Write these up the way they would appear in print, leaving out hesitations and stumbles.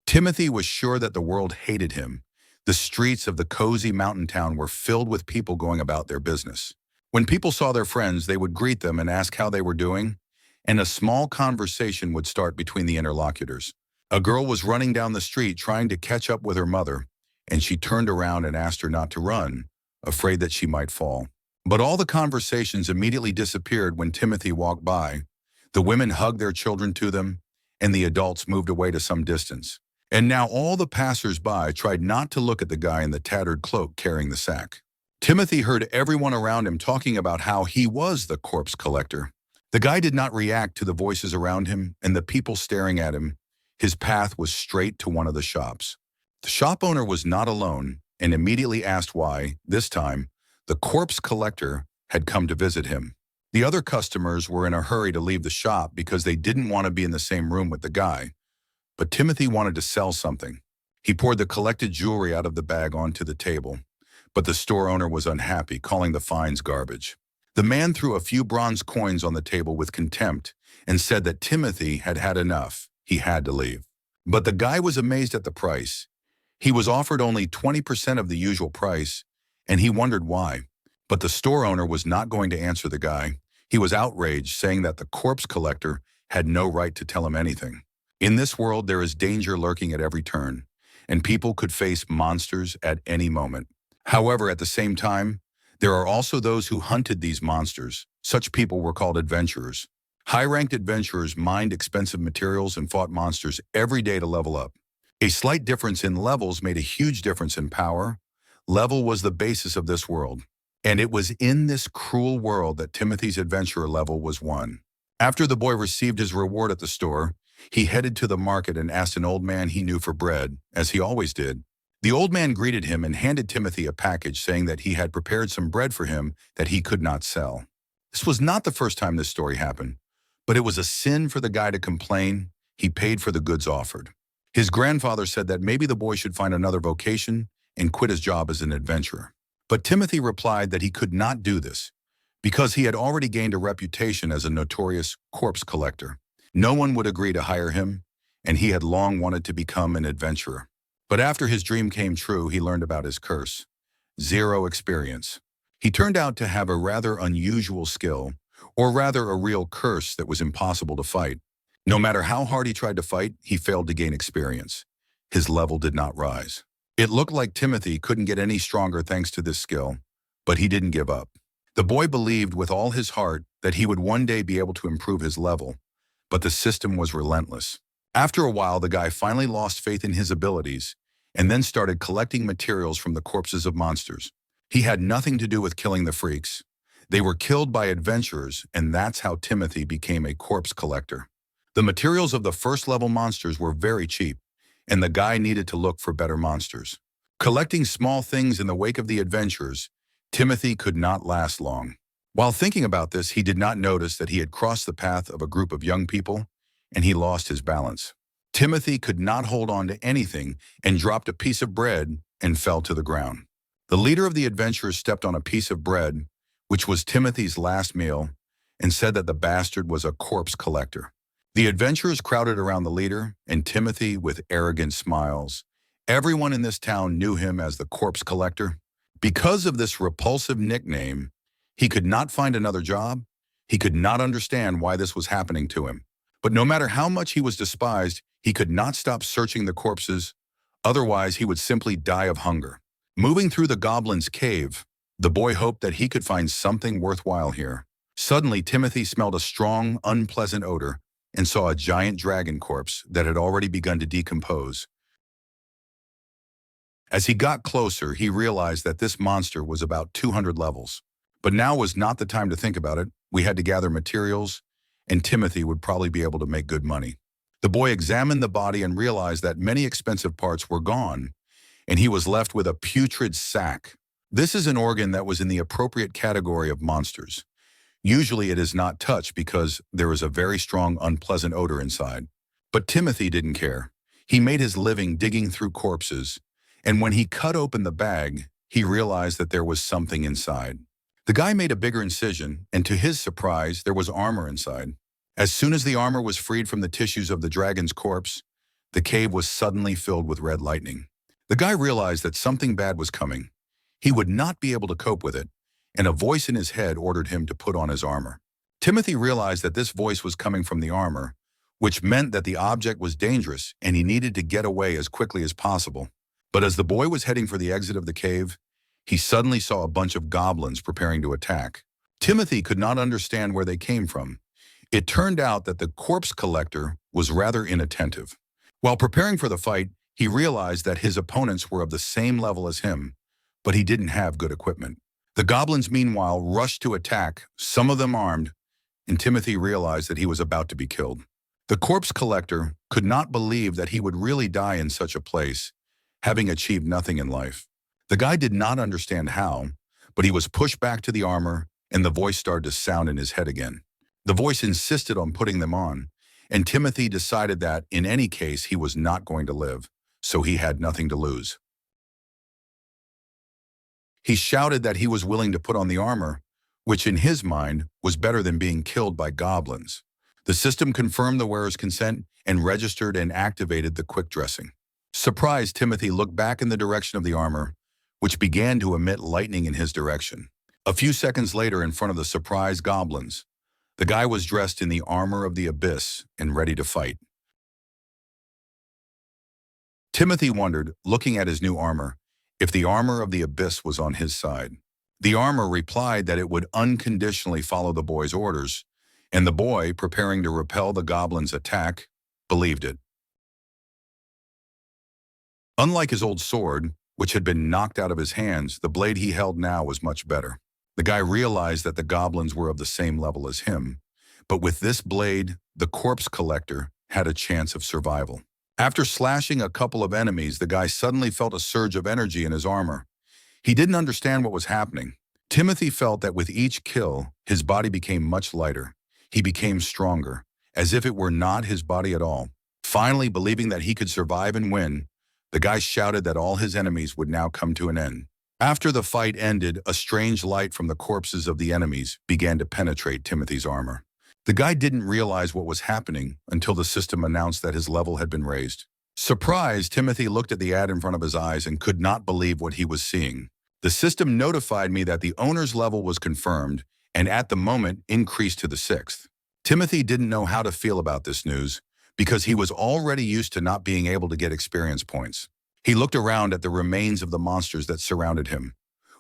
Timothy was sure that the world hated him. The streets of the cozy mountain town were filled with people going about their business. When people saw their friends, they would greet them and ask how they were doing, and a small conversation would start between the interlocutors. A girl was running down the street trying to catch up with her mother, and she turned around and asked her not to run, afraid that she might fall. But all the conversations immediately disappeared when Timothy walked by. The women hugged their children to them, and the adults moved away to some distance. And now all the passers-by tried not to look at the guy in the tattered cloak carrying the sack. Timothy heard everyone around him talking about how he was the corpse collector. The guy did not react to the voices around him and the people staring at him. His path was straight to one of the shops. The shop owner was not alone and immediately asked why, this time, the corpse collector had come to visit him. The other customers were in a hurry to leave the shop because they didn't want to be in the same room with the guy. But Timothy wanted to sell something. He poured the collected jewelry out of the bag onto the table, but the store owner was unhappy, calling the finds garbage. The man threw a few bronze coins on the table with contempt and said that Timothy had had enough. He had to leave. But the guy was amazed at the price. He was offered only 20% of the usual price, and he wondered why. But the store owner was not going to answer the guy. He was outraged, saying that the corpse collector had no right to tell him anything. In this world, there is danger lurking at every turn, and people could face monsters at any moment. However, at the same time, there are also those who hunted these monsters. Such people were called adventurers. High-ranked adventurers mined expensive materials and fought monsters every day to level up. A slight difference in levels made a huge difference in power. Level was the basis of this world, and it was in this cruel world that Timothy's adventurer level was 1. After the boy received his reward at the store, he headed to the market and asked an old man he knew for bread, as he always did. The old man greeted him and handed Timothy a package, saying that he had prepared some bread for him that he could not sell. This was not the first time this story happened, but it was a sin for the guy to complain. He paid for the goods offered. His grandfather said that maybe the boy should find another vocation and quit his job as an adventurer. But Timothy replied that he could not do this because he had already gained a reputation as a notorious corpse collector. No one would agree to hire him, and he had long wanted to become an adventurer. But after his dream came true, he learned about his curse. 0 experience. He turned out to have a rather unusual skill, or rather a real curse that was impossible to fight. No matter how hard he tried to fight, he failed to gain experience. His level did not rise. It looked like Timothy couldn't get any stronger thanks to this skill, but he didn't give up. The boy believed with all his heart that he would one day be able to improve his level, but the system was relentless. After a while, the guy finally lost faith in his abilities and then started collecting materials from the corpses of monsters. He had nothing to do with killing the freaks. They were killed by adventurers, and that's how Timothy became a corpse collector. The materials of the first-level monsters were very cheap, and the guy needed to look for better monsters. Collecting small things in the wake of the adventures, Timothy could not last long. While thinking about this, he did not notice that he had crossed the path of a group of young people, and he lost his balance. Timothy could not hold on to anything and dropped a piece of bread and fell to the ground. The leader of the adventurers stepped on a piece of bread, which was Timothy's last meal, and said that the bastard was a corpse collector. The adventurers crowded around the leader, and Timothy with arrogant smiles. Everyone in this town knew him as the corpse collector. Because of this repulsive nickname, he could not find another job. He could not understand why this was happening to him. But no matter how much he was despised, he could not stop searching the corpses. Otherwise, he would simply die of hunger. Moving through the goblin's cave, the boy hoped that he could find something worthwhile here. Suddenly, Timothy smelled a strong, unpleasant odor and saw a giant dragon corpse that had already begun to decompose. As he got closer, he realized that this monster was about 200 levels. But now was not the time to think about it. We had to gather materials, and Timothy would probably be able to make good money. The boy examined the body and realized that many expensive parts were gone, and he was left with a putrid sack. This is an organ that was in the appropriate category of monsters. Usually it is not touched because there is a very strong, unpleasant odor inside. But Timothy didn't care. He made his living digging through corpses, and when he cut open the bag, he realized that there was something inside. The guy made a bigger incision, and to his surprise, there was armor inside. As soon as the armor was freed from the tissues of the dragon's corpse, The cave was suddenly filled with red lightning. The guy realized that something bad was coming. He would not be able to cope with it, and a voice in his head ordered him to put on his armor. Timothy realized that this voice was coming from the armor, which meant that the object was dangerous and he needed to get away as quickly as possible. But as the boy was heading for the exit of the cave, he suddenly saw a bunch of goblins preparing to attack. Timothy could not understand where they came from. It turned out that the corpse collector was rather inattentive. While preparing for the fight, he realized that his opponents were of the same level as him, but he didn't have good equipment. The goblins, meanwhile, rushed to attack, some of them armed, and Timothy realized that he was about to be killed. The corpse collector could not believe that he would really die in such a place, having achieved nothing in life. The guy did not understand how, but he was pushed back to the armor, and the voice started to sound in his head again. The voice insisted on putting them on, and Timothy decided that, in any case, he was not going to live, so he had nothing to lose. He shouted that he was willing to put on the armor, which in his mind was better than being killed by goblins. The system confirmed the wearer's consent and registered and activated the quick dressing. Surprised, Timothy looked back in the direction of the armor, which began to emit lightning in his direction. A few seconds later, in front of the surprised goblins, the guy was dressed in the armor of the abyss and ready to fight. Timothy wondered, looking at his new armor, if the armor of the abyss was on his side. The armor replied that it would unconditionally follow the boy's orders, and the boy, preparing to repel the goblin's attack, believed it. Unlike his old sword, which had been knocked out of his hands, the blade he held now was much better. The guy realized that the goblins were of the same level as him, but with this blade, the corpse collector had a chance of survival. After slashing a couple of enemies, the guy suddenly felt a surge of energy in his armor. He didn't understand what was happening. Timothy felt that with each kill, his body became much lighter. He became stronger, as if it were not his body at all. Finally, believing that he could survive and win, the guy shouted that all his enemies would now come to an end. After the fight ended, a strange light from the corpses of the enemies began to penetrate Timothy's armor. The guy didn't realize what was happening until the system announced that his level had been raised. Surprised, Timothy looked at the ad in front of his eyes and could not believe what he was seeing. The system notified me that the owner's level was confirmed and at the moment increased to the 6th. Timothy didn't know how to feel about this news because he was already used to not being able to get experience points. He looked around at the remains of the monsters that surrounded him,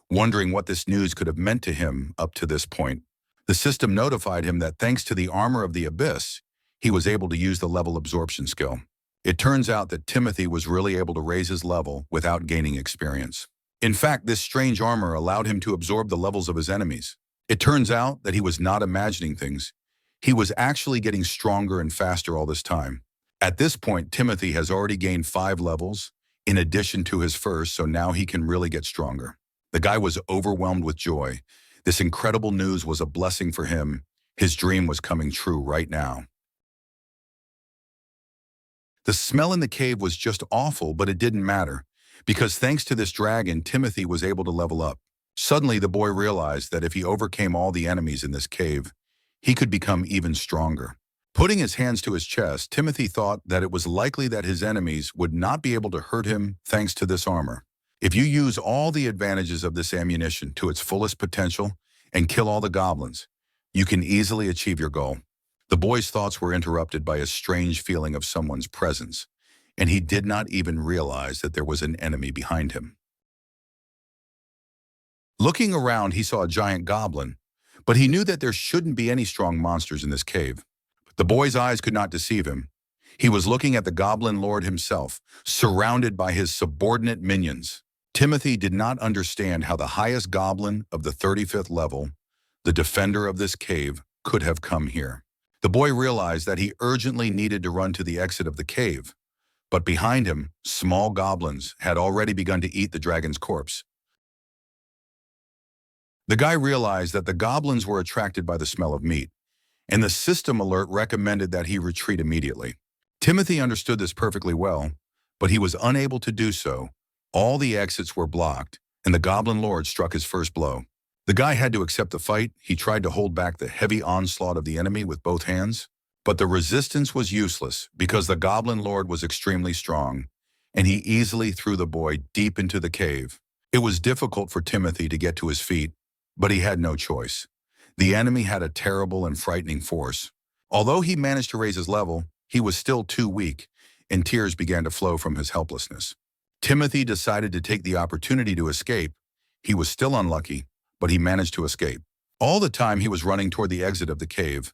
wondering what this news could have meant to him up to this point. The system notified him that thanks to the armor of the abyss, he was able to use the level absorption skill. It turns out that Timothy was really able to raise his level without gaining experience. In fact, this strange armor allowed him to absorb the levels of his enemies. It turns out that he was not imagining things. He was actually getting stronger and faster all this time. At this point, Timothy has already gained 5 levels, in addition to his first, so now he can really get stronger. The guy was overwhelmed with joy. This incredible news was a blessing for him. His dream was coming true right now. The smell in the cave was just awful, but it didn't matter, because thanks to this dragon, Timothy was able to level up. Suddenly, the boy realized that if he overcame all the enemies in this cave, he could become even stronger. Putting his hands to his chest, Timothy thought that it was likely that his enemies would not be able to hurt him thanks to this armor. If you use all the advantages of this ammunition to its fullest potential and kill all the goblins, you can easily achieve your goal. The boy's thoughts were interrupted by a strange feeling of someone's presence, and he did not even realize that there was an enemy behind him. Looking around, he saw a giant goblin, but he knew that there shouldn't be any strong monsters in this cave. The boy's eyes could not deceive him. He was looking at the Goblin Lord himself, surrounded by his subordinate minions. Timothy did not understand how the highest goblin of the 35th level, the defender of this cave, could have come here. The boy realized that he urgently needed to run to the exit of the cave, but behind him, small goblins had already begun to eat the dragon's corpse. The guy realized that the goblins were attracted by the smell of meat, and the system alert recommended that he retreat immediately. Timothy understood this perfectly well, but he was unable to do so. All the exits were blocked, and the Goblin Lord struck his first blow. The guy had to accept the fight. He tried to hold back the heavy onslaught of the enemy with both hands, But the resistance was useless because the Goblin Lord was extremely strong, and he easily threw the boy deep into the cave. It was difficult for Timothy to get to his feet, but he had no choice. The enemy had a terrible and frightening force. Although he managed to raise his level, he was still too weak, and tears began to flow from his helplessness. Timothy decided to take the opportunity to escape. He was still unlucky, but he managed to escape. All the time he was running toward the exit of the cave,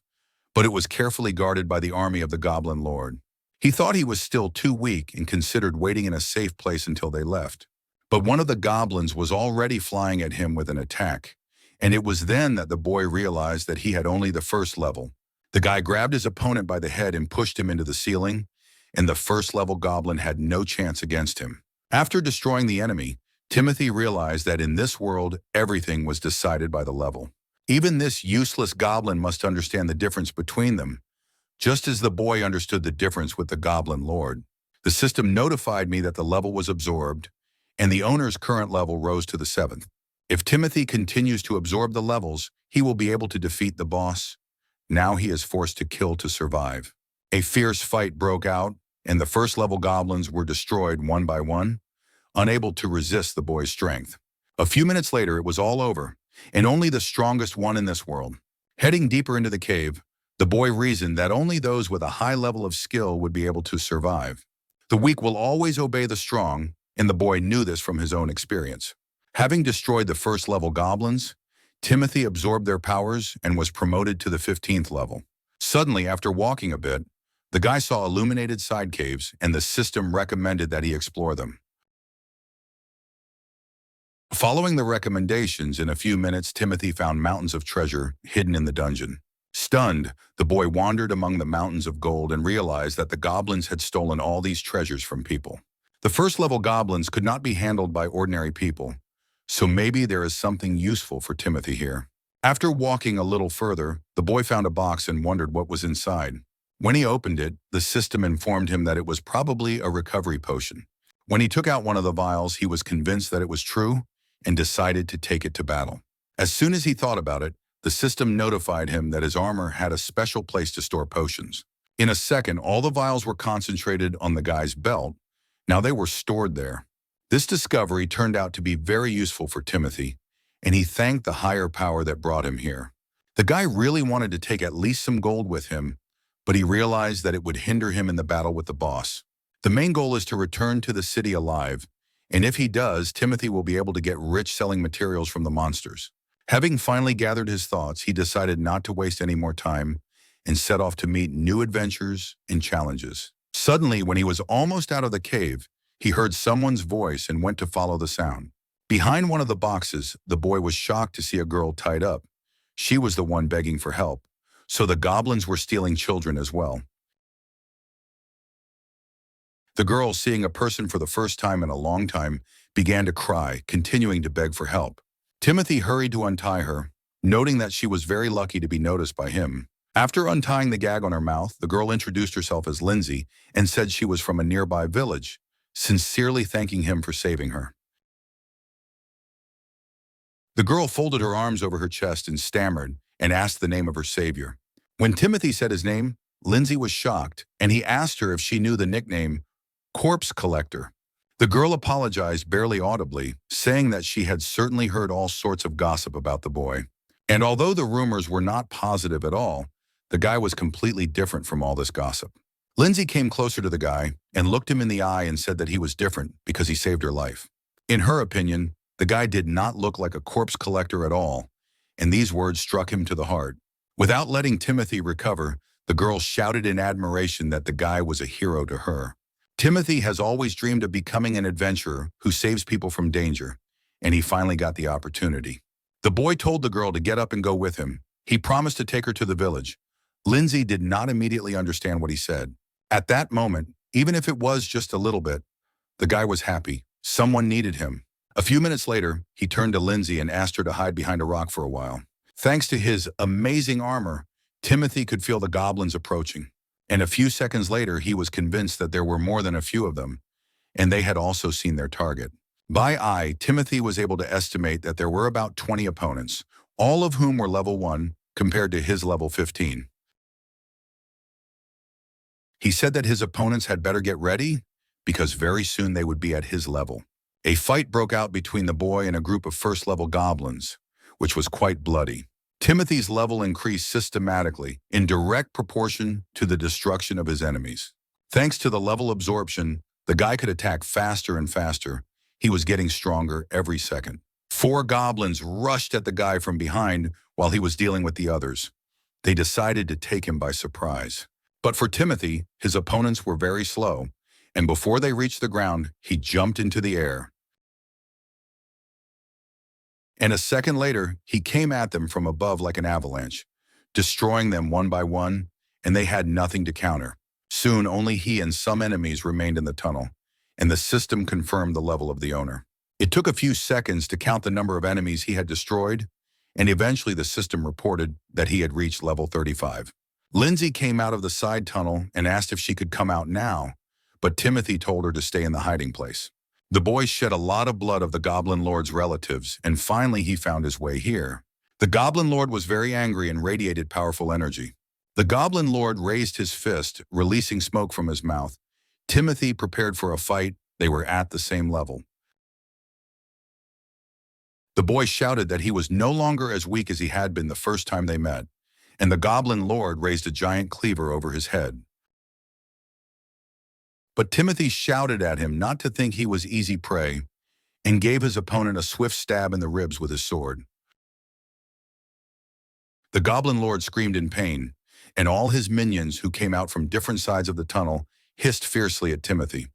but it was carefully guarded by the army of the Goblin Lord. He thought he was still too weak and considered waiting in a safe place until they left. But one of the goblins was already flying at him with an attack, and it was then that the boy realized that he had only the first level. The guy grabbed his opponent by the head and pushed him into the ceiling, and the first level goblin had no chance against him. After destroying the enemy, Timothy realized that in this world, everything was decided by the level. Even this useless goblin must understand the difference between them, just as the boy understood the difference with the Goblin Lord. The system notified me that the level was absorbed, and the owner's current level rose to the 7th. If Timothy continues to absorb the levels, he will be able to defeat the boss. Now he is forced to kill to survive. A fierce fight broke out, and the first level goblins were destroyed one by one, unable to resist the boy's strength. A few minutes later, it was all over, and only the strongest won in this world. Heading deeper into the cave, the boy reasoned that only those with a high level of skill would be able to survive. The weak will always obey the strong, and the boy knew this from his own experience. Having destroyed the first level goblins, Timothy absorbed their powers and was promoted to the 15th level. Suddenly, after walking a bit, the guy saw illuminated side caves, and the system recommended that he explore them. Following the recommendations, in a few minutes, Timothy found mountains of treasure hidden in the dungeon. Stunned, the boy wandered among the mountains of gold and realized that the goblins had stolen all these treasures from people. The first-level goblins could not be handled by ordinary people, so maybe there is something useful for Timothy here. After walking a little further, the boy found a box and wondered what was inside. When he opened it, the system informed him that it was probably a recovery potion. When he took out one of the vials, he was convinced that it was true and decided to take it to battle. As soon as he thought about it, the system notified him that his armor had a special place to store potions. In a second, all the vials were concentrated on the guy's belt. Now they were stored there. This discovery turned out to be very useful for Timothy, and he thanked the higher power that brought him here. The guy really wanted to take at least some gold with him, but he realized that it would hinder him in the battle with the boss. The main goal is to return to the city alive, and if he does, Timothy will be able to get rich selling materials from the monsters. Having finally gathered his thoughts, he decided not to waste any more time and set off to meet new adventures and challenges. Suddenly, when he was almost out of the cave, he heard someone's voice and went to follow the sound. Behind one of the boxes, the boy was shocked to see a girl tied up. She was the one begging for help, so the goblins were stealing children as well. The girl, seeing a person for the first time in a long time, began to cry, continuing to beg for help. Timothy hurried to untie her, noting that she was very lucky to be noticed by him. After untying the gag on her mouth, the girl introduced herself as Lindsay and said she was from a nearby village, sincerely thanking him for saving her. The girl folded her arms over her chest and stammered and asked the name of her savior. When Timothy said his name, Lindsay was shocked, and he asked her if she knew the nickname Corpse Collector. The girl apologized barely audibly, saying that she had certainly heard all sorts of gossip about the boy. And although the rumors were not positive at all, the guy was completely different from all this gossip. Lindsay came closer to the guy and looked him in the eye and said that he was different because he saved her life. In her opinion, the guy did not look like a corpse collector at all, and these words struck him to the heart. Without letting Timothy recover, the girl shouted in admiration that the guy was a hero to her. Timothy has always dreamed of becoming an adventurer who saves people from danger, and he finally got the opportunity. The boy told the girl to get up and go with him. He promised to take her to the village. Lindsay did not immediately understand what he said. At that moment, even if it was just a little bit, the guy was happy. Someone needed him. A few minutes later, he turned to Lindsay and asked her to hide behind a rock for a while. Thanks to his amazing armor, Timothy could feel the goblins approaching. And a few seconds later, he was convinced that there were more than a few of them, and they had also seen their target. By eye, Timothy was able to estimate that there were about 20 opponents, all of whom were level 1 compared to his level 15. He said that his opponents had better get ready because very soon they would be at his level. A fight broke out between the boy and a group of first-level goblins, which was quite bloody. Timothy's level increased systematically in direct proportion to the destruction of his enemies. Thanks to the level absorption, the guy could attack faster and faster. He was getting stronger every second. 4 goblins rushed at the guy from behind while he was dealing with the others. They decided to take him by surprise. But for Timothy, his opponents were very slow, and before they reached the ground, he jumped into the air. And a second later, he came at them from above like an avalanche, destroying them one by one, and they had nothing to counter. Soon, only he and some enemies remained in the tunnel, and the system confirmed the level of the owner. It took a few seconds to count the number of enemies he had destroyed, and eventually the system reported that he had reached level 35. Lindsay came out of the side tunnel and asked if she could come out now, but Timothy told her to stay in the hiding place. The boy shed a lot of blood of the Goblin Lord's relatives, and finally he found his way here. The Goblin Lord was very angry and radiated powerful energy. The Goblin Lord raised his fist, releasing smoke from his mouth. Timothy prepared for a fight. They were at the same level. The boy shouted that he was no longer as weak as he had been the first time they met, and the Goblin Lord raised a giant cleaver over his head. But Timothy shouted at him not to think he was easy prey and gave his opponent a swift stab in the ribs with his sword. The Goblin Lord screamed in pain, and all his minions who came out from different sides of the tunnel hissed fiercely at Timothy.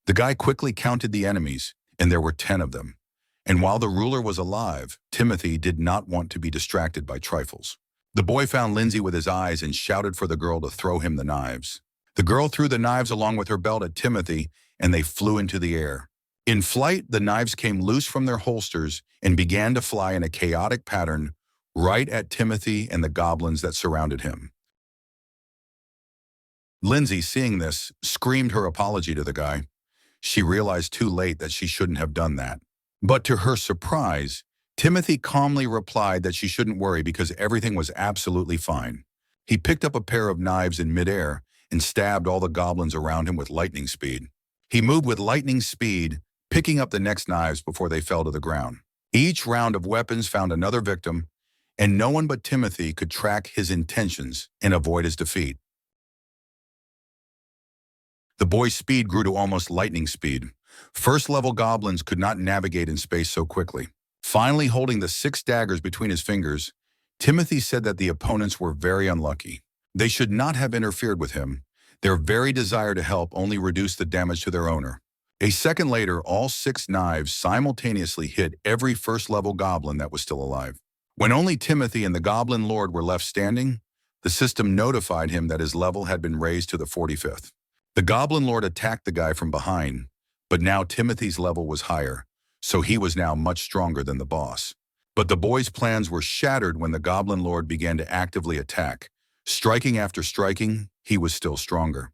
The guy quickly counted the enemies, and there were 10 of them. And while the ruler was alive, Timothy did not want to be distracted by trifles. The boy found Lindsay with his eyes and shouted for the girl to throw him the knives. The girl threw the knives along with her belt at Timothy, and they flew into the air. In flight, the knives came loose from their holsters and began to fly in a chaotic pattern right at Timothy and the goblins that surrounded him. Lindsay, seeing this, screamed her apology to the guy. She realized too late that she shouldn't have done that. But to her surprise, Timothy calmly replied that she shouldn't worry because everything was absolutely fine. He picked up a pair of knives in midair and stabbed all the goblins around him with lightning speed. He moved with lightning speed, picking up the next knives before they fell to the ground. Each round of weapons found another victim, and no one but Timothy could track his intentions and avoid his defeat. The boy's speed grew to almost lightning speed. First-level goblins could not navigate in space so quickly. Finally, holding the 6 daggers between his fingers, Timothy said that the opponents were very unlucky. They should not have interfered with him. Their very desire to help only reduced the damage to their owner. A second later, all 6 knives simultaneously hit every first-level goblin that was still alive. When only Timothy and the Goblin Lord were left standing, the system notified him that his level had been raised to the 45th. The Goblin Lord attacked the guy from behind, but now Timothy's level was higher, so he was now much stronger than the boss. But the boy's plans were shattered when the Goblin Lord began to actively attack. Striking after striking, he was still stronger.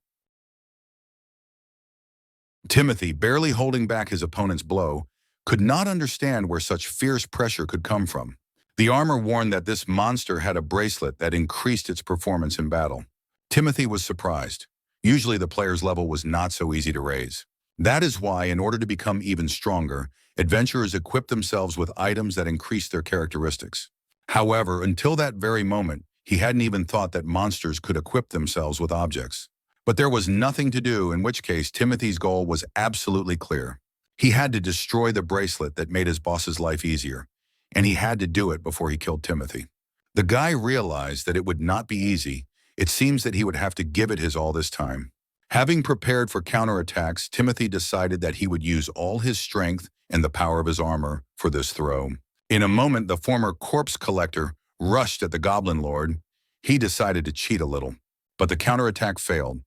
Timothy, barely holding back his opponent's blow, could not understand where such fierce pressure could come from. The armor warned that this monster had a bracelet that increased its performance in battle. Timothy was surprised. Usually the player's level was not so easy to raise. That is why, in order to become even stronger, adventurers equip themselves with items that increase their characteristics. However, until that very moment, he hadn't even thought that monsters could equip themselves with objects. But there was nothing to do, in which case Timothy's goal was absolutely clear. He had to destroy the bracelet that made his boss's life easier, and he had to do it before he killed Timothy. The guy realized that it would not be easy. It seems that he would have to give it his all this time. Having prepared for counterattacks, Timothy decided that he would use all his strength and the power of his armor for this throw. In a moment, the former corpse collector rushed at the Goblin Lord. He decided to cheat a little, but the counterattack failed.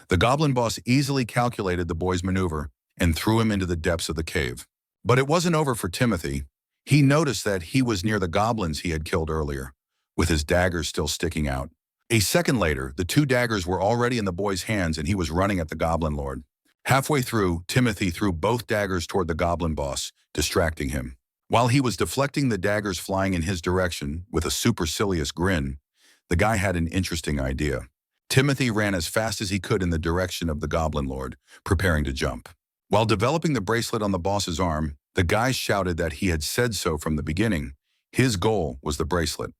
The Goblin boss easily calculated the boy's maneuver and threw him into the depths of the cave. But it wasn't over for Timothy. He noticed that he was near the goblins he had killed earlier, with his daggers still sticking out. A second later, the 2 daggers were already in the boy's hands and he was running at the Goblin Lord. Halfway through, Timothy threw both daggers toward the Goblin boss, distracting him. While he was deflecting the daggers flying in his direction with a supercilious grin, the guy had an interesting idea. Timothy ran as fast as he could in the direction of the Goblin Lord, preparing to jump. While developing the bracelet on the boss's arm, the guy shouted that he had said so from the beginning. His goal was the bracelet.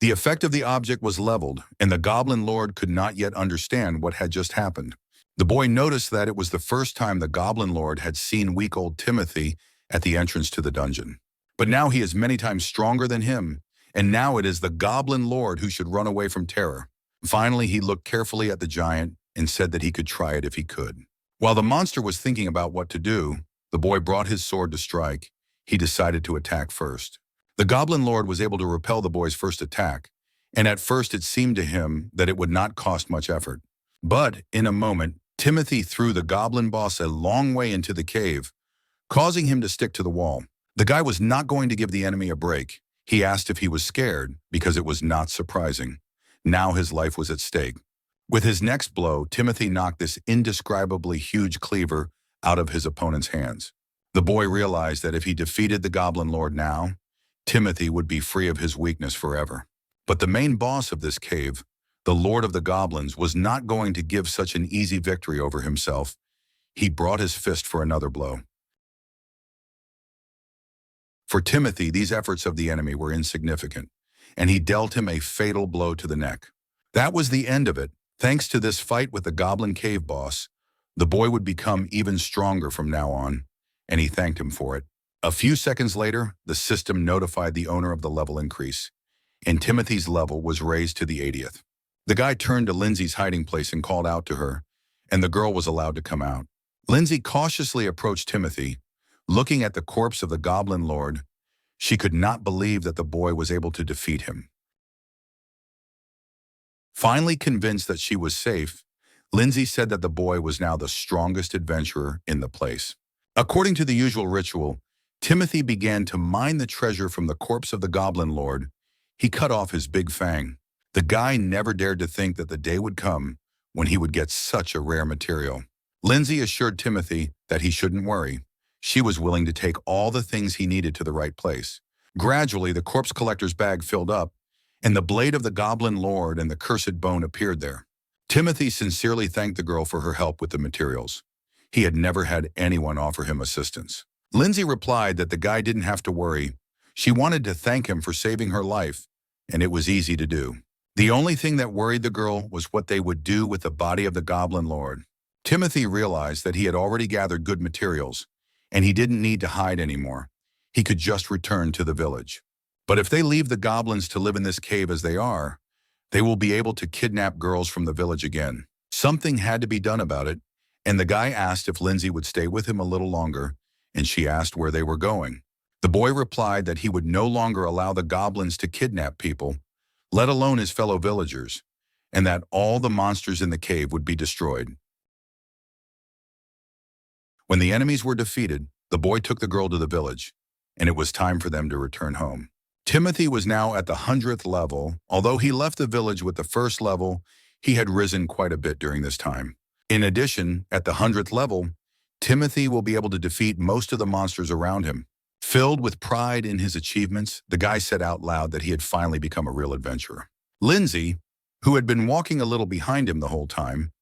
The effect of the object was leveled, and the Goblin Lord could not yet understand what had just happened. The boy noticed that it was the first time the Goblin Lord had seen weak old Timothy at the entrance to the dungeon. But now he is many times stronger than him, and now it is the Goblin Lord who should run away from terror. Finally, he looked carefully at the giant and said that he could try it if he could. While the monster was thinking about what to do, the boy brought his sword to strike. He decided to attack first. The Goblin Lord was able to repel the boy's first attack, and at first it seemed to him that it would not cost much effort. But in a moment, Timothy threw the Goblin boss a long way into the cave, causing him to stick to the wall. The guy was not going to give the enemy a break. He asked if he was scared, because it was not surprising. Now his life was at stake. With his next blow, Timothy knocked this indescribably huge cleaver out of his opponent's hands. The boy realized that if he defeated the Goblin Lord now, Timothy would be free of his weakness forever. But the main boss of this cave, the Lord of the Goblins, was not going to give such an easy victory over himself. He brought his fist for another blow. For Timothy, these efforts of the enemy were insignificant, and he dealt him a fatal blow to the neck. That was the end of it. Thanks to this fight with the Goblin Cave boss, the boy would become even stronger from now on, and he thanked him for it. A few seconds later, the system notified the owner of the level increase, and Timothy's level was raised to the 80th. The guy turned to Lindsay's hiding place and called out to her, and the girl was allowed to come out. Lindsay cautiously approached Timothy. Looking at the corpse of the Goblin Lord, she could not believe that the boy was able to defeat him. Finally convinced that she was safe, Lindsay said that the boy was now the strongest adventurer in the place. According to the usual ritual, Timothy began to mine the treasure from the corpse of the Goblin Lord. He cut off his big fang. The guy never dared to think that the day would come when he would get such a rare material. Lindsay assured Timothy that he shouldn't worry. She was willing to take all the things he needed to the right place. Gradually, the corpse collector's bag filled up, and the blade of the Goblin Lord and the cursed bone appeared there. Timothy sincerely thanked the girl for her help with the materials. He had never had anyone offer him assistance. Lindsay replied that the guy didn't have to worry. She wanted to thank him for saving her life, and it was easy to do. The only thing that worried the girl was what they would do with the body of the Goblin Lord. Timothy realized that he had already gathered good materials, and he didn't need to hide anymore. He could just return to the village. But if they leave the goblins to live in this cave as they are, they will be able to kidnap girls from the village again. Something had to be done about it, and the guy asked if Lindsay would stay with him a little longer, and she asked where they were going. The boy replied that he would no longer allow the goblins to kidnap people, let alone his fellow villagers, and that all the monsters in the cave would be destroyed. When the enemies were defeated, the boy took the girl to the village, and it was time for them to return home. Timothy was now at the 100th level. Although he left the village with the first level, he had risen quite a bit during this time. In addition, at the 100th level, Timothy will be able to defeat most of the monsters around him. Filled with pride in his achievements, the guy said out loud that he had finally become a real adventurer. Lindsay, who had been walking a little behind him the whole time,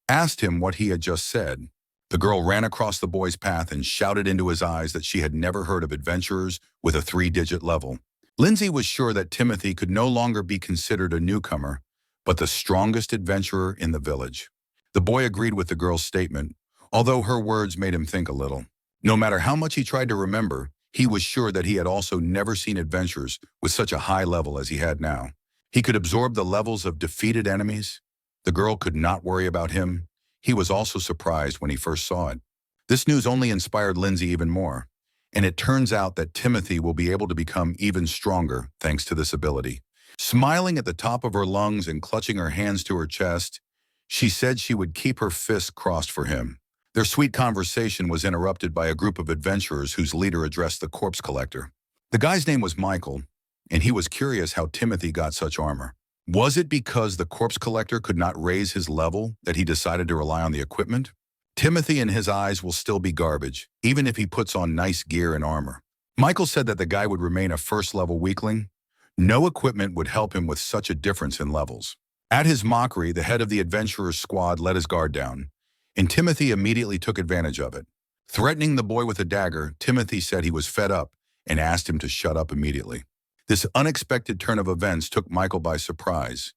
asked him what he had just said. The girl ran across the boy's path and shouted into his eyes that she had never heard of adventurers with a 3-digit level. Lindsay was sure that Timothy could no longer be considered a newcomer, but the strongest adventurer in the village. The boy agreed with the girl's statement, although her words made him think a little. No matter how much he tried to remember, he was sure that he had also never seen adventures with such a high level as he had now. He could absorb the levels of defeated enemies. The girl could not worry about him. He was also surprised when he first saw it. This news only inspired Lindsay even more, and it turns out that Timothy will be able to become even stronger thanks to this ability. Smiling at the top of her lungs and clutching her hands to her chest, she said she would keep her fists crossed for him. Their sweet conversation was interrupted by a group of adventurers whose leader addressed the corpse collector. The guy's name was Michael, and he was curious how Timothy got such armor. Was it because the corpse collector could not raise his level that he decided to rely on the equipment? Timothy in his eyes will still be garbage, even if he puts on nice gear and armor. Michael said that the guy would remain a first-level weakling, No equipment would help him with such a difference in levels. At his mockery, the head of the adventurers' squad let his guard down, and Timothy immediately took advantage of it. Threatening the boy with a dagger, Timothy said he was fed up and asked him to shut up immediately. This unexpected turn of events took Michael by surprise,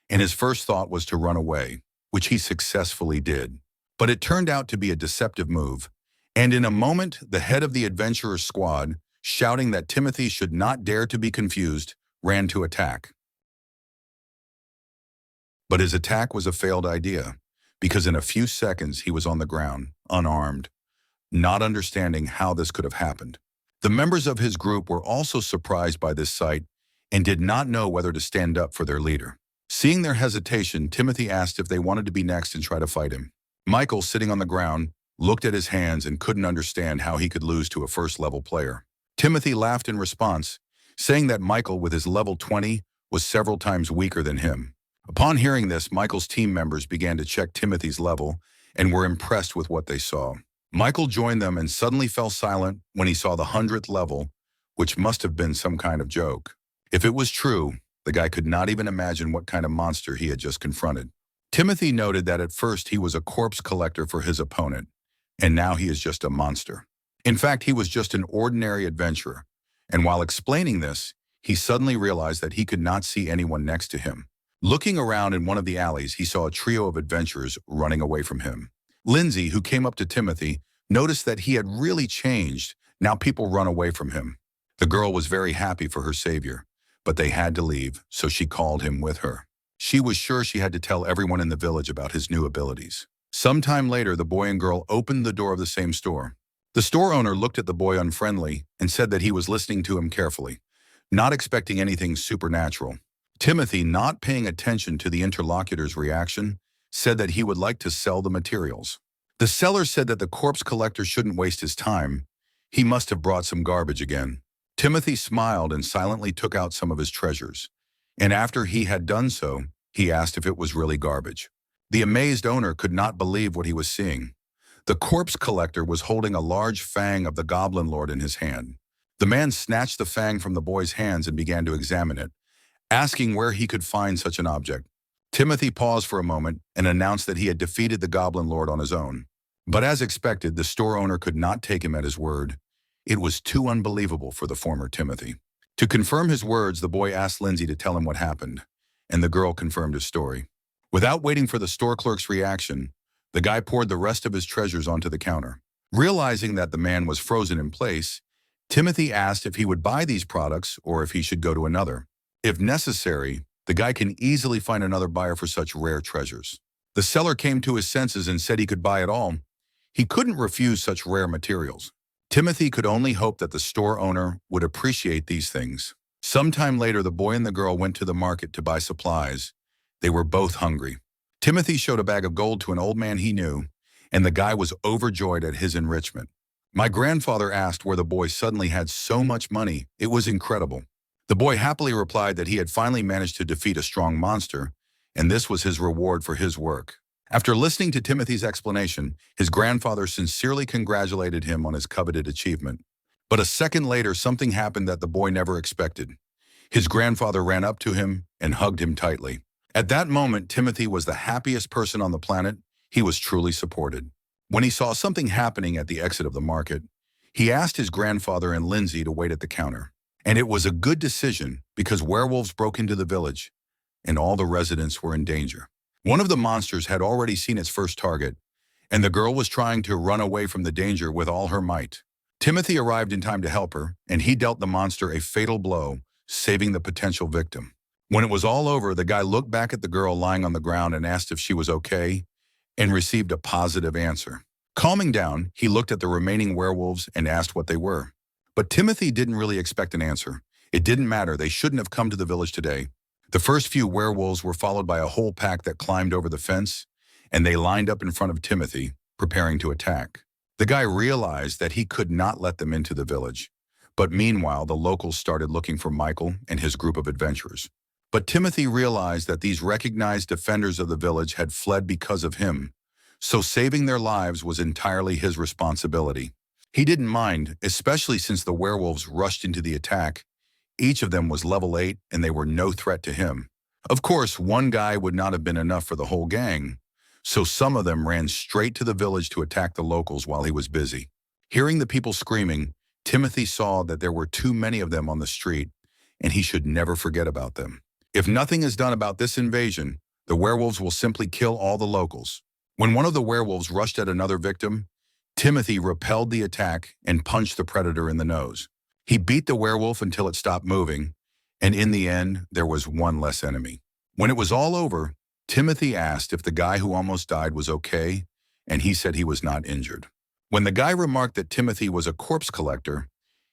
and his first thought was to run away, which he successfully did. But it turned out to be a deceptive move, and in a moment, the head of the adventurers' squad, shouting that Timothy should not dare to be confused, ran to attack. But his attack was a failed idea, because in a few seconds he was on the ground, unarmed, not understanding how this could have happened. The members of his group were also surprised by this sight and did not know whether to stand up for their leader. Seeing their hesitation, Timothy asked if they wanted to be next and try to fight him. Michael, sitting on the ground, looked at his hands and couldn't understand how he could lose to a first-level player. Timothy laughed in response, saying that Michael, with his level 20, was several times weaker than him. Upon hearing this, Michael's team members began to check Timothy's level and were impressed with what they saw. Michael joined them and suddenly fell silent when he saw the 100th level, which must have been some kind of joke. If it was true, the guy could not even imagine what kind of monster he had just confronted. Timothy noted that at first he was a corpse collector for his opponent, and now he is just a monster. In fact, he was just an ordinary adventurer, and while explaining this, he suddenly realized that he could not see anyone next to him. Looking around in one of the alleys, he saw a trio of adventurers running away from him. Lindsay, who came up to Timothy, noticed that he had really changed. Now people run away from him. The girl was very happy for her savior, but they had to leave, so she called him with her. She was sure she had to tell everyone in the village about his new abilities. Sometime later, the boy and girl opened the door of the same store. The store owner looked at the boy unfriendly and said that he was listening to him carefully, not expecting anything supernatural. Timothy, not paying attention to the interlocutor's reaction, said that he would like to sell the materials. The seller said that the corpse collector shouldn't waste his time. He must have brought some garbage again. Timothy smiled and silently took out some of his treasures. And after he had done so, he asked if it was really garbage. The amazed owner could not believe what he was seeing. The corpse collector was holding a large fang of the goblin lord in his hand. The man snatched the fang from the boy's hands and began to examine it, asking where he could find such an object. Timothy paused for a moment and announced that he had defeated the goblin lord on his own. But as expected, the store owner could not take him at his word. It was too unbelievable for the former Timothy. To confirm his words, the boy asked Lindsay to tell him what happened, and the girl confirmed his story. Without waiting for the store clerk's reaction, the guy poured the rest of his treasures onto the counter. Realizing that the man was frozen in place, Timothy asked if he would buy these products or if he should go to another. If necessary, the guy can easily find another buyer for such rare treasures. The seller came to his senses and said he could buy it all. He couldn't refuse such rare materials. Timothy could only hope that the store owner would appreciate these things. Sometime later, the boy and the girl went to the market to buy supplies. They were both hungry. Timothy showed a bag of gold to an old man he knew, and the guy was overjoyed at his enrichment. My grandfather asked where the boy suddenly had so much money. It was incredible. The boy happily replied that he had finally managed to defeat a strong monster, and this was his reward for his work. After listening to Timothy's explanation, his grandfather sincerely congratulated him on his coveted achievement. But a second later, something happened that the boy never expected. His grandfather ran up to him and hugged him tightly. At that moment, Timothy was the happiest person on the planet. He was truly supported. When he saw something happening at the exit of the market, he asked his grandfather and Lindsay to wait at the counter. And it was a good decision because werewolves broke into the village and all the residents were in danger. One of the monsters had already seen its first target, and the girl was trying to run away from the danger with all her might. Timothy arrived in time to help her, and he dealt the monster a fatal blow, saving the potential victim. When it was all over, the guy looked back at the girl lying on the ground and asked if she was okay, and received a positive answer. Calming down, he looked at the remaining werewolves and asked what they were. But Timothy didn't really expect an answer. It didn't matter, they shouldn't have come to the village today. The first few werewolves were followed by a whole pack that climbed over the fence, and they lined up in front of Timothy, preparing to attack. The guy realized that he could not let them into the village. But meanwhile, the locals started looking for Michael and his group of adventurers. But Timothy realized that these recognized defenders of the village had fled because of him, so saving their lives was entirely his responsibility. He didn't mind, especially since the werewolves rushed into the attack, Each of them was level 8 and they were no threat to him. Of course, one guy would not have been enough for the whole gang, so some of them ran straight to the village to attack the locals while he was busy. Hearing the people screaming, Timothy saw that there were too many of them on the street and he should never forget about them. If nothing is done about this invasion, the werewolves will simply kill all the locals. When one of the werewolves rushed at another victim, Timothy repelled the attack and punched the predator in the nose. He beat the werewolf until it stopped moving, and in the end, there was one less enemy. When it was all over, Timothy asked if the guy who almost died was okay, and he said he was not injured. When the guy remarked that Timothy was a corpse collector,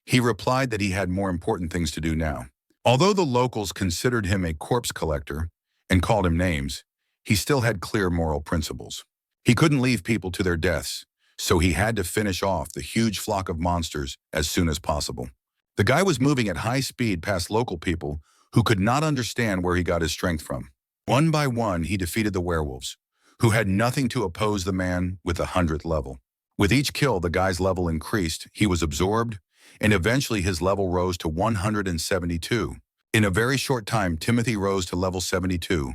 he replied that he had more important things to do now. Although the locals considered him a corpse collector and called him names, he still had clear moral principles. He couldn't leave people to their deaths, so he had to finish off the huge flock of monsters as soon as possible. The guy was moving at high speed past local people who could not understand where he got his strength from. One by one, he defeated the werewolves, who had nothing to oppose the man with the 100th level. With each kill, the guy's level increased, he was absorbed, and eventually his level rose to 172. In a very short time, Timothy rose to level 72,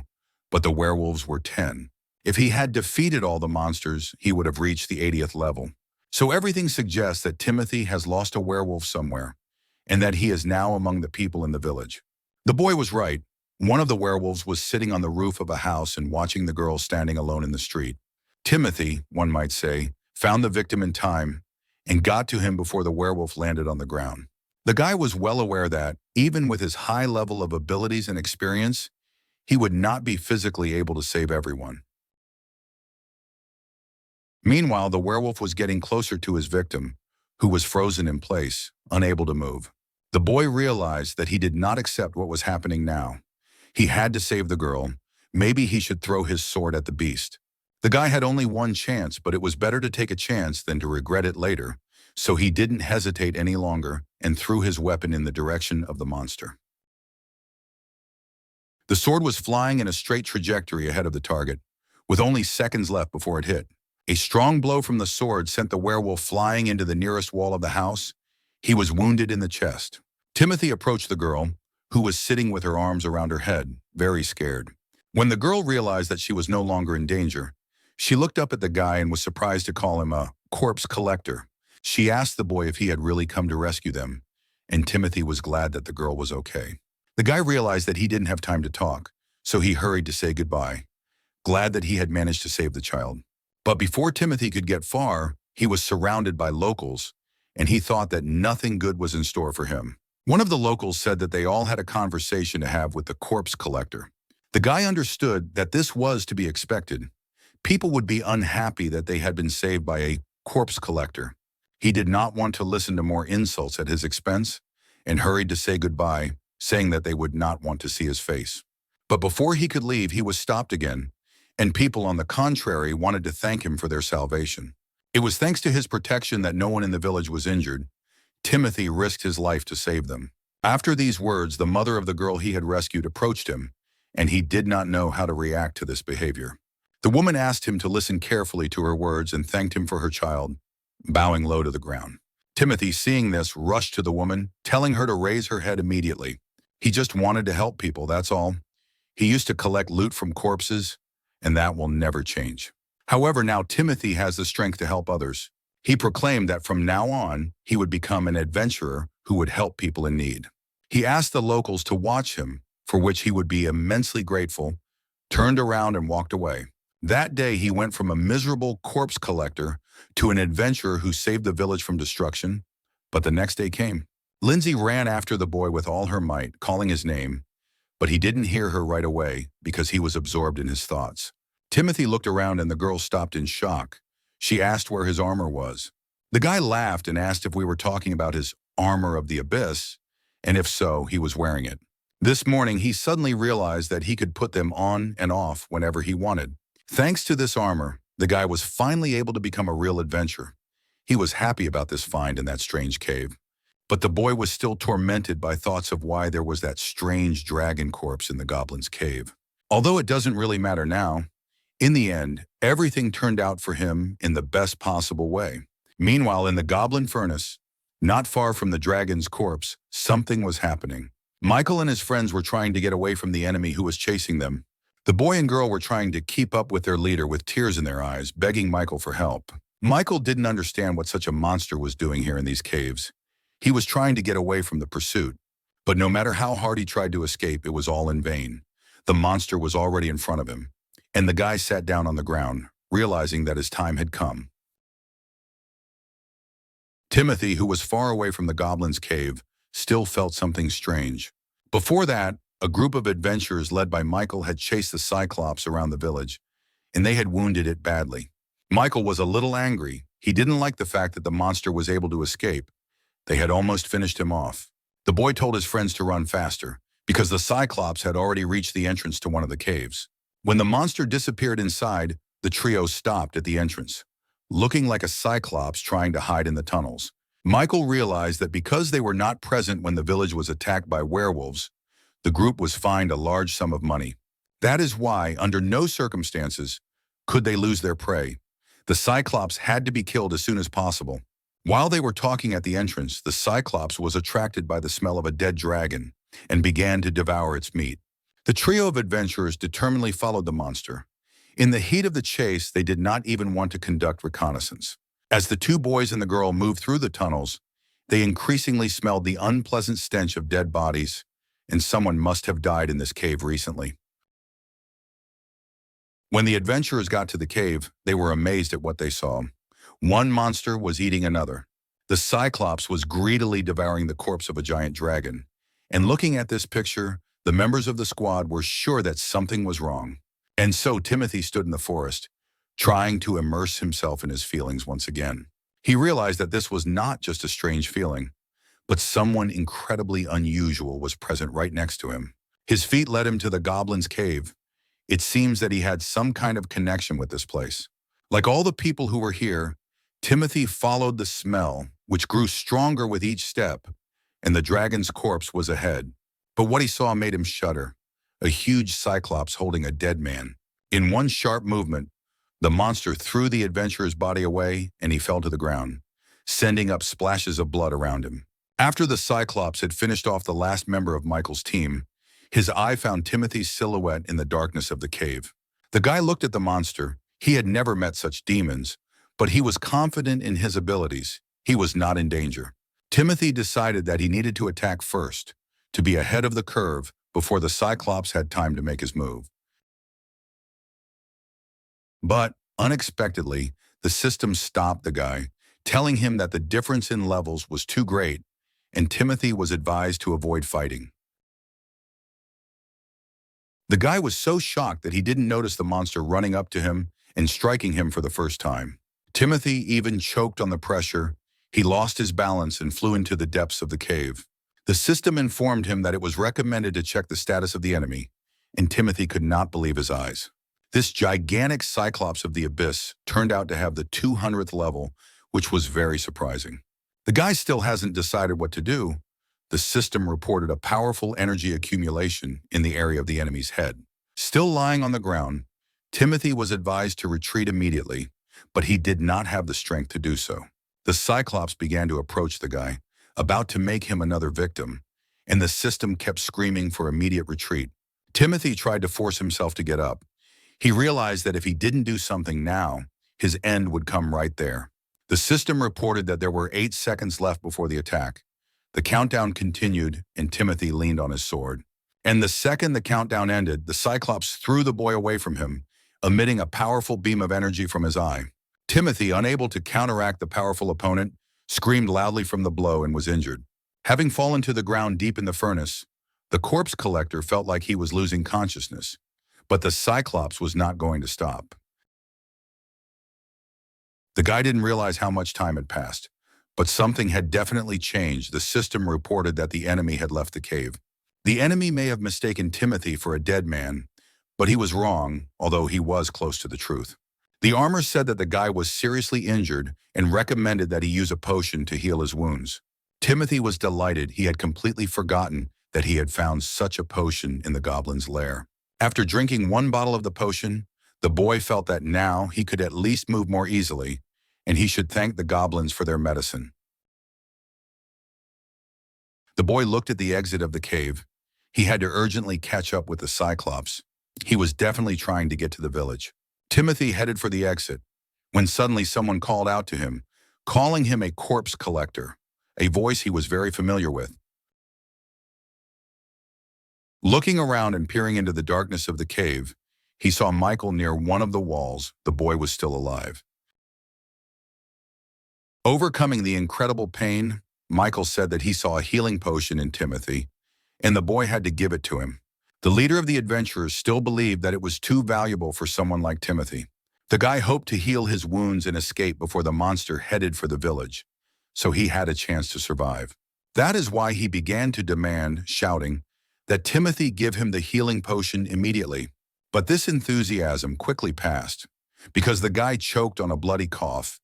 but the werewolves were 10. If he had defeated all the monsters, he would have reached the 80th level. So everything suggests that Timothy has lost a werewolf somewhere, and that he is now among the people in the village. The boy was right. One of the werewolves was sitting on the roof of a house and watching the girl standing alone in the street. Timothy, one might say, found the victim in time and got to him before the werewolf landed on the ground. The guy was well aware that, even with his high level of abilities and experience, he would not be physically able to save everyone. Meanwhile, the werewolf was getting closer to his victim, who was frozen in place, unable to move. The boy realized that he did not accept what was happening now. He had to save the girl. Maybe he should throw his sword at the beast. The guy had only one chance, but it was better to take a chance than to regret it later, so he didn't hesitate any longer and threw his weapon in the direction of the monster. The sword was flying in a straight trajectory ahead of the target, with only seconds left before it hit. A strong blow from the sword sent the werewolf flying into the nearest wall of the house. He was wounded in the chest. Timothy approached the girl, who was sitting with her arms around her head, very scared. When the girl realized that she was no longer in danger, she looked up at the guy and was surprised to call him a corpse collector. She asked the boy if he had really come to rescue them, and Timothy was glad that the girl was okay. The guy realized that he didn't have time to talk, so he hurried to say goodbye, glad that he had managed to save the child. But before Timothy could get far, he was surrounded by locals, and he thought that nothing good was in store for him. One of the locals said that they all had a conversation to have with the corpse collector. The guy understood that this was to be expected. People would be unhappy that they had been saved by a corpse collector. He did not want to listen to more insults at his expense and hurried to say goodbye, saying that they would not want to see his face. But before he could leave, he was stopped again, and people on the contrary wanted to thank him for their salvation. It was thanks to his protection that no one in the village was injured. Timothy risked his life to save them. After these words, the mother of the girl he had rescued approached him, and he did not know how to react to this behavior. The woman asked him to listen carefully to her words and thanked him for her child, bowing low to the ground. Timothy, seeing this, rushed to the woman, telling her to raise her head immediately. He just wanted to help people, that's all. He used to collect loot from corpses, and that will never change. However, now Timothy has the strength to help others. He proclaimed that from now on, he would become an adventurer who would help people in need. He asked the locals to watch him, for which he would be immensely grateful, turned around and walked away. That day, he went from a miserable corpse collector to an adventurer who saved the village from destruction. But the next day came. Lindsay ran after the boy with all her might, calling his name, but he didn't hear her right away because he was absorbed in his thoughts. Timothy looked around and the girl stopped in shock. She asked where his armor was. The guy laughed and asked if we were talking about his armor of the abyss, and if so, he was wearing it. This morning, he suddenly realized that he could put them on and off whenever he wanted. Thanks to this armor, the guy was finally able to become a real adventurer. He was happy about this find in that strange cave. But the boy was still tormented by thoughts of why there was that strange dragon corpse in the goblin's cave. Although it doesn't really matter now, in the end, everything turned out for him in the best possible way. Meanwhile, in the goblin furnace, not far from the dragon's corpse, something was happening. Michael and his friends were trying to get away from the enemy who was chasing them. The boy and girl were trying to keep up with their leader with tears in their eyes, begging Michael for help. Michael didn't understand what such a monster was doing here in these caves. He was trying to get away from the pursuit, but no matter how hard he tried to escape, it was all in vain. The monster was already in front of him, and the guy sat down on the ground, realizing that his time had come. Timothy, who was far away from the goblin's cave, still felt something strange. Before that, a group of adventurers led by Michael had chased the Cyclops around the village, and they had wounded it badly. Michael was a little angry. He didn't like the fact that the monster was able to escape. They had almost finished him off. The boy told his friends to run faster, because the Cyclops had already reached the entrance to one of the caves. When the monster disappeared inside, the trio stopped at the entrance, looking like a Cyclops trying to hide in the tunnels. Michael realized that because they were not present when the village was attacked by werewolves, the group was fined a large sum of money. That is why, under no circumstances, could they lose their prey. The Cyclops had to be killed as soon as possible. While they were talking at the entrance, the Cyclops was attracted by the smell of a dead dragon and began to devour its meat. The trio of adventurers determinedly followed the monster. In the heat of the chase, they did not even want to conduct reconnaissance. As the two boys and the girl moved through the tunnels, they increasingly smelled the unpleasant stench of dead bodies, and someone must have died in this cave recently. When the adventurers got to the cave, they were amazed at what they saw. One monster was eating another. The Cyclops was greedily devouring the corpse of a giant dragon. And looking at this picture, the members of the squad were sure that something was wrong. And so Timothy stood in the forest, trying to immerse himself in his feelings once again. He realized that this was not just a strange feeling, but someone incredibly unusual was present right next to him. His feet led him to the goblin's cave. It seems that he had some kind of connection with this place. Like all the people who were here, Timothy followed the smell, which grew stronger with each step, and the dragon's corpse was ahead. But what he saw made him shudder. A huge Cyclops holding a dead man. In one sharp movement, the monster threw the adventurer's body away, and he fell to the ground, sending up splashes of blood around him. After the Cyclops had finished off the last member of Michael's team, his eye found Timothy's silhouette in the darkness of the cave. The guy looked at the monster. He had never met such demons, but he was confident in his abilities. He was not in danger. Timothy decided that he needed to attack first, to be ahead of the curve before the Cyclops had time to make his move. But, unexpectedly, the system stopped the guy, telling him that the difference in levels was too great, and Timothy was advised to avoid fighting. The guy was so shocked that he didn't notice the monster running up to him and striking him for the first time. Timothy even choked on the pressure. He lost his balance and flew into the depths of the cave. The system informed him that it was recommended to check the status of the enemy, and Timothy could not believe his eyes. This gigantic Cyclops of the abyss turned out to have the 200th level, which was very surprising. The guy still hasn't decided what to do. The system reported a powerful energy accumulation in the area of the enemy's head. Still lying on the ground, Timothy was advised to retreat immediately, but he did not have the strength to do so. The Cyclops began to approach the guy, about to make him another victim, and the system kept screaming for immediate retreat. Timothy tried to force himself to get up. He realized that if he didn't do something now, his end would come right there. The system reported that there were 8 seconds left before the attack. The countdown continued, and Timothy leaned on his sword. And the second the countdown ended, the Cyclops threw the boy away from him, emitting a powerful beam of energy from his eye. Timothy, unable to counteract the powerful opponent, screamed loudly from the blow and was injured. Having fallen to the ground deep in the furnace, the corpse collector felt like he was losing consciousness. But the Cyclops was not going to stop. The guy didn't realize how much time had passed, but something had definitely changed. The system reported that the enemy had left the cave. The enemy may have mistaken Timothy for a dead man, but he was wrong, although he was close to the truth. The armor said that the guy was seriously injured and recommended that he use a potion to heal his wounds. Timothy was delighted. He had completely forgotten that he had found such a potion in the goblin's lair. After drinking 1 bottle of the potion, the boy felt that now he could at least move more easily, and he should thank the goblins for their medicine. The boy looked at the exit of the cave. He had to urgently catch up with the Cyclops. He was definitely trying to get to the village. Timothy headed for the exit, when suddenly someone called out to him, calling him a corpse collector, a voice he was very familiar with. Looking around and peering into the darkness of the cave, he saw Michael near one of the walls. The boy was still alive. Overcoming the incredible pain, Michael said that he saw a healing potion in Timothy, and the boy had to give it to him. The leader of the adventurers still believed that it was too valuable for someone like Timothy. The guy hoped to heal his wounds and escape before the monster headed for the village, so he had a chance to survive. That is why he began to demand, shouting, that Timothy give him the healing potion immediately. But this enthusiasm quickly passed, because the guy choked on a bloody cough.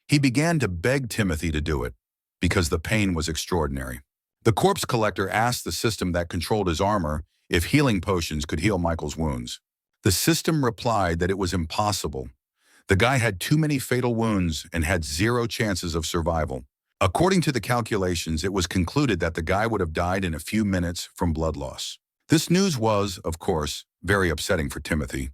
He began to beg Timothy to do it, because the pain was extraordinary. The corpse collector asked the system that controlled his armor if healing potions could heal Michael's wounds. The system replied that it was impossible. The guy had too many fatal wounds and had 0 chances of survival. According to the calculations, it was concluded that the guy would have died in a few minutes from blood loss. This news was, of course, very upsetting for Timothy,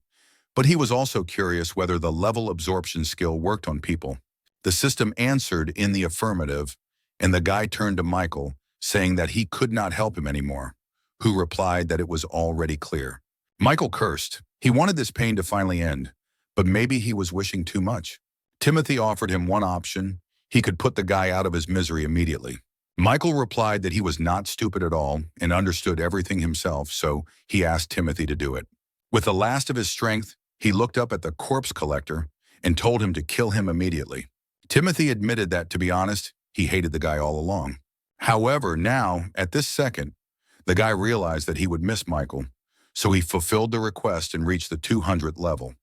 but he was also curious whether the level absorption skill worked on people. The system answered in the affirmative, and the guy turned to Michael, saying that he could not help him anymore, who replied that it was already clear. Michael cursed. He wanted this pain to finally end, but maybe he was wishing too much. Timothy offered him one option. He could put the guy out of his misery immediately. Michael replied that he was not stupid at all and understood everything himself, so he asked Timothy to do it. With the last of his strength, he looked up at the corpse collector and told him to kill him immediately. Timothy admitted that, to be honest, he hated the guy all along. However, now, at this second, the guy realized that he would miss Michael, so he fulfilled the request and reached the 200th level.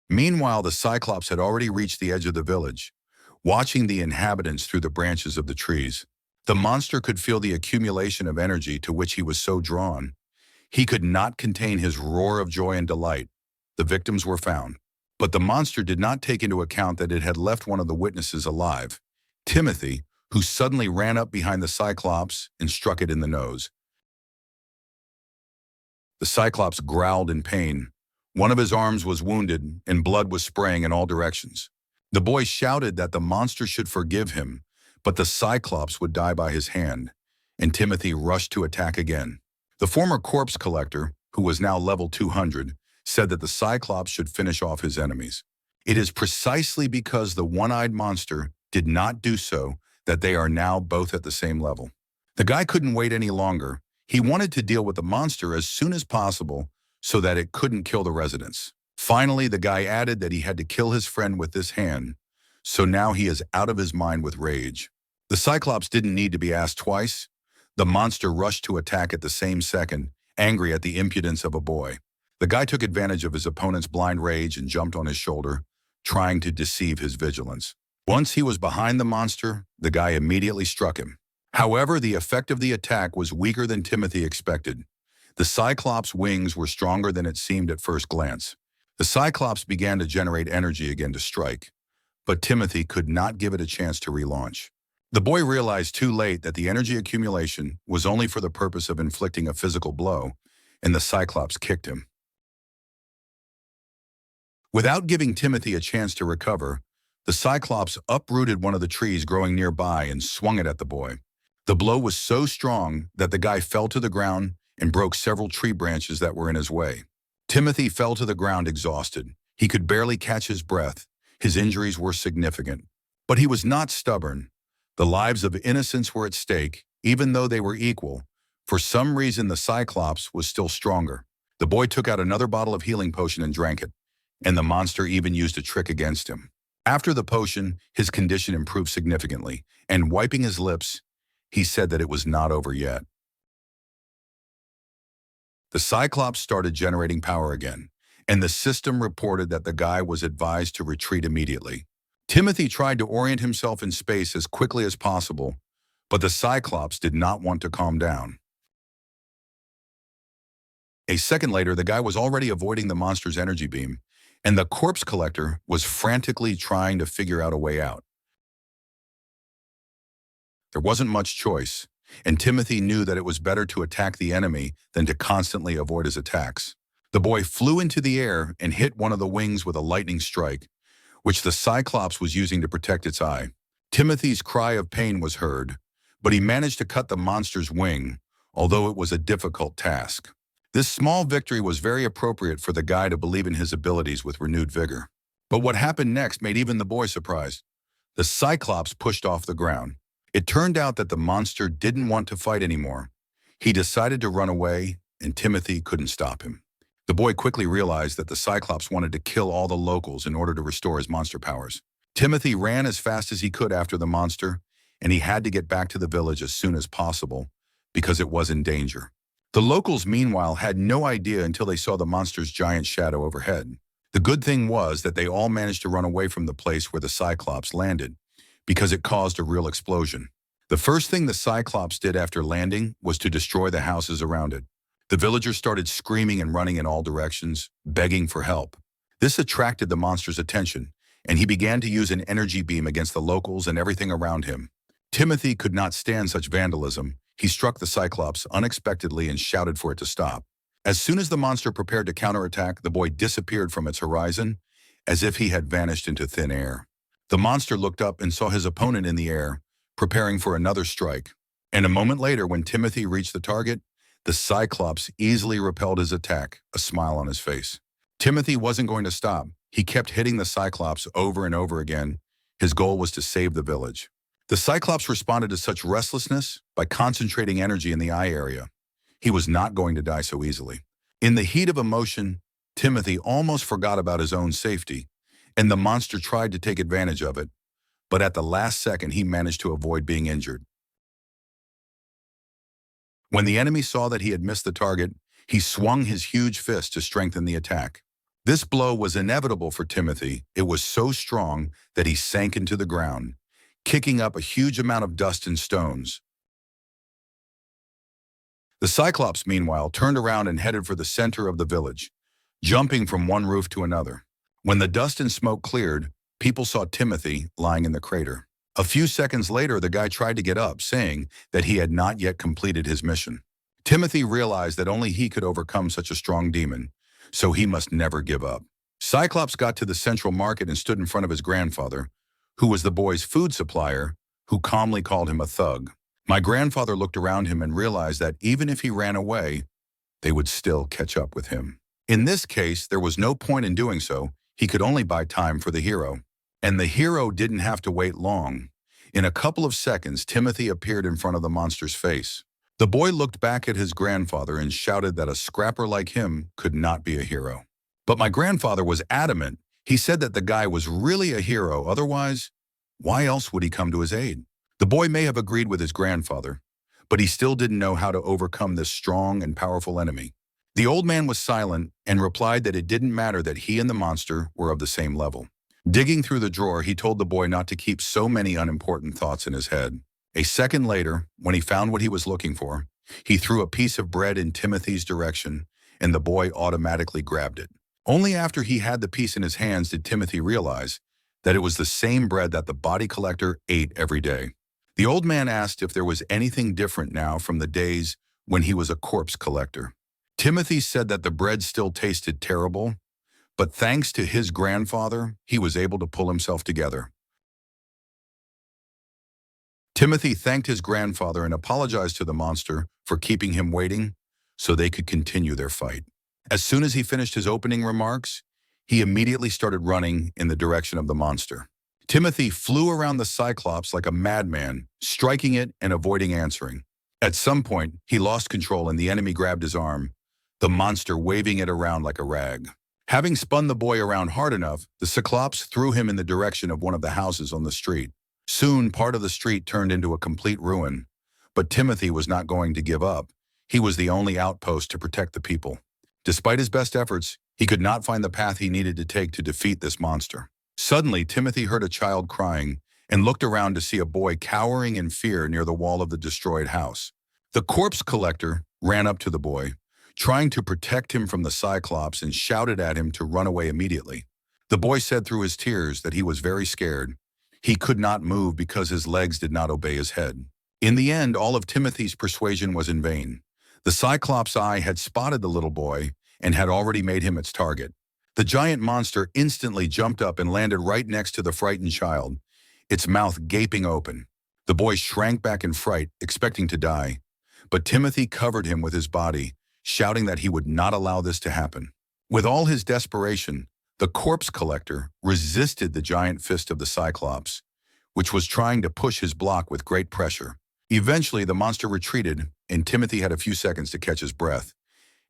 Meanwhile, the Cyclops had already reached the edge of the village, watching the inhabitants through the branches of the trees. The monster could feel the accumulation of energy to which he was so drawn. He could not contain his roar of joy and delight. The victims were found. But the monster did not take into account that it had left one of the witnesses alive, Timothy, who suddenly ran up behind the Cyclops and struck it in the nose. The Cyclops growled in pain. One of his arms was wounded, and blood was spraying in all directions. The boy shouted that the monster should forgive him, but the Cyclops would die by his hand, and Timothy rushed to attack again. The former corpse collector, who was now level 200, said that the Cyclops should finish off his enemies. It is precisely because the one-eyed monster did not do so that they are now both at the same level. The guy couldn't wait any longer. He wanted to deal with the monster as soon as possible so that it couldn't kill the residents. Finally, the guy added that he had to kill his friend with this hand, so now he is out of his mind with rage. The Cyclops didn't need to be asked twice. The monster rushed to attack at the same second, angry at the impudence of a boy. The guy took advantage of his opponent's blind rage and jumped on his shoulder, trying to deceive his vigilance. Once he was behind the monster, the guy immediately struck him. However, the effect of the attack was weaker than Timothy expected. The Cyclops' wings were stronger than it seemed at first glance. The Cyclops began to generate energy again to strike, but Timothy could not give it a chance to relaunch. The boy realized too late that the energy accumulation was only for the purpose of inflicting a physical blow, and the Cyclops kicked him. Without giving Timothy a chance to recover, the Cyclops uprooted one of the trees growing nearby and swung it at the boy. The blow was so strong that the guy fell to the ground and broke several tree branches that were in his way. Timothy fell to the ground exhausted. He could barely catch his breath. His injuries were significant. But he was not stubborn. The lives of innocents were at stake, even though they were equal. For some reason, the Cyclops was still stronger. The boy took out another bottle of healing potion and drank it, and the monster even used a trick against him. After the potion, his condition improved significantly, and wiping his lips, he said that it was not over yet. The Cyclops started generating power again, and the system reported that the guy was advised to retreat immediately. Timothy tried to orient himself in space as quickly as possible, but the Cyclops did not want to calm down. A second later, the guy was already avoiding the monster's energy beam, and the corpse collector was frantically trying to figure out a way out. There wasn't much choice. and Timothy knew that it was better to attack the enemy than to constantly avoid his attacks. The boy flew into the air and hit one of the wings with a lightning strike, which the Cyclops was using to protect its eye. Timothy's cry of pain was heard, but he managed to cut the monster's wing, although it was a difficult task. This small victory was very appropriate for the guy to believe in his abilities with renewed vigor. But what happened next made even the boy surprised. The Cyclops pushed off the ground. It turned out that the monster didn't want to fight anymore. He decided to run away, and Timothy couldn't stop him. The boy quickly realized that the Cyclops wanted to kill all the locals in order to restore his monster powers. Timothy ran as fast as he could after the monster, and he had to get back to the village as soon as possible because it was in danger. The locals, meanwhile, had no idea until they saw the monster's giant shadow overhead. The good thing was that they all managed to run away from the place where the Cyclops landed, because it caused a real explosion. The first thing the Cyclops did after landing was to destroy the houses around it. The villagers started screaming and running in all directions, begging for help. This attracted the monster's attention, and he began to use an energy beam against the locals and everything around him. Timothy could not stand such vandalism. He struck the Cyclops unexpectedly and shouted for it to stop. As soon as the monster prepared to counterattack, the boy disappeared from its horizon, as if he had vanished into thin air. The monster looked up and saw his opponent in the air, preparing for another strike. And a moment later, when Timothy reached the target, the Cyclops easily repelled his attack, a smile on his face. Timothy wasn't going to stop. He kept hitting the Cyclops over and over again. His goal was to save the village. The Cyclops responded to such restlessness by concentrating energy in the eye area. He was not going to die so easily. In the heat of emotion, Timothy almost forgot about his own safety, and the monster tried to take advantage of it, but at the last second he managed to avoid being injured. When the enemy saw that he had missed the target, he swung his huge fist to strengthen the attack. This blow was inevitable for Timothy. It was so strong that he sank into the ground, kicking up a huge amount of dust and stones. The Cyclops, meanwhile, turned around and headed for the center of the village, jumping from one roof to another. When the dust and smoke cleared, people saw Timothy lying in the crater. A few seconds later, the guy tried to get up, saying that he had not yet completed his mission. Timothy realized that only he could overcome such a strong demon, so he must never give up. Cyclops got to the central market and stood in front of his grandfather, who was the boy's food supplier, who calmly called him a thug. My grandfather looked around him and realized that even if he ran away, they would still catch up with him. In this case, there was no point in doing so. He could only buy time for the hero. And the hero didn't have to wait long. In a couple of seconds, Timothy appeared in front of the monster's face. The boy looked back at his grandfather and shouted that a scrapper like him could not be a hero. But my grandfather was adamant. He said that the guy was really a hero, otherwise, why else would he come to his aid? The boy may have agreed with his grandfather, but he still didn't know how to overcome this strong and powerful enemy. The old man was silent and replied that it didn't matter that he and the monster were of the same level. Digging through the drawer, he told the boy not to keep so many unimportant thoughts in his head. A second later, when he found what he was looking for, he threw a piece of bread in Timothy's direction, and the boy automatically grabbed it. Only after he had the piece in his hands did Timothy realize that it was the same bread that the body collector ate every day. The old man asked if there was anything different now from the days when he was a corpse collector. Timothy said that the bread still tasted terrible, but thanks to his grandfather, he was able to pull himself together. Timothy thanked his grandfather and apologized to the monster for keeping him waiting so they could continue their fight. As soon as he finished his opening remarks, he immediately started running in the direction of the monster. Timothy flew around the Cyclops like a madman, striking it and avoiding answering. At some point, he lost control and the enemy grabbed his arm, the monster waving it around like a rag. Having spun the boy around hard enough, the Cyclops threw him in the direction of one of the houses on the street. Soon, part of the street turned into a complete ruin, but Timothy was not going to give up. He was the only outpost to protect the people. Despite his best efforts, he could not find the path he needed to take to defeat this monster. Suddenly, Timothy heard a child crying and looked around to see a boy cowering in fear near the wall of the destroyed house. The corpse collector ran up to the boy, trying to protect him from the Cyclops, and shouted at him to run away immediately. The boy said through his tears that he was very scared. He could not move because his legs did not obey his head. In the end, all of Timothy's persuasion was in vain. The Cyclops' eye had spotted the little boy and had already made him its target. The giant monster instantly jumped up and landed right next to the frightened child, its mouth gaping open. The boy shrank back in fright, expecting to die. But Timothy covered him with his body, shouting that he would not allow this to happen. With all his desperation, the corpse collector resisted the giant fist of the Cyclops, which was trying to push his block with great pressure. Eventually, the monster retreated, and Timothy had a few seconds to catch his breath,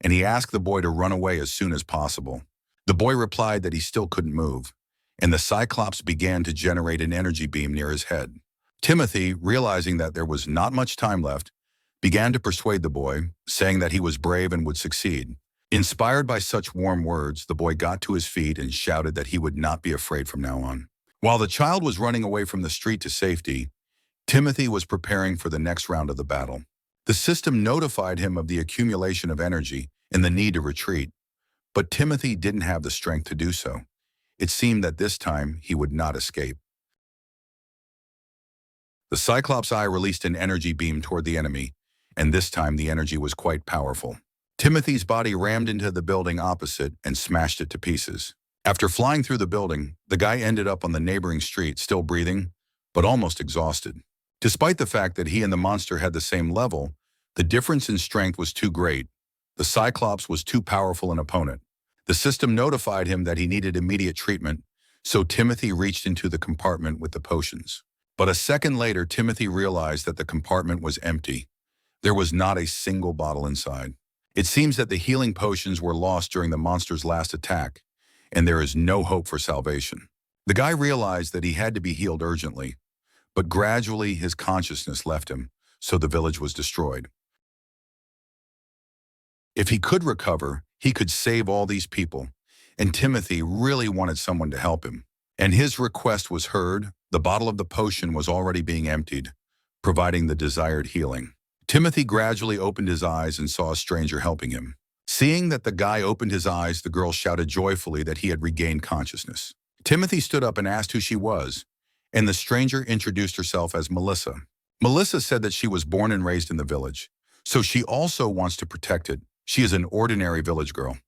and he asked the boy to run away as soon as possible. The boy replied that he still couldn't move, and the Cyclops began to generate an energy beam near his head. Timothy, realizing that there was not much time left, began to persuade the boy, saying that he was brave and would succeed. Inspired by such warm words, the boy got to his feet and shouted that he would not be afraid from now on. While the child was running away from the street to safety, Timothy was preparing for the next round of the battle. The system notified him of the accumulation of energy and the need to retreat, but Timothy didn't have the strength to do so. It seemed that this time he would not escape. The Cyclops' eye released an energy beam toward the enemy, and this time the energy was quite powerful. Timothy's body rammed into the building opposite and smashed it to pieces. After flying through the building, the guy ended up on the neighboring street, still breathing, but almost exhausted. Despite the fact that he and the monster had the same level, the difference in strength was too great. The Cyclops was too powerful an opponent. The system notified him that he needed immediate treatment, so Timothy reached into the compartment with the potions. But a second later, Timothy realized that the compartment was empty. There was not a single bottle inside. It seems that the healing potions were lost during the monster's last attack, and there is no hope for salvation. The guy realized that he had to be healed urgently, but gradually his consciousness left him, so the village was destroyed. If he could recover, he could save all these people, and Timothy really wanted someone to help him. And his request was heard. The bottle of the potion was already being emptied, providing the desired healing. Timothy gradually opened his eyes and saw a stranger helping him. Seeing that the guy opened his eyes, the girl shouted joyfully that he had regained consciousness. Timothy stood up and asked who she was, and the stranger introduced herself as Melissa. Melissa said that she was born and raised in the village, so she also wants to protect it. She is an ordinary village girl.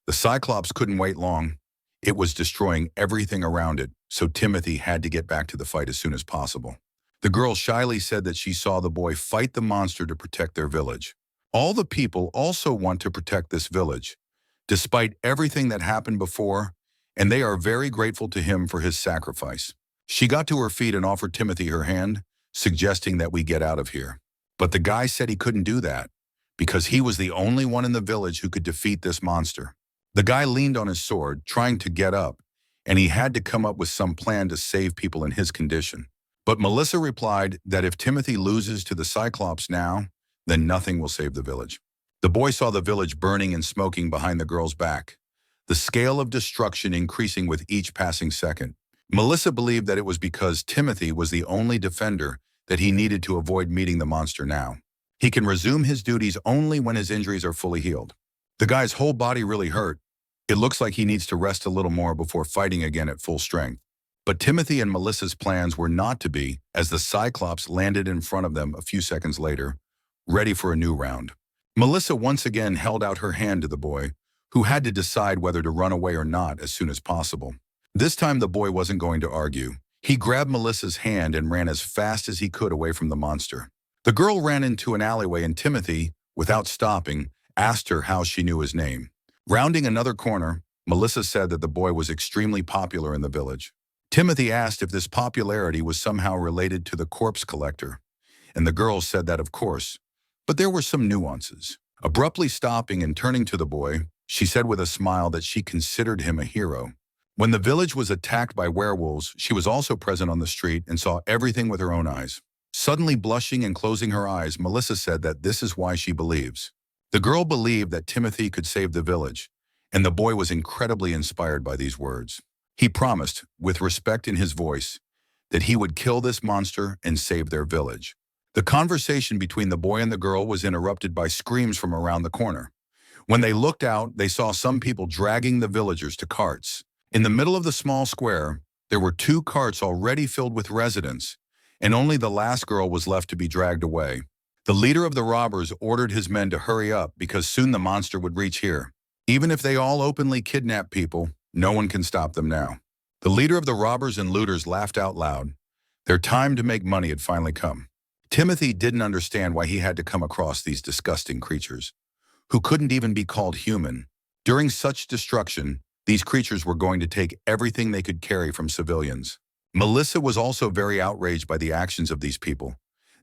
The Cyclops couldn't wait long. It was destroying everything around it, so Timothy had to get back to the fight as soon as possible. The girl shyly said that she saw the boy fight the monster to protect their village. All the people also want to protect this village, despite everything that happened before, and they are very grateful to him for his sacrifice. She got to her feet and offered Timothy her hand, suggesting that we get out of here. But the guy said he couldn't do that, because he was the only one in the village who could defeat this monster. The guy leaned on his sword, trying to get up, and he had to come up with some plan to save people in his condition. But Melissa replied that if Timothy loses to the Cyclops now, then nothing will save the village. The boy saw the village burning and smoking behind the girl's back, the scale of destruction increasing with each passing second. Melissa believed that it was because Timothy was the only defender that he needed to avoid meeting the monster now. He can resume his duties only when his injuries are fully healed. The guy's whole body really hurt. It looks like he needs to rest a little more before fighting again at full strength. But Timothy and Melissa's plans were not to be, as the Cyclops landed in front of them a few seconds later, ready for a new round. Melissa once again held out her hand to the boy, who had to decide whether to run away or not as soon as possible. This time the boy wasn't going to argue. He grabbed Melissa's hand and ran as fast as he could away from the monster. The girl ran into an alleyway and Timothy, without stopping, asked her how she knew his name. Rounding another corner, Melissa said that the boy was extremely popular in the village. Timothy asked if this popularity was somehow related to the corpse collector, and the girl said that of course, but there were some nuances. Abruptly stopping and turning to the boy, she said with a smile that she considered him a hero. When the village was attacked by werewolves, she was also present on the street and saw everything with her own eyes. Suddenly blushing and closing her eyes, Melissa said that this is why she believes. The girl believed that Timothy could save the village, and the boy was incredibly inspired by these words. He promised, with respect in his voice, that he would kill this monster and save their village. The conversation between the boy and the girl was interrupted by screams from around the corner. When they looked out, they saw some people dragging the villagers to carts. In the middle of the small square, there were 2 carts already filled with residents, and only the last girl was left to be dragged away. The leader of the robbers ordered his men to hurry up because soon the monster would reach here. Even if they all openly kidnap people, no one can stop them now. The leader of the robbers and looters laughed out loud. Their time to make money had finally come. Timothy didn't understand why he had to come across these disgusting creatures, who couldn't even be called human. During such destruction, these creatures were going to take everything they could carry from civilians. Melissa was also very outraged by the actions of these people.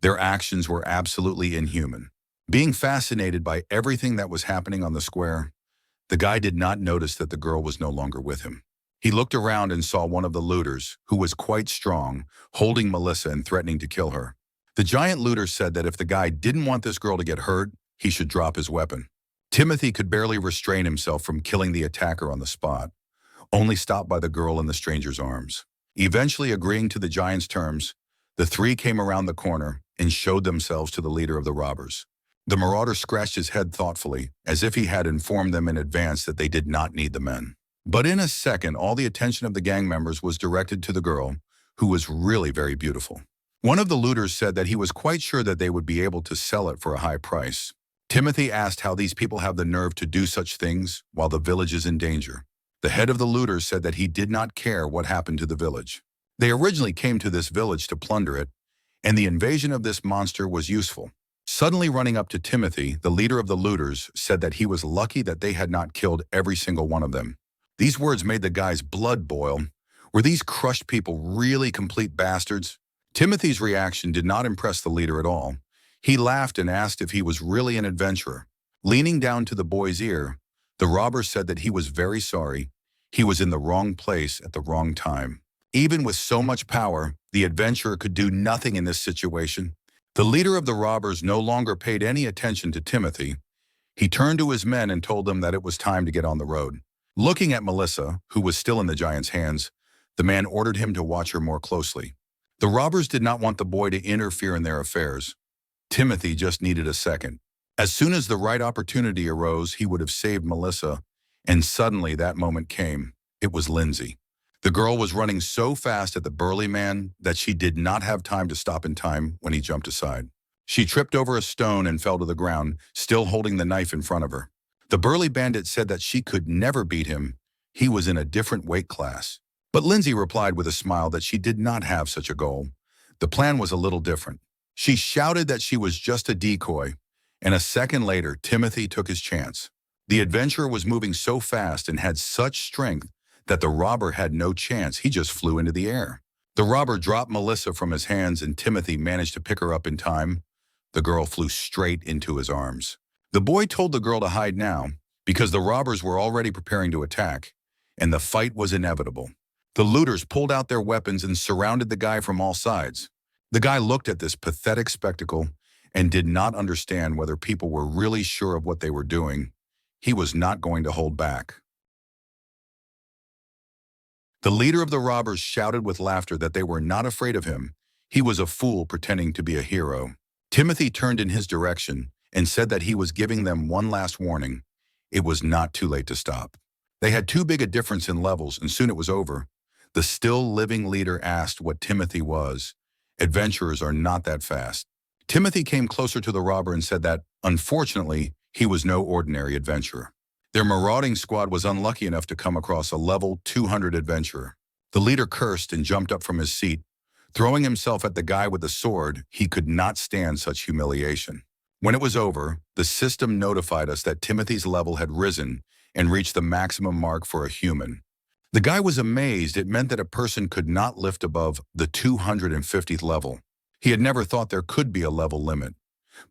Their actions were absolutely inhuman. Being fascinated by everything that was happening on the square, the guy did not notice that the girl was no longer with him. He looked around and saw one of the looters, who was quite strong, holding Melissa and threatening to kill her. The giant looter said that if the guy didn't want this girl to get hurt, he should drop his weapon. Timothy could barely restrain himself from killing the attacker on the spot, only stopped by the girl in the stranger's arms. Eventually agreeing to the giant's terms, the three came around the corner and showed themselves to the leader of the robbers. The marauder scratched his head thoughtfully, as if he had informed them in advance that they did not need the men. But in a second, all the attention of the gang members was directed to the girl, who was really very beautiful. One of the looters said that he was quite sure that they would be able to sell it for a high price. Timothy asked how these people have the nerve to do such things while the village is in danger. The head of the looters said that he did not care what happened to the village. They originally came to this village to plunder it, and the invasion of this monster was useful. Suddenly running up to Timothy, the leader of the looters said that he was lucky that they had not killed every single one of them. These words made the guy's blood boil. Were these crushed people really complete bastards? Timothy's reaction did not impress the leader at all. He laughed and asked if he was really an adventurer. Leaning down to the boy's ear, the robber said that he was very sorry. He was in the wrong place at the wrong time. Even with so much power, the adventurer could do nothing in this situation. The leader of the robbers no longer paid any attention to Timothy. He turned to his men and told them that it was time to get on the road. Looking at Melissa, who was still in the giant's hands, the man ordered him to watch her more closely. The robbers did not want the boy to interfere in their affairs. Timothy just needed a second. As soon as the right opportunity arose, he would have saved Melissa, and suddenly that moment came. It was Lindsay. The girl was running so fast at the burly man that she did not have time to stop in time when he jumped aside. She tripped over a stone and fell to the ground, still holding the knife in front of her. The burly bandit said that she could never beat him. He was in a different weight class. But Lindsay replied with a smile that she did not have such a goal. The plan was a little different. She shouted that she was just a decoy, and a second later, Timothy took his chance. The adventurer was moving so fast and had such strength that the robber had no chance. He just flew into the air. The robber dropped Melissa from his hands, and Timothy managed to pick her up in time. The girl flew straight into his arms. The boy told the girl to hide now because the robbers were already preparing to attack, and the fight was inevitable. The looters pulled out their weapons and surrounded the guy from all sides. The guy looked at this pathetic spectacle and did not understand whether people were really sure of what they were doing. He was not going to hold back. The leader of the robbers shouted with laughter that they were not afraid of him. He was a fool pretending to be a hero. Timothy turned in his direction and said that he was giving them one last warning. It was not too late to stop. They had too big a difference in levels, and soon it was over. The still living leader asked what Timothy was. Adventurers are not that fast. Timothy came closer to the robber and said that, unfortunately, he was no ordinary adventurer. Their marauding squad was unlucky enough to come across a level 200 adventurer. The leader cursed and jumped up from his seat. Throwing himself at the guy with the sword, he could not stand such humiliation. When it was over, the system notified us that Timothy's level had risen and reached the maximum mark for a human. The guy was amazed. It meant that a person could not lift above the 250th level. He had never thought there could be a level limit,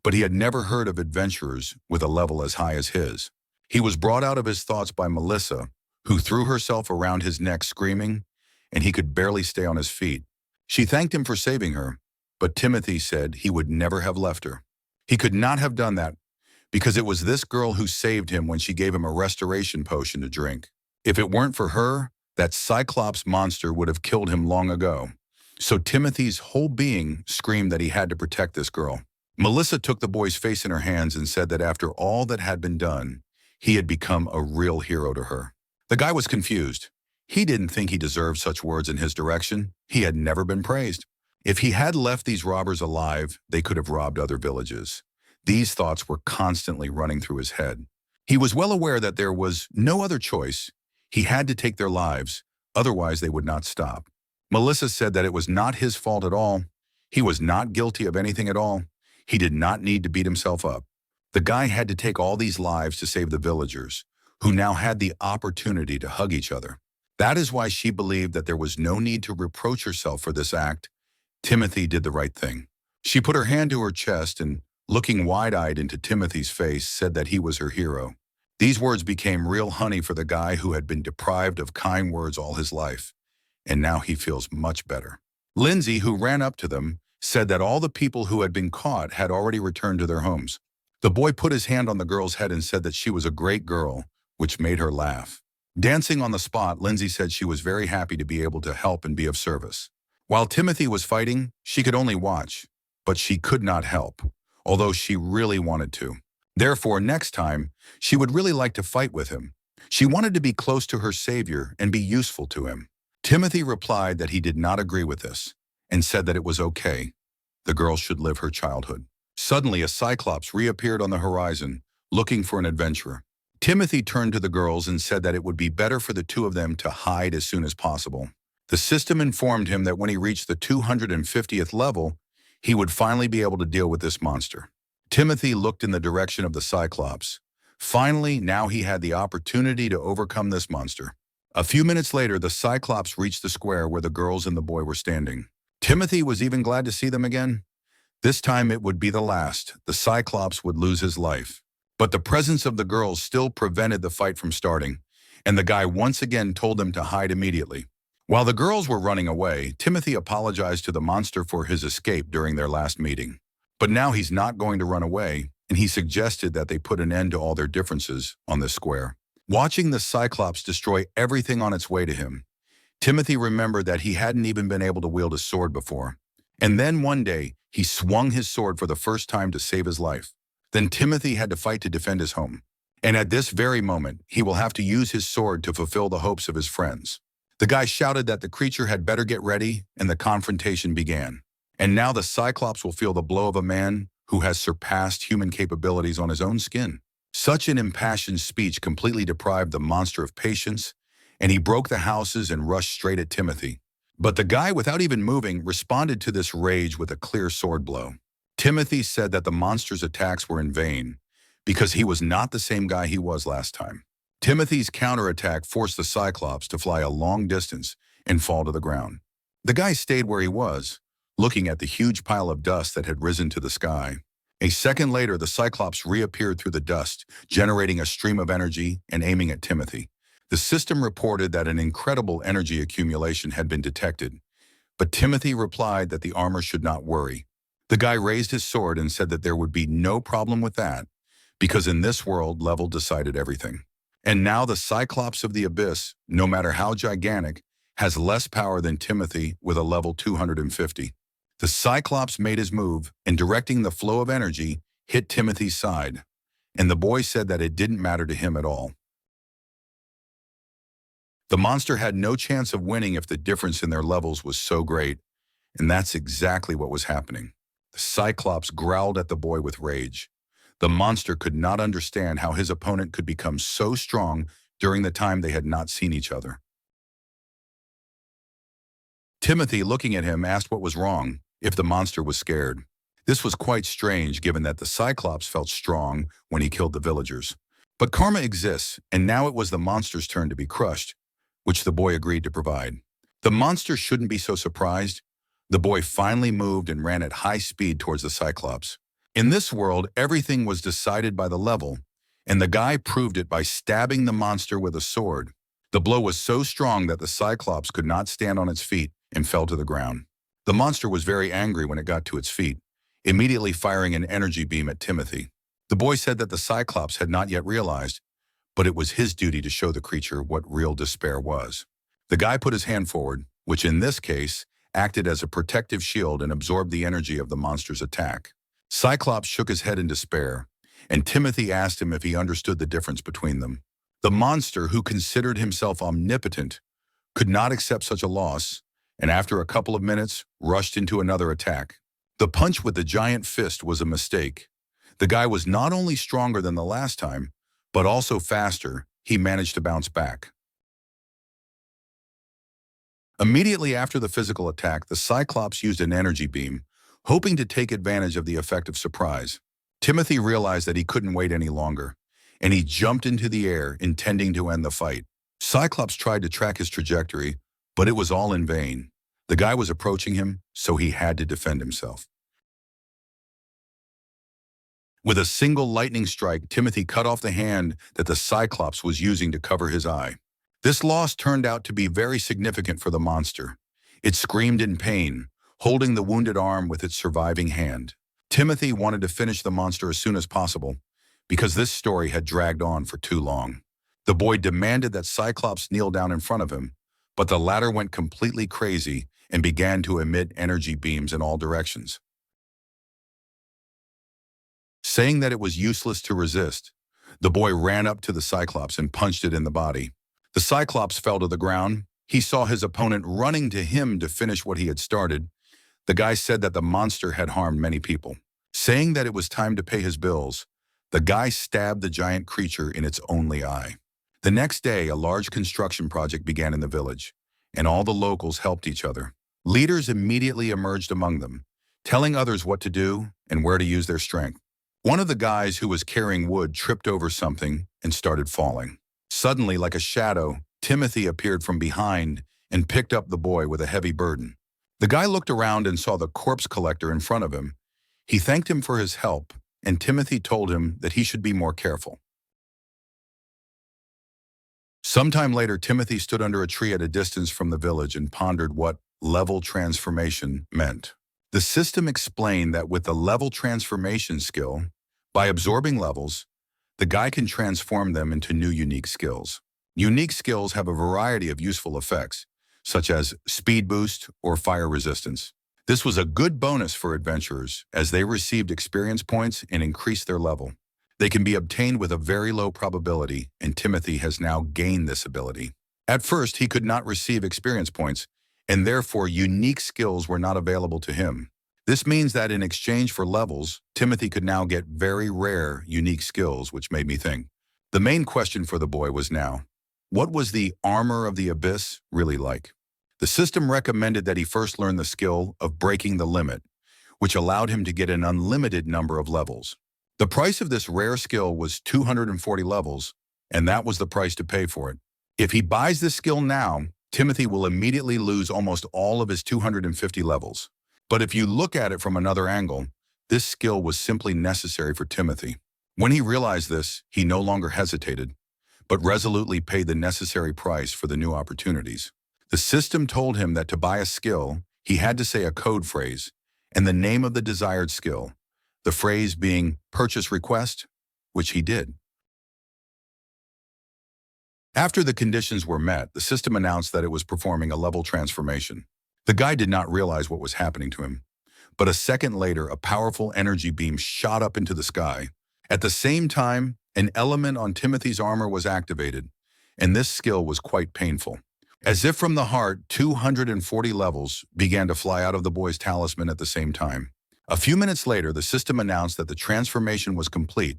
but he had never heard of adventurers with a level as high as his. He was brought out of his thoughts by Melissa, who threw herself around his neck screaming, and he could barely stay on his feet. She thanked him for saving her, but Timothy said he would never have left her. He could not have done that because it was this girl who saved him when she gave him a restoration potion to drink. If it weren't for her, that Cyclops monster would have killed him long ago. So Timothy's whole being screamed that he had to protect this girl. Melissa took the boy's face in her hands and said that after all that had been done, he had become a real hero to her. The guy was confused. He didn't think he deserved such words in his direction. He had never been praised. If he had left these robbers alive, they could have robbed other villages. These thoughts were constantly running through his head. He was well aware that there was no other choice. He had to take their lives, otherwise they would not stop. Melissa said that it was not his fault at all. He was not guilty of anything at all. He did not need to beat himself up. The guy had to take all these lives to save the villagers, who now had the opportunity to hug each other. That is why she believed that there was no need to reproach herself for this act. Timothy did the right thing. She put her hand to her chest and, looking wide-eyed into Timothy's face, said that he was her hero. These words became real honey for the guy who had been deprived of kind words all his life, and now he feels much better. Lindsay, who ran up to them, said that all the people who had been caught had already returned to their homes. The boy put his hand on the girl's head and said that she was a great girl, which made her laugh. Dancing on the spot, Lindsay said she was very happy to be able to help and be of service. While Timothy was fighting, she could only watch, but she could not help, although she really wanted to. Therefore, next time, she would really like to fight with him. She wanted to be close to her savior and be useful to him. Timothy replied that he did not agree with this and said that it was okay. The girl should live her childhood. Suddenly, a cyclops reappeared on the horizon, looking for an adventurer. Timothy turned to the girls and said that it would be better for the two of them to hide as soon as possible. The system informed him that when he reached the 250th level, he would finally be able to deal with this monster. Timothy looked in the direction of the Cyclops. Finally, now he had the opportunity to overcome this monster. A few minutes later, the Cyclops reached the square where the girls and the boy were standing. Timothy was even glad to see them again. This time it would be the last. The Cyclops would lose his life. But the presence of the girls still prevented the fight from starting, and the guy once again told them to hide immediately. While the girls were running away, Timothy apologized to the monster for his escape during their last meeting. But now he's not going to run away, and he suggested that they put an end to all their differences on this square. Watching the Cyclops destroy everything on its way to him, Timothy remembered that he hadn't even been able to wield a sword before. And then one day, he swung his sword for the first time to save his life. Then Timothy had to fight to defend his home. And at this very moment, he will have to use his sword to fulfill the hopes of his friends. The guy shouted that the creature had better get ready, and the confrontation began. And now the Cyclops will feel the blow of a man who has surpassed human capabilities on his own skin. Such an impassioned speech completely deprived the monster of patience, and he broke the houses and rushed straight at Timothy. But the guy, without even moving, responded to this rage with a clear sword blow. Timothy said that the monster's attacks were in vain, because he was not the same guy he was last time. Timothy's counterattack forced the Cyclops to fly a long distance and fall to the ground. The guy stayed where he was, looking at the huge pile of dust that had risen to the sky. A second later, the Cyclops reappeared through the dust, generating a stream of energy and aiming at Timothy. The system reported that an incredible energy accumulation had been detected, but Timothy replied that the armor should not worry. The guy raised his sword and said that there would be no problem with that, because in this world, level decided everything. And now the Cyclops of the Abyss, no matter how gigantic, has less power than Timothy with a level 250. The Cyclops made his move, and directing the flow of energy, hit Timothy's side. And the boy said that it didn't matter to him at all. The monster had no chance of winning if the difference in their levels was so great, and that's exactly what was happening. The Cyclops growled at the boy with rage. The monster could not understand how his opponent could become so strong during the time they had not seen each other. Timothy, looking at him, asked what was wrong, if the monster was scared. This was quite strange, given that the Cyclops felt strong when he killed the villagers. But karma exists, and now it was the monster's turn to be crushed, which the boy agreed to provide. The monster shouldn't be so surprised. The boy finally moved and ran at high speed towards the Cyclops. In this world, everything was decided by the level, and the guy proved it by stabbing the monster with a sword. The blow was so strong that the Cyclops could not stand on its feet and fell to the ground. The monster was very angry when it got to its feet, immediately firing an energy beam at Timothy. The boy said that the Cyclops had not yet realized, but it was his duty to show the creature what real despair was. The guy put his hand forward, which in this case acted as a protective shield and absorbed the energy of the monster's attack. Cyclops shook his head in despair, and Timothy asked him if he understood the difference between them. The monster, who considered himself omnipotent, could not accept such a loss, and after a couple of minutes, rushed into another attack. The punch with the giant fist was a mistake. The guy was not only stronger than the last time, but also faster. He managed to bounce back. Immediately after the physical attack, the Cyclops used an energy beam, hoping to take advantage of the effect of surprise. Timothy realized that he couldn't wait any longer, and he jumped into the air, intending to end the fight. Cyclops tried to track his trajectory, but it was all in vain. The guy was approaching him, so he had to defend himself. With a single lightning strike, Timothy cut off the hand that the Cyclops was using to cover his eye. This loss turned out to be very significant for the monster. It screamed in pain, holding the wounded arm with its surviving hand. Timothy wanted to finish the monster as soon as possible, because this story had dragged on for too long. The boy demanded that Cyclops kneel down in front of him, but the latter went completely crazy and began to emit energy beams in all directions. Saying that it was useless to resist, the boy ran up to the Cyclops and punched it in the body. The Cyclops fell to the ground. He saw his opponent running to him to finish what he had started. The guy said that the monster had harmed many people. Saying that it was time to pay his bills, the guy stabbed the giant creature in its only eye. The next day, a large construction project began in the village, and all the locals helped each other. Leaders immediately emerged among them, telling others what to do and where to use their strength. One of the guys who was carrying wood tripped over something and started falling. Suddenly, like a shadow, Timothy appeared from behind and picked up the boy with a heavy burden. The guy looked around and saw the corpse collector in front of him. He thanked him for his help, and Timothy told him that he should be more careful. Sometime later, Timothy stood under a tree at a distance from the village and pondered what level transformation meant. The system explained that with the level transformation skill, by absorbing levels, the guy can transform them into new unique skills. Unique skills have a variety of useful effects, such as speed boost or fire resistance. This was a good bonus for adventurers as they received experience points and increased their level. They can be obtained with a very low probability, and Timothy has now gained this ability. At first, he could not receive experience points, and therefore unique skills were not available to him. This means that in exchange for levels, Timothy could now get very rare, unique skills, which made me think. The main question for the boy was now, what was the armor of the abyss really like? The system recommended that he first learn the skill of breaking the limit, which allowed him to get an unlimited number of levels. The price of this rare skill was 240 levels, and that was the price to pay for it. If he buys this skill now, Timothy will immediately lose almost all of his 250 levels. But if you look at it from another angle, this skill was simply necessary for Timothy. When he realized this, he no longer hesitated, but resolutely paid the necessary price for the new opportunities. The system told him that to buy a skill, he had to say a code phrase and the name of the desired skill, the phrase being purchase request, which he did. After the conditions were met, the system announced that it was performing a level transformation. The guy did not realize what was happening to him, but a second later, a powerful energy beam shot up into the sky. At the same time, an element on Timothy's armor was activated, and this skill was quite painful. As if from the heart, 240 levels began to fly out of the boy's talisman at the same time. A few minutes later, the system announced that the transformation was complete,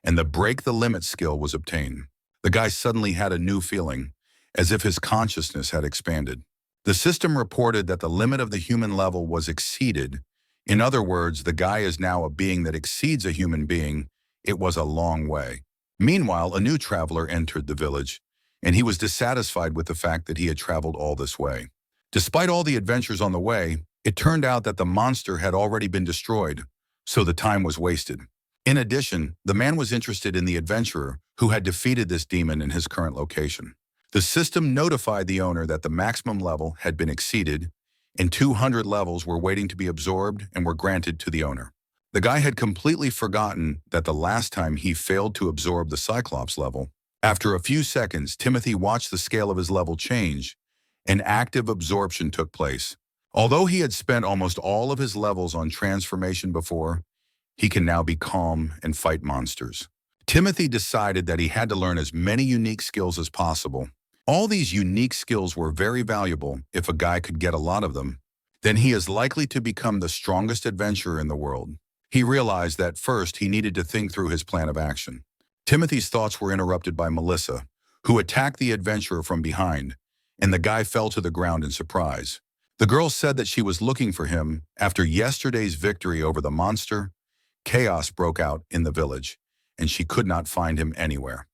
and the break the limit skill was obtained. The guy suddenly had a new feeling, as if his consciousness had expanded. The system reported that the limit of the human level was exceeded. In other words, the guy is now a being that exceeds a human being. It was a long way. Meanwhile, a new traveler entered the village, and he was dissatisfied with the fact that he had traveled all this way. Despite all the adventures on the way, it turned out that the monster had already been destroyed, so the time was wasted. In addition, the man was interested in the adventurer who had defeated this demon in his current location. The system notified the owner that the maximum level had been exceeded, and 200 levels were waiting to be absorbed and were granted to the owner. The guy had completely forgotten that the last time he failed to absorb the Cyclops level. After a few seconds, Timothy watched the scale of his level change, and active absorption took place. Although he had spent almost all of his levels on transformation before, he can now be calm and fight monsters. Timothy decided that he had to learn as many unique skills as possible. All these unique skills were very valuable. If a guy could get a lot of them, then he is likely to become the strongest adventurer in the world. He realized that first he needed to think through his plan of action. Timothy's thoughts were interrupted by Melissa, who attacked the adventurer from behind, and the guy fell to the ground in surprise. The girl said that she was looking for him after yesterday's victory over the monster. Chaos broke out in the village, and she could not find him anywhere.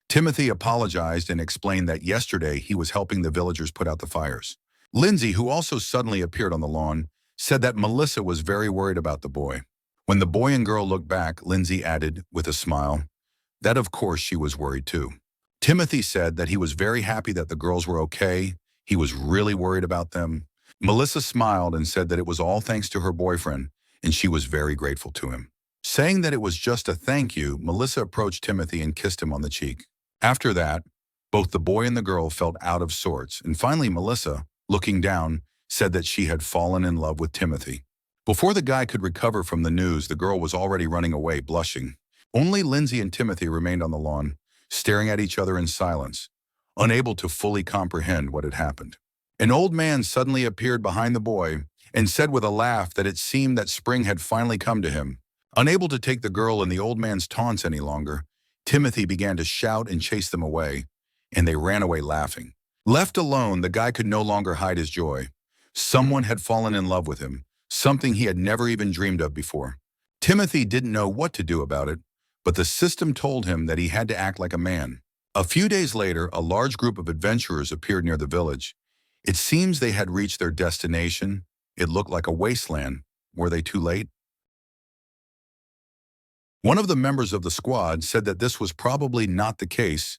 Timothy apologized and explained that yesterday he was helping the villagers put out the fires. Lindsay, who also suddenly appeared on the lawn, said that Melissa was very worried about the boy. When the boy and girl looked back, Lindsay added, with a smile, that of course she was worried too. Timothy said that he was very happy that the girls were okay. He was really worried about them. Melissa smiled and said that it was all thanks to her boyfriend, and she was very grateful to him. Saying that it was just a thank you, Melissa approached Timothy and kissed him on the cheek. After that, both the boy and the girl felt out of sorts, and finally Melissa, looking down, said that she had fallen in love with Timothy. Before the guy could recover from the news, the girl was already running away, blushing. Only Lindsay and Timothy remained on the lawn, staring at each other in silence, unable to fully comprehend what had happened. An old man suddenly appeared behind the boy and said with a laugh that it seemed that spring had finally come to him. Unable to take the girl and the old man's taunts any longer, Timothy began to shout and chase them away, and they ran away laughing. Left alone, the guy could no longer hide his joy. Someone had fallen in love with him, something he had never even dreamed of before. Timothy didn't know what to do about it, but the system told him that he had to act like a man. A few days later, a large group of adventurers appeared near the village. It seems they had reached their destination. It looked like a wasteland. Were they too late? One of the members of the squad said that this was probably not the case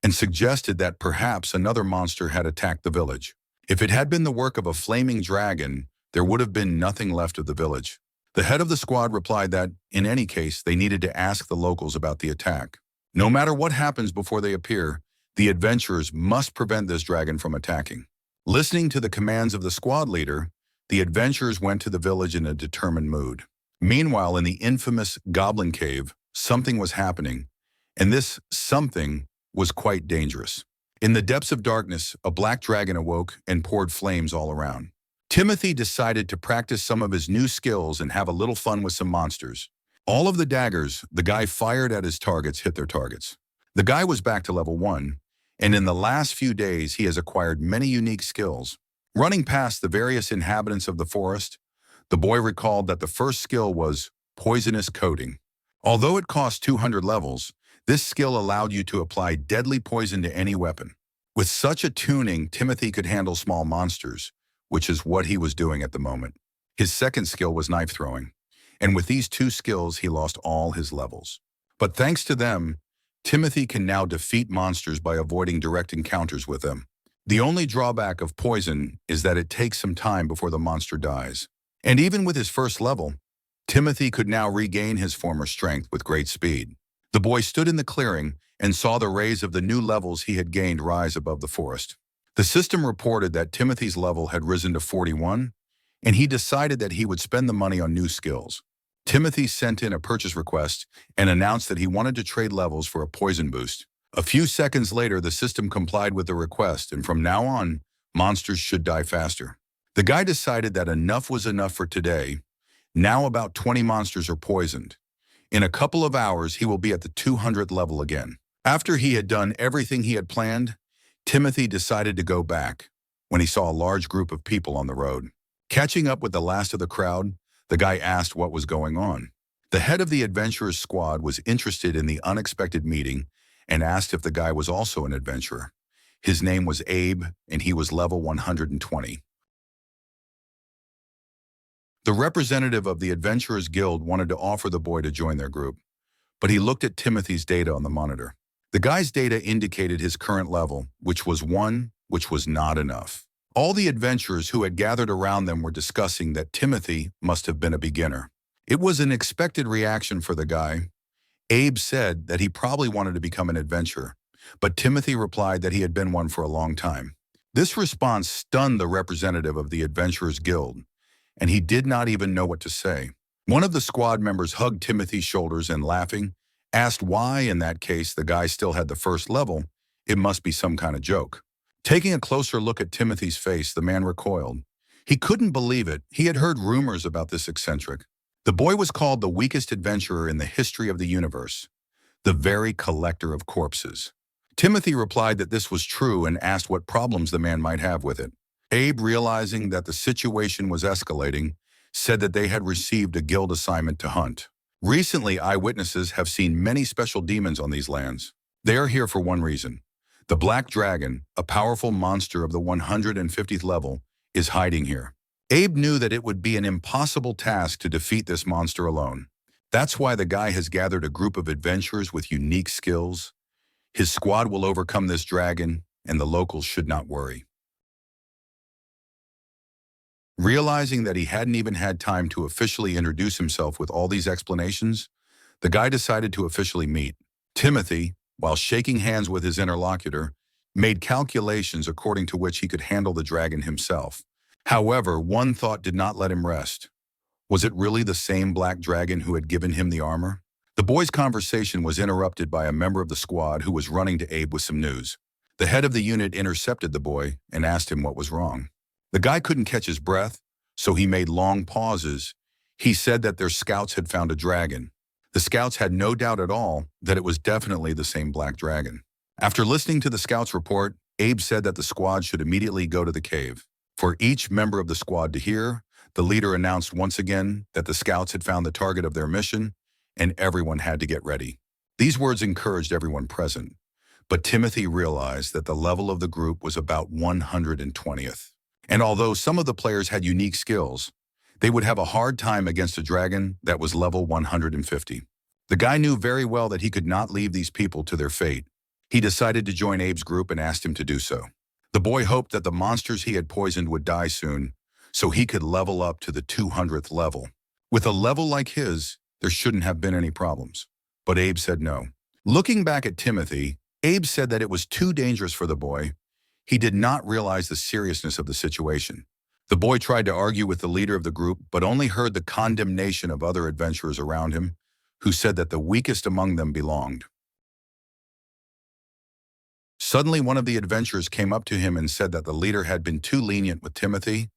and suggested that perhaps another monster had attacked the village. If it had been the work of a flaming dragon, there would have been nothing left of the village. The head of the squad replied that, in any case, they needed to ask the locals about the attack. No matter what happens before they appear, the adventurers must prevent this dragon from attacking. Listening to the commands of the squad leader, the adventurers went to the village in a determined mood. Meanwhile, in the infamous Goblin Cave, something was happening, and this something was quite dangerous. In the depths of darkness, a black dragon awoke and poured flames all around. Timothy decided to practice some of his new skills and have a little fun with some monsters. All of the daggers the guy fired at his targets hit their targets. The guy was back to level 1, and in the last few days he has acquired many unique skills. Running past the various inhabitants of the forest, the boy recalled that the first skill was poisonous coating. Although it cost 200 levels, this skill allowed you to apply deadly poison to any weapon. With such a tuning, Timothy could handle small monsters, which is what he was doing at the moment. His second skill was knife throwing, and with these two skills he lost all his levels. But thanks to them, Timothy can now defeat monsters by avoiding direct encounters with them. The only drawback of poison is that it takes some time before the monster dies. And even with his first level, Timothy could now regain his former strength with great speed. The boy stood in the clearing and saw the rays of the new levels he had gained rise above the forest. The system reported that Timothy's level had risen to 41, and he decided that he would spend the money on new skills. Timothy sent in a purchase request and announced that he wanted to trade levels for a poison boost. A few seconds later, the system complied with the request, and from now on, monsters should die faster. The guy decided that enough was enough for today. Now about 20 monsters are poisoned. In a couple of hours, he will be at the 200th level again. After he had done everything he had planned, Timothy decided to go back when he saw a large group of people on the road. Catching up with the last of the crowd, the guy asked what was going on. The head of the adventurers squad was interested in the unexpected meeting and asked if the guy was also an adventurer. His name was Abe, and he was level 120. The representative of the Adventurers Guild wanted to offer the boy to join their group, but he looked at Timothy's data on the monitor. The guy's data indicated his current level, which was 1, which was not enough. All the adventurers who had gathered around them were discussing that Timothy must have been a beginner. It was an expected reaction for the guy. Abe said that he probably wanted to become an adventurer, but Timothy replied that he had been one for a long time. This response stunned the representative of the Adventurers Guild, and he did not even know what to say. One of the squad members hugged Timothy's shoulders and laughing, Asked why, in that case, the guy still had the first level, it must be some kind of joke. Taking a closer look at Timothy's face, the man recoiled. He couldn't believe it. He had heard rumors about this eccentric. The boy was called the weakest adventurer in the history of the universe, the very collector of corpses. Timothy replied that this was true and asked what problems the man might have with it. Abe, realizing that the situation was escalating, said that they had received a guild assignment to hunt. Recently, eyewitnesses have seen many special demons on these lands. They are here for one reason. The Black Dragon, a powerful monster of the 150th level, is hiding here. Abe knew that it would be an impossible task to defeat this monster alone. That's why the guy has gathered a group of adventurers with unique skills. His squad will overcome this dragon, and the locals should not worry. Realizing that he hadn't even had time to officially introduce himself with all these explanations, the guy decided to officially meet. Timothy, while shaking hands with his interlocutor, made calculations according to which he could handle the dragon himself. However, one thought did not let him rest. Was it really the same black dragon who had given him the armor? The boy's conversation was interrupted by a member of the squad who was running to Abe with some news. The head of the unit intercepted the boy and asked him what was wrong. The guy couldn't catch his breath, so he made long pauses. He said that their scouts had found a dragon. The scouts had no doubt at all that it was definitely the same black dragon. After listening to the scouts' report, Abe said that the squad should immediately go to the cave. For each member of the squad to hear, the leader announced once again that the scouts had found the target of their mission, and everyone had to get ready. These words encouraged everyone present, but Timothy realized that the level of the group was about 120th. And although some of the players had unique skills, they would have a hard time against a dragon that was level 150. The guy knew very well that he could not leave these people to their fate. He decided to join Abe's group and asked him to do so. The boy hoped that the monsters he had poisoned would die soon, so he could level up to the 200th level. With a level like his, there shouldn't have been any problems. But Abe said no. Looking back at Timothy, Abe said that it was too dangerous for the boy. He did not realize the seriousness of the situation. The boy tried to argue with the leader of the group, but only heard the condemnation of other adventurers around him, who said that the weakest among them belonged. Suddenly, one of the adventurers came up to him and said that the leader had been too lenient with Timothy,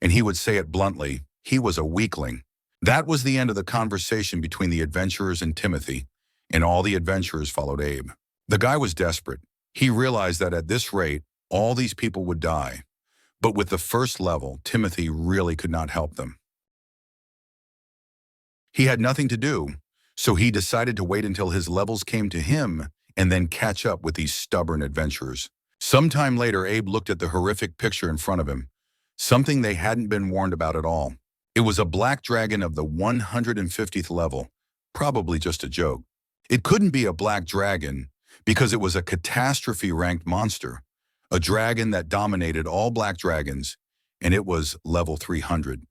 and he would say it bluntly, he was a weakling. That was the end of the conversation between the adventurers and Timothy, and all the adventurers followed Abe. The guy was desperate. He realized that at this rate, all these people would die. But with the first level, Timothy really could not help them. He had nothing to do, so he decided to wait until his levels came to him and then catch up with these stubborn adventurers. Sometime later, Abe looked at the horrific picture in front of him, something they hadn't been warned about at all. It was a black dragon of the 150th level, probably just a joke. It couldn't be a black dragon because it was a catastrophe-ranked monster, a dragon that dominated all black dragons, and it was level 300.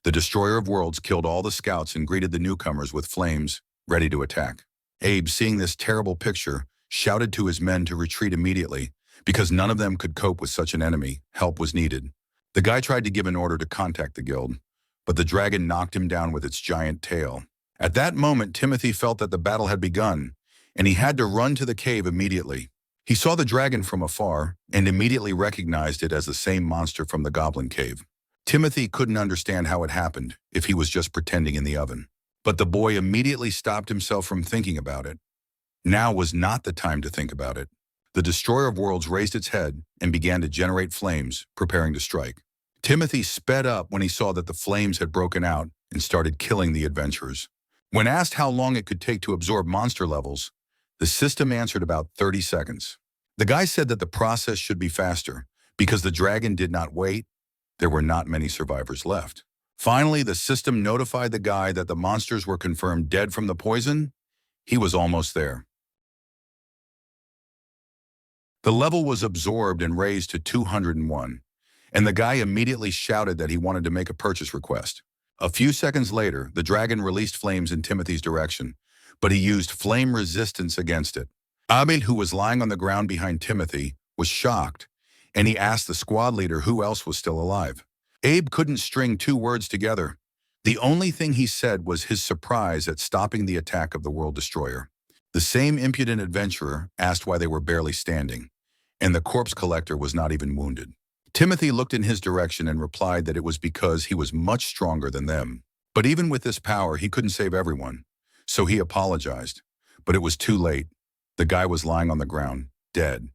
The Destroyer of Worlds killed all the scouts and greeted the newcomers with flames, ready to attack. Abe, seeing this terrible picture, shouted to his men to retreat immediately. Because none of them could cope with such an enemy, help was needed. The guy tried to give an order to contact the guild, but the dragon knocked him down with its giant tail. At that moment, Timothy felt that the battle had begun, and he had to run to the cave immediately. He saw the dragon from afar and immediately recognized it as the same monster from the goblin cave. Timothy couldn't understand how it happened, if he was just pretending in the oven. But the boy immediately stopped himself from thinking about it. Now was not the time to think about it. The Destroyer of Worlds raised its head and began to generate flames, preparing to strike. Timothy sped up when he saw that the flames had broken out and started killing the adventurers. When asked how long it could take to absorb monster levels, the system answered about 30 seconds. The guy said that the process should be faster. Because the dragon did not wait, there were not many survivors left. Finally, the system notified the guy that the monsters were confirmed dead from the poison. He was almost there. The level was absorbed and raised to 201, and the guy immediately shouted that he wanted to make a purchase request. A few seconds later, the dragon released flames in Timothy's direction, but he used flame resistance against it. Abe, who was lying on the ground behind Timothy, was shocked, and he asked the squad leader who else was still alive. Abe couldn't string two words together, The only thing he said was his surprise at stopping the attack of the World Destroyer. The same impudent adventurer asked why they were barely standing, and the corpse collector was not even wounded. Timothy looked in his direction and replied that it was because he was much stronger than them. But even with this power, he couldn't save everyone. So he apologized. But it was too late. The guy was lying on the ground, dead.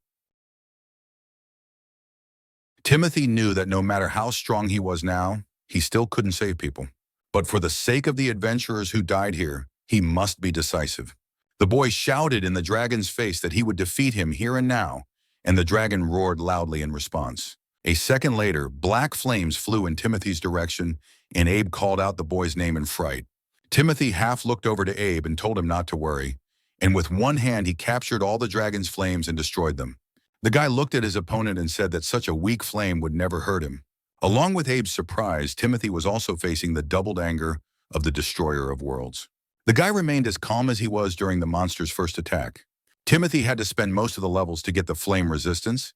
Timothy knew that no matter how strong he was now, he still couldn't save people. But for the sake of the adventurers who died here, he must be decisive. The boy shouted in the dragon's face that he would defeat him here and now, and the dragon roared loudly in response. A second later, black flames flew in Timothy's direction, and Abe called out the boy's name in fright. Timothy half looked over to Abe and told him not to worry, and with one hand he captured all the dragon's flames and destroyed them. The guy looked at his opponent and said that such a weak flame would never hurt him. Along with Abe's surprise, Timothy was also facing the doubled anger of the Destroyer of Worlds. The guy remained as calm as he was during the monster's first attack. Timothy had to spend most of the levels to get the flame resistance,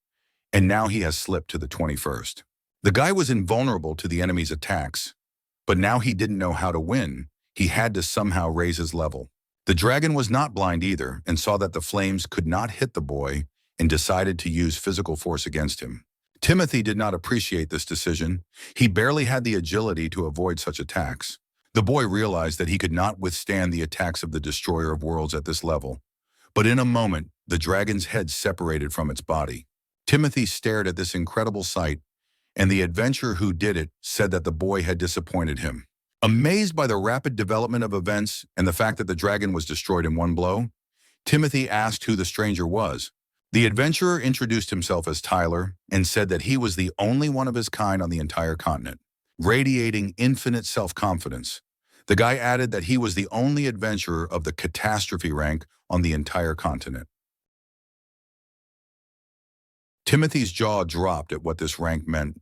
and now he has slipped to the 21st. The guy was invulnerable to the enemy's attacks, but now he didn't know how to win. He had to somehow raise his level. The dragon was not blind either and saw that the flames could not hit the boy and decided to use physical force against him. Timothy did not appreciate this decision. He barely had the agility to avoid such attacks. The boy realized that he could not withstand the attacks of the Destroyer of Worlds at this level. But in a moment, the dragon's head separated from its body. Timothy stared at this incredible sight, and the adventurer who did it said that the boy had disappointed him. Amazed by the rapid development of events and the fact that the dragon was destroyed in one blow, Timothy asked who the stranger was. The adventurer introduced himself as Tyler and said that he was the only one of his kind on the entire continent, radiating infinite self-confidence. The guy added that he was the only adventurer of the catastrophe rank on the entire continent. Timothy's jaw dropped at what this rank meant.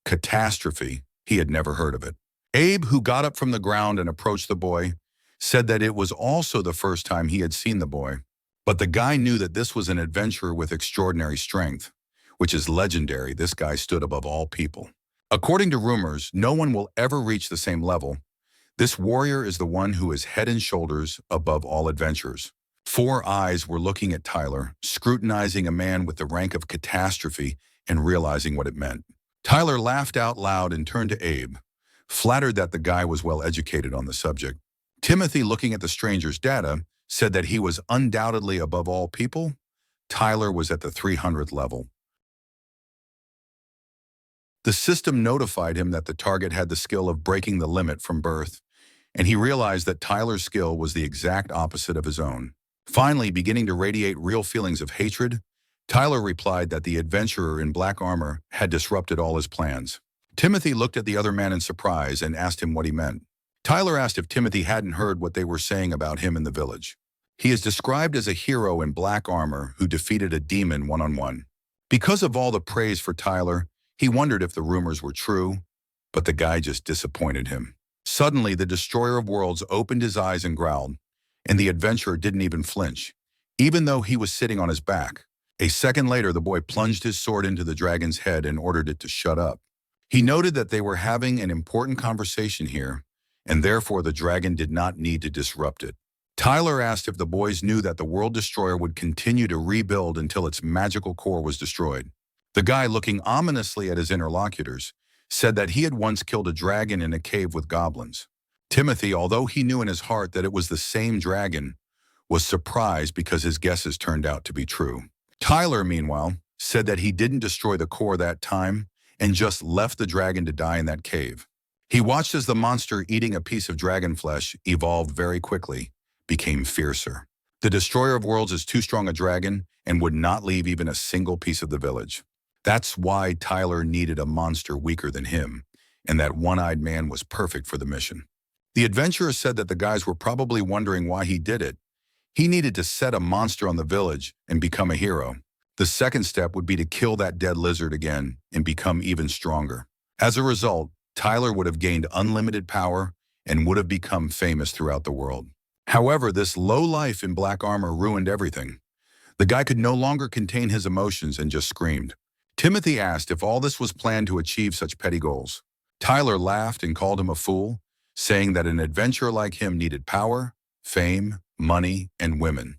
Catastrophe, he had never heard of it. Abe, who got up from the ground and approached the boy, said that it was also the first time he had seen the boy. But the guy knew that this was an adventurer with extraordinary strength, which is legendary. This guy stood above all people. According to rumors, no one will ever reach the same level. This warrior is the one who is head and shoulders above all adventurers. 4 eyes were looking at Tyler, scrutinizing a man with the rank of catastrophe and realizing what it meant. Tyler laughed out loud and turned to Abe, flattered that the guy was well educated on the subject. Timothy, looking at the stranger's data, said that he was undoubtedly above all people. Tyler was at the 300th level. The system notified him that the target had the skill of breaking the limit from birth, and he realized that Tyler's skill was the exact opposite of his own. Finally, beginning to radiate real feelings of hatred, Tyler replied that the adventurer in black armor had disrupted all his plans. Timothy looked at the other man in surprise and asked him what he meant. Tyler asked if Timothy hadn't heard what they were saying about him in the village. He is described as a hero in black armor who defeated a demon one-on-one. Because of all the praise for Tyler, he wondered if the rumors were true, but the guy just disappointed him. Suddenly, the Destroyer of Worlds opened his eyes and growled, and the adventurer didn't even flinch, even though he was sitting on his back. A second later, the boy plunged his sword into the dragon's head and ordered it to shut up. He noted that they were having an important conversation here, and therefore the dragon did not need to disrupt it. Tyler asked if the boys knew that the World Destroyer would continue to rebuild until its magical core was destroyed. The guy, looking ominously at his interlocutors, said that he had once killed a dragon in a cave with goblins. Timothy, although he knew in his heart that it was the same dragon, was surprised because his guesses turned out to be true. Tyler, meanwhile, said that he didn't destroy the core that time and just left the dragon to die in that cave. He watched as the monster eating a piece of dragon flesh evolved very quickly, became fiercer. The Destroyer of Worlds is too strong a dragon and would not leave even a single piece of the village. That's why Tyler needed a monster weaker than him, and that one-eyed man was perfect for the mission. The adventurer said that the guys were probably wondering why he did it. He needed to set a monster on the village and become a hero. The second step would be to kill that dead lizard again and become even stronger. As a result, Tyler would have gained unlimited power and would have become famous throughout the world. However, this low life in black armor ruined everything. The guy could no longer contain his emotions and just screamed. Timothy asked if all this was planned to achieve such petty goals. Tyler laughed and called him a fool, saying that an adventurer like him needed power, fame, money, and women.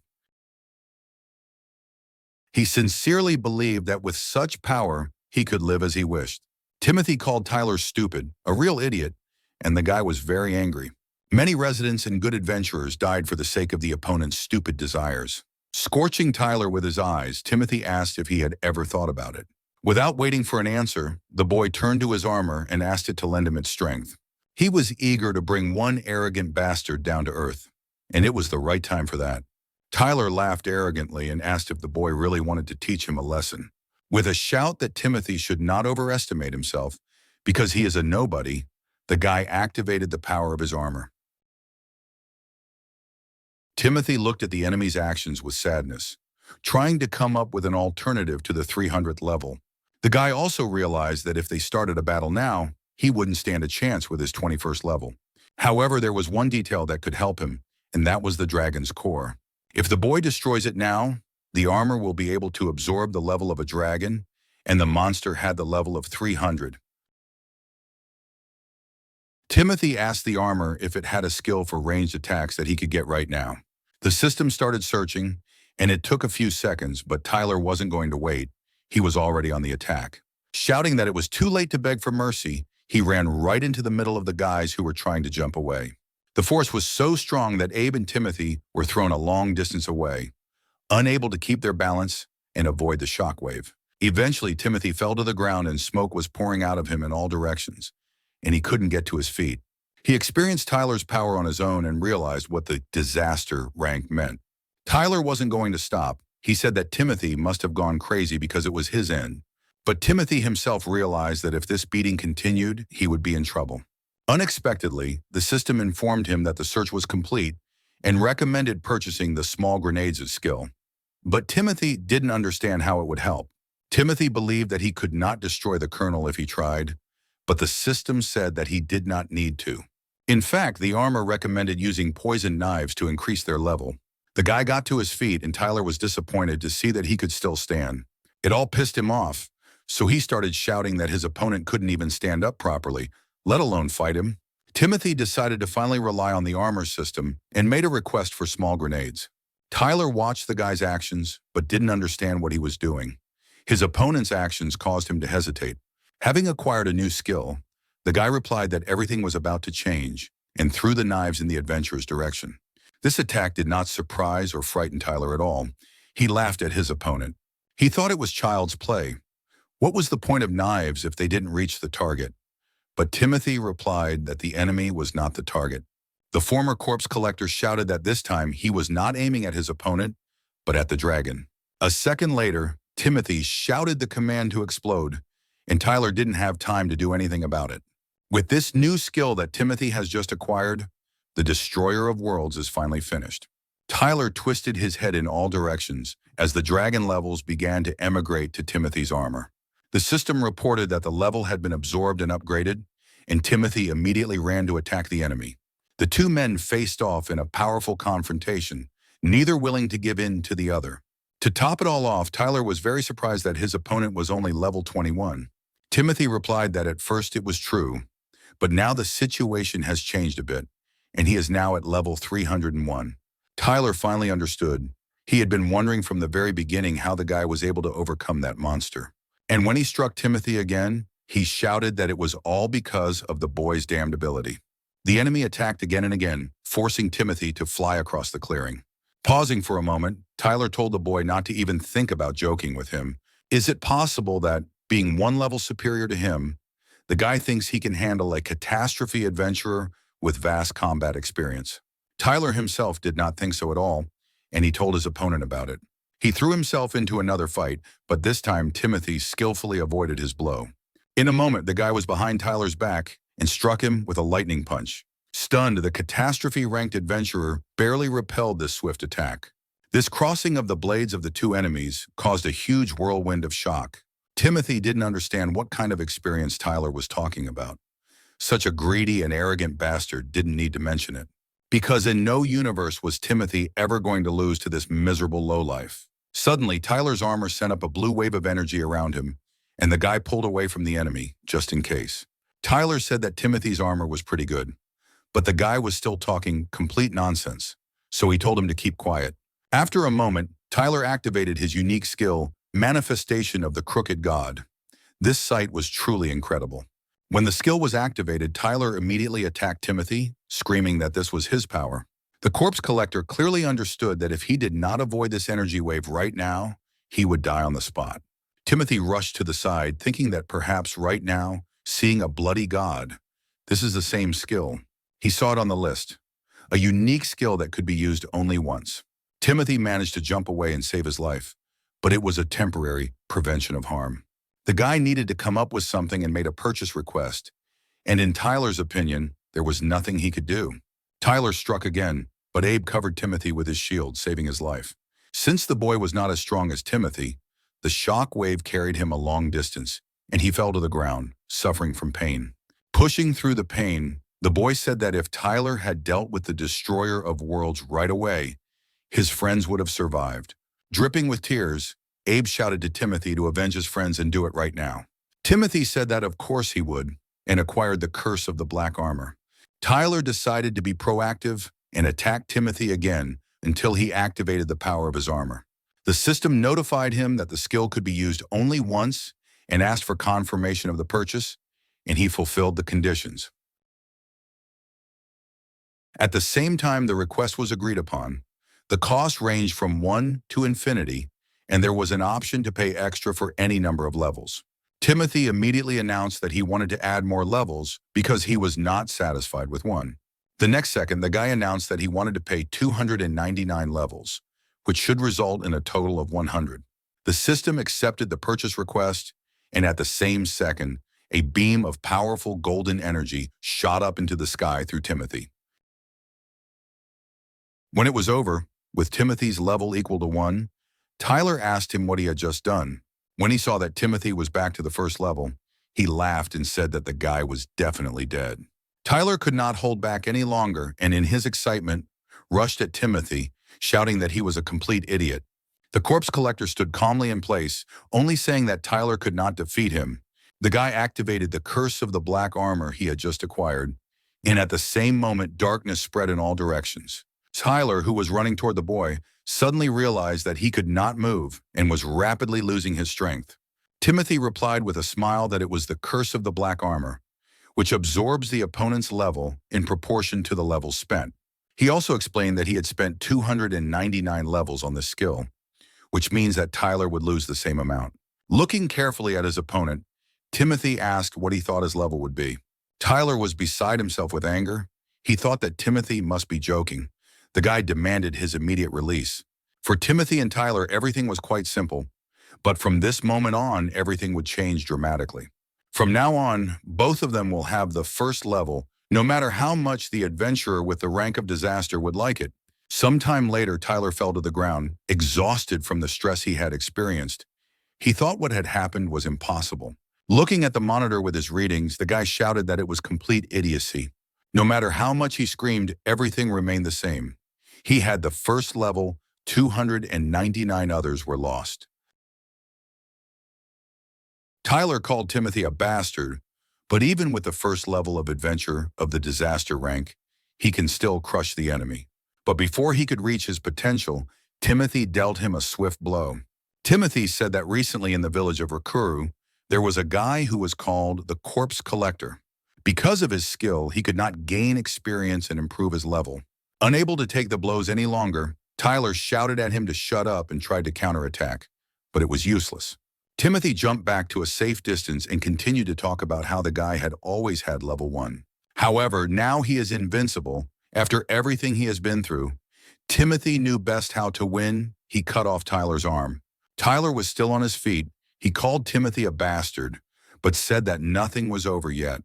He sincerely believed that with such power, he could live as he wished. Timothy called Tyler stupid, a real idiot, and the guy was very angry. Many residents and good adventurers died for the sake of the opponent's stupid desires. Scorching Tyler with his eyes, Timothy asked if he had ever thought about it. Without waiting for an answer, the boy turned to his armor and asked it to lend him its strength. He was eager to bring one arrogant bastard down to earth, and it was the right time for that. Tyler laughed arrogantly and asked if the boy really wanted to teach him a lesson. With a shout that Timothy should not overestimate himself, because he is a nobody, the guy activated the power of his armor. Timothy looked at the enemy's actions with sadness, trying to come up with an alternative to the 300th level. The guy also realized that if they started a battle now, he wouldn't stand a chance with his 21st level. However, there was one detail that could help him, and that was the dragon's core. If the boy destroys it now, the armor will be able to absorb the level of a dragon, and the monster had the level of 300. Timothy asked the armor if it had a skill for ranged attacks that he could get right now. The system started searching, and it took a few seconds, but Tyler wasn't going to wait. He was already on the attack. Shouting that it was too late to beg for mercy, he ran right into the middle of the guys who were trying to jump away. The force was so strong that Abe and Timothy were thrown a long distance away, unable to keep their balance and avoid the shockwave. Eventually, Timothy fell to the ground and smoke was pouring out of him in all directions, and he couldn't get to his feet. He experienced Tyler's power on his own and realized what the disaster rank meant. Tyler wasn't going to stop. He said that Timothy must have gone crazy because it was his end. But Timothy himself realized that if this beating continued, he would be in trouble. Unexpectedly, the system informed him that the search was complete and recommended purchasing the small grenades skill. But Timothy didn't understand how it would help. Timothy believed that he could not destroy the kernel if he tried, but the system said that he did not need to. In fact, the armor recommended using poisoned knives to increase their level. The guy got to his feet and Tyler was disappointed to see that he could still stand. It all pissed him off, so he started shouting that his opponent couldn't even stand up properly, let alone fight him. Timothy decided to finally rely on the armor system and made a request for small grenades. Tyler watched the guy's actions, but didn't understand what he was doing. His opponent's actions caused him to hesitate. Having acquired a new skill, the guy replied that everything was about to change and threw the knives in the adventurer's direction. This attack did not surprise or frighten Tyler at all. He laughed at his opponent. He thought it was child's play. What was the point of knives if they didn't reach the target? But Timothy replied that the enemy was not the target. The former corpse collector shouted that this time he was not aiming at his opponent, but at the dragon. A second later, Timothy shouted the command to explode, and Tyler didn't have time to do anything about it. With this new skill that Timothy has just acquired, the Destroyer of Worlds is finally finished. Tyler twisted his head in all directions as the dragon levels began to emigrate to Timothy's armor. The system reported that the level had been absorbed and upgraded, and Timothy immediately ran to attack the enemy. The two men faced off in a powerful confrontation, neither willing to give in to the other. To top it all off, Tyler was very surprised that his opponent was only level 21. Timothy replied that at first it was true, but now the situation has changed a bit, and he is now at level 301. Tyler finally understood. He had been wondering from the very beginning how the guy was able to overcome that monster. And when he struck Timothy again, he shouted that it was all because of the boy's damned ability. The enemy attacked again and again, forcing Timothy to fly across the clearing. Pausing for a moment, Tyler told the boy not to even think about joking with him. Is it possible that, being one level superior to him, the guy thinks he can handle a catastrophe adventurer with vast combat experience? Tyler himself did not think so at all, and he told his opponent about it. He threw himself into another fight, but this time Timothy skillfully avoided his blow. In a moment, the guy was behind Tyler's back and struck him with a lightning punch. Stunned, the catastrophe-ranked adventurer barely repelled this swift attack. This crossing of the blades of the two enemies caused a huge whirlwind of shock. Timothy didn't understand what kind of experience Tyler was talking about. Such a greedy and arrogant bastard didn't need to mention it. Because in no universe was Timothy ever going to lose to this miserable lowlife. Suddenly, Tyler's armor sent up a blue wave of energy around him, and the guy pulled away from the enemy, just in case. Tyler said that Timothy's armor was pretty good, But the guy was still talking complete nonsense, so he told him to keep quiet. After a moment, Tyler activated his unique skill, Manifestation of the Crooked God. This sight was truly incredible. When the skill was activated, Tyler immediately attacked Timothy, screaming that this was his power. The corpse collector clearly understood that if he did not avoid this energy wave right now, he would die on the spot. Timothy rushed to the side, thinking that perhaps right now, seeing a bloody god. This is the same skill. He saw it on the list. A unique skill that could be used only once. Timothy managed to jump away and save his life, but it was a temporary prevention of harm. The guy needed to come up with something and made a purchase request, and in Tyler's opinion, there was nothing he could do. Tyler struck again, but Abe covered Timothy with his shield, saving his life. Since the boy was not as strong as Timothy, the shock wave carried him a long distance, and he fell to the ground, suffering from pain. Pushing through the pain, the boy said that if Tyler had dealt with the destroyer of worlds right away, his friends would have survived. Dripping with tears, Abe shouted to Timothy to avenge his friends and do it right now. Timothy said that of course he would, and acquired the curse of the black armor. Tyler decided to be proactive and attacked Timothy again until he activated the power of his armor. The system notified him that the skill could be used only once and asked for confirmation of the purchase, and he fulfilled the conditions. At the same time the request was agreed upon, the cost ranged from 1 to infinity, and there was an option to pay extra for any number of levels. Timothy immediately announced that he wanted to add more levels because he was not satisfied with one. The next second, the guy announced that he wanted to pay 299 levels, which should result in a total of 100. The system accepted the purchase request, and at the same second, a beam of powerful golden energy shot up into the sky through Timothy. When it was over, with Timothy's level equal to 1, Tyler asked him what he had just done. When he saw that Timothy was back to the first level, he laughed and said that the guy was definitely dead. Tyler could not hold back any longer and in his excitement, rushed at Timothy, shouting that he was a complete idiot. The corpse collector stood calmly in place, only saying that Tyler could not defeat him. The guy activated the curse of the black armor he had just acquired, and at the same moment darkness spread in all directions. Tyler, who was running toward the boy, suddenly realized that he could not move and was rapidly losing his strength. Timothy replied with a smile that it was the curse of the black armor, which absorbs the opponent's level in proportion to the levels spent. He also explained that he had spent 299 levels on this skill, which means that Tyler would lose the same amount. Looking carefully at his opponent, Timothy asked what he thought his level would be. Tyler was beside himself with anger. He thought that Timothy must be joking. The guy demanded his immediate release. For Timothy and Tyler, everything was quite simple, but from this moment on, everything would change dramatically. From now on, both of them will have the first level, no matter how much the adventurer with the rank of disaster would like it. Sometime later, Tyler fell to the ground, exhausted from the stress he had experienced. He thought what had happened was impossible. Looking at the monitor with his readings, the guy shouted that it was complete idiocy. No matter how much he screamed, everything remained the same. He had the first level, 299 others were lost. Tyler called Timothy a bastard, but even with the first level of adventure of the disaster rank, he can still crush the enemy. But before he could reach his potential, Timothy dealt him a swift blow. Timothy said that recently in the village of Rakuru, there was a guy who was called the Corpse Collector. Because of his skill, he could not gain experience and improve his level. Unable to take the blows any longer, Tyler shouted at him to shut up and tried to counterattack, but it was useless. Timothy jumped back to a safe distance and continued to talk about how the guy had always had level 1. However, now he is invincible. After everything he has been through, Timothy knew best how to win. He cut off Tyler's arm. Tyler was still on his feet. He called Timothy a bastard, but said that nothing was over yet.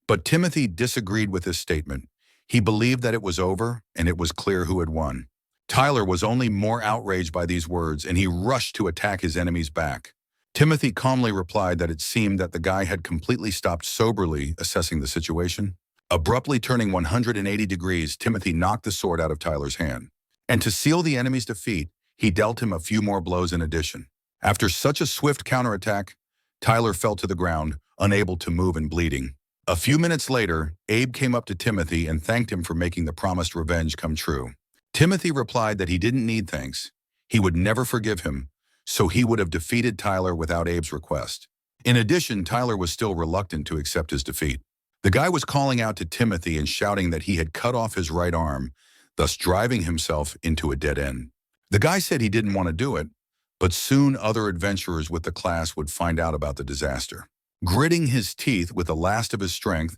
But Timothy disagreed with this statement. He believed that it was over, and it was clear who had won. Tyler was only more outraged by these words, and he rushed to attack his enemy's back. Timothy calmly replied that it seemed that the guy had completely stopped soberly assessing the situation. Abruptly turning 180 degrees, Timothy knocked the sword out of Tyler's hand. And to seal the enemy's defeat, he dealt him a few more blows in addition. After such a swift counterattack, Tyler fell to the ground, unable to move and bleeding. A few minutes later, Abe came up to Timothy and thanked him for making the promised revenge come true. Timothy replied that he didn't need thanks. He would never forgive him, so he would have defeated Tyler without Abe's request. In addition, Tyler was still reluctant to accept his defeat. The guy was calling out to Timothy and shouting that he had cut off his right arm, thus driving himself into a dead end. The guy said he didn't want to do it, but soon other adventurers with the class would find out about the disaster. Gritting his teeth with the last of his strength,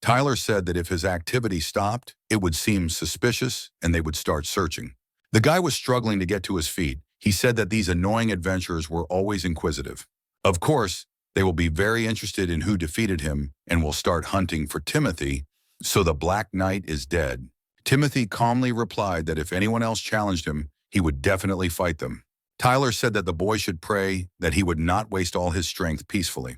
Tyler said that if his activity stopped, it would seem suspicious and they would start searching. The guy was struggling to get to his feet. He said that these annoying adventurers were always inquisitive. Of course, they will be very interested in who defeated him and will start hunting for Timothy, so the Black Knight is dead. Timothy calmly replied that if anyone else challenged him, he would definitely fight them. Tyler said that the boy should pray that he would not waste all his strength peacefully.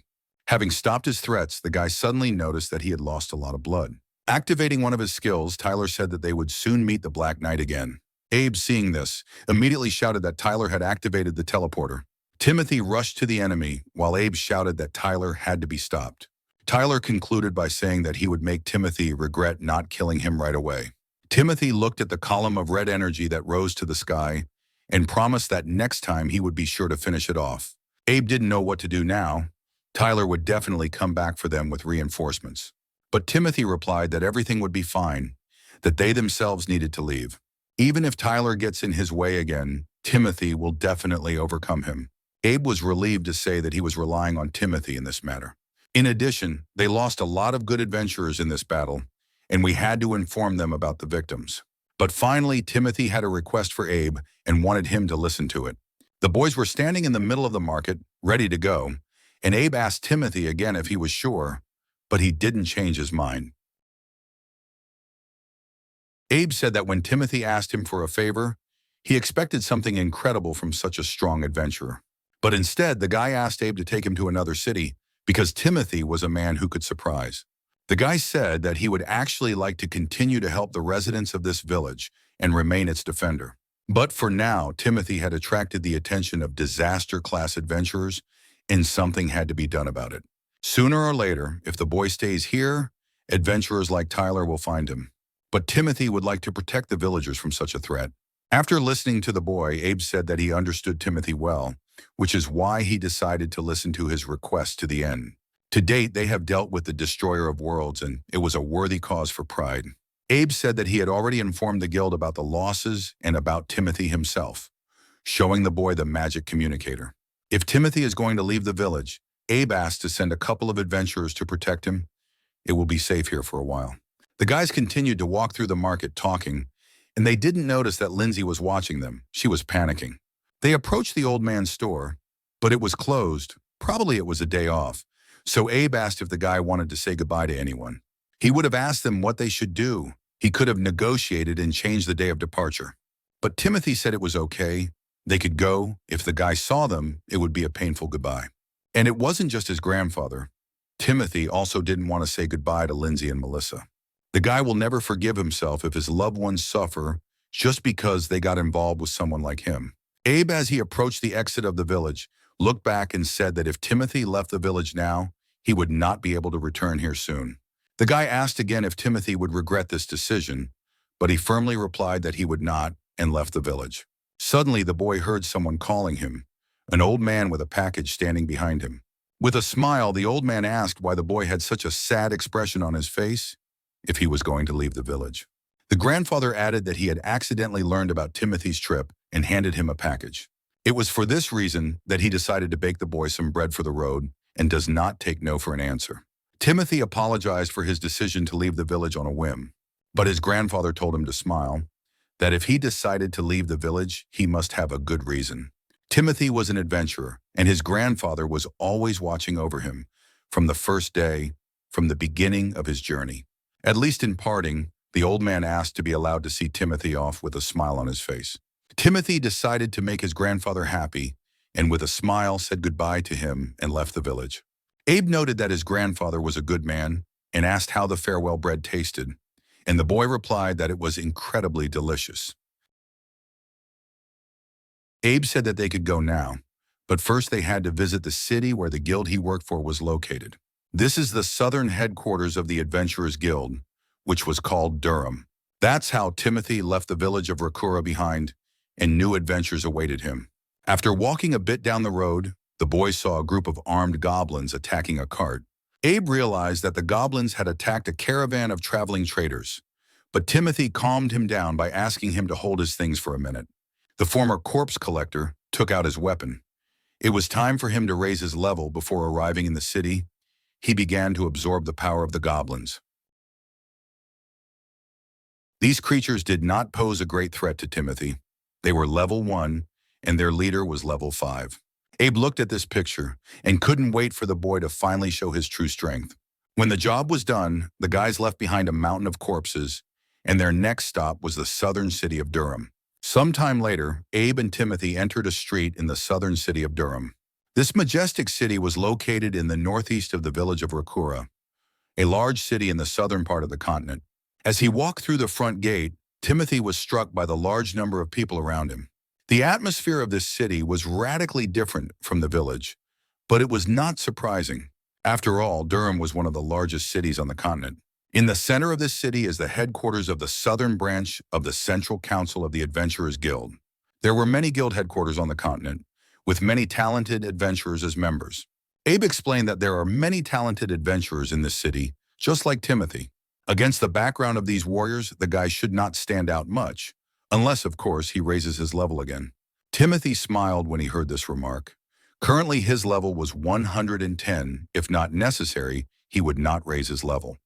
Having stopped his threats, the guy suddenly noticed that he had lost a lot of blood. Activating one of his skills, Tyler said that they would soon meet the Black Knight again. Abe, seeing this, immediately shouted that Tyler had activated the teleporter. Timothy rushed to the enemy, while Abe shouted that Tyler had to be stopped. Tyler concluded by saying that he would make Timothy regret not killing him right away. Timothy looked at the column of red energy that rose to the sky and promised that next time he would be sure to finish it off. Abe didn't know what to do now. Tyler would definitely come back for them with reinforcements. But Timothy replied that everything would be fine, that they themselves needed to leave. Even if Tyler gets in his way again, Timothy will definitely overcome him. Abe was relieved to say that he was relying on Timothy in this matter. In addition, they lost a lot of good adventurers in this battle, and we had to inform them about the victims. But finally, Timothy had a request for Abe and wanted him to listen to it. The boys were standing in the middle of the market, ready to go, and Abe asked Timothy again if he was sure, but he didn't change his mind. Abe said that when Timothy asked him for a favor, he expected something incredible from such a strong adventurer. But instead, the guy asked Abe to take him to another city because Timothy was a man who could surprise. The guy said that he would actually like to continue to help the residents of this village and remain its defender. But for now, Timothy had attracted the attention of disaster-class adventurers, and something had to be done about it. Sooner or later, if the boy stays here, adventurers like Tyler will find him. But Timothy would like to protect the villagers from such a threat. After listening to the boy, Abe said that he understood Timothy well, which is why he decided to listen to his request to the end. To date, they have dealt with the destroyer of worlds, and it was a worthy cause for pride. Abe said that he had already informed the guild about the losses and about Timothy himself, showing the boy the magic communicator. If Timothy is going to leave the village, Abe asked to send a couple of adventurers to protect him. It will be safe here for a while. The guys continued to walk through the market talking, and they didn't notice that Lindsay was watching them. She was panicking. They approached the old man's store, but it was closed. Probably it was a day off. So Abe asked if the guy wanted to say goodbye to anyone. He would have asked them what they should do. He could have negotiated and changed the day of departure. But Timothy said it was okay. They could go. If the guy saw them, it would be a painful goodbye. And it wasn't just his grandfather. Timothy also didn't want to say goodbye to Lindsay and Melissa. The guy will never forgive himself if his loved ones suffer just because they got involved with someone like him. Abe, as he approached the exit of the village, looked back and said that if Timothy left the village now, he would not be able to return here soon. The guy asked again if Timothy would regret this decision, but he firmly replied that he would not and left the village. Suddenly, the boy heard someone calling him, an old man with a package standing behind him. With a smile, the old man asked why the boy had such a sad expression on his face if he was going to leave the village. The grandfather added that he had accidentally learned about Timothy's trip and handed him a package. It was for this reason that he decided to bake the boy some bread for the road and does not take no for an answer. Timothy apologized for his decision to leave the village on a whim, but his grandfather told him to smile, that if he decided to leave the village, he must have a good reason. Timothy was an adventurer, and his grandfather was always watching over him from the first day, from the beginning of his journey. At least in parting, the old man asked to be allowed to see Timothy off with a smile on his face. Timothy decided to make his grandfather happy, and with a smile said goodbye to him and left the village. Abe noted that his grandfather was a good man and asked how the farewell bread tasted, and the boy replied that it was incredibly delicious. Abe said that they could go now, but first they had to visit the city where the guild he worked for was located. This is the southern headquarters of the Adventurers Guild, which was called Durham. That's how Timothy left the village of Rakura behind, and new adventures awaited him. After walking a bit down the road, the boy saw a group of armed goblins attacking a cart. Abe realized that the goblins had attacked a caravan of traveling traders, but Timothy calmed him down by asking him to hold his things for a minute. The former corpse collector took out his weapon. It was time for him to raise his level before arriving in the city. He began to absorb the power of the goblins. These creatures did not pose a great threat to Timothy. They were level 1, and their leader was level 5. Abe looked at this picture and couldn't wait for the boy to finally show his true strength. When the job was done, the guys left behind a mountain of corpses, and their next stop was the southern city of Durham. Sometime later, Abe and Timothy entered a street in the southern city of Durham. This majestic city was located in the northeast of the village of Rakura, a large city in the southern part of the continent. As he walked through the front gate, Timothy was struck by the large number of people around him. The atmosphere of this city was radically different from the village, but it was not surprising. After all, Durham was one of the largest cities on the continent. In the center of this city is the headquarters of the southern branch of the Central Council of the Adventurers Guild. There were many guild headquarters on the continent, with many talented adventurers as members. Abe explained that there are many talented adventurers in this city, just like Timothy. Against the background of these warriors, the guy should not stand out much, unless, of course, he raises his level again. Timothy smiled when he heard this remark. Currently, his level was 110. If not necessary, he would not raise his level.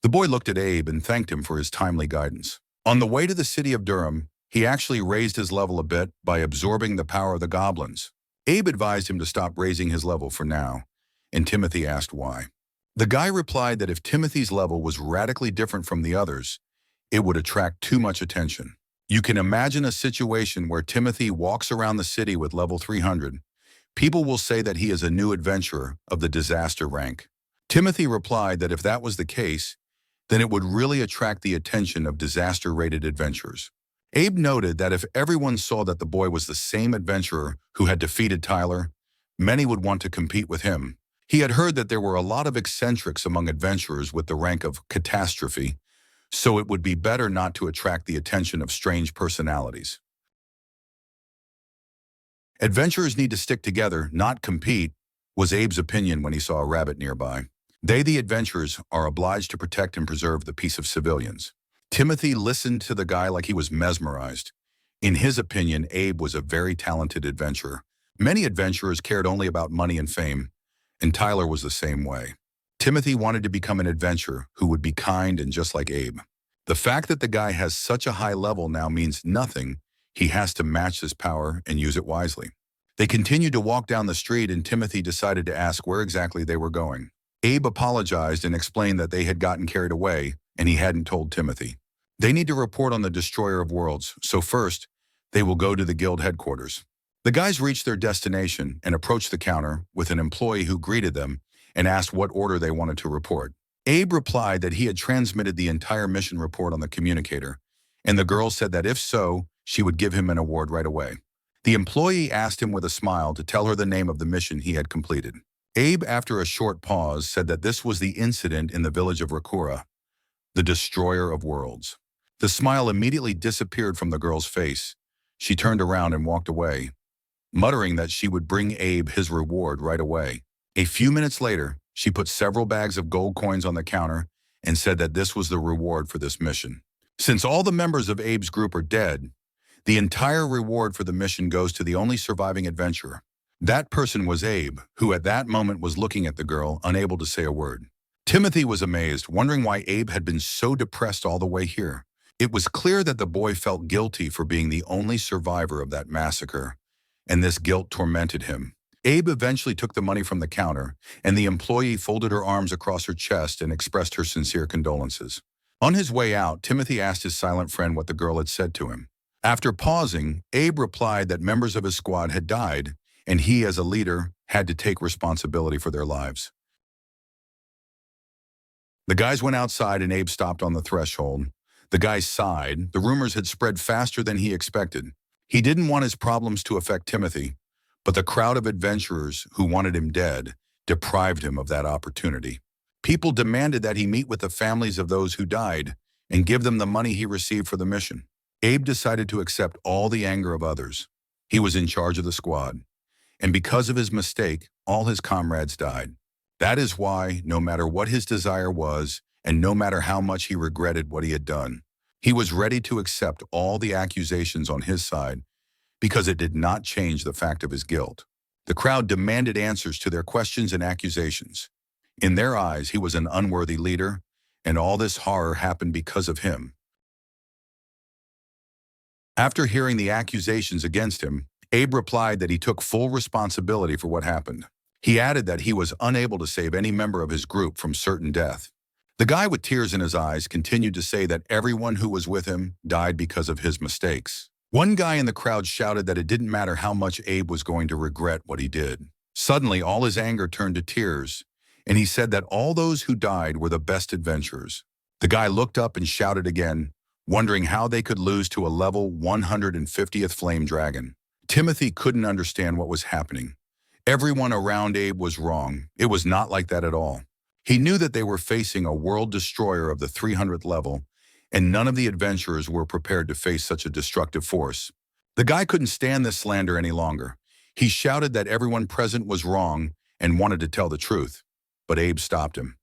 The boy looked at Abe and thanked him for his timely guidance. On the way to the city of Durham, he actually raised his level a bit by absorbing the power of the goblins. Abe advised him to stop raising his level for now, and Timothy asked why. The guy replied that if Timothy's level was radically different from the others, it would attract too much attention. You can imagine a situation where Timothy walks around the city with level 300. People will say that he is a new adventurer of the disaster rank. Timothy replied that if that was the case, then it would really attract the attention of disaster-rated adventurers. Abe noted that if everyone saw that the boy was the same adventurer who had defeated Tyler, many would want to compete with him. He had heard that there were a lot of eccentrics among adventurers with the rank of catastrophe, so it would be better not to attract the attention of strange personalities. Adventurers need to stick together, not compete, was Abe's opinion when he saw a rabbit nearby. They, the adventurers, are obliged to protect and preserve the peace of civilians. Timothy listened to the guy like he was mesmerized. In his opinion, Abe was a very talented adventurer. Many adventurers cared only about money and fame, and Tyler was the same way. Timothy wanted to become an adventurer who would be kind and just like Abe. The fact that the guy has such a high level now means nothing. He has to match this power and use it wisely. They continued to walk down the street, and Timothy decided to ask where exactly they were going. Abe apologized and explained that they had gotten carried away and he hadn't told Timothy. They need to report on the Destroyer of Worlds, so first, they will go to the guild headquarters. The guys reached their destination and approached the counter with an employee who greeted them and asked what order they wanted to report. Abe replied that he had transmitted the entire mission report on the communicator, and the girl said that if so, she would give him an award right away. The employee asked him with a smile to tell her the name of the mission he had completed. Abe, after a short pause, said that this was the incident in the village of Rakura, the Destroyer of Worlds. The smile immediately disappeared from the girl's face. She turned around and walked away, muttering that she would bring Abe his reward right away. A few minutes later, she put several bags of gold coins on the counter and said that this was the reward for this mission. Since all the members of Abe's group are dead, the entire reward for the mission goes to the only surviving adventurer. That person was Abe, who at that moment was looking at the girl, unable to say a word. Timothy was amazed, wondering why Abe had been so depressed all the way here. It was clear that the boy felt guilty for being the only survivor of that massacre, and this guilt tormented him. Abe eventually took the money from the counter, and the employee folded her arms across her chest and expressed her sincere condolences. On his way out, Timothy asked his silent friend what the girl had said to him. After pausing, Abe replied that members of his squad had died, and he, as a leader, had to take responsibility for their lives. The guys went outside and Abe stopped on the threshold. The guy sighed. The rumors had spread faster than he expected. He didn't want his problems to affect Timothy, but the crowd of adventurers who wanted him dead deprived him of that opportunity. People demanded that he meet with the families of those who died and give them the money he received for the mission. Abe decided to accept all the anger of others. He was in charge of the squad, and because of his mistake, all his comrades died. That is why, no matter what his desire was, and no matter how much he regretted what he had done, he was ready to accept all the accusations on his side because it did not change the fact of his guilt. The crowd demanded answers to their questions and accusations. In their eyes, he was an unworthy leader, and all this horror happened because of him. After hearing the accusations against him, Abe replied that he took full responsibility for what happened. He added that he was unable to save any member of his group from certain death. The guy with tears in his eyes continued to say that everyone who was with him died because of his mistakes. One guy in the crowd shouted that it didn't matter how much Abe was going to regret what he did. Suddenly, all his anger turned to tears, and he said that all those who died were the best adventurers. The guy looked up and shouted again, wondering how they could lose to a level 150th flame dragon. Timothy couldn't understand what was happening. Everyone around Abe was wrong. It was not like that at all. He knew that they were facing a world destroyer of the 300th level, and none of the adventurers were prepared to face such a destructive force. The guy couldn't stand this slander any longer. He shouted that everyone present was wrong and wanted to tell the truth, but Abe stopped him.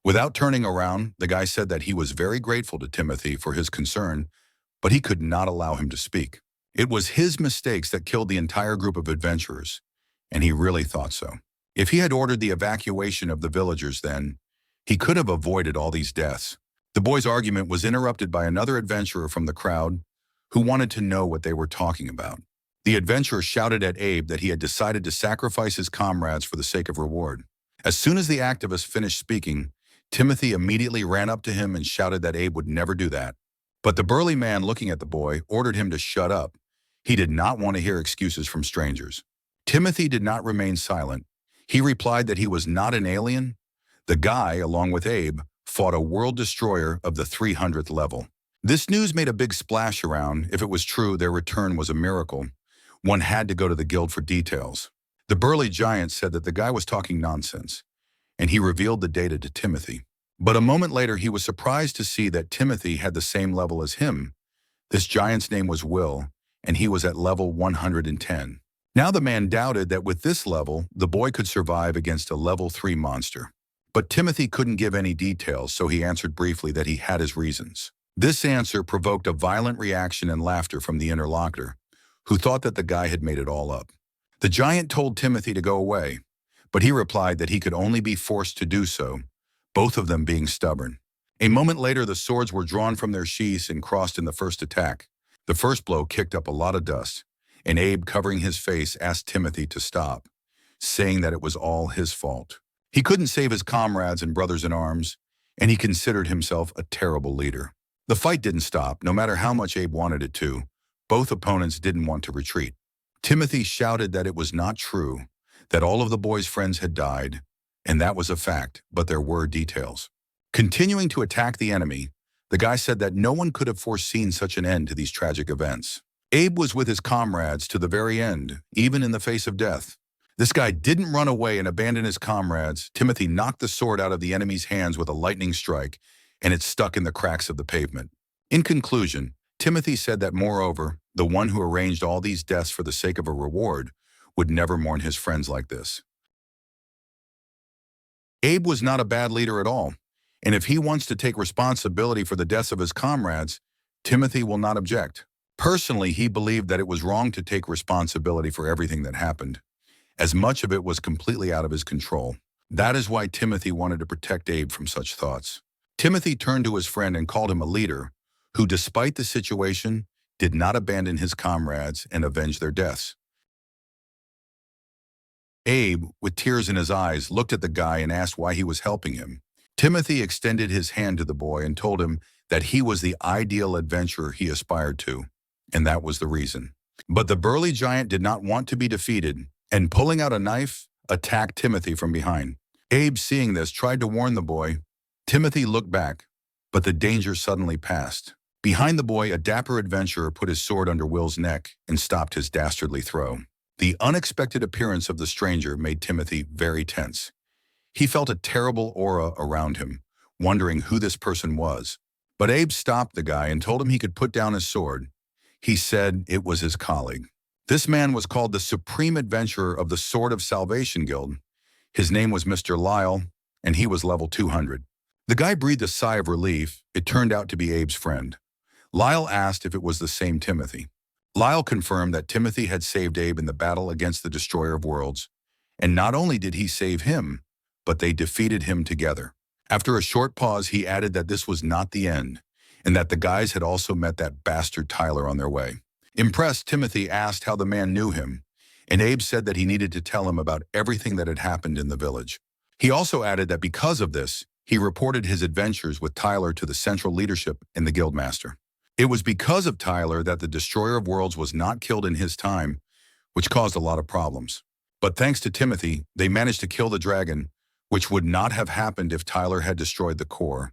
Without turning around, the guy said that he was very grateful to Timothy for his concern, but he could not allow him to speak. It was his mistakes that killed the entire group of adventurers, and he really thought so. If he had ordered the evacuation of the villagers then, he could have avoided all these deaths. The boy's argument was interrupted by another adventurer from the crowd who wanted to know what they were talking about. The adventurer shouted at Abe that he had decided to sacrifice his comrades for the sake of reward. As soon as the activist finished speaking, Timothy immediately ran up to him and shouted that Abe would never do that. But the burly man looking at the boy ordered him to shut up. He did not want to hear excuses from strangers. Timothy did not remain silent. He replied that he was not an alien. The guy, along with Abe, fought a world destroyer of the 300th level. This news made a big splash around. If it was true, their return was a miracle. One had to go to the guild for details. The burly giant said that the guy was talking nonsense, and he revealed the data to Timothy. But a moment later, he was surprised to see that Timothy had the same level as him. This giant's name was Will, and he was at level 110. Now the man doubted that with this level, the boy could survive against a level 3 monster. But Timothy couldn't give any details, so he answered briefly that he had his reasons. This answer provoked a violent reaction and laughter from the interlocutor, who thought that the guy had made it all up. The giant told Timothy to go away, but he replied that he could only be forced to do so, both of them being stubborn. A moment later, the swords were drawn from their sheaths and crossed in the first attack. The first blow kicked up a lot of dust, and Abe, covering his face, asked Timothy to stop, saying that it was all his fault. He couldn't save his comrades and brothers in arms, and he considered himself a terrible leader. The fight didn't stop, no matter how much Abe wanted it to. Both opponents didn't want to retreat. Timothy shouted that it was not true, that all of the boy's friends had died, and that was a fact, but there were details. Continuing to attack the enemy, the guy said that no one could have foreseen such an end to these tragic events. Abe was with his comrades to the very end, even in the face of death. This guy didn't run away and abandon his comrades. Timothy knocked the sword out of the enemy's hands with a lightning strike, and it stuck in the cracks of the pavement. In conclusion, Timothy said that moreover, the one who arranged all these deaths for the sake of a reward would never mourn his friends like this. Abe was not a bad leader at all, and if he wants to take responsibility for the deaths of his comrades, Timothy will not object. Personally, he believed that it was wrong to take responsibility for everything that happened, as much of it was completely out of his control. That is why Timothy wanted to protect Abe from such thoughts. Timothy turned to his friend and called him a leader who, despite the situation, did not abandon his comrades and avenge their deaths. Abe, with tears in his eyes, looked at the guy and asked why he was helping him. Timothy extended his hand to the boy and told him that he was the ideal adventurer he aspired to, and that was the reason. But the burly giant did not want to be defeated, and pulling out a knife, attacked Timothy from behind. Abe, seeing this, tried to warn the boy. Timothy looked back, but the danger suddenly passed. Behind the boy, a dapper adventurer put his sword under Will's neck and stopped his dastardly throw. The unexpected appearance of the stranger made Timothy very tense. He felt a terrible aura around him, wondering who this person was. But Abe stopped the guy and told him he could put down his sword. He said it was his colleague. This man was called the Supreme Adventurer of the Sword of Salvation Guild. His name was Mr. Lyle, and he was level 200. The guy breathed a sigh of relief. It turned out to be Abe's friend. Lyle asked if it was the same Timothy. Lyle confirmed that Timothy had saved Abe in the battle against the Destroyer of Worlds, and not only did he save him, but they defeated him together. After a short pause, he added that this was not the end, and that the guys had also met that bastard Tyler on their way. Impressed, Timothy asked how the man knew him, and Abe said that he needed to tell him about everything that had happened in the village. He also added that because of this, he reported his adventures with Tyler to the central leadership and the guildmaster. It was because of Tyler that the Destroyer of Worlds was not killed in his time, which caused a lot of problems. But thanks to Timothy, they managed to kill the dragon, which would not have happened if Tyler had destroyed the core.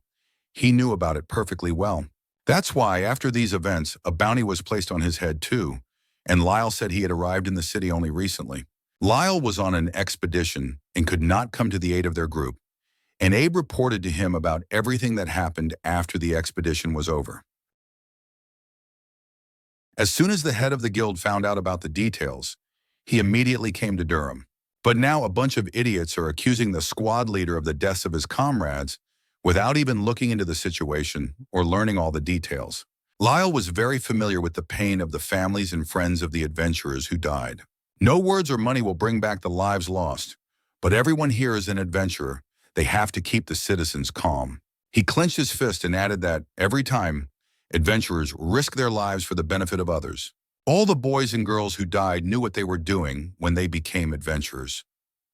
He knew about it perfectly well. That's why, after these events, a bounty was placed on his head too, and Lyle said he had arrived in the city only recently. Lyle was on an expedition and could not come to the aid of their group, and Abe reported to him about everything that happened after the expedition was over. As soon as the head of the guild found out about the details, he immediately came to Durham. But now a bunch of idiots are accusing the squad leader of the deaths of his comrades without even looking into the situation or learning all the details. Lyle was very familiar with the pain of the families and friends of the adventurers who died. No words or money will bring back the lives lost, but everyone here is an adventurer. They have to keep the citizens calm. He clenched his fist and added that every time, adventurers risk their lives for the benefit of others. All the boys and girls who died knew what they were doing when they became adventurers.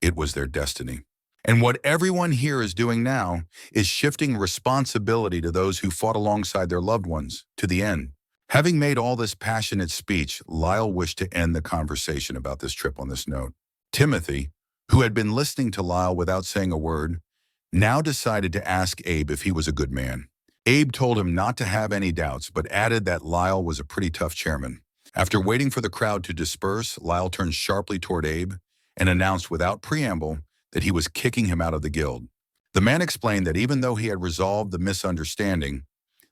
It was their destiny. And what everyone here is doing now is shifting responsibility to those who fought alongside their loved ones to the end. Having made all this passionate speech, Lyle wished to end the conversation about this trip on this note. Timothy, who had been listening to Lyle without saying a word, now decided to ask Abe if he was a good man. Abe told him not to have any doubts, but added that Lyle was a pretty tough chairman. After waiting for the crowd to disperse, Lyle turned sharply toward Abe and announced without preamble that he was kicking him out of the guild. The man explained that even though he had resolved the misunderstanding,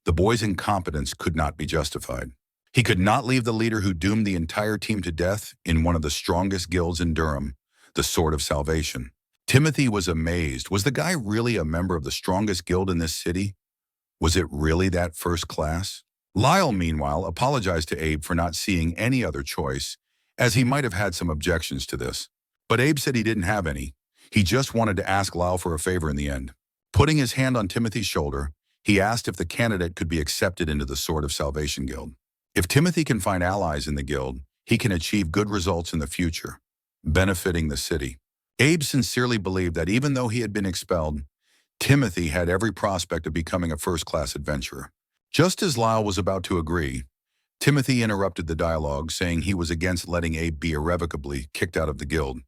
the boy's incompetence could not be justified. He could not leave the leader who doomed the entire team to death in one of the strongest guilds in Durham, the Sword of Salvation. Timothy was amazed. Was the guy really a member of the strongest guild in this city? Was it really that first class? Lyle, meanwhile, apologized to Abe for not seeing any other choice, as he might have had some objections to this. But Abe said he didn't have any. He just wanted to ask Lyle for a favor in the end. Putting his hand on Timothy's shoulder, he asked if the candidate could be accepted into the Sword of Salvation Guild. If Timothy can find allies in the guild, he can achieve good results in the future, benefiting the city. Abe sincerely believed that even though he had been expelled, Timothy had every prospect of becoming a first-class adventurer. Just as Lyle was about to agree, Timothy interrupted the dialogue, saying he was against letting Abe be irrevocably kicked out of the guild.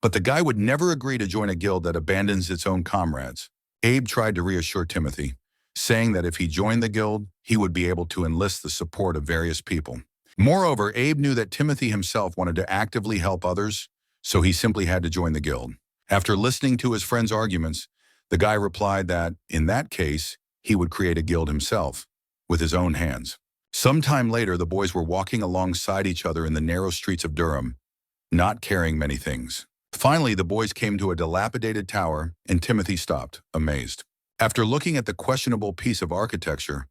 But the guy would never agree to join a guild that abandons its own comrades. Abe tried to reassure Timothy, saying that if he joined the guild, he would be able to enlist the support of various people. Moreover, Abe knew that Timothy himself wanted to actively help others, so he simply had to join the guild. After listening to his friend's arguments, the guy replied that, in that case, he would create a guild himself, with his own hands. Sometime later, the boys were walking alongside each other in the narrow streets of Durham, not carrying many things. Finally, the boys came to a dilapidated tower, and Timothy stopped, amazed. After looking at the questionable piece of architecture,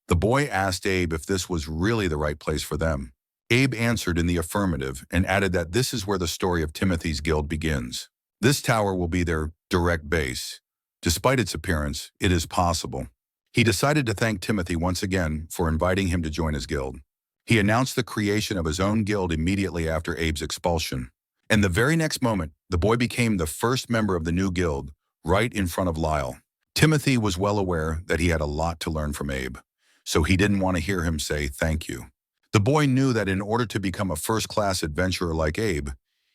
the boy asked Abe if this was really the right place for them. Abe answered in the affirmative and added that this is where the story of Timothy's guild begins. This tower will be their direct base. Despite its appearance, it is possible. He decided to thank Timothy once again for inviting him to join his guild. He announced the creation of his own guild immediately after Abe's expulsion. And the very next moment, the boy became the first member of the new guild, right in front of Lyle. Timothy was well aware that he had a lot to learn from Abe, so he didn't want to hear him say thank you. The boy knew that in order to become a first-class adventurer like Abe,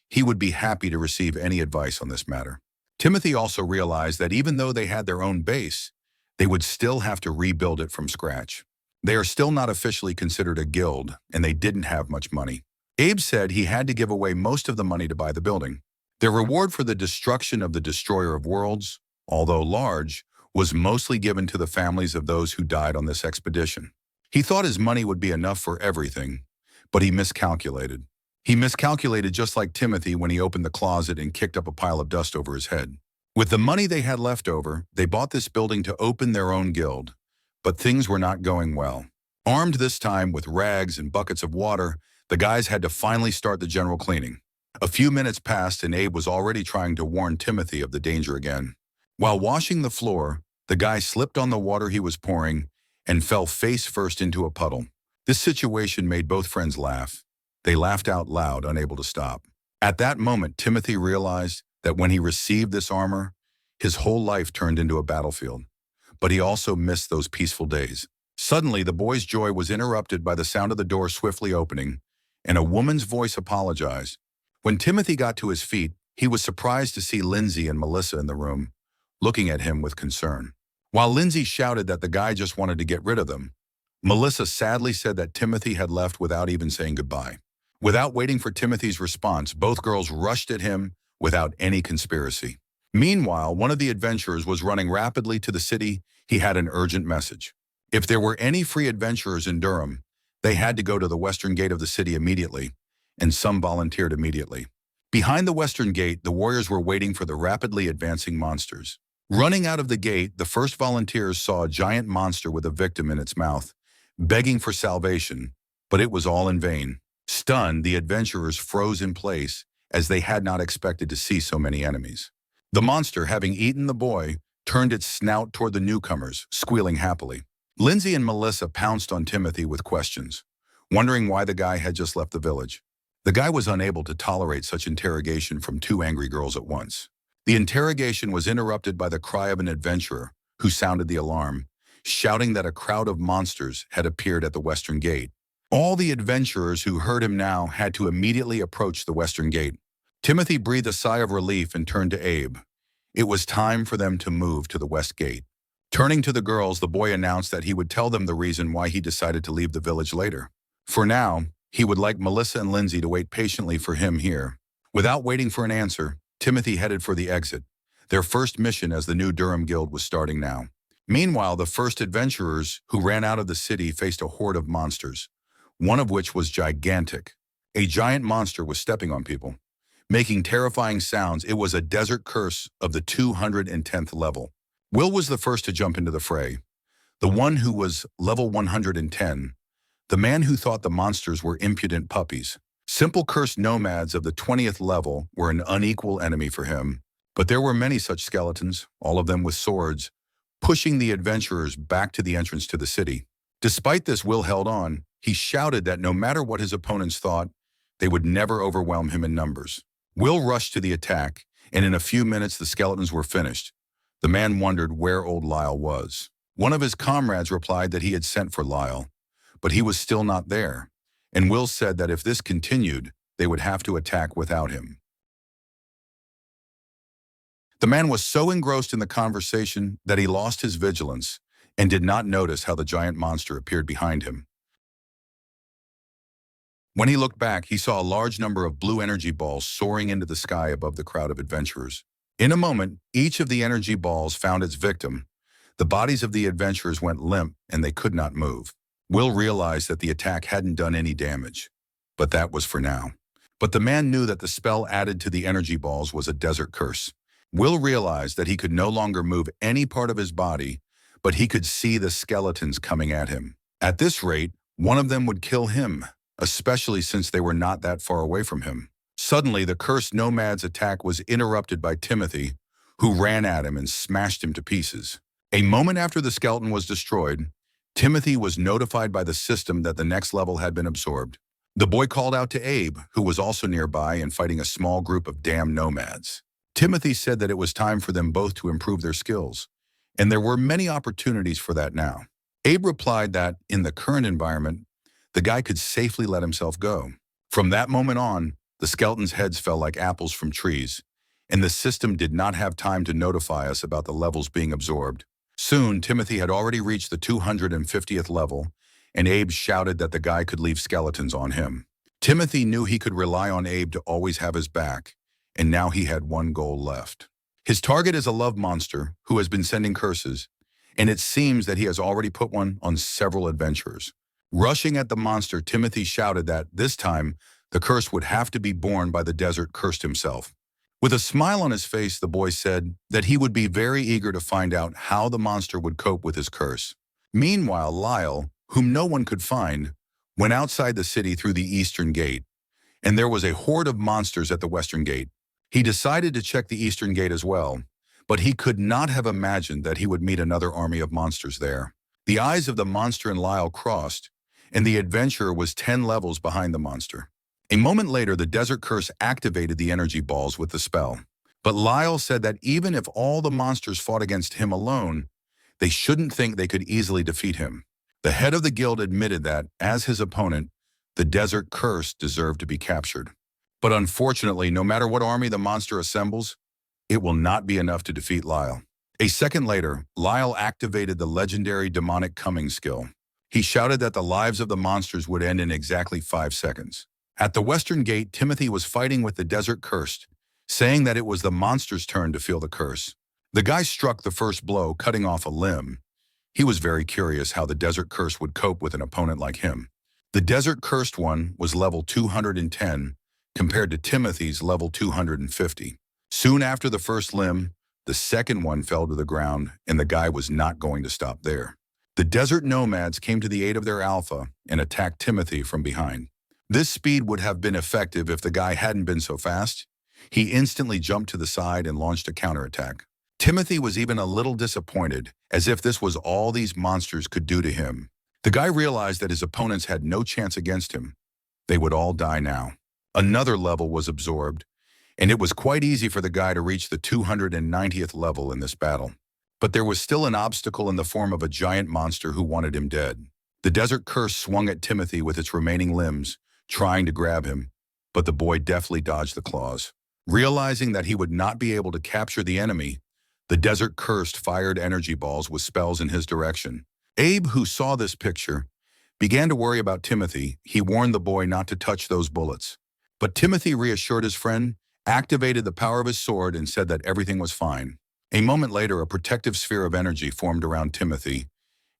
he would be happy to receive any advice on this matter. Timothy also realized that even though they had their own base, they would still have to rebuild it from scratch. They are still not officially considered a guild, and they didn't have much money. Abe said he had to give away most of the money to buy the building. Their reward for the destruction of the Destroyer of Worlds, although large, was mostly given to the families of those who died on this expedition. He thought his money would be enough for everything, but he miscalculated. He miscalculated just like Timothy when he opened the closet and kicked up a pile of dust over his head. With the money they had left over, they bought this building to open their own guild, but things were not going well. Armed this time with rags and buckets of water, the guys had to finally start the general cleaning. A few minutes passed and Abe was already trying to warn Timothy of the danger again. While washing the floor, the guy slipped on the water he was pouring and fell face first into a puddle. This situation made both friends laugh. They laughed out loud, unable to stop. At that moment, Timothy realized that when he received this armor, his whole life turned into a battlefield. But he also missed those peaceful days. Suddenly, the boy's joy was interrupted by the sound of the door swiftly opening, and a woman's voice apologized. When Timothy got to his feet, he was surprised to see Lindsay and Melissa in the room, looking at him with concern. While Lindsay shouted that the guy just wanted to get rid of them, Melissa sadly said that Timothy had left without even saying goodbye. Without waiting for Timothy's response, both girls rushed at him without any conspiracy. Meanwhile, one of the adventurers was running rapidly to the city. He had an urgent message. If there were any free adventurers in Durham, they had to go to the western gate of the city immediately, and some volunteered immediately. Behind the western gate, the warriors were waiting for the rapidly advancing monsters. Running out of the gate, the first volunteers saw a giant monster with a victim in its mouth, begging for salvation, but it was all in vain. Stunned, the adventurers froze in place as they had not expected to see so many enemies. The monster, having eaten the boy, turned its snout toward the newcomers, squealing happily. Lindsay and Melissa pounced on Timothy with questions, wondering why the guy had just left the village. The guy was unable to tolerate such interrogation from two angry girls at once. The interrogation was interrupted by the cry of an adventurer who sounded the alarm, shouting that a crowd of monsters had appeared at the western gate. All the adventurers who heard him now had to immediately approach the western gate. Timothy breathed a sigh of relief and turned to Abe. It was time for them to move to the west gate. Turning to the girls, the boy announced that he would tell them the reason why he decided to leave the village later. For now, he would like Melissa and Lindsay to wait patiently for him here. Without waiting for an answer, Timothy headed for the exit. Their first mission as the new Durham Guild was starting now. Meanwhile, the first adventurers who ran out of the city faced a horde of monsters, one of which was gigantic. A giant monster was stepping on people, making terrifying sounds. It was a desert curse of the 210th level. Will was the first to jump into the fray, the one who was level 110, the man who thought the monsters were impudent puppies. Simple cursed nomads of the 20th level were an unequal enemy for him, but there were many such skeletons, all of them with swords, pushing the adventurers back to the entrance to the city. Despite this, Will held on. He shouted that no matter what his opponents thought, they would never overwhelm him in numbers. Will rushed to the attack, and in a few minutes the skeletons were finished. The man wondered where old Lyle was. One of his comrades replied that he had sent for Lyle, but he was still not there, and Will said that if this continued, they would have to attack without him. The man was so engrossed in the conversation that he lost his vigilance and did not notice how the giant monster appeared behind him. When he looked back, he saw a large number of blue energy balls soaring into the sky above the crowd of adventurers. In a moment, each of the energy balls found its victim. The bodies of the adventurers went limp and they could not move. Will realized that the attack hadn't done any damage, but that was for now. But the man knew that the spell added to the energy balls was a desert curse. Will realized that he could no longer move any part of his body, but he could see the skeletons coming at him. At this rate, one of them would kill him, especially since they were not that far away from him. Suddenly, the cursed nomad's attack was interrupted by Timothy, who ran at him and smashed him to pieces. A moment after the skeleton was destroyed, Timothy was notified by the system that the next level had been absorbed. The boy called out to Abe, who was also nearby and fighting a small group of damned nomads. Timothy said that it was time for them both to improve their skills, and there were many opportunities for that now. Abe replied that, in the current environment, the guy could safely let himself go. From that moment on, the skeletons' heads fell like apples from trees, and the system did not have time to notify us about the levels being absorbed. Soon, Timothy had already reached the 250th level, and Abe shouted that the guy could leave skeletons on him. Timothy knew he could rely on Abe to always have his back, and now he had one goal left. His target is a love monster who has been sending curses, and it seems that he has already put one on several adventurers. Rushing at the monster, Timothy shouted that, this time, the curse would have to be borne by the desert cursed himself. With a smile on his face, the boy said that he would be very eager to find out how the monster would cope with his curse. Meanwhile, Lyle, whom no one could find, went outside the city through the eastern gate, and there was a horde of monsters at the western gate. He decided to check the eastern gate as well, but he could not have imagined that he would meet another army of monsters there. The eyes of the monster and Lyle crossed, and the adventurer was 10 levels behind the monster. A moment later, the desert curse activated the energy balls with the spell. But Lyle said that even if all the monsters fought against him alone, they shouldn't think they could easily defeat him. The head of the guild admitted that, as his opponent, the desert curse deserved to be captured. But unfortunately, no matter what army the monster assembles, it will not be enough to defeat Lyle. A second later, Lyle activated the legendary demonic coming skill. He shouted that the lives of the monsters would end in exactly 5 seconds. At the western gate, Timothy was fighting with the desert cursed, saying that it was the monster's turn to feel the curse. The guy struck the first blow, cutting off a limb. He was very curious how the desert curse would cope with an opponent like him. The desert cursed one was level 210 compared to Timothy's level 250. Soon after the first limb, the second one fell to the ground, and the guy was not going to stop there. The desert nomads came to the aid of their alpha and attacked Timothy from behind. This speed would have been effective if the guy hadn't been so fast. He instantly jumped to the side and launched a counterattack. Timothy was even a little disappointed, as if this was all these monsters could do to him. The guy realized that his opponents had no chance against him. They would all die now. Another level was absorbed, and it was quite easy for the guy to reach the 290th level in this battle. But there was still an obstacle in the form of a giant monster who wanted him dead. The desert curse swung at Timothy with its remaining limbs, trying to grab him, but the boy deftly dodged the claws. Realizing that he would not be able to capture the enemy, the desert cursed fired energy balls with spells in his direction. Abe, who saw this picture, began to worry about Timothy. He warned the boy not to touch those bullets. But Timothy reassured his friend, activated the power of his sword, and said that everything was fine. A moment later, a protective sphere of energy formed around Timothy,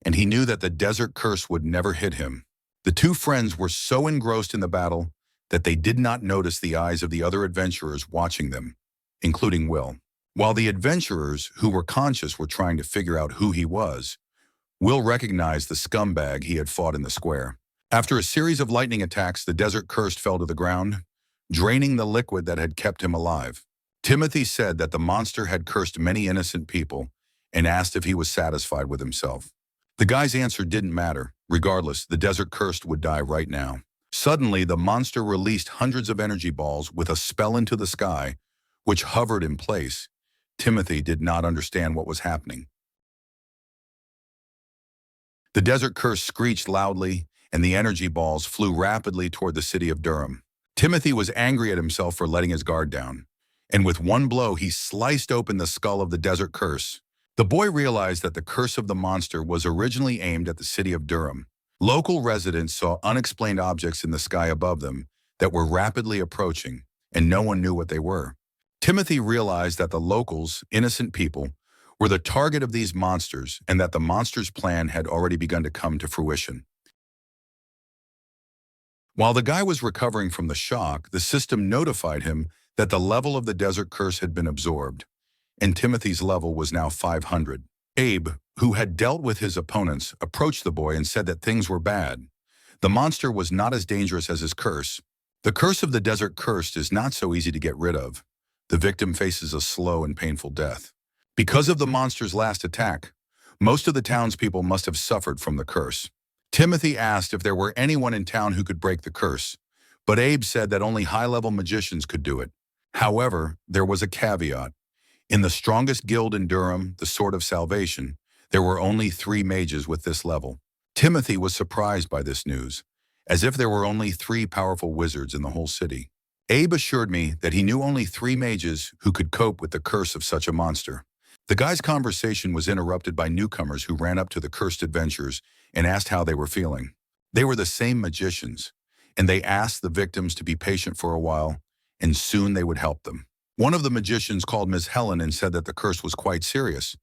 and he knew that the desert curse would never hit him. The two friends were so engrossed in the battle that they did not notice the eyes of the other adventurers watching them, including Will. While the adventurers who were conscious were trying to figure out who he was, Will recognized the scumbag he had fought in the square. After a series of lightning attacks, the desert cursed fell to the ground, draining the liquid that had kept him alive. Timothy said that the monster had cursed many innocent people and asked if he was satisfied with himself. The guy's answer didn't matter. Regardless, the desert cursed would die right now. Suddenly, the monster released hundreds of energy balls with a spell into the sky, which hovered in place. Timothy did not understand what was happening. The desert curse screeched loudly, and the energy balls flew rapidly toward the city of Durham. Timothy was angry at himself for letting his guard down, and with one blow, he sliced open the skull of the desert curse. The boy realized that the curse of the monster was originally aimed at the city of Durham. Local residents saw unexplained objects in the sky above them that were rapidly approaching, and no one knew what they were. Timothy realized that the locals, innocent people, were the target of these monsters and that the monster's plan had already begun to come to fruition. While the guy was recovering from the shock, the system notified him that the level of the desert curse had been absorbed, and Timothy's level was now 500. Abe, who had dealt with his opponents, approached the boy and said that things were bad. The monster was not as dangerous as his curse. The curse of the desert cursed is not so easy to get rid of. The victim faces a slow and painful death. Because of the monster's last attack, most of the townspeople must have suffered from the curse. Timothy asked if there were anyone in town who could break the curse, but Abe said that only high-level magicians could do it. However, there was a caveat. In the strongest guild in Durham, the Sword of Salvation, there were only 3 mages with this level. Timothy was surprised by this news, as if there were only 3 powerful wizards in the whole city. Abe assured me that he knew only 3 mages who could cope with the curse of such a monster. The guy's conversation was interrupted by newcomers who ran up to the cursed adventurers and asked how they were feeling. They were the same magicians, and they asked the victims to be patient for a while, and soon they would help them. One of the magicians called Miss Helen and said that the curse was quite serious,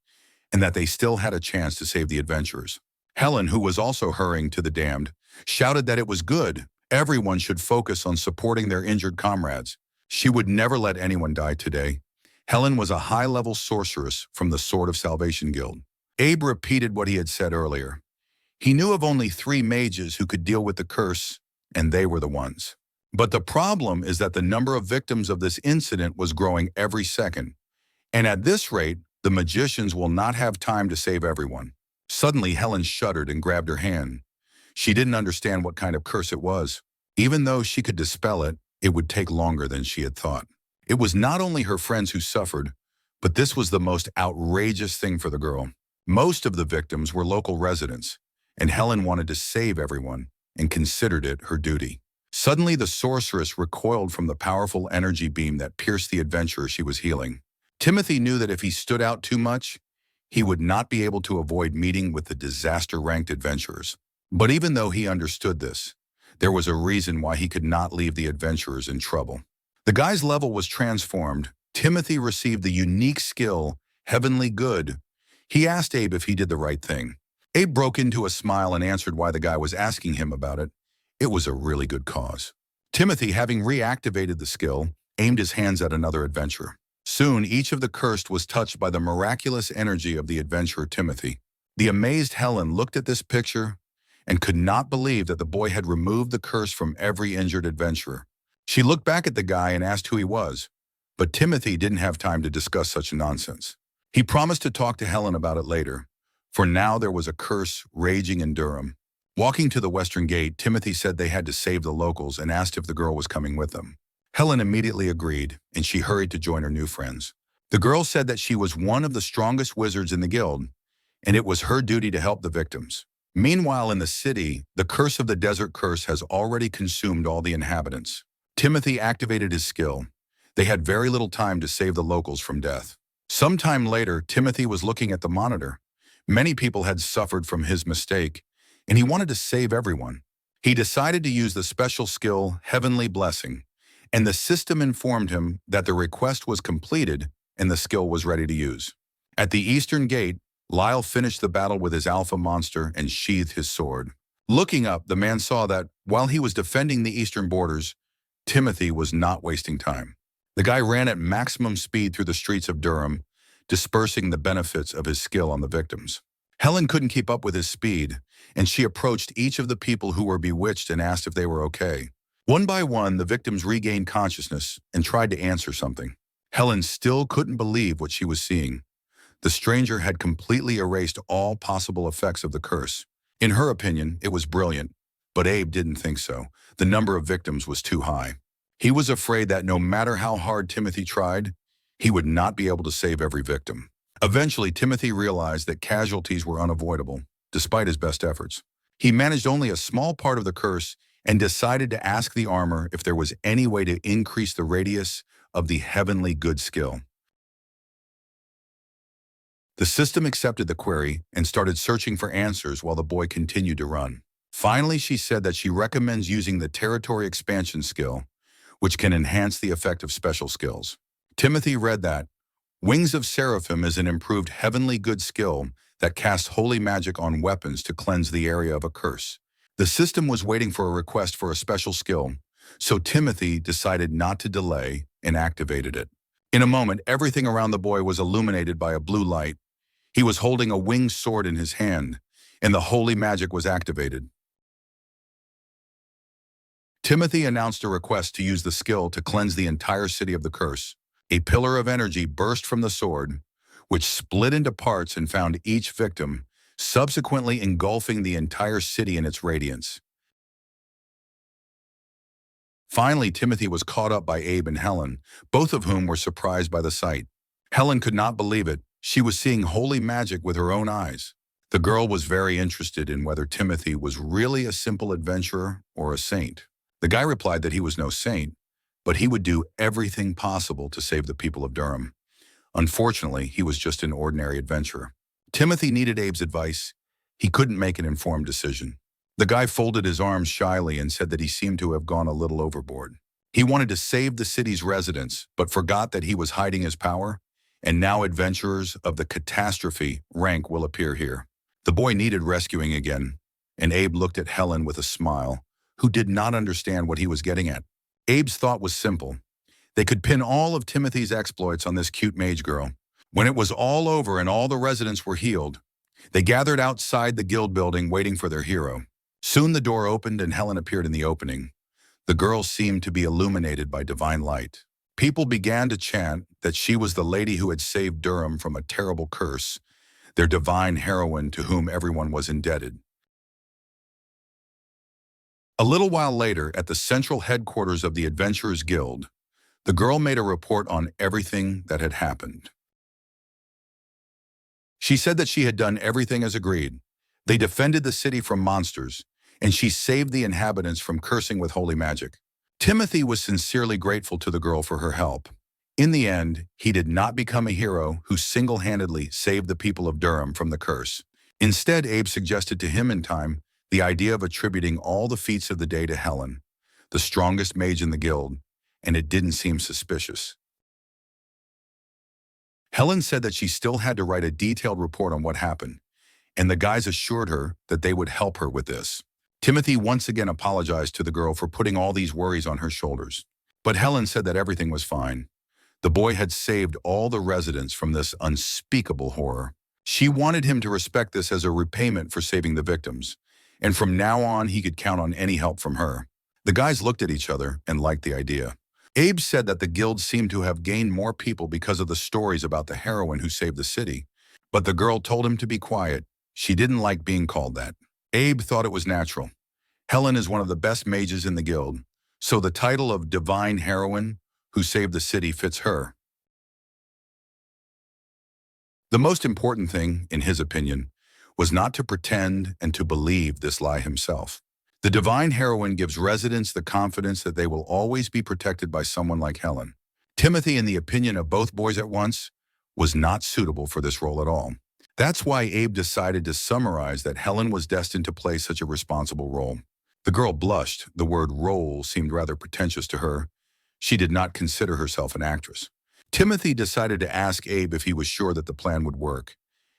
and that they still had a chance to save the adventurers. Helen, who was also hurrying to the damned, shouted that it was good. Everyone should focus on supporting their injured comrades. She would never let anyone die today. Helen was a high-level sorceress from the Sword of Salvation Guild. Abe repeated what he had said earlier. He knew of only 3 mages who could deal with the curse, and they were the ones. But the problem is that the number of victims of this incident was growing every second. And at this rate, the magicians will not have time to save everyone. Suddenly, Helen shuddered and grabbed her hand. She didn't understand what kind of curse it was. Even though she could dispel it, it would take longer than she had thought. It was not only her friends who suffered, but this was the most outrageous thing for the girl. Most of the victims were local residents, and Helen wanted to save everyone and considered it her duty. Suddenly, the sorceress recoiled from the powerful energy beam that pierced the adventurer she was healing. Timothy knew that if he stood out too much, he would not be able to avoid meeting with the disaster-ranked adventurers. But even though he understood this, there was a reason why he could not leave the adventurers in trouble. The guy's level was transformed. Timothy received the unique skill, Heavenly Good. He asked Abe if he did the right thing. Abe broke into a smile and answered why the guy was asking him about it. It was a really good cause. Timothy, having reactivated the skill, aimed his hands at another adventurer. Soon, each of the cursed was touched by the miraculous energy of the adventurer Timothy. The amazed Helen looked at this picture and could not believe that the boy had removed the curse from every injured adventurer. She looked back at the guy and asked who he was, but Timothy didn't have time to discuss such nonsense. He promised to talk to Helen about it later, for now there was a curse raging in Durham. Walking to the western gate, Timothy said they had to save the locals and asked if the girl was coming with them. Helen immediately agreed, and she hurried to join her new friends. The girl said that she was one of the strongest wizards in the guild, and it was her duty to help the victims. Meanwhile, in the city, the curse of the desert curse has already consumed all the inhabitants. Timothy activated his skill. They had very little time to save the locals from death. Sometime later, Timothy was looking at the monitor. Many people had suffered from his mistake, and he wanted to save everyone. He decided to use the special skill, Heavenly Blessing, and the system informed him that the request was completed and the skill was ready to use. At the eastern gate, Lyle finished the battle with his alpha monster and sheathed his sword. Looking up, the man saw that, while he was defending the eastern borders, Timothy was not wasting time. The guy ran at maximum speed through the streets of Durham, dispersing the benefits of his skill on the victims. Helen couldn't keep up with his speed, and she approached each of the people who were bewitched and asked if they were okay. One by one, the victims regained consciousness and tried to answer something. Helen still couldn't believe what she was seeing. The stranger had completely erased all possible effects of the curse. In her opinion, it was brilliant, but Abe didn't think so. The number of victims was too high. He was afraid that no matter how hard Timothy tried, he would not be able to save every victim. Eventually, Timothy realized that casualties were unavoidable, despite his best efforts. He managed only a small part of the curse and decided to ask the armor if there was any way to increase the radius of the Heavenly Good skill. The system accepted the query and started searching for answers while the boy continued to run. Finally, she said that she recommends using the Territory Expansion skill, which can enhance the effect of special skills. Timothy read that Wings of Seraphim is an improved Heavenly Good skill that casts holy magic on weapons to cleanse the area of a curse. The system was waiting for a request for a special skill, so Timothy decided not to delay and activated it. In a moment, everything around the boy was illuminated by a blue light. He was holding a winged sword in his hand, and the holy magic was activated. Timothy announced a request to use the skill to cleanse the entire city of the curse. A pillar of energy burst from the sword, which split into parts and found each victim, subsequently engulfing the entire city in its radiance. Finally, Timothy was caught up by Abe and Helen, both of whom were surprised by the sight. Helen could not believe it. She was seeing holy magic with her own eyes. The girl was very interested in whether Timothy was really a simple adventurer or a saint. The guy replied that he was no saint, but he would do everything possible to save the people of Durham. Unfortunately, he was just an ordinary adventurer. Timothy needed Abe's advice. He couldn't make an informed decision. The guy folded his arms shyly and said that he seemed to have gone a little overboard. He wanted to save the city's residents, but forgot that he was hiding his power, and now adventurers of the catastrophe rank will appear here. The boy needed rescuing again, and Abe looked at Helen with a smile, who did not understand what he was getting at. Abe's thought was simple. They could pin all of Timothy's exploits on this cute mage girl. When it was all over and all the residents were healed, they gathered outside the guild building waiting for their hero. Soon the door opened and Helen appeared in the opening. The girl seemed to be illuminated by divine light. People began to chant that she was the lady who had saved Durham from a terrible curse, their divine heroine to whom everyone was indebted. A little while later, at the central headquarters of the Adventurers Guild, the girl made a report on everything that had happened. She said that she had done everything as agreed. They defended the city from monsters, and she saved the inhabitants from cursing with holy magic. Timothy was sincerely grateful to the girl for her help. In the end, he did not become a hero who single-handedly saved the people of Durham from the curse. Instead, Abe suggested to him in time the idea of attributing all the feats of the day to Helen, the strongest mage in the guild, and it didn't seem suspicious. Helen said that she still had to write a detailed report on what happened, and the guys assured her that they would help her with this. Timothy once again apologized to the girl for putting all these worries on her shoulders. But Helen said that everything was fine. The boy had saved all the residents from this unspeakable horror. She wanted him to respect this as a repayment for saving the victims, and from now on he could count on any help from her. The guys looked at each other and liked the idea. Abe said that the guild seemed to have gained more people because of the stories about the heroine who saved the city, but the girl told him to be quiet. She didn't like being called that. Abe thought it was natural. Helen is one of the best mages in the guild, so the title of Divine Heroine who saved the city fits her. The most important thing, in his opinion, was not to pretend and to believe this lie himself. The Divine Heroine gives residents the confidence that they will always be protected by someone like Helen. Timothy, in the opinion of both boys at once, was not suitable for this role at all. That's why Abe decided to summarize that Helen was destined to play such a responsible role. The girl blushed. The word role seemed rather pretentious to her. She did not consider herself an actress. Timothy decided to ask Abe if he was sure that the plan would work,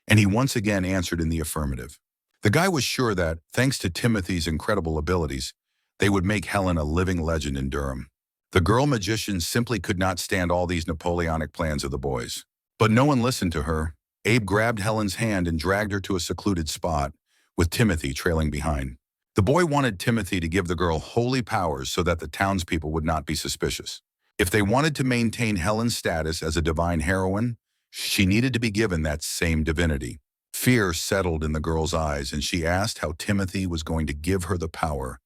and he once again answered in the affirmative. The guy was sure that, thanks to Timothy's incredible abilities, they would make Helen a living legend in Durham. The girl magician simply could not stand all these Napoleonic plans of the boys. But no one listened to her. Abe grabbed Helen's hand and dragged her to a secluded spot, with Timothy trailing behind. The boy wanted Timothy to give the girl holy powers so that the townspeople would not be suspicious. If they wanted to maintain Helen's status as a divine heroine, she needed to be given that same divinity. Fear settled in the girl's eyes, and she asked how Timothy was going to give her the power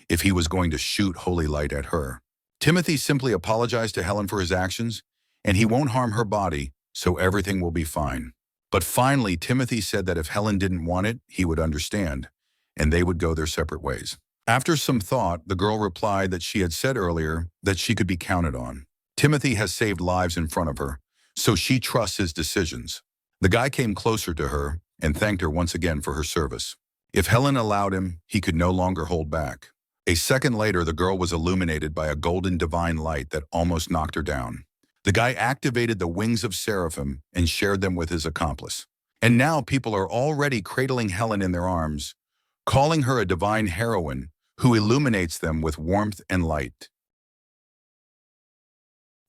if he was going to shoot holy light at her. Timothy simply apologized to Helen for his actions, and he won't harm her body, so everything will be fine. But finally, Timothy said that if Helen didn't want it, he would understand, and they would go their separate ways. After some thought, the girl replied that she had said earlier that she could be counted on. Timothy has saved lives in front of her, so she trusts his decisions. The guy came closer to her and thanked her once again for her service. If Helen allowed him, he could no longer hold back. A second later, the girl was illuminated by a golden divine light that almost knocked her down. The guy activated the wings of seraphim and shared them with his accomplice. And now people are already cradling Helen in their arms, calling her a divine heroine who illuminates them with warmth and light.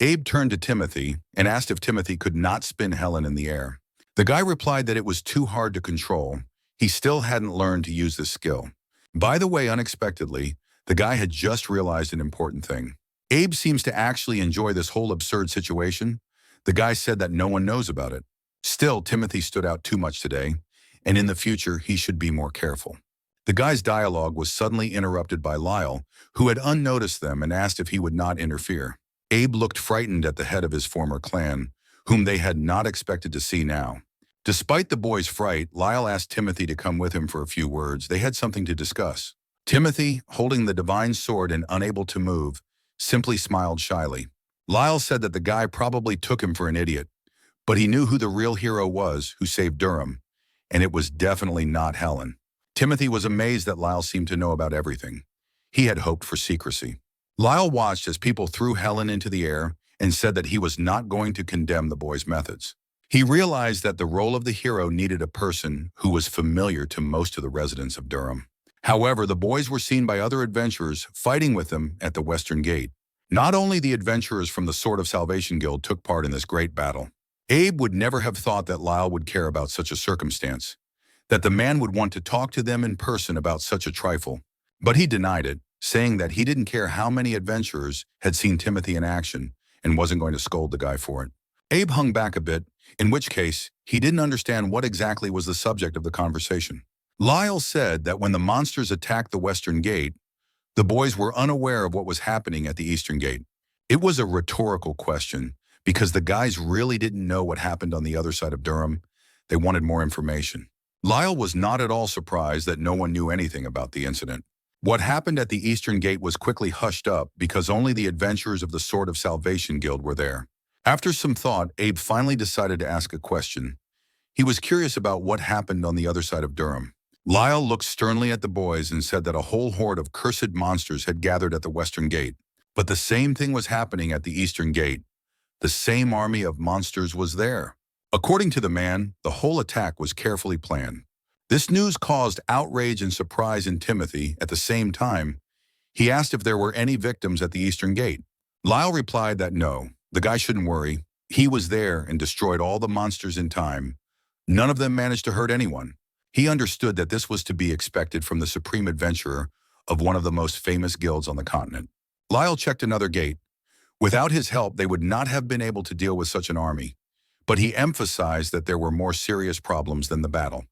Abe turned to Timothy and asked if Timothy could not spin Helen in the air. The guy replied that it was too hard to control. He still hadn't learned to use this skill. By the way, unexpectedly, the guy had just realized an important thing. Abe seems to actually enjoy this whole absurd situation. The guy said that no one knows about it. Still, Timothy stood out too much today, and in the future, he should be more careful. The guy's dialogue was suddenly interrupted by Lyle, who had unnoticed them and asked if he would not interfere. Abe looked frightened at the head of his former clan, whom they had not expected to see now. Despite the boy's fright, Lyle asked Timothy to come with him for a few words. They had something to discuss. Timothy, holding the divine sword and unable to move, simply smiled shyly. Lyle said that the guy probably took him for an idiot, but he knew who the real hero was who saved Durham, and it was definitely not Helen. Timothy was amazed that Lyle seemed to know about everything. He had hoped for secrecy. Lyle watched as people threw Helen into the air and said that he was not going to condemn the boy's methods. He realized that the role of the hero needed a person who was familiar to most of the residents of Durham. However, the boys were seen by other adventurers fighting with them at the Western Gate. Not only the adventurers from the Sword of Salvation Guild took part in this great battle. Abe would never have thought that Lyle would care about such a circumstance, that the man would want to talk to them in person about such a trifle. But he denied it, saying that he didn't care how many adventurers had seen Timothy in action and wasn't going to scold the guy for it. Abe hung back a bit, in which case he didn't understand what exactly was the subject of the conversation. Lyle said that when the monsters attacked the Western Gate, the boys were unaware of what was happening at the Eastern Gate. It was a rhetorical question because the guys really didn't know what happened on the other side of Durham. They wanted more information. Lyle was not at all surprised that no one knew anything about the incident. What happened at the Eastern Gate was quickly hushed up because only the adventurers of the Sword of Salvation Guild were there. After some thought, Abe finally decided to ask a question. He was curious about what happened on the other side of Durham. Lyle looked sternly at the boys and said that a whole horde of cursed monsters had gathered at the Western Gate. But the same thing was happening at the Eastern Gate. The same army of monsters was there. According to the man, the whole attack was carefully planned. This news caused outrage and surprise in Timothy. At the same time, he asked if there were any victims at the Eastern Gate. Lyle replied that no, the guy shouldn't worry. He was there and destroyed all the monsters in time. None of them managed to hurt anyone. He understood that this was to be expected from the supreme adventurer of one of the most famous guilds on the continent. Lyle checked another gate. Without his help, they would not have been able to deal with such an army. But he emphasized that there were more serious problems than the battle.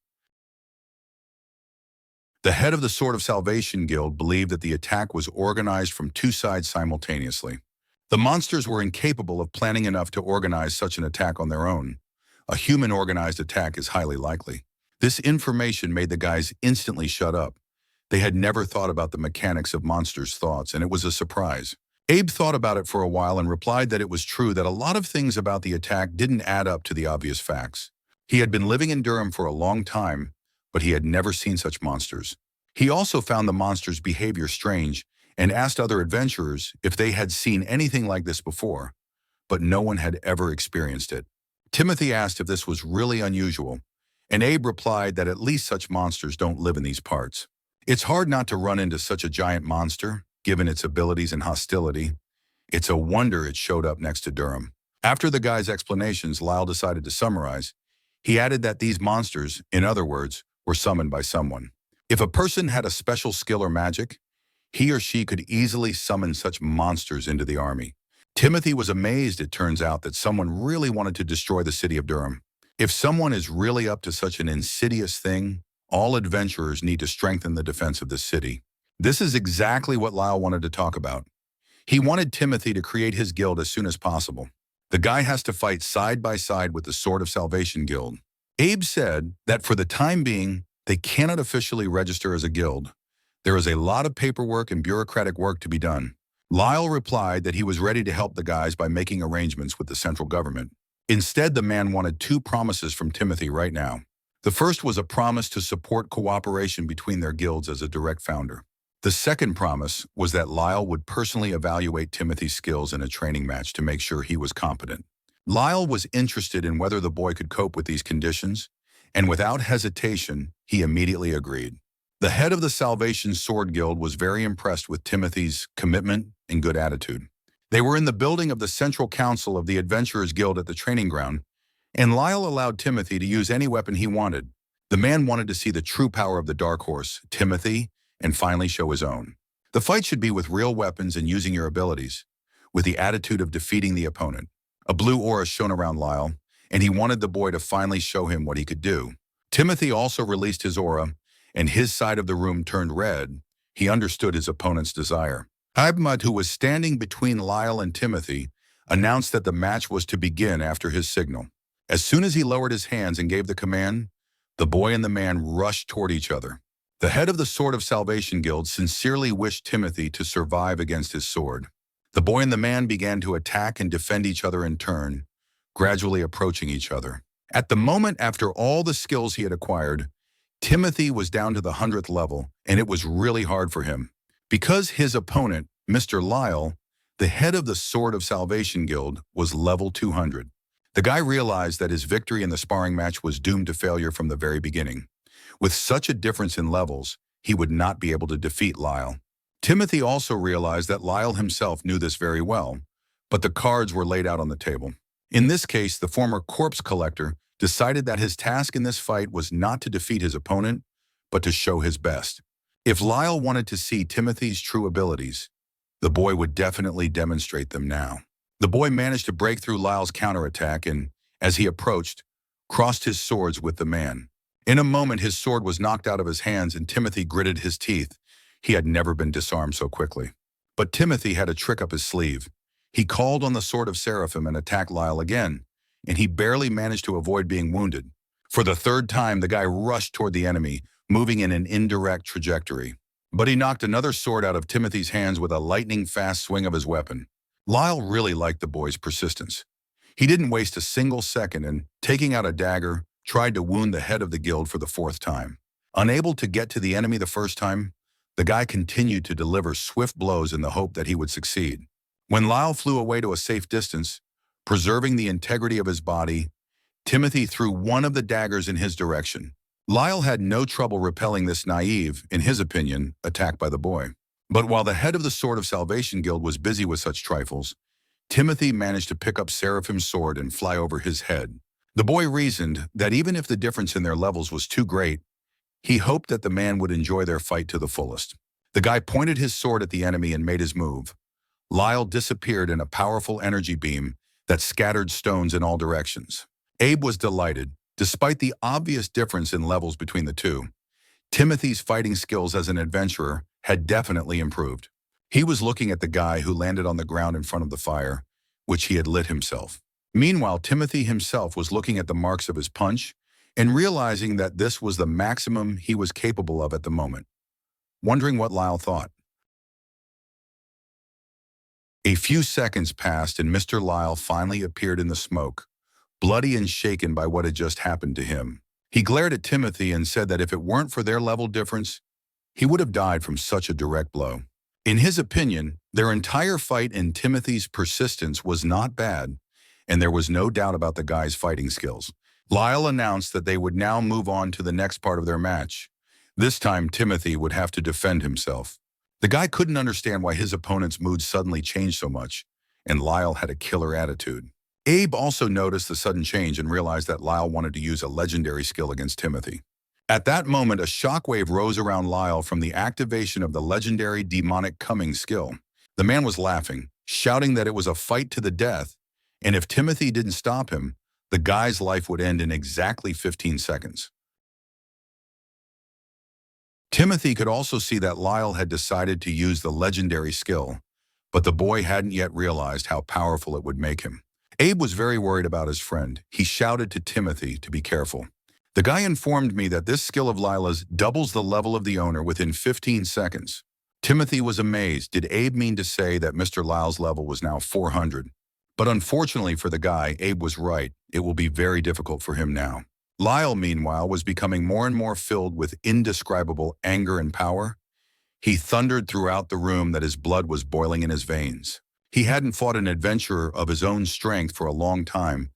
The head of the Sword of Salvation Guild believed that the attack was organized from two sides simultaneously. The monsters were incapable of planning enough to organize such an attack on their own. A human-organized attack is highly likely. This information made the guys instantly shut up. They had never thought about the mechanics of monsters' thoughts, and it was a surprise. Abe thought about it for a while and replied that it was true that a lot of things about the attack didn't add up to the obvious facts. He had been living in Durham for a long time, but he had never seen such monsters. He also found the monsters' behavior strange and asked other adventurers if they had seen anything like this before, but no one had ever experienced it. Timothy asked if this was really unusual, and Abe replied that at least such monsters don't live in these parts. It's hard not to run into such a giant monster, given its abilities and hostility. It's a wonder it showed up next to Durham. After the guy's explanations, Lyle decided to summarize. He added that these monsters, in other words, were summoned by someone. If a person had a special skill or magic, he or she could easily summon such monsters into the army. Timothy was amazed, it turns out, that someone really wanted to destroy the city of Durham. If someone is really up to such an insidious thing, all adventurers need to strengthen the defense of the city. This is exactly what Lyle wanted to talk about. He wanted Timothy to create his guild as soon as possible. The guy has to fight side by side with the Sword of Salvation Guild. Abe said that for the time being, they cannot officially register as a guild. There is a lot of paperwork and bureaucratic work to be done. Lyle replied that he was ready to help the guys by making arrangements with the central government. Instead, the man wanted two promises from Timothy right now. The first was a promise to support cooperation between their guilds as a direct founder. The second promise was that Lyle would personally evaluate Timothy's skills in a training match to make sure he was competent. Lyle was interested in whether the boy could cope with these conditions, and without hesitation, he immediately agreed. The head of the Salvation Sword Guild was very impressed with Timothy's commitment and good attitude. They were in the building of the Central Council of the Adventurers Guild at the training ground, and Lyle allowed Timothy to use any weapon he wanted. The man wanted to see the true power of the Dark Horse, Timothy, and finally show his own. The fight should be with real weapons and using your abilities, with the attitude of defeating the opponent. A blue aura shone around Lyle, and he wanted the boy to finally show him what he could do. Timothy also released his aura, and his side of the room turned red. He understood his opponent's desire. Ahmad, who was standing between Lyle and Timothy, announced that the match was to begin after his signal. As soon as he lowered his hands and gave the command, the boy and the man rushed toward each other. The head of the Sword of Salvation Guild sincerely wished Timothy to survive against his sword. The boy and the man began to attack and defend each other in turn, gradually approaching each other. At the moment, after all the skills he had acquired, Timothy was down to the 100th level, and it was really hard for him. Because his opponent, Mr. Lyle, the head of the Sword of Salvation Guild, was level 200. The guy realized that his victory in the sparring match was doomed to failure from the very beginning. With such a difference in levels, he would not be able to defeat Lyle. Timothy also realized that Lyle himself knew this very well, but the cards were laid out on the table. In this case, the former corpse collector decided that his task in this fight was not to defeat his opponent, but to show his best. If Lyle wanted to see Timothy's true abilities, the boy would definitely demonstrate them now. The boy managed to break through Lyle's counterattack and, as he approached, crossed his swords with the man. In a moment, his sword was knocked out of his hands and Timothy gritted his teeth. He had never been disarmed so quickly. But Timothy had a trick up his sleeve. He called on the Sword of Seraphim and attacked Lyle again, and he barely managed to avoid being wounded. For the third time, the guy rushed toward the enemy, moving in an indirect trajectory. But he knocked another sword out of Timothy's hands with a lightning-fast swing of his weapon. Lyle really liked the boy's persistence. He didn't waste a single second and, taking out a dagger, tried to wound the head of the guild for the fourth time. Unable to get to the enemy the first time, the guy continued to deliver swift blows in the hope that he would succeed. When Lyle flew away to a safe distance, preserving the integrity of his body, Timothy threw one of the daggers in his direction. Lyle had no trouble repelling this naive, in his opinion, attack by the boy. But while the head of the Sword of Salvation Guild was busy with such trifles, Timothy managed to pick up Seraphim's sword and fly over his head. The boy reasoned that even if the difference in their levels was too great, he hoped that the man would enjoy their fight to the fullest. The guy pointed his sword at the enemy and made his move. Lyle disappeared in a powerful energy beam that scattered stones in all directions. Abe was delighted. Despite the obvious difference in levels between the two, Timothy's fighting skills as an adventurer had definitely improved. He was looking at the guy who landed on the ground in front of the fire, which he had lit himself. Meanwhile, Timothy himself was looking at the marks of his punch and realizing that this was the maximum he was capable of at the moment, wondering what Lyle thought. A few seconds passed and Mr. Lyle finally appeared in the smoke, bloody and shaken by what had just happened to him. He glared at Timothy and said that if it weren't for their level difference, he would have died from such a direct blow. In his opinion, their entire fight and Timothy's persistence was not bad, and there was no doubt about the guy's fighting skills. Lyle announced that they would now move on to the next part of their match. This time, Timothy would have to defend himself. The guy couldn't understand why his opponent's mood suddenly changed so much, and Lyle had a killer attitude. Abe also noticed the sudden change and realized that Lyle wanted to use a legendary skill against Timothy. At that moment, a shockwave rose around Lyle from the activation of the legendary demonic coming skill. The man was laughing, shouting that it was a fight to the death, and if Timothy didn't stop him, the guy's life would end in exactly 15 seconds. Timothy could also see that Lyle had decided to use the legendary skill, but the boy hadn't yet realized how powerful it would make him. Abe was very worried about his friend. He shouted to Timothy to be careful. The guy informed me that this skill of Lila's doubles the level of the owner within 15 seconds. Timothy was amazed. Did Abe mean to say that Mr. Lyle's level was now 400? But unfortunately for the guy, Abe was right. It will be very difficult for him now. Lyle, meanwhile, was becoming more and more filled with indescribable anger and power. He thundered throughout the room that his blood was boiling in his veins. He hadn't fought an adventurer of his own strength for a long time,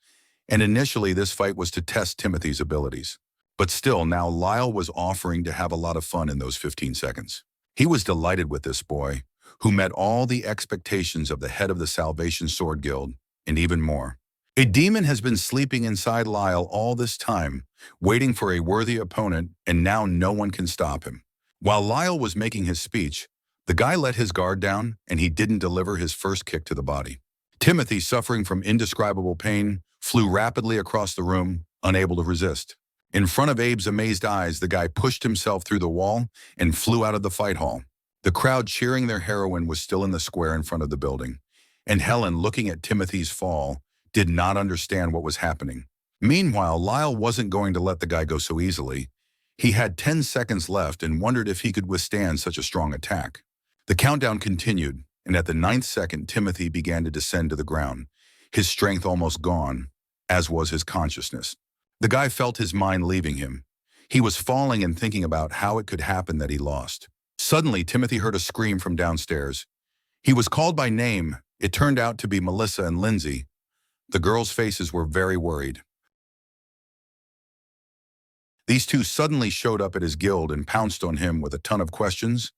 and initially this fight was to test Timothy's abilities. But still, now Lyle was offering to have a lot of fun in those 15 seconds. He was delighted with this boy, who met all the expectations of the head of the Salvation Sword Guild, and even more. A demon has been sleeping inside Lyle all this time, waiting for a worthy opponent, and now no one can stop him. While Lyle was making his speech, the guy let his guard down, and he didn't deliver his first kick to the body. Timothy, suffering from indescribable pain, flew rapidly across the room, unable to resist. In front of Abe's amazed eyes, the guy pushed himself through the wall and flew out of the fight hall. The crowd cheering their heroine was still in the square in front of the building, and Helen, looking at Timothy's fall, did not understand what was happening. Meanwhile, Lyle wasn't going to let the guy go so easily. He had 10 seconds left and wondered if he could withstand such a strong attack. The countdown continued, and at the 9th second, Timothy began to descend to the ground, his strength almost gone, as was his consciousness. The guy felt his mind leaving him. He was falling and thinking about how it could happen that he lost. Suddenly, Timothy heard a scream from downstairs. He was called by name. It turned out to be Melissa and Lindsay. The girls' faces were very worried. These two suddenly showed up at his guild and pounced on him with a ton of questions,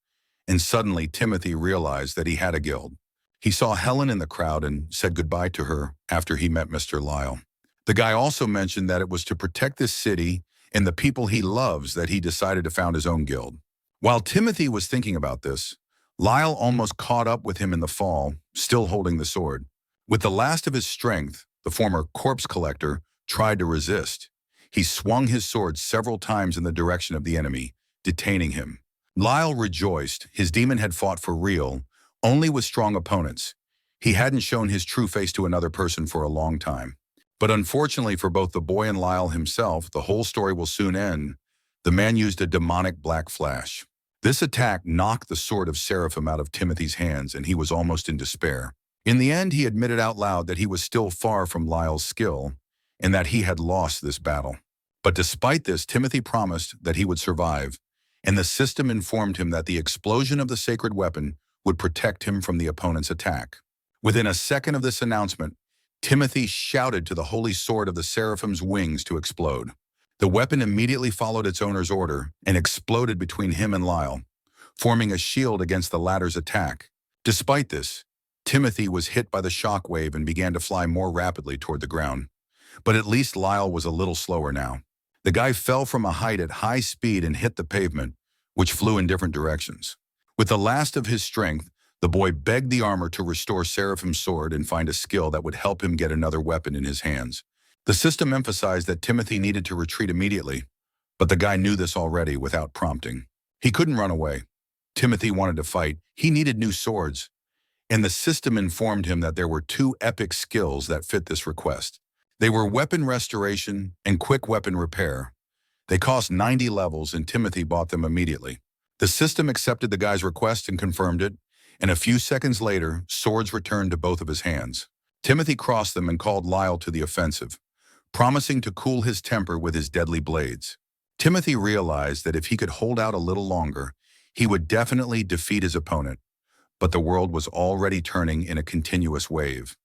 and suddenly Timothy realized that he had a guild. He saw Helen in the crowd and said goodbye to her after he met Mr. Lyle. The guy also mentioned that it was to protect this city and the people he loves that he decided to found his own guild. While Timothy was thinking about this, Lyle almost caught up with him in the fall, still holding the sword. With the last of his strength, the former corpse collector tried to resist. He swung his sword several times in the direction of the enemy, detaining him. Lyle rejoiced. His demon had fought for real, only with strong opponents. He hadn't shown his true face to another person for a long time. But unfortunately for both the boy and Lyle himself, the whole story will soon end. The man used a demonic black flash. This attack knocked the sword of Seraphim out of Timothy's hands, and he was almost in despair. In the end, he admitted out loud that he was still far from Lyle's skill, and that he had lost this battle. But despite this, Timothy promised that he would survive, and the system informed him that the explosion of the sacred weapon would protect him from the opponent's attack. Within a second of this announcement, Timothy shouted to the holy sword of the Seraphim's wings to explode. The weapon immediately followed its owner's order and exploded between him and Lyle, forming a shield against the latter's attack. Despite this, Timothy was hit by the shock wave and began to fly more rapidly toward the ground. But at least Lyle was a little slower now. The guy fell from a height at high speed and hit the pavement, which flew in different directions. With the last of his strength, the boy begged the armor to restore Seraphim's sword and find a skill that would help him get another weapon in his hands. The system emphasized that Timothy needed to retreat immediately, but the guy knew this already without prompting. He couldn't run away. Timothy wanted to fight. He needed new swords. And the system informed him that there were two epic skills that fit this request. They were weapon restoration and quick weapon repair. They cost 90 levels, and Timothy bought them immediately. The system accepted the guy's request and confirmed it, and a few seconds later, swords returned to both of his hands. Timothy crossed them and called Lyle to the offensive, promising to cool his temper with his deadly blades. Timothy realized that if he could hold out a little longer, he would definitely defeat his opponent, but the world was already turning in a continuous wave.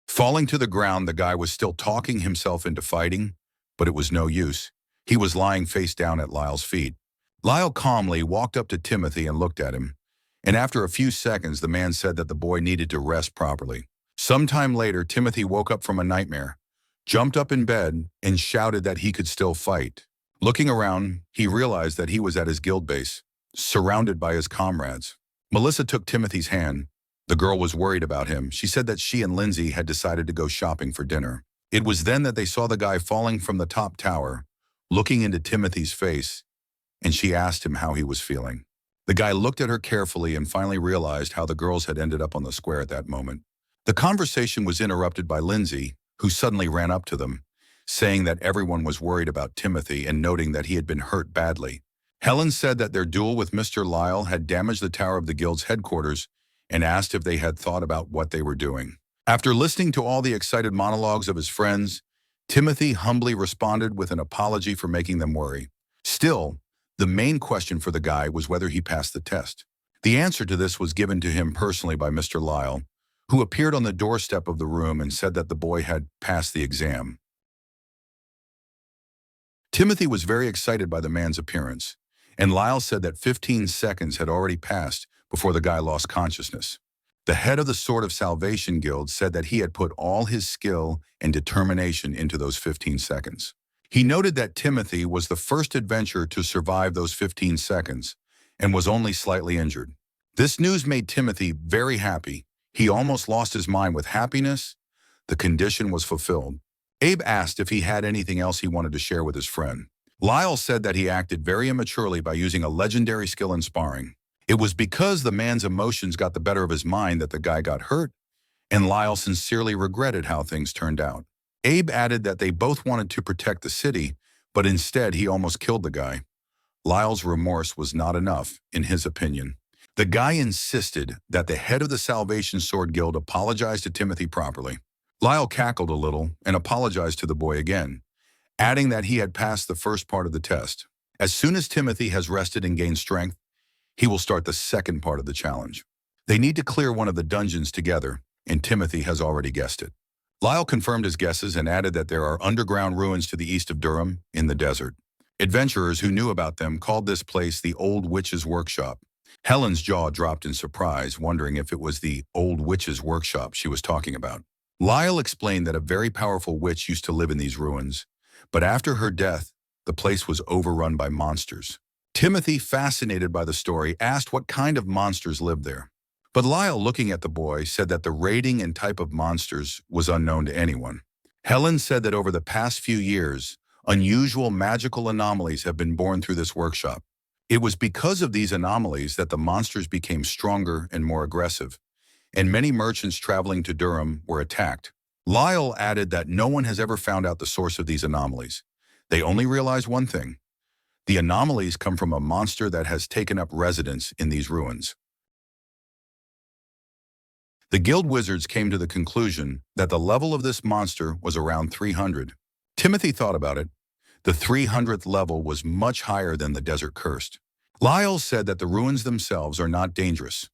Falling to the ground, the guy was still talking himself into fighting, but it was no use. He was lying face down at Lyle's feet. Lyle calmly walked up to Timothy and looked at him, and after a few seconds, the man said that the boy needed to rest properly. Sometime later, Timothy woke up from a nightmare, jumped up in bed, and shouted that he could still fight. Looking around, he realized that he was at his guild base, surrounded by his comrades. Melissa took Timothy's hand. The girl was worried about him. She said that she and Lindsay had decided to go shopping for dinner. It was then that they saw the guy falling from the top tower, looking into Timothy's face, and she asked him how he was feeling. The guy looked at her carefully and finally realized how the girls had ended up on the square at that moment. The conversation was interrupted by Lindsay, who suddenly ran up to them, saying that everyone was worried about Timothy and noting that he had been hurt badly. Helen said that their duel with Mr. Lyle had damaged the tower of the guild's headquarters and asked if they had thought about what they were doing. After listening to all the excited monologues of his friends, Timothy humbly responded with an apology for making them worry. Still, the main question for the guy was whether he passed the test. The answer to this was given to him personally by Mr. Lyle, who appeared on the doorstep of the room and said that the boy had passed the exam. Timothy was very excited by the man's appearance, and Lyle said that 15 seconds had already passed before the guy lost consciousness. The head of the Sword of Salvation Guild said that he had put all his skill and determination into those 15 seconds. He noted that Timothy was the first adventurer to survive those 15 seconds and was only slightly injured. This news made Timothy very happy. He almost lost his mind with happiness. The condition was fulfilled. Abe asked if he had anything else he wanted to share with his friend. Lyle said that he acted very immaturely by using a legendary skill in sparring. It was because the man's emotions got the better of his mind that the guy got hurt, and Lyle sincerely regretted how things turned out. Abe added that they both wanted to protect the city, but instead he almost killed the guy. Lyle's remorse was not enough, in his opinion. The guy insisted that the head of the Salvation Sword Guild apologize to Timothy properly. Lyle cackled a little and apologized to the boy again, adding that he had passed the first part of the test. As soon as Timothy has rested and gained strength, he will start the second part of the challenge. They need to clear one of the dungeons together, and Timothy has already guessed it. Lyle confirmed his guesses and added that there are underground ruins to the east of Durham, in the desert. Adventurers who knew about them called this place the Old Witch's Workshop. Helen's jaw dropped in surprise, wondering if it was the Old Witch's Workshop she was talking about. Lyle explained that a very powerful witch used to live in these ruins, but after her death, the place was overrun by monsters. Timothy, fascinated by the story, asked what kind of monsters lived there. But Lyle, looking at the boy, said that the rating and type of monsters was unknown to anyone. Helen said that over the past few years, unusual magical anomalies have been born through this workshop. It was because of these anomalies that the monsters became stronger and more aggressive, and many merchants traveling to Durham were attacked. Lyle added that no one has ever found out the source of these anomalies. They only realize one thing: the anomalies come from a monster that has taken up residence in these ruins. The guild wizards came to the conclusion that the level of this monster was around 300. Timothy thought about it. The 300th level was much higher than the Desert Cursed. Lyle said that the ruins themselves are not dangerous.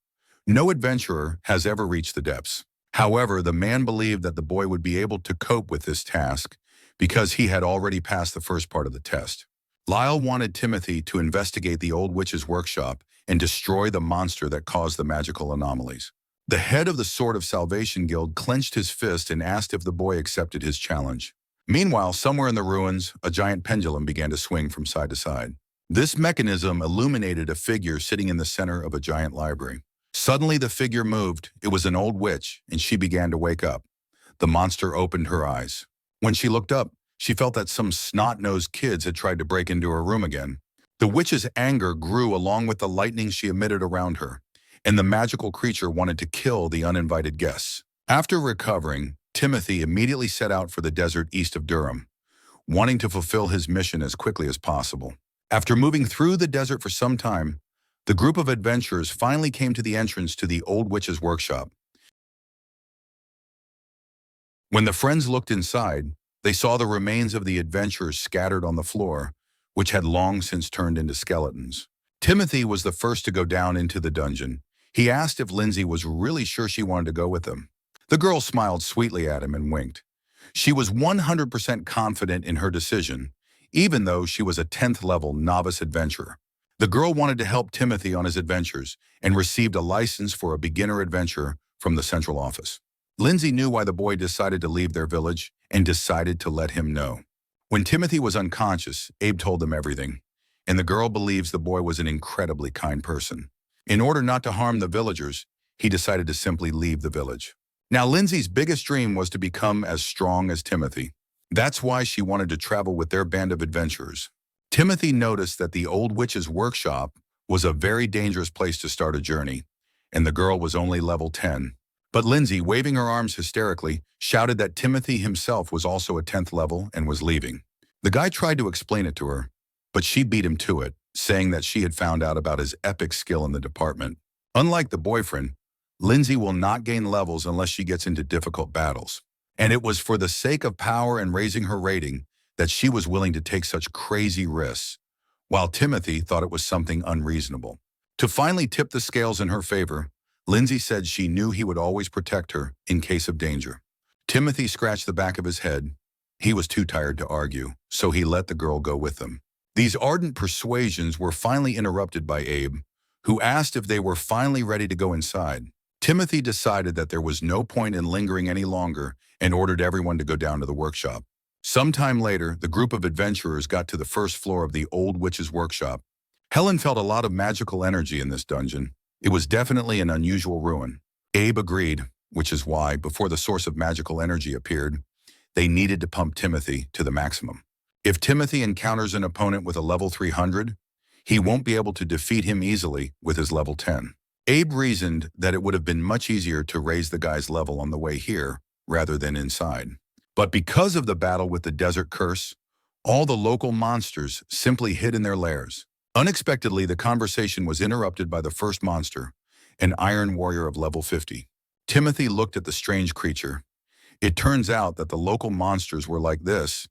No adventurer has ever reached the depths. However, the man believed that the boy would be able to cope with this task because he had already passed the first part of the test. Lyle wanted Timothy to investigate the Old Witch's Workshop and destroy the monster that caused the magical anomalies. The head of the Sword of Salvation Guild clenched his fist and asked if the boy accepted his challenge. Meanwhile, somewhere in the ruins, a giant pendulum began to swing from side to side. This mechanism illuminated a figure sitting in the center of a giant library. Suddenly, the figure moved. It was an old witch, and she began to wake up. The monster opened her eyes. When she looked up, she felt that some snot-nosed kids had tried to break into her room again. The witch's anger grew along with the lightning she emitted around her, and the magical creature wanted to kill the uninvited guests. After recovering, Timothy immediately set out for the desert east of Durham, wanting to fulfill his mission as quickly as possible. After moving through the desert for some time, the group of adventurers finally came to the entrance to the Old Witch's Workshop. When the friends looked inside, they saw the remains of the adventurers scattered on the floor, which had long since turned into skeletons. Timothy was the first to go down into the dungeon. He asked if Lindsay was really sure she wanted to go with them. The girl smiled sweetly at him and winked. She was 100% confident in her decision, even though she was a 10th level novice adventurer. The girl wanted to help Timothy on his adventures and received a license for a beginner adventure from the central office. Lindsay knew why the boy decided to leave their village and decided to let him know. When Timothy was unconscious, Abe told them everything, and the girl believes the boy was an incredibly kind person. In order not to harm the villagers, he decided to simply leave the village. Now, Lindsay's biggest dream was to become as strong as Timothy. That's why she wanted to travel with their band of adventurers. Timothy noticed that the Old Witch's Workshop was a very dangerous place to start a journey, and the girl was only level 10. But Lindsay, waving her arms hysterically, shouted that Timothy himself was also a 10th level and was leaving. The guy tried to explain it to her, but she beat him to it, saying that she had found out about his epic skill in the department. Unlike the boyfriend, Lindsay will not gain levels unless she gets into difficult battles. And it was for the sake of power and raising her rating that she was willing to take such crazy risks, while Timothy thought it was something unreasonable. To finally tip the scales in her favor, Lindsay said she knew he would always protect her in case of danger. Timothy scratched the back of his head. He was too tired to argue, so he let the girl go with them. These ardent persuasions were finally interrupted by Abe, who asked if they were finally ready to go inside. Timothy decided that there was no point in lingering any longer and ordered everyone to go down to the workshop. Sometime later, the group of adventurers got to the first floor of the Old Witch's Workshop. Helen felt a lot of magical energy in this dungeon. It was definitely an unusual ruin. Abe agreed, which is why, before the source of magical energy appeared, they needed to pump Timothy to the maximum. If Timothy encounters an opponent with a level 300, he won't be able to defeat him easily with his level 10. Abe reasoned that it would have been much easier to raise the guy's level on the way here rather than inside. But because of the battle with the Desert Curse, all the local monsters simply hid in their lairs. Unexpectedly, the conversation was interrupted by the first monster, an iron warrior of level 50. Timothy looked at the strange creature. It turns out that the local monsters were like this.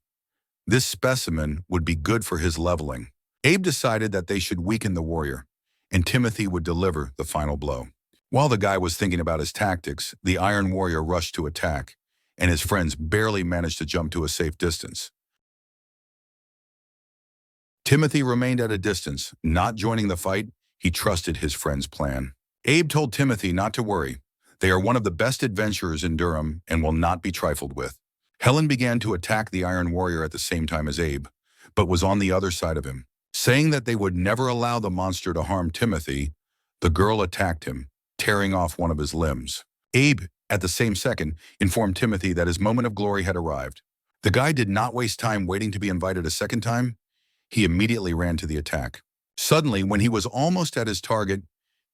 This specimen would be good for his leveling. Abe decided that they should weaken the warrior, and Timothy would deliver the final blow. While the guy was thinking about his tactics, the Iron Warrior rushed to attack, and his friends barely managed to jump to a safe distance. Timothy remained at a distance, not joining the fight. He trusted his friend's plan. Abe told Timothy not to worry. They are one of the best adventurers in Durham and will not be trifled with. Helen began to attack the Iron Warrior at the same time as Abe, but was on the other side of him. Saying that they would never allow the monster to harm Timothy, the girl attacked him, tearing off one of his limbs. Abe, at the same second, informed Timothy that his moment of glory had arrived. The guy did not waste time waiting to be invited a second time. He immediately ran to the attack. Suddenly, when he was almost at his target,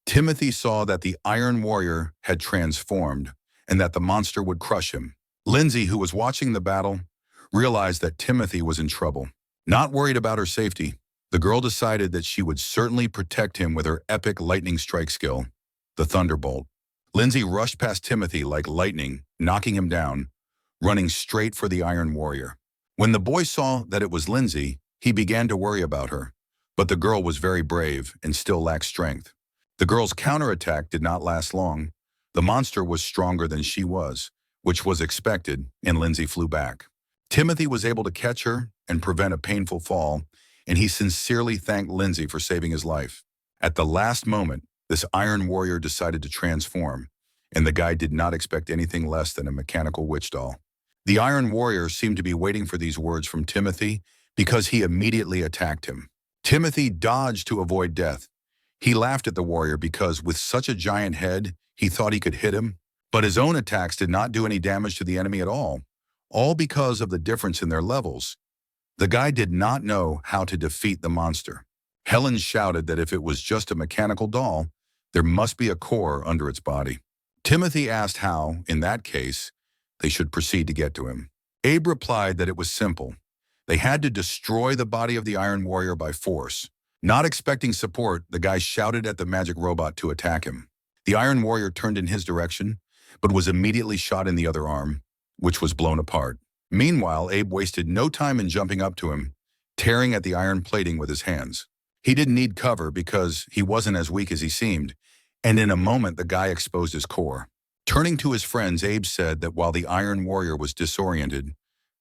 Timothy saw that the Iron Warrior had transformed and that the monster would crush him. Lindsay, who was watching the battle, realized that Timothy was in trouble. Not worried about her safety, the girl decided that she would certainly protect him with her epic lightning strike skill, the Thunderbolt. Lindsay rushed past Timothy like lightning, knocking him down, running straight for the Iron Warrior. When the boy saw that it was Lindsay, he began to worry about her, but the girl was very brave and still lacked strength. The girl's counterattack did not last long. The monster was stronger than she was, which was expected, and Lindsay flew back. Timothy was able to catch her and prevent a painful fall, and he sincerely thanked Lindsay for saving his life. At the last moment, this Iron Warrior decided to transform, and the guy did not expect anything less than a mechanical witch doll. The Iron Warrior seemed to be waiting for these words from Timothy because he immediately attacked him. Timothy dodged to avoid death. He laughed at the warrior because with such a giant head, he thought he could hit him, but his own attacks did not do any damage to the enemy at all because of the difference in their levels. The guy did not know how to defeat the monster. Helen shouted that if it was just a mechanical doll, there must be a core under its body. Timothy asked how, in that case, they should proceed to get to him. Abe replied that it was simple. They had to destroy the body of the Iron Warrior by force. Not expecting support, the guy shouted at the magic robot to attack him. The Iron Warrior turned in his direction, but was immediately shot in the other arm, which was blown apart. Meanwhile, Abe wasted no time in jumping up to him, tearing at the iron plating with his hands. He didn't need cover because he wasn't as weak as he seemed, and in a moment the guy exposed his core. Turning to his friends, Abe said that while the Iron Warrior was disoriented,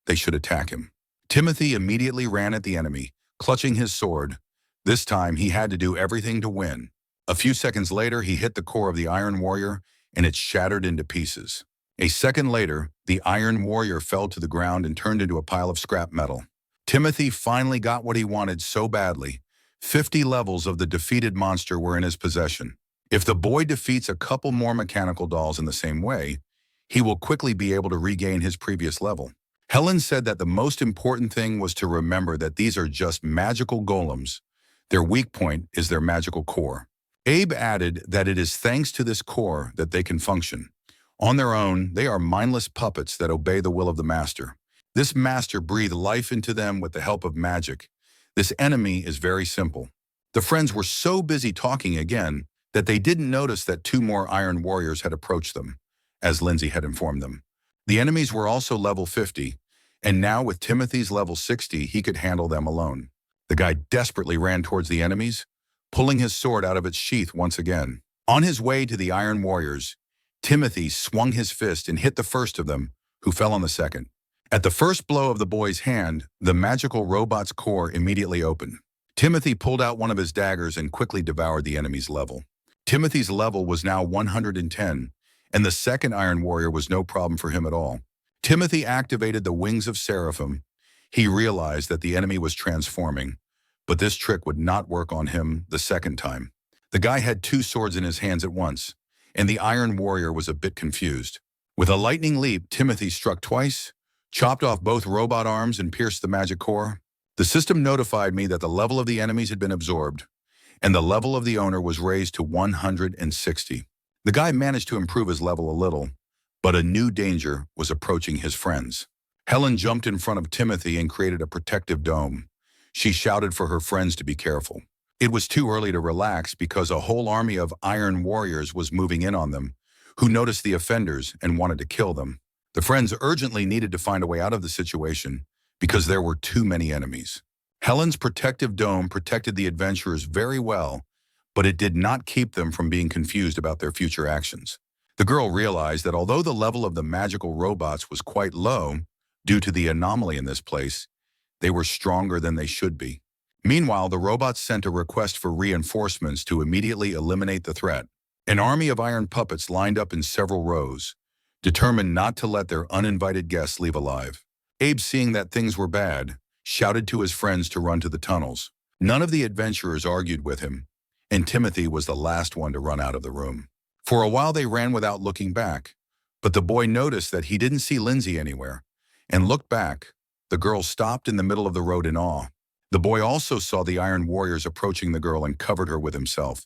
they should attack him. Timothy immediately ran at the enemy, clutching his sword. This time, he had to do everything to win. A few seconds later, he hit the core of the Iron Warrior, and it shattered into pieces. A second later, the Iron Warrior fell to the ground and turned into a pile of scrap metal. Timothy finally got what he wanted so badly. 50 levels of the defeated monster were in his possession. If the boy defeats a couple more mechanical dolls in the same way, he will quickly be able to regain his previous level. Helen said that the most important thing was to remember that these are just magical golems. Their weak point is their magical core. Abe added that it is thanks to this core that they can function. On their own, they are mindless puppets that obey the will of the master. This master breathed life into them with the help of magic. This enemy is very simple. The friends were so busy talking again that they didn't notice that 2 more Iron Warriors had approached them, as Lindsay had informed them. The enemies were also level 50, and now with Timothy's level 60, he could handle them alone. The guy desperately ran towards the enemies, pulling his sword out of its sheath once again. On his way to the Iron Warriors, Timothy swung his fist and hit the first of them, who fell on the second. At the first blow of the boy's hand, the magical robot's core immediately opened. Timothy pulled out one of his daggers and quickly devoured the enemy's level. Timothy's level was now 110, and the second Iron Warrior was no problem for him at all. Timothy activated the wings of Seraphim. He realized that the enemy was transforming, but this trick would not work on him the second time. The guy had 2 swords in his hands at once, and the Iron Warrior was a bit confused. With a lightning leap, Timothy struck twice, chopped off both robot arms and pierced the magic core. The system notified me that the level of the enemies had been absorbed, and the level of the owner was raised to 160. The guy managed to improve his level a little, but a new danger was approaching his friends. Helen jumped in front of Timothy and created a protective dome. She shouted for her friends to be careful. It was too early to relax because a whole army of Iron Warriors was moving in on them, who noticed the offenders and wanted to kill them. The friends urgently needed to find a way out of the situation because there were too many enemies. Helen's protective dome protected the adventurers very well, but it did not keep them from being confused about their future actions. The girl realized that although the level of the magical robots was quite low, due to the anomaly in this place, they were stronger than they should be. Meanwhile, the robots sent a request for reinforcements to immediately eliminate the threat. An army of iron puppets lined up in several rows, determined not to let their uninvited guests leave alive. Abe, seeing that things were bad, shouted to his friends to run to the tunnels. None of the adventurers argued with him, and Timothy was the last one to run out of the room. For a while they ran without looking back, but the boy noticed that he didn't see Lindsay anywhere, and looked back. The girl stopped in the middle of the road in awe. The boy also saw the Iron Warriors approaching the girl and covered her with himself,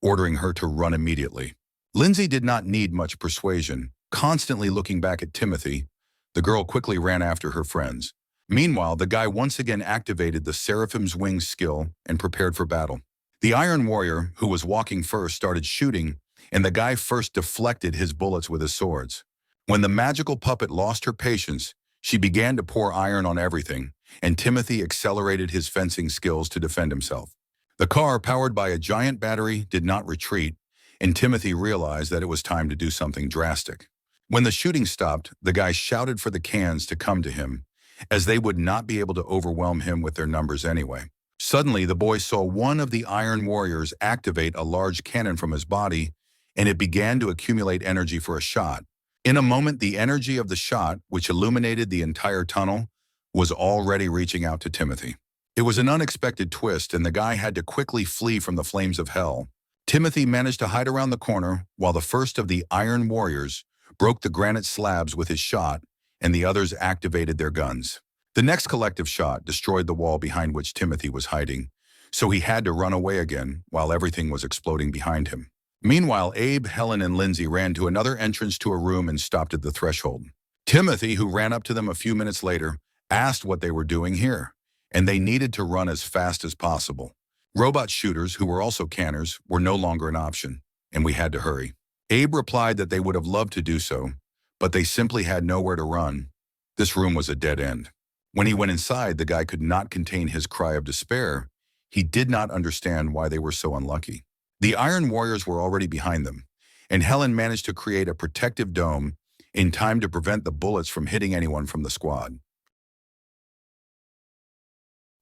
ordering her to run immediately. Lindsay did not need much persuasion. Constantly looking back at Timothy, the girl quickly ran after her friends. Meanwhile, the guy once again activated the Seraphim's Wings skill and prepared for battle. The Iron Warrior, who was walking first, started shooting, and the guy first deflected his bullets with his swords. When the magical puppet lost her patience, she began to pour iron on everything, and Timothy accelerated his fencing skills to defend himself. The car, powered by a giant battery, did not retreat, and Timothy realized that it was time to do something drastic. When the shooting stopped, the guy shouted for the cans to come to him, as they would not be able to overwhelm him with their numbers anyway. Suddenly, the boy saw one of the Iron Warriors activate a large cannon from his body, and it began to accumulate energy for a shot. In a moment, the energy of the shot, which illuminated the entire tunnel, was already reaching out to Timothy. It was an unexpected twist, and the guy had to quickly flee from the flames of hell. Timothy managed to hide around the corner, while the first of the Iron Warriors broke the granite slabs with his shot, and the others activated their guns. The next collective shot destroyed the wall behind which Timothy was hiding, so he had to run away again while everything was exploding behind him. Meanwhile, Abe, Helen, and Lindsay ran to another entrance to a room and stopped at the threshold. Timothy, who ran up to them a few minutes later, asked what they were doing here, and they needed to run as fast as possible. Robot shooters, who were also canners, were no longer an option, and we had to hurry. Abe replied that they would have loved to do so, but they simply had nowhere to run. This room was a dead end. When he went inside, the guy could not contain his cry of despair. He did not understand why they were so unlucky. The Iron Warriors were already behind them, and Helen managed to create a protective dome in time to prevent the bullets from hitting anyone from the squad.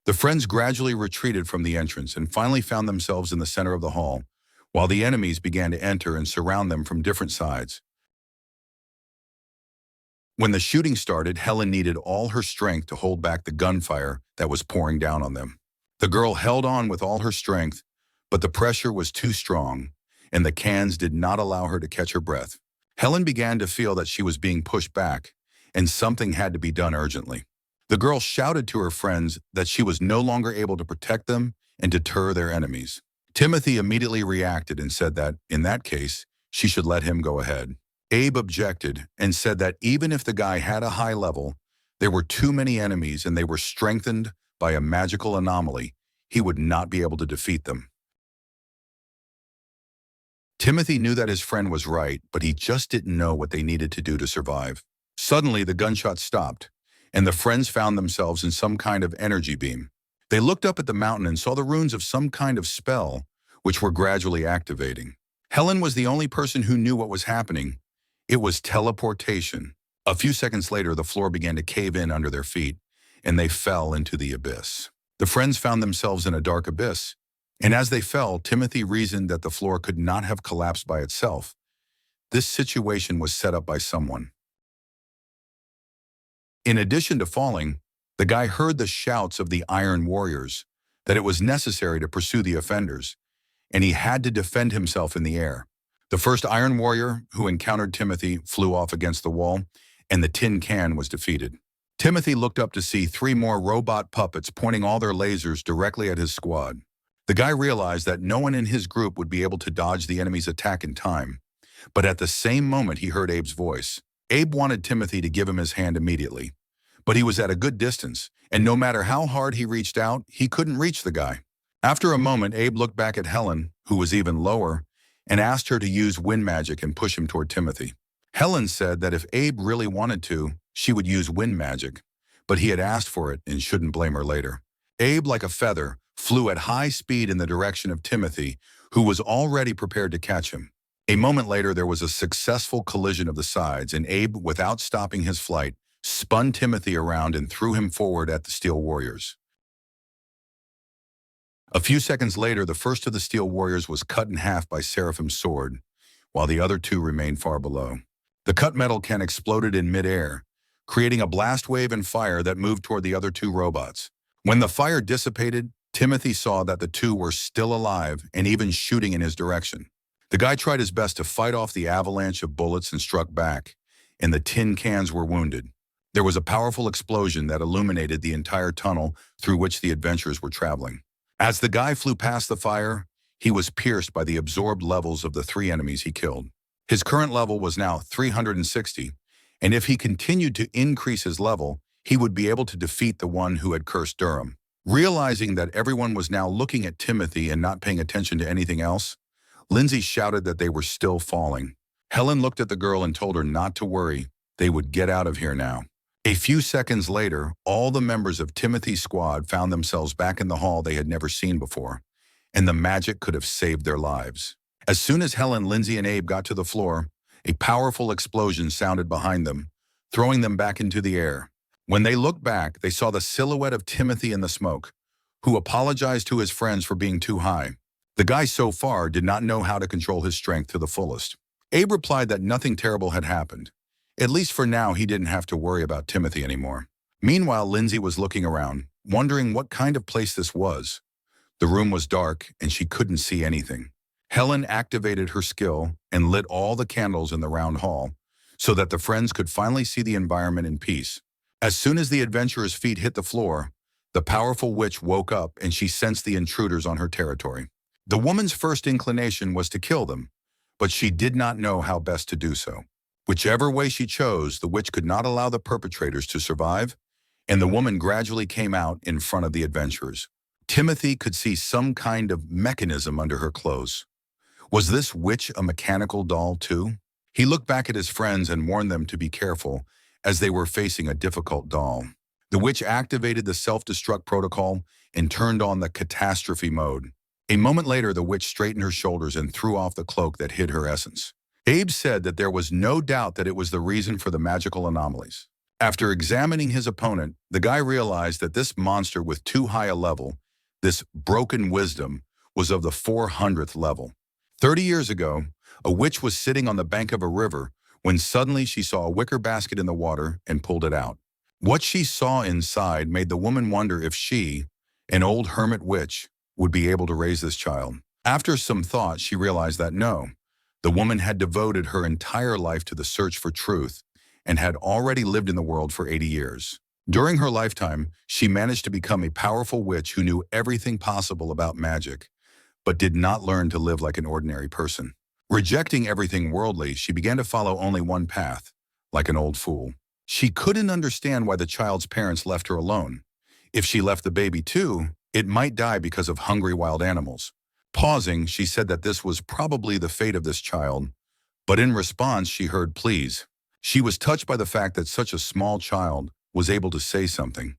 The friends gradually retreated from the entrance and finally found themselves in the center of the hall, while the enemies began to enter and surround them from different sides. When the shooting started, Helen needed all her strength to hold back the gunfire that was pouring down on them. The girl held on with all her strength, but the pressure was too strong, and the cans did not allow her to catch her breath. Helen began to feel that she was being pushed back, and something had to be done urgently. The girl shouted to her friends that she was no longer able to protect them and deter their enemies. Timothy immediately reacted and said that, in that case, she should let him go ahead. Abe objected and said that even if the guy had a high level, there were too many enemies and they were strengthened by a magical anomaly. He would not be able to defeat them. Timothy knew that his friend was right, but he just didn't know what they needed to do to survive. Suddenly, the gunshots stopped, and the friends found themselves in some kind of energy beam. They looked up at the mountain and saw the runes of some kind of spell, which were gradually activating. Helen was the only person who knew what was happening. It was teleportation. A few seconds later, the floor began to cave in under their feet, and they fell into the abyss. The friends found themselves in a dark abyss, and as they fell, Timothy reasoned that the floor could not have collapsed by itself. This situation was set up by someone. In addition to falling, the guy heard the shouts of the Iron Warriors, that it was necessary to pursue the offenders, and he had to defend himself in the air. The first Iron Warrior who encountered Timothy flew off against the wall, and the tin can was defeated. Timothy looked up to see 3 more robot puppets pointing all their lasers directly at his squad. The guy realized that no one in his group would be able to dodge the enemy's attack in time, but at the same moment he heard Abe's voice. Abe wanted Timothy to give him his hand immediately, but he was at a good distance, and no matter how hard he reached out, he couldn't reach the guy. After a moment, Abe looked back at Helen, who was even lower, and asked her to use wind magic and push him toward Timothy. Helen said that if Abe really wanted to, she would use wind magic, but he had asked for it and shouldn't blame her later. Abe, like a feather, flew at high speed in the direction of Timothy, who was already prepared to catch him. A moment later, there was a successful collision of the sides, and Abe, without stopping his flight, spun Timothy around and threw him forward at the Steel Warriors. A few seconds later, the first of the Steel Warriors was cut in half by Seraphim's sword, while the other two remained far below. The cut metal can exploded in midair, creating a blast wave and fire that moved toward the other two robots. When the fire dissipated, Timothy saw that the two were still alive and even shooting in his direction. The guy tried his best to fight off the avalanche of bullets and struck back, and the tin cans were wounded. There was a powerful explosion that illuminated the entire tunnel through which the adventurers were traveling. As the guy flew past the fire, he was pierced by the absorbed levels of the three enemies he killed. His current level was now 360, and if he continued to increase his level, he would be able to defeat the one who had cursed Durham. Realizing that everyone was now looking at Timothy and not paying attention to anything else, Lindsay shouted that they were still falling. Helen looked at the girl and told her not to worry, they would get out of here now. A few seconds later, all the members of Timothy's squad found themselves back in the hall they had never seen before, and the magic could have saved their lives. As soon as Helen, Lindsay, and Abe got to the floor, a powerful explosion sounded behind them, throwing them back into the air. When they looked back, they saw the silhouette of Timothy in the smoke, who apologized to his friends for being too high. The guy so far did not know how to control his strength to the fullest. Abe replied that nothing terrible had happened. At least for now, he didn't have to worry about Timothy anymore. Meanwhile, Lindsay was looking around, wondering what kind of place this was. The room was dark, and she couldn't see anything. Helen activated her skill and lit all the candles in the round hall so that the friends could finally see the environment in peace. As soon as the adventurers' feet hit the floor, the powerful witch woke up and she sensed the intruders on her territory. The woman's first inclination was to kill them, but she did not know how best to do so. Whichever way she chose, the witch could not allow the perpetrators to survive, and the woman gradually came out in front of the adventurers. Timothy could see some kind of mechanism under her clothes. Was this witch a mechanical doll too? He looked back at his friends and warned them to be careful as they were facing a difficult doll. The witch activated the self-destruct protocol and turned on the catastrophe mode. A moment later, the witch straightened her shoulders and threw off the cloak that hid her essence. Abe said that there was no doubt that it was the reason for the magical anomalies. After examining his opponent, the guy realized that this monster with too high a level, this broken wisdom, was of the 400th level. 30 years ago, a witch was sitting on the bank of a river when suddenly she saw a wicker basket in the water and pulled it out. What she saw inside made the woman wonder if she, an old hermit witch, would be able to raise this child. After some thought, she realized that no, the woman had devoted her entire life to the search for truth and had already lived in the world for 80 years. During her lifetime, she managed to become a powerful witch who knew everything possible about magic, but did not learn to live like an ordinary person. Rejecting everything worldly, she began to follow only one path, like an old fool. She couldn't understand why the child's parents left her alone. If she left the baby too, it might die because of hungry wild animals. Pausing, she said that this was probably the fate of this child, but in response she heard please. She was touched by the fact that such a small child was able to say something,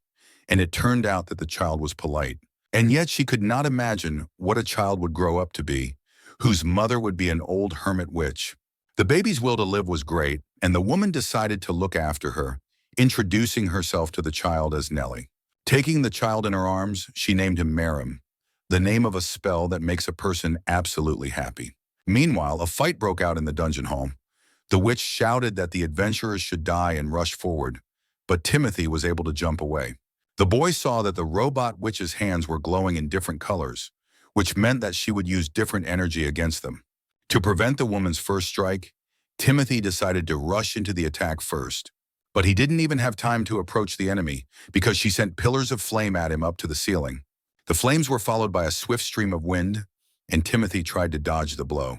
and it turned out that the child was polite. And yet she could not imagine what a child would grow up to be, whose mother would be an old hermit witch. The baby's will to live was great, and the woman decided to look after her, introducing herself to the child as Nellie. Taking the child in her arms, she named him Merim, the name of a spell that makes a person absolutely happy. Meanwhile, a fight broke out in the dungeon hall. The witch shouted that the adventurers should die and rushed forward, but Timothy was able to jump away. The boy saw that the robot witch's hands were glowing in different colors, which meant that she would use different energy against them. To prevent the woman's first strike, Timothy decided to rush into the attack first. But he didn't even have time to approach the enemy because she sent pillars of flame at him up to the ceiling. The flames were followed by a swift stream of wind, and Timothy tried to dodge the blow.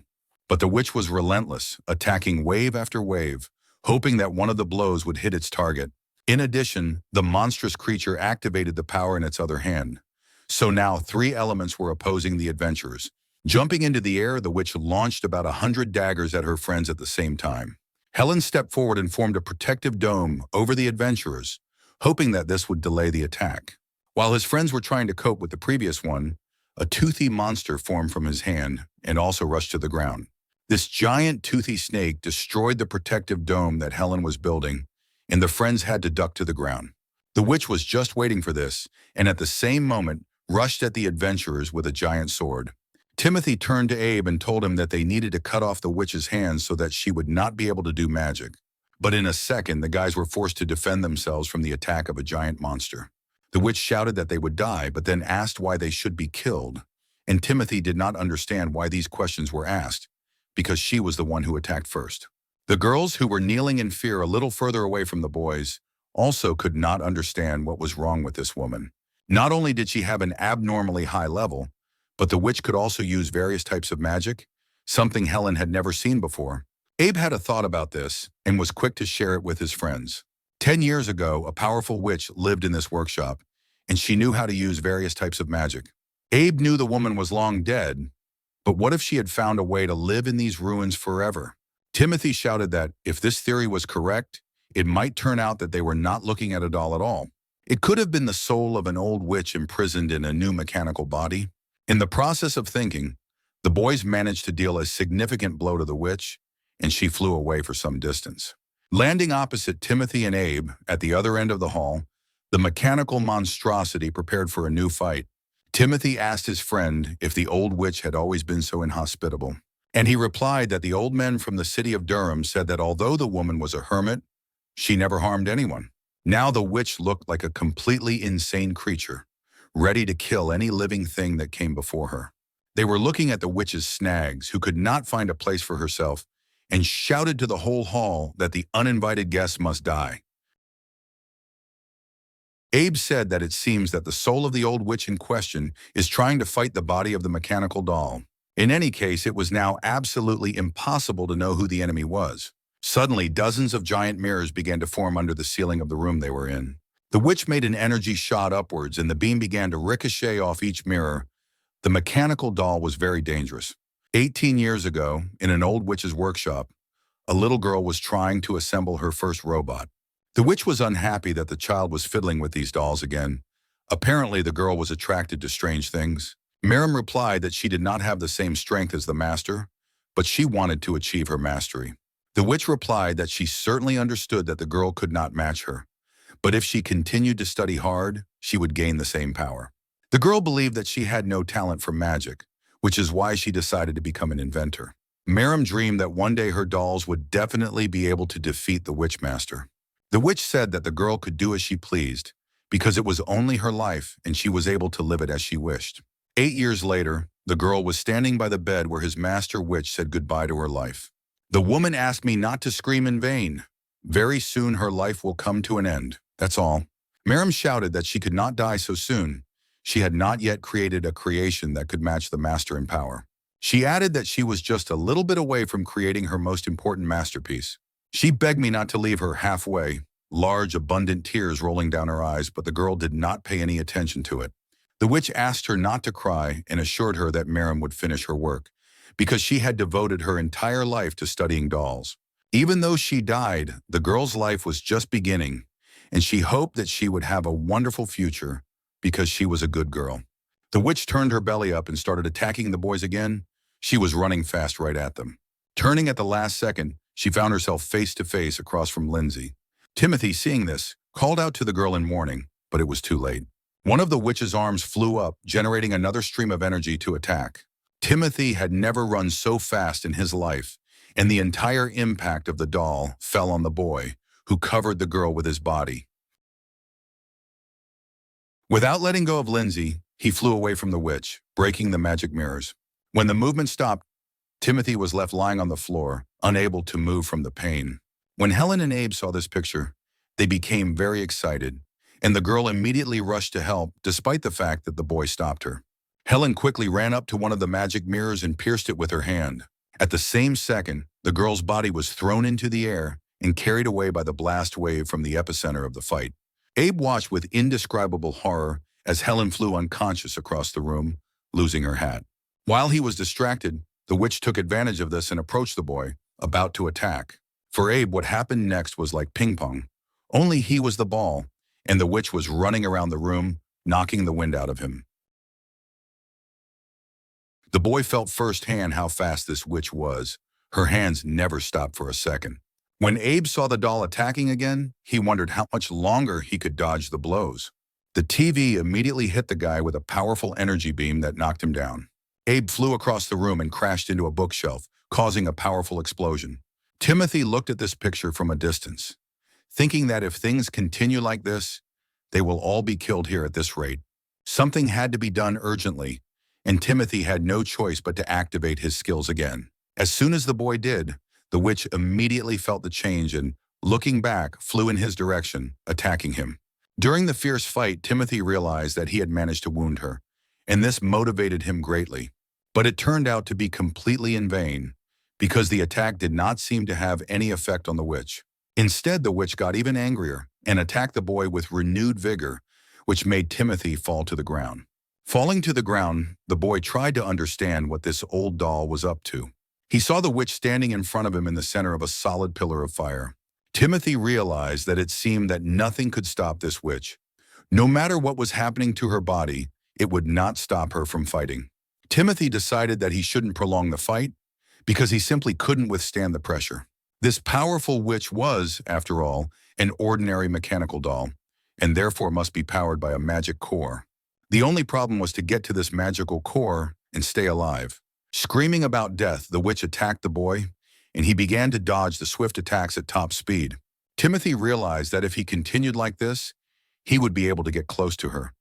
But the witch was relentless, attacking wave after wave, hoping that one of the blows would hit its target. In addition, the monstrous creature activated the power in its other hand. So now 3 elements were opposing the adventurers. Jumping into the air, the witch launched about 100 daggers at her friends at the same time. Helen stepped forward and formed a protective dome over the adventurers, hoping that this would delay the attack. While his friends were trying to cope with the previous one, a toothy monster formed from his hand and also rushed to the ground. This giant toothy snake destroyed the protective dome that Helen was building, and the friends had to duck to the ground. The witch was just waiting for this, and at the same moment, rushed at the adventurers with a giant sword. Timothy turned to Abe and told him that they needed to cut off the witch's hands so that she would not be able to do magic. But in a second, the guys were forced to defend themselves from the attack of a giant monster. The witch shouted that they would die, but then asked why they should be killed. And Timothy did not understand why these questions were asked, because she was the one who attacked first. The girls, who were kneeling in fear a little further away from the boys, also could not understand what was wrong with this woman. Not only did she have an abnormally high level, but the witch could also use various types of magic, something Helen had never seen before. Abe had a thought about this and was quick to share it with his friends. 10 years ago, a powerful witch lived in this workshop, and she knew how to use various types of magic. Abe knew the woman was long dead, but what if she had found a way to live in these ruins forever? Timothy shouted that if this theory was correct, it might turn out that they were not looking at a doll at all. It could have been the soul of an old witch imprisoned in a new mechanical body. In the process of thinking, the boys managed to deal a significant blow to the witch, and she flew away for some distance. Landing opposite Timothy and Abe at the other end of the hall, the mechanical monstrosity prepared for a new fight. Timothy asked his friend if the old witch had always been so inhospitable, and he replied that the old men from the city of Durham said that although the woman was a hermit, she never harmed anyone. Now the witch looked like a completely insane creature, ready to kill any living thing that came before her. They were looking at the witch's snags, who could not find a place for herself, and shouted to the whole hall that the uninvited guests must die. Abe said that it seems that the soul of the old witch in question is trying to fight the body of the mechanical doll. In any case, it was now absolutely impossible to know who the enemy was. Suddenly, dozens of giant mirrors began to form under the ceiling of the room they were in. The witch made an energy shot upwards, and the beam began to ricochet off each mirror. The mechanical doll was very dangerous. 18 years ago, in an old witch's workshop, a little girl was trying to assemble her first robot. The witch was unhappy that the child was fiddling with these dolls again. Apparently, the girl was attracted to strange things. Miriam replied that she did not have the same strength as the master, but she wanted to achieve her mastery. The witch replied that she certainly understood that the girl could not match her, but if she continued to study hard, she would gain the same power. The girl believed that she had no talent for magic, which is why she decided to become an inventor. Miriam dreamed that one day her dolls would definitely be able to defeat the witch master. The witch said that the girl could do as she pleased, because it was only her life and she was able to live it as she wished. 8 years later, the girl was standing by the bed where his master witch said goodbye to her life. The woman asked me not to scream in vain. Very soon her life will come to an end. That's all. Miriam shouted that she could not die so soon. She had not yet created a creation that could match the master in power. She added that she was just a little bit away from creating her most important masterpiece. She begged me not to leave her halfway, large, abundant tears rolling down her eyes, but the girl did not pay any attention to it. The witch asked her not to cry and assured her that Miriam would finish her work, because she had devoted her entire life to studying dolls. Even though she died, the girl's life was just beginning, and she hoped that she would have a wonderful future because she was a good girl. The witch turned her belly up and started attacking the boys again. She was running fast right at them. Turning at the last second, she found herself face to face across from Lindsay. Timothy, seeing this, called out to the girl in warning, but it was too late. One of the witch's arms flew up, generating another stream of energy to attack. Timothy had never run so fast in his life, and the entire impact of the doll fell on the boy, who covered the girl with his body. Without letting go of Lindsay, he flew away from the witch, breaking the magic mirrors. When the movement stopped, Timothy was left lying on the floor, unable to move from the pain. When Helen and Abe saw this picture, they became very excited, and the girl immediately rushed to help, despite the fact that the boy stopped her. Helen quickly ran up to one of the magic mirrors and pierced it with her hand. At the same second, the girl's body was thrown into the air and carried away by the blast wave from the epicenter of the fight. Abe watched with indescribable horror as Helen flew unconscious across the room, losing her hat. While he was distracted, the witch took advantage of this and approached the boy, about to attack. For Abe, what happened next was like ping pong. Only he was the ball, and the witch was running around the room, knocking the wind out of him. The boy felt firsthand how fast this witch was. Her hands never stopped for a second. When Abe saw the doll attacking again, he wondered how much longer he could dodge the blows. The TV immediately hit the guy with a powerful energy beam that knocked him down. Abe flew across the room and crashed into a bookshelf, causing a powerful explosion. Timothy looked at this picture from a distance, thinking that if things continue like this, they will all be killed here at this rate. Something had to be done urgently, and Timothy had no choice but to activate his skills again. As soon as the boy did, the witch immediately felt the change and, looking back, flew in his direction, attacking him. During the fierce fight, Timothy realized that he had managed to wound her, and this motivated him greatly. But it turned out to be completely in vain, because the attack did not seem to have any effect on the witch. Instead, the witch got even angrier and attacked the boy with renewed vigor, which made Timothy fall to the ground. Falling to the ground, the boy tried to understand what this old doll was up to. He saw the witch standing in front of him in the center of a solid pillar of fire. Timothy realized that it seemed that nothing could stop this witch. No matter what was happening to her body, it would not stop her from fighting. Timothy decided that he shouldn't prolong the fight because he simply couldn't withstand the pressure. This powerful witch was, after all, an ordinary mechanical doll, and therefore must be powered by a magic core. The only problem was to get to this magical core and stay alive. Screaming about death, the witch attacked the boy, and he began to dodge the swift attacks at top speed. Timothy realized that if he continued like this, he would be able to get close to her.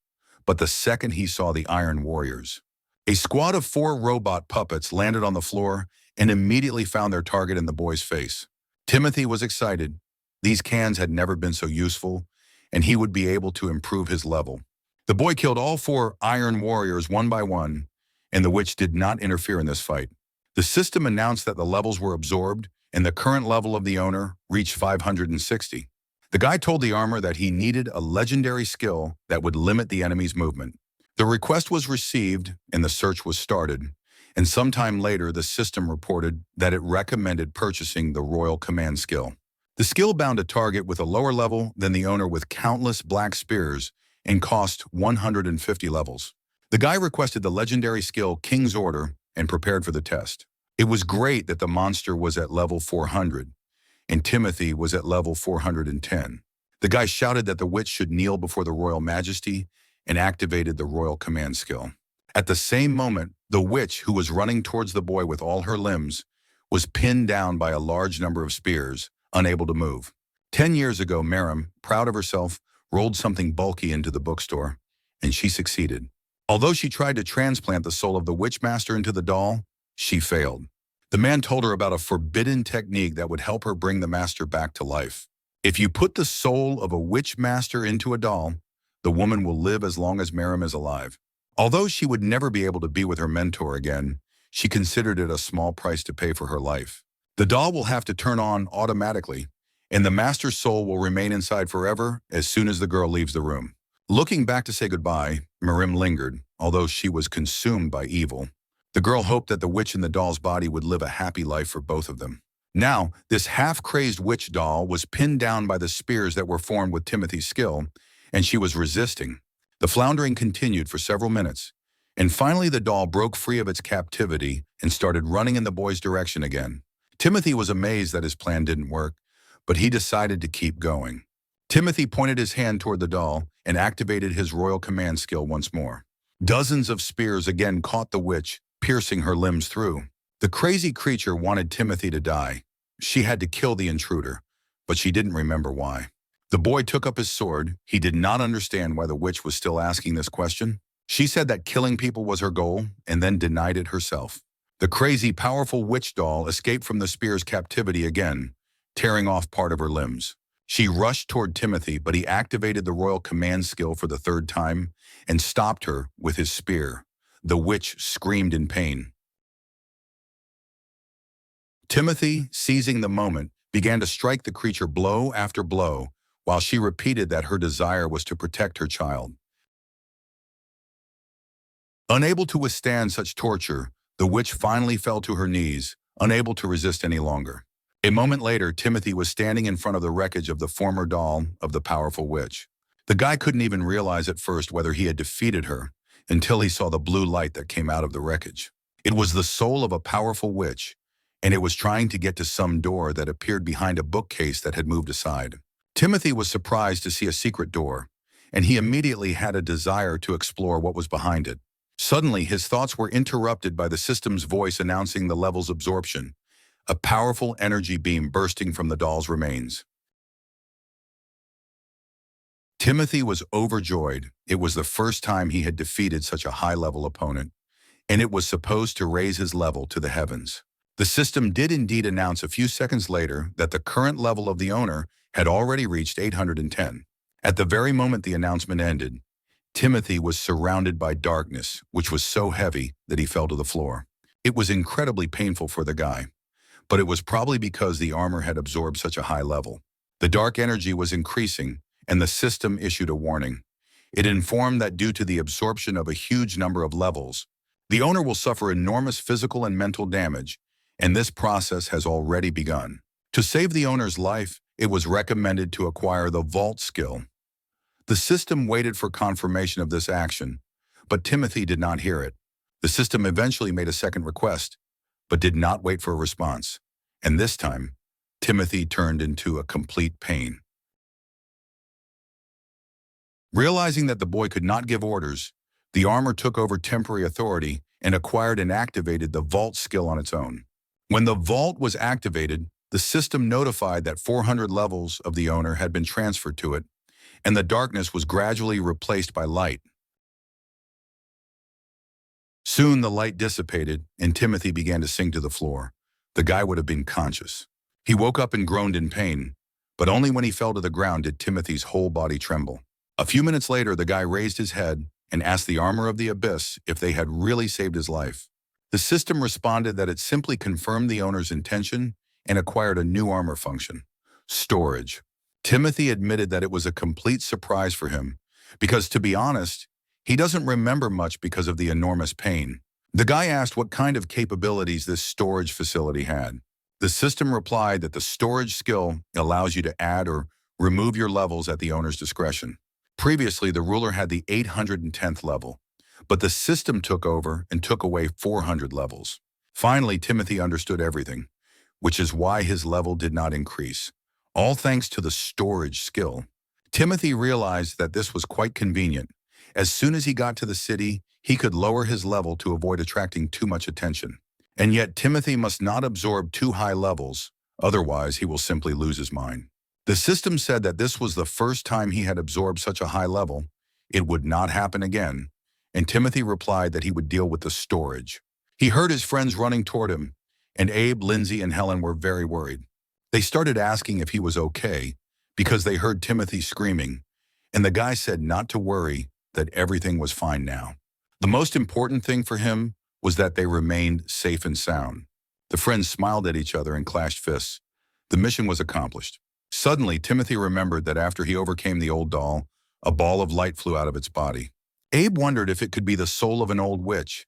But the second he saw the Iron Warriors, a squad of 4 robot puppets landed on the floor and immediately found their target in the boy's face. Timothy was excited. These cans had never been so useful, and he would be able to improve his level. The boy killed all 4 Iron Warriors one by one, and the witch did not interfere in this fight. The system announced that the levels were absorbed, and the current level of the owner reached 560. The guy told the armor that he needed a legendary skill that would limit the enemy's movement. The request was received, and the search was started, and sometime later the system reported that it recommended purchasing the Royal Command skill. The skill bound a target with a lower level than the owner with countless black spears and cost 150 levels. The guy requested the legendary skill King's Order and prepared for the test. It was great that the monster was at level 400, and Timothy was at level 410. The guy shouted that the witch should kneel before the Royal Majesty and activated the Royal Command skill. At the same moment, the witch, who was running towards the boy with all her limbs, was pinned down by a large number of spears, unable to move. 10 years ago, Miriam, proud of herself, rolled something bulky into the bookstore, and she succeeded. Although she tried to transplant the soul of the Witchmaster into the doll, she failed. The man told her about a forbidden technique that would help her bring the master back to life. If you put the soul of a Witchmaster into a doll, the woman will live as long as Miriam is alive. Although she would never be able to be with her mentor again, she considered it a small price to pay for her life. The doll will have to turn on automatically, and the master's soul will remain inside forever as soon as the girl leaves the room. Looking back to say goodbye, Miriam lingered, although she was consumed by evil. The girl hoped that the witch in the doll's body would live a happy life for both of them. Now, this half-crazed witch doll was pinned down by the spears that were formed with Timothy's skill, and she was resisting. The floundering continued for several minutes, and finally the doll broke free of its captivity and started running in the boy's direction again. Timothy was amazed that his plan didn't work, but he decided to keep going. Timothy pointed his hand toward the doll and activated his Royal Command skill once more. Dozens of spears again caught the witch, piercing her limbs through. The crazy creature wanted Timothy to die. She had to kill the intruder, but she didn't remember why. The boy took up his sword. He did not understand why the witch was still asking this question. She said that killing people was her goal and then denied it herself. The crazy, powerful witch doll escaped from the spear's captivity again, tearing off part of her limbs. She rushed toward Timothy, but he activated the Royal Command skill for the 3rd time and stopped her with his spear. The witch screamed in pain. Timothy, seizing the moment, began to strike the creature blow after blow, while she repeated that her desire was to protect her child. Unable to withstand such torture, the witch finally fell to her knees, unable to resist any longer. A moment later, Timothy was standing in front of the wreckage of the former doll of the powerful witch. The guy couldn't even realize at first whether he had defeated her until he saw the blue light that came out of the wreckage. It was the soul of a powerful witch, and it was trying to get to some door that appeared behind a bookcase that had moved aside. Timothy was surprised to see a secret door, and he immediately had a desire to explore what was behind it. Suddenly, his thoughts were interrupted by the system's voice announcing the level's absorption, a powerful energy beam bursting from the doll's remains. Timothy was overjoyed. It was the first time he had defeated such a high-level opponent, and it was supposed to raise his level to the heavens. The system did indeed announce a few seconds later that the current level of the owner had already reached 810. At the very moment the announcement ended, Timothy was surrounded by darkness, which was so heavy that he fell to the floor. It was incredibly painful for the guy, but it was probably because the armor had absorbed such a high level. The dark energy was increasing, and the system issued a warning. It informed that due to the absorption of a huge number of levels, the owner will suffer enormous physical and mental damage, and this process has already begun. To save the owner's life, it was recommended to acquire the vault skill. The system waited for confirmation of this action, but Timothy did not hear it. The system eventually made a second request, but did not wait for a response. And this time, Timothy turned into a complete pain. Realizing that the boy could not give orders, the armor took over temporary authority and acquired and activated the vault skill on its own. When the vault was activated, the system notified that 400 levels of the owner had been transferred to it, and the darkness was gradually replaced by light. Soon the light dissipated, and Timothy began to sink to the floor. The guy would have been conscious. He woke up and groaned in pain, but only when he fell to the ground did Timothy's whole body tremble. A few minutes later, the guy raised his head and asked the armor of the abyss if they had really saved his life. The system responded that it simply confirmed the owner's intention and acquired a new armor function: storage. Timothy admitted that it was a complete surprise for him because, to be honest, he doesn't remember much because of the enormous pain. The guy asked what kind of capabilities this storage facility had. The system replied that the storage skill allows you to add or remove your levels at the owner's discretion. Previously, the ruler had the 810th level, but the system took over and took away 400 levels. Finally, Timothy understood everything, which is why his level did not increase, all thanks to the storage skill. Timothy realized that this was quite convenient. As soon as he got to the city, he could lower his level to avoid attracting too much attention. And yet Timothy must not absorb too high levels, otherwise he will simply lose his mind. The system said that this was the first time he had absorbed such a high level. It would not happen again, and Timothy replied that he would deal with the storage. He heard his friends running toward him, and Abe, Lindsay, and Helen were very worried. They started asking if he was okay because they heard Timothy screaming, and the guy said not to worry, that everything was fine now. The most important thing for him was that they remained safe and sound. The friends smiled at each other and clashed fists. The mission was accomplished. Suddenly, Timothy remembered that after he overcame the old doll, a ball of light flew out of its body. Abe wondered if it could be the soul of an old witch,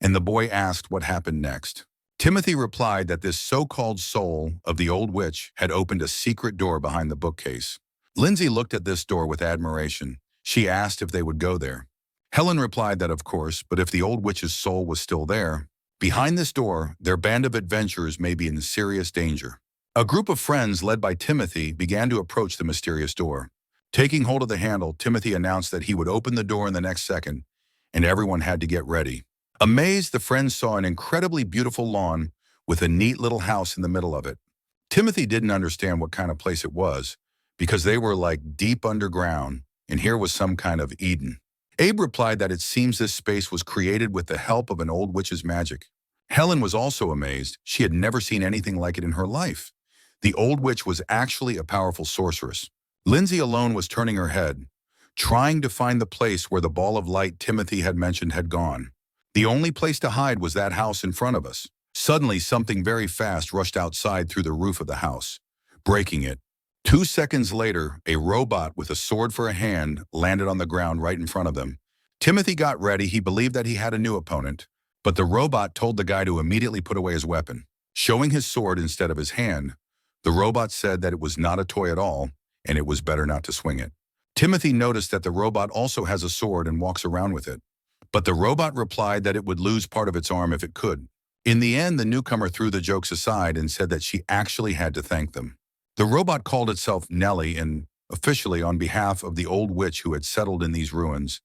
and the boy asked what happened next. Timothy replied that this so-called soul of the old witch had opened a secret door behind the bookcase. Lindsay looked at this door with admiration. She asked if they would go there. Helen replied that of course, but if the old witch's soul was still there, behind this door, their band of adventurers may be in serious danger. A group of friends led by Timothy began to approach the mysterious door. Taking hold of the handle, Timothy announced that he would open the door in the next second, and everyone had to get ready. Amazed, the friends saw an incredibly beautiful lawn with a neat little house in the middle of it. Timothy didn't understand what kind of place it was, because they were like deep underground, and here was some kind of Eden. Abe replied that it seems this space was created with the help of an old witch's magic. Helen was also amazed. She had never seen anything like it in her life. The old witch was actually a powerful sorceress. Lindsay alone was turning her head, trying to find the place where the ball of light Timothy had mentioned had gone. The only place to hide was that house in front of us. Suddenly, something very fast rushed outside through the roof of the house, breaking it. 2 seconds later, a robot with a sword for a hand landed on the ground right in front of them. Timothy got ready. He believed that he had a new opponent, but the robot told the guy to immediately put away his weapon. Showing his sword instead of his hand, the robot said that it was not a toy at all, and it was better not to swing it. Timothy noticed that the robot also has a sword and walks around with it. But the robot replied that it would lose part of its arm if it could. In the end, the newcomer threw the jokes aside and said that she actually had to thank them. The robot called itself Nellie and, officially on behalf of the old witch who had settled in these ruins,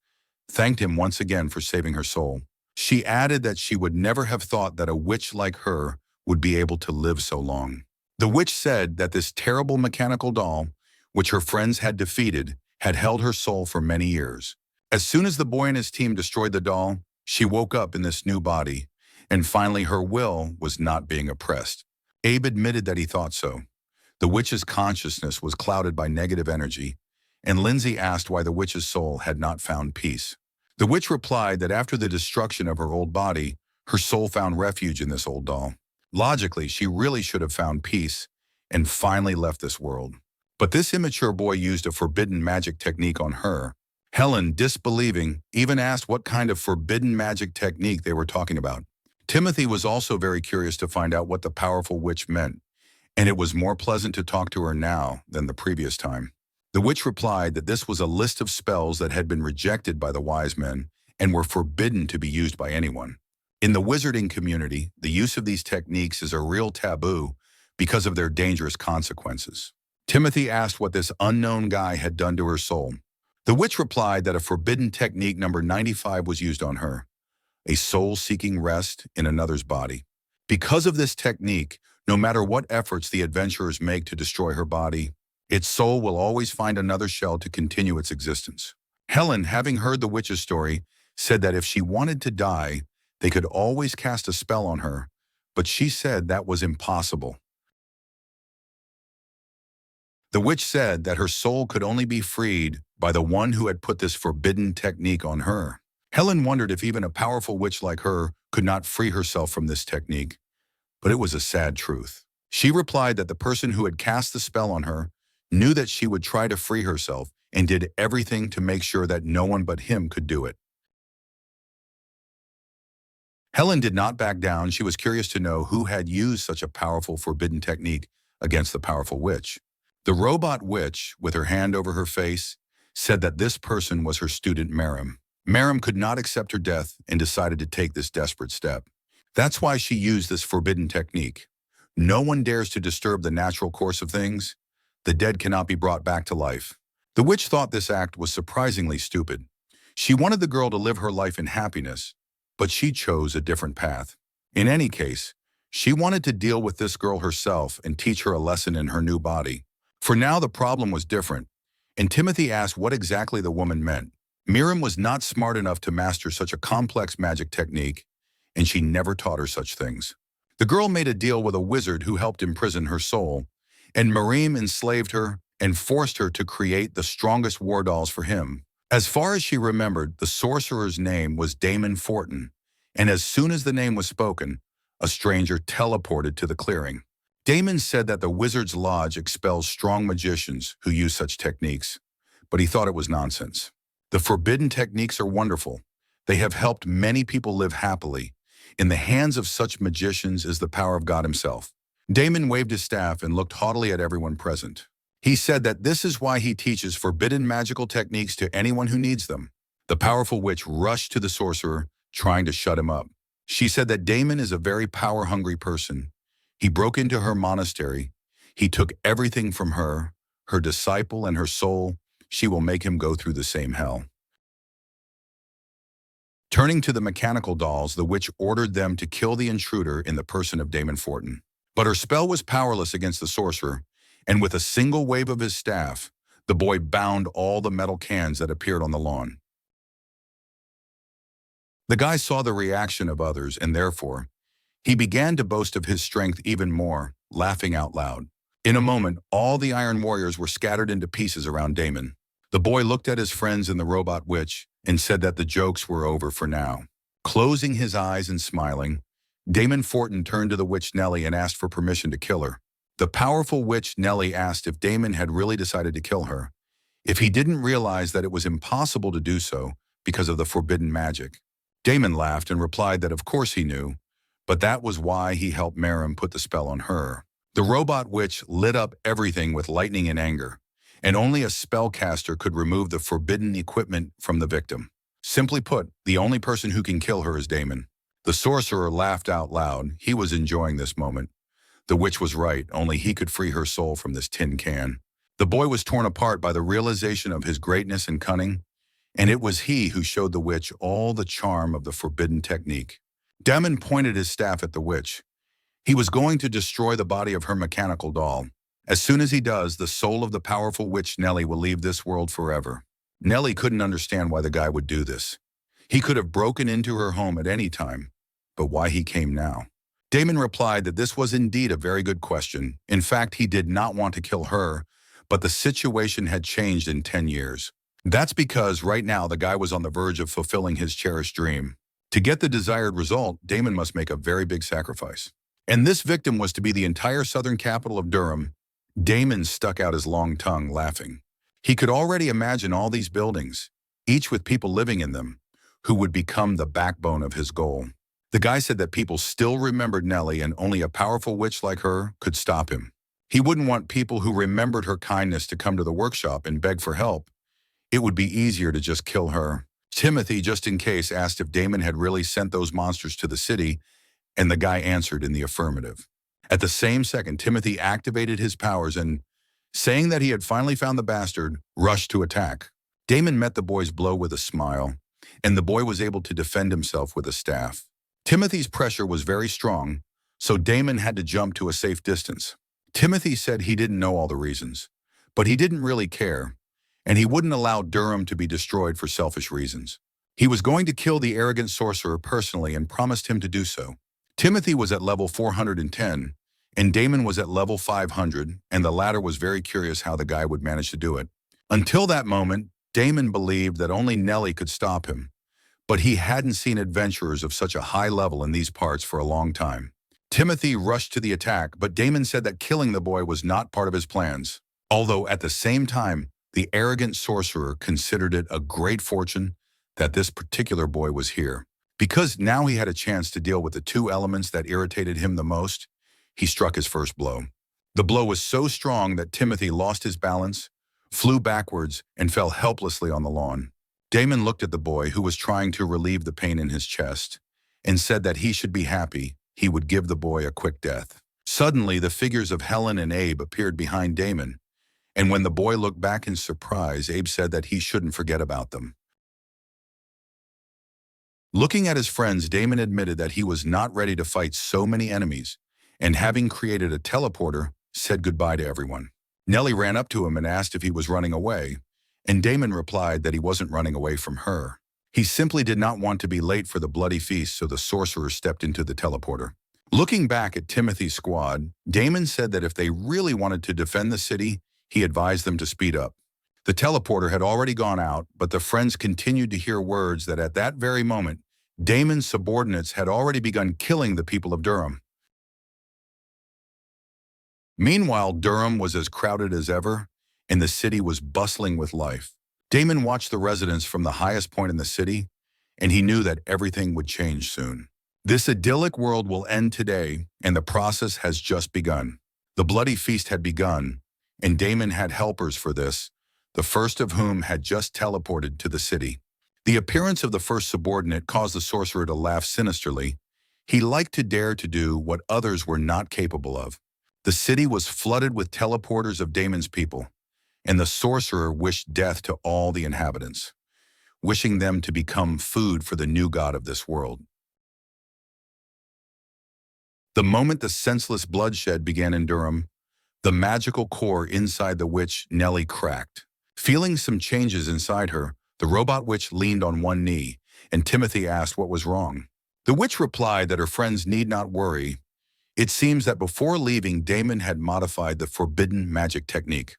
thanked him once again for saving her soul. She added that she would never have thought that a witch like her would be able to live so long. The witch said that this terrible mechanical doll, which her friends had defeated, had held her soul for many years. As soon as the boy and his team destroyed the doll, she woke up in this new body, and finally her will was not being oppressed. Abe admitted that he thought so. The witch's consciousness was clouded by negative energy, and Lindsay asked why the witch's soul had not found peace. The witch replied that after the destruction of her old body, her soul found refuge in this old doll. Logically, she really should have found peace and finally left this world. But this immature boy used a forbidden magic technique on her. Helen, disbelieving, even asked what kind of forbidden magic technique they were talking about. Timothy was also very curious to find out what the powerful witch meant, and it was more pleasant to talk to her now than the previous time. The witch replied that this was a list of spells that had been rejected by the wise men and were forbidden to be used by anyone. In the wizarding community, the use of these techniques is a real taboo because of their dangerous consequences. Timothy asked what this unknown guy had done to her soul. The witch replied that a forbidden technique number 95 was used on her, a soul seeking rest in another's body. Because of this technique, no matter what efforts the adventurers make to destroy her body, its soul will always find another shell to continue its existence. Helen, having heard the witch's story, said that if she wanted to die, they could always cast a spell on her, but she said that was impossible. The witch said that her soul could only be freed by the one who had put this forbidden technique on her. Helen wondered if even a powerful witch like her could not free herself from this technique, but it was a sad truth. She replied that the person who had cast the spell on her knew that she would try to free herself and did everything to make sure that no one but him could do it. Helen did not back down. She was curious to know who had used such a powerful forbidden technique against the powerful witch. The robot witch, with her hand over her face, said that this person was her student Marim. Marim could not accept her death and decided to take this desperate step. That's why she used this forbidden technique. No one dares to disturb the natural course of things. The dead cannot be brought back to life. The witch thought this act was surprisingly stupid. She wanted the girl to live her life in happiness, but she chose a different path. In any case, she wanted to deal with this girl herself and teach her a lesson in her new body. For now, the problem was different, and Timothy asked what exactly the woman meant. Miriam was not smart enough to master such a complex magic technique, and she never taught her such things. The girl made a deal with a wizard who helped imprison her soul, and Miriam enslaved her and forced her to create the strongest war dolls for him. As far as she remembered, the sorcerer's name was Damon Fortin, and as soon as the name was spoken, a stranger teleported to the clearing. Damon said that the Wizard's Lodge expels strong magicians who use such techniques, but he thought it was nonsense. The forbidden techniques are wonderful. They have helped many people live happily. In the hands of such magicians is the power of God himself. Damon waved his staff and looked haughtily at everyone present. He said that this is why he teaches forbidden magical techniques to anyone who needs them. The powerful witch rushed to the sorcerer, trying to shut him up. She said that Damon is a very power-hungry person. He broke into her monastery. He took everything from her, her disciple and her soul. She will make him go through the same hell. Turning to the mechanical dolls, the witch ordered them to kill the intruder in the person of Damon Fortin. But her spell was powerless against the sorcerer, and with a single wave of his staff, the boy bound all the metal cans that appeared on the lawn. The guy saw the reaction of others, and therefore, he began to boast of his strength even more, laughing out loud. In a moment, all the Iron Warriors were scattered into pieces around Damon. The boy looked at his friends in the robot witch and said that the jokes were over for now. Closing his eyes and smiling, Damon Fortin turned to the witch Nellie and asked for permission to kill her. The powerful witch Nellie asked if Damon had really decided to kill her, if he didn't realize that it was impossible to do so because of the forbidden magic. Damon laughed and replied that of course he knew, but that was why he helped Marim put the spell on her. The robot witch lit up everything with lightning and anger, and only a spellcaster could remove the forbidden equipment from the victim. Simply put, the only person who can kill her is Damon. The sorcerer laughed out loud. He was enjoying this moment. The witch was right, only he could free her soul from this tin can. The boy was torn apart by the realization of his greatness and cunning, and it was he who showed the witch all the charm of the forbidden technique. Damon pointed his staff at the witch. He was going to destroy the body of her mechanical doll. As soon as he does, the soul of the powerful witch Nellie will leave this world forever. Nellie couldn't understand why the guy would do this. He could have broken into her home at any time, but why he came now? Damon replied that this was indeed a very good question. In fact, he did not want to kill her, but the situation had changed in 10 years. That's because right now the guy was on the verge of fulfilling his cherished dream. To get the desired result, Damon must make a very big sacrifice. And this victim was to be the entire southern capital of Durham. Damon stuck out his long tongue, laughing. He could already imagine all these buildings, each with people living in them, who would become the backbone of his goal. The guy said that people still remembered Nellie and only a powerful witch like her could stop him. He wouldn't want people who remembered her kindness to come to the workshop and beg for help. It would be easier to just kill her. Timothy, just in case, asked if Damon had really sent those monsters to the city, and the guy answered in the affirmative. At the same second, Timothy activated his powers and, saying that he had finally found the bastard, rushed to attack. Damon met the boy's blow with a smile, and the boy was able to defend himself with a staff. Timothy's pressure was very strong, so Damon had to jump to a safe distance. Timothy said he didn't know all the reasons, but he didn't really care, and he wouldn't allow Durham to be destroyed for selfish reasons. He was going to kill the arrogant sorcerer personally and promised him to do so. Timothy was at level 410, and Damon was at level 500, and the latter was very curious how the guy would manage to do it. Until that moment, Damon believed that only Nellie could stop him, but he hadn't seen adventurers of such a high level in these parts for a long time. Timothy rushed to the attack, but Damon said that killing the boy was not part of his plans, although at the same time, the arrogant sorcerer considered it a great fortune that this particular boy was here. Because now he had a chance to deal with the two elements that irritated him the most, he struck his first blow. The blow was so strong that Timothy lost his balance, flew backwards, and fell helplessly on the lawn. Damon looked at the boy, who was trying to relieve the pain in his chest, and said that he should be happy he would give the boy a quick death. Suddenly, the figures of Helen and Abe appeared behind Damon, and when the boy looked back in surprise, Abe said that he shouldn't forget about them. Looking at his friends, Damon admitted that he was not ready to fight so many enemies, and having created a teleporter, said goodbye to everyone. Nellie ran up to him and asked if he was running away, and Damon replied that he wasn't running away from her. He simply did not want to be late for the bloody feast, so the sorcerer stepped into the teleporter. Looking back at Timothy's squad, Damon said that if they really wanted to defend the city, he advised them to speed up. The teleporter had already gone out, but the friends continued to hear words that at that very moment, Damon's subordinates had already begun killing the people of Durham. Meanwhile, Durham was as crowded as ever, and the city was bustling with life. Damon watched the residents from the highest point in the city, and he knew that everything would change soon. This idyllic world will end today, and the process has just begun. The bloody feast had begun, and Damon had helpers for this, the first of whom had just teleported to the city. The appearance of the first subordinate caused the sorcerer to laugh sinisterly. He liked to dare to do what others were not capable of. The city was flooded with teleporters of Damon's people, and the sorcerer wished death to all the inhabitants, wishing them to become food for the new god of this world. The moment the senseless bloodshed began in Durham, the magical core inside the witch Nellie cracked. Feeling some changes inside her, the robot witch leaned on one knee, and Timothy asked what was wrong. The witch replied that her friends need not worry. It seems that before leaving, Damon had modified the forbidden magic technique.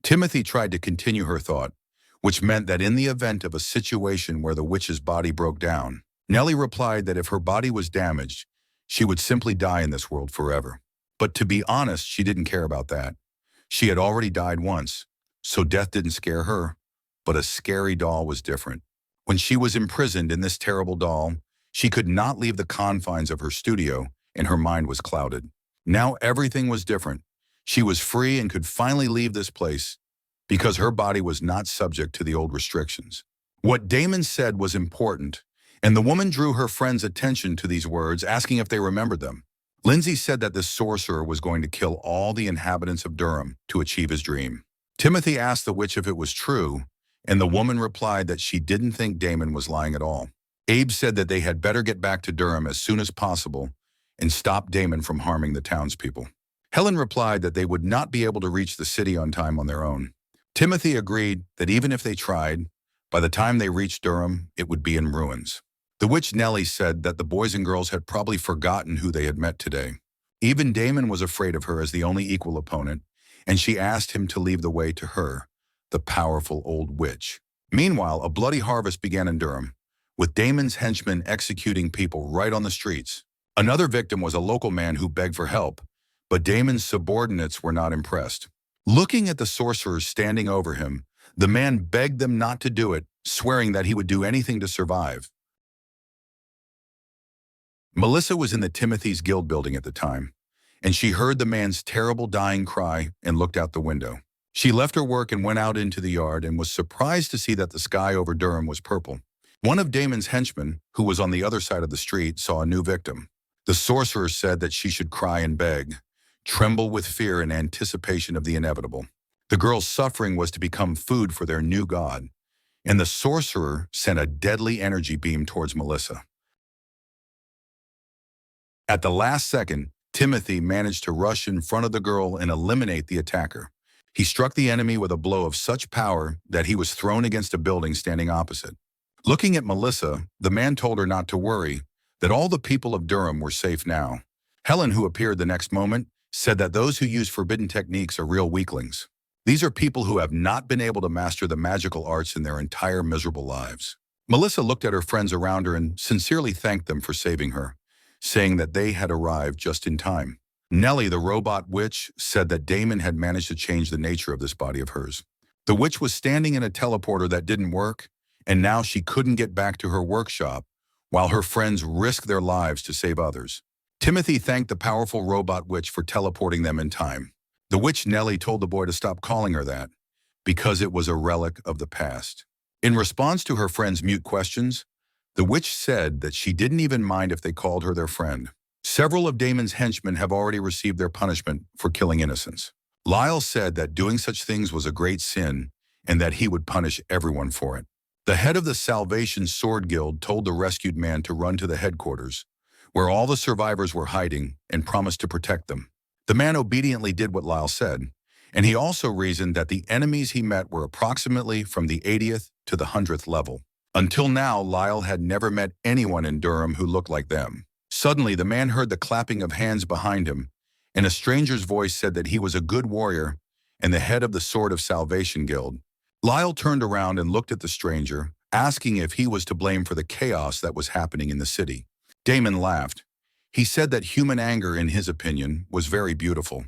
Timothy tried to continue her thought, which meant that in the event of a situation where the witch's body broke down, Nellie replied that if her body was damaged, she would simply die in this world forever. But to be honest, she didn't care about that. She had already died once, so death didn't scare her, but a scary doll was different. When she was imprisoned in this terrible doll, she could not leave the confines of her studio, and her mind was clouded. Now everything was different. She was free and could finally leave this place because her body was not subject to the old restrictions. What Damon said was important, and the woman drew her friend's attention to these words, asking if they remembered them. Lindsay said that this sorcerer was going to kill all the inhabitants of Durham to achieve his dream. Timothy asked the witch if it was true, and the woman replied that she didn't think Damon was lying at all. Abe said that they had better get back to Durham as soon as possible and stop Damon from harming the townspeople. Helen replied that they would not be able to reach the city on time on their own. Timothy agreed that even if they tried, by the time they reached Durham, it would be in ruins. The witch Nellie said that the boys and girls had probably forgotten who they had met today. Even Damon was afraid of her as the only equal opponent, and she asked him to leave the way to her, the powerful old witch. Meanwhile, a bloody harvest began in Durham, with Damon's henchmen executing people right on the streets. Another victim was a local man who begged for help, but Damon's subordinates were not impressed. Looking at the sorcerers standing over him, the man begged them not to do it, swearing that he would do anything to survive. Melissa was in the Timothy's Guild building at the time, and she heard the man's terrible dying cry and looked out the window. She left her work and went out into the yard and was surprised to see that the sky over Durham was purple. One of Damon's henchmen, who was on the other side of the street, saw a new victim. The sorcerer said that she should cry and beg, tremble with fear in anticipation of the inevitable. The girl's suffering was to become food for their new god, and the sorcerer sent a deadly energy beam towards Melissa. At the last second, Timothy managed to rush in front of the girl and eliminate the attacker. He struck the enemy with a blow of such power that he was thrown against a building standing opposite. Looking at Melissa, the man told her not to worry, that all the people of Durham were safe now. Helen, who appeared the next moment, said that those who use forbidden techniques are real weaklings. These are people who have not been able to master the magical arts in their entire miserable lives. Melissa looked at her friends around her and sincerely thanked them for saving her, saying that they had arrived just in time. Nellie, the robot witch, said that Damon had managed to change the nature of this body of hers. The witch was standing in a teleporter that didn't work, and now she couldn't get back to her workshop while her friends risked their lives to save others. Timothy thanked the powerful robot witch for teleporting them in time. The witch Nellie told the boy to stop calling her that, because it was a relic of the past. In response to her friend's mute questions, the witch said that she didn't even mind if they called her their friend. Several of Damon's henchmen have already received their punishment for killing innocents. Lyle said that doing such things was a great sin and that he would punish everyone for it. The head of the Salvation Sword Guild told the rescued man to run to the headquarters, where all the survivors were hiding, and promised to protect them. The man obediently did what Lyle said, and he also reasoned that the enemies he met were approximately from the 80th to the 100th level. Until now, Lyle had never met anyone in Durham who looked like them. Suddenly, the man heard the clapping of hands behind him, and a stranger's voice said that he was a good warrior and the head of the Sword of Salvation Guild. Lyle turned around and looked at the stranger, asking if he was to blame for the chaos that was happening in the city. Damon laughed. He said that human anger, in his opinion, was very beautiful.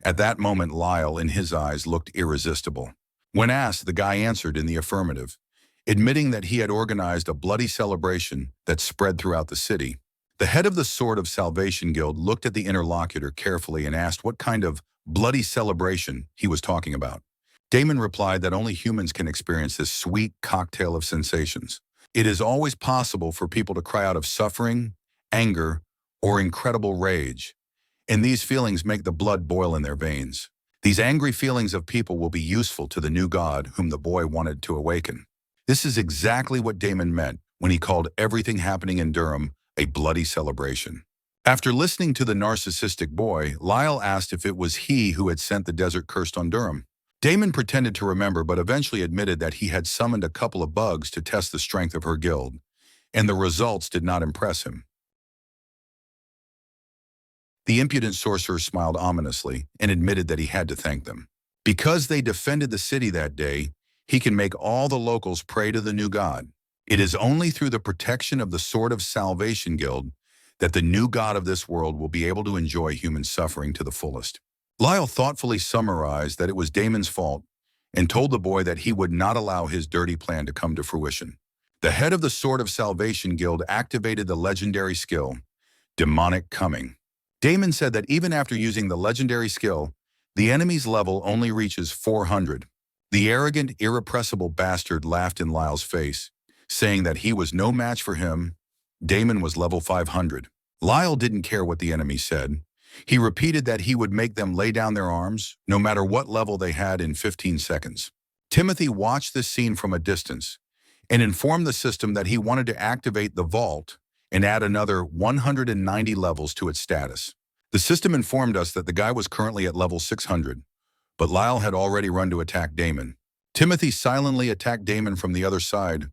At that moment, Lyle, in his eyes, looked irresistible. When asked, the guy answered in the affirmative, admitting that he had organized a bloody celebration that spread throughout the city. The head of the Sword of Salvation Guild looked at the interlocutor carefully and asked what kind of bloody celebration he was talking about. Damon replied that only humans can experience this sweet cocktail of sensations. It is always possible for people to cry out of suffering, anger, or incredible rage, and these feelings make the blood boil in their veins. These angry feelings of people will be useful to the new god whom the boy wanted to awaken. This is exactly what Damon meant when he called everything happening in Durham a bloody celebration. After listening to the narcissistic boy, Lyle asked if it was he who had sent the desert curse on Durham. Damon pretended to remember but eventually admitted that he had summoned a couple of bugs to test the strength of her guild, and the results did not impress him. The impudent sorcerer smiled ominously and admitted that he had to thank them. Because they defended the city that day, he can make all the locals pray to the new god. It is only through the protection of the Sword of Salvation Guild that the new god of this world will be able to enjoy human suffering to the fullest. Lyle thoughtfully summarized that it was Damon's fault and told the boy that he would not allow his dirty plan to come to fruition. The head of the Sword of Salvation Guild activated the legendary skill, Demonic Coming. Damon said that even after using the legendary skill, The enemy's level only reaches 400. The arrogant, irrepressible bastard laughed in Lyle's face, saying that he was no match for him. Damon was level 500. Lyle didn't care what the enemy said. He repeated that he would make them lay down their arms, no matter what level they had, in 15 seconds. Timothy watched this scene from a distance and informed the system that he wanted to activate the vault and add another 190 levels to its status. The system informed us that the guy was currently at level 600, but Lyle had already run to attack Damon. Timothy silently attacked Damon from the other side,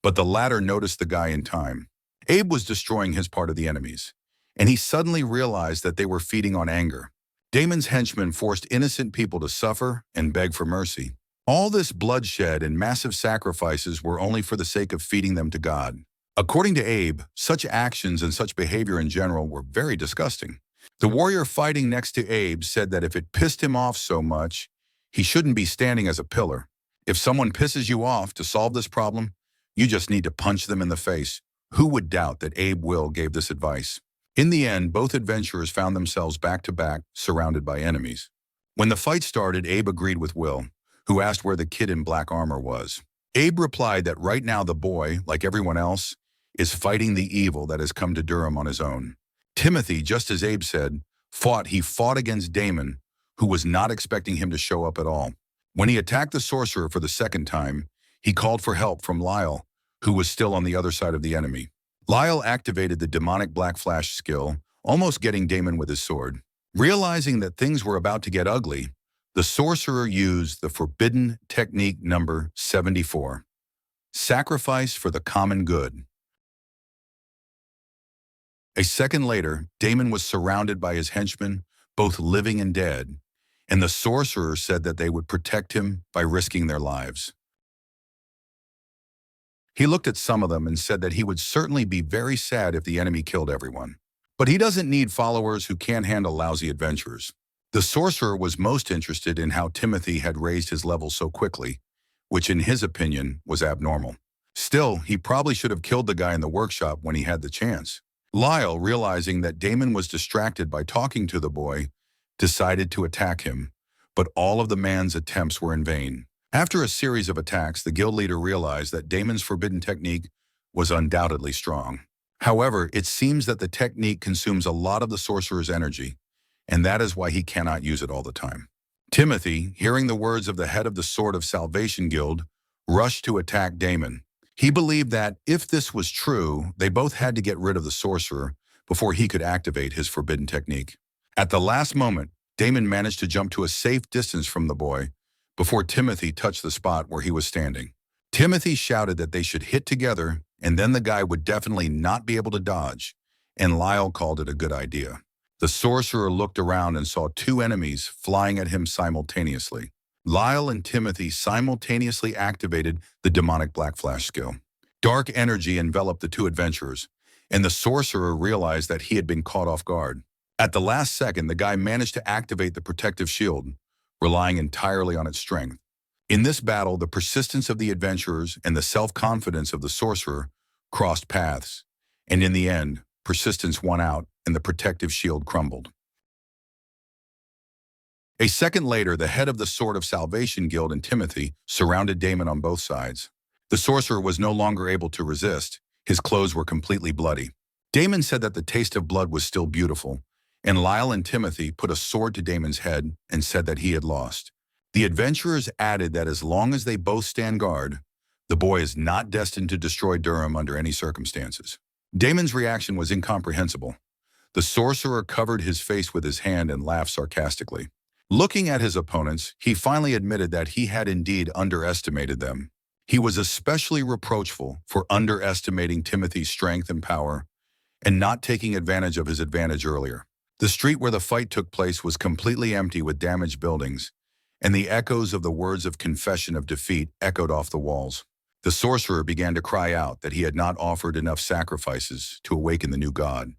but the latter noticed the guy in time. Abe was destroying his part of the enemies, and he suddenly realized that they were feeding on anger. Damon's henchmen forced innocent people to suffer and beg for mercy. All this bloodshed and massive sacrifices were only for the sake of feeding them to God. According to Abe, such actions and such behavior in general were very disgusting. The warrior fighting next to Abe said that if it pissed him off so much, he shouldn't be standing as a pillar. If someone pisses you off, to solve this problem, you just need to punch them in the face. Who would doubt that Abe Will gave this advice? In the end, both adventurers found themselves back to back, surrounded by enemies. When the fight started, Abe agreed with Will, who asked where the kid in black armor was. Abe replied that right now the boy, like everyone else, is fighting the evil that has come to Durham on his own. Timothy, just as Abe said, he fought against Damon, who was not expecting him to show up at all. When he attacked the sorcerer for the second time, he called for help from Lyle, who was still on the other side of the enemy. Lyle activated the demonic black flash skill, almost getting Damon with his sword. Realizing that things were about to get ugly, the sorcerer used the forbidden technique number 74. Sacrifice for the common good. A second later, Damon was surrounded by his henchmen, both living and dead, and the sorcerer said that they would protect him by risking their lives. He looked at some of them and said that he would certainly be very sad if the enemy killed everyone. But he doesn't need followers who can't handle lousy adventurers. The sorcerer was most interested in how Timothy had raised his level so quickly, which in his opinion was abnormal. Still, he probably should have killed the guy in the workshop when he had the chance. Lyle, realizing that Damon was distracted by talking to the boy, decided to attack him, but all of the man's attempts were in vain. After a series of attacks, the guild leader realized that Damon's forbidden technique was undoubtedly strong. However, it seems that the technique consumes a lot of the sorcerer's energy, and that is why he cannot use it all the time. Timothy, hearing the words of the head of the Sword of Salvation Guild, rushed to attack Damon. He believed that, if this was true, they both had to get rid of the sorcerer before he could activate his forbidden technique. At the last moment, Damon managed to jump to a safe distance from the boy before Timothy touched the spot where he was standing. Timothy shouted that they should hit together, and then the guy would definitely not be able to dodge, and Lyle called it a good idea. The sorcerer looked around and saw two enemies flying at him simultaneously. Lyle and Timothy simultaneously activated the demonic black flash skill. Dark energy enveloped the two adventurers, and the sorcerer realized that he had been caught off guard. At the last second, the guy managed to activate the protective shield, relying entirely on its strength. In this battle, the persistence of the adventurers and the self-confidence of the sorcerer crossed paths, and in the end, persistence won out and the protective shield crumbled. A second later, the head of the Sword of Salvation Guild and Timothy surrounded Damon on both sides. The sorcerer was no longer able to resist. His clothes were completely bloody. Damon said that the taste of blood was still beautiful, and Lyle and Timothy put a sword to Damon's head and said that he had lost. The adventurers added that as long as they both stand guard, the boy is not destined to destroy Durham under any circumstances. Damon's reaction was incomprehensible. The sorcerer covered his face with his hand and laughed sarcastically. Looking at his opponents, he finally admitted that he had indeed underestimated them. He was especially reproachful for underestimating Timothy's strength and power and not taking advantage of his advantage earlier. The street where the fight took place was completely empty with damaged buildings, and the echoes of the words of confession of defeat echoed off the walls. The sorcerer began to cry out that he had not offered enough sacrifices to awaken the new god,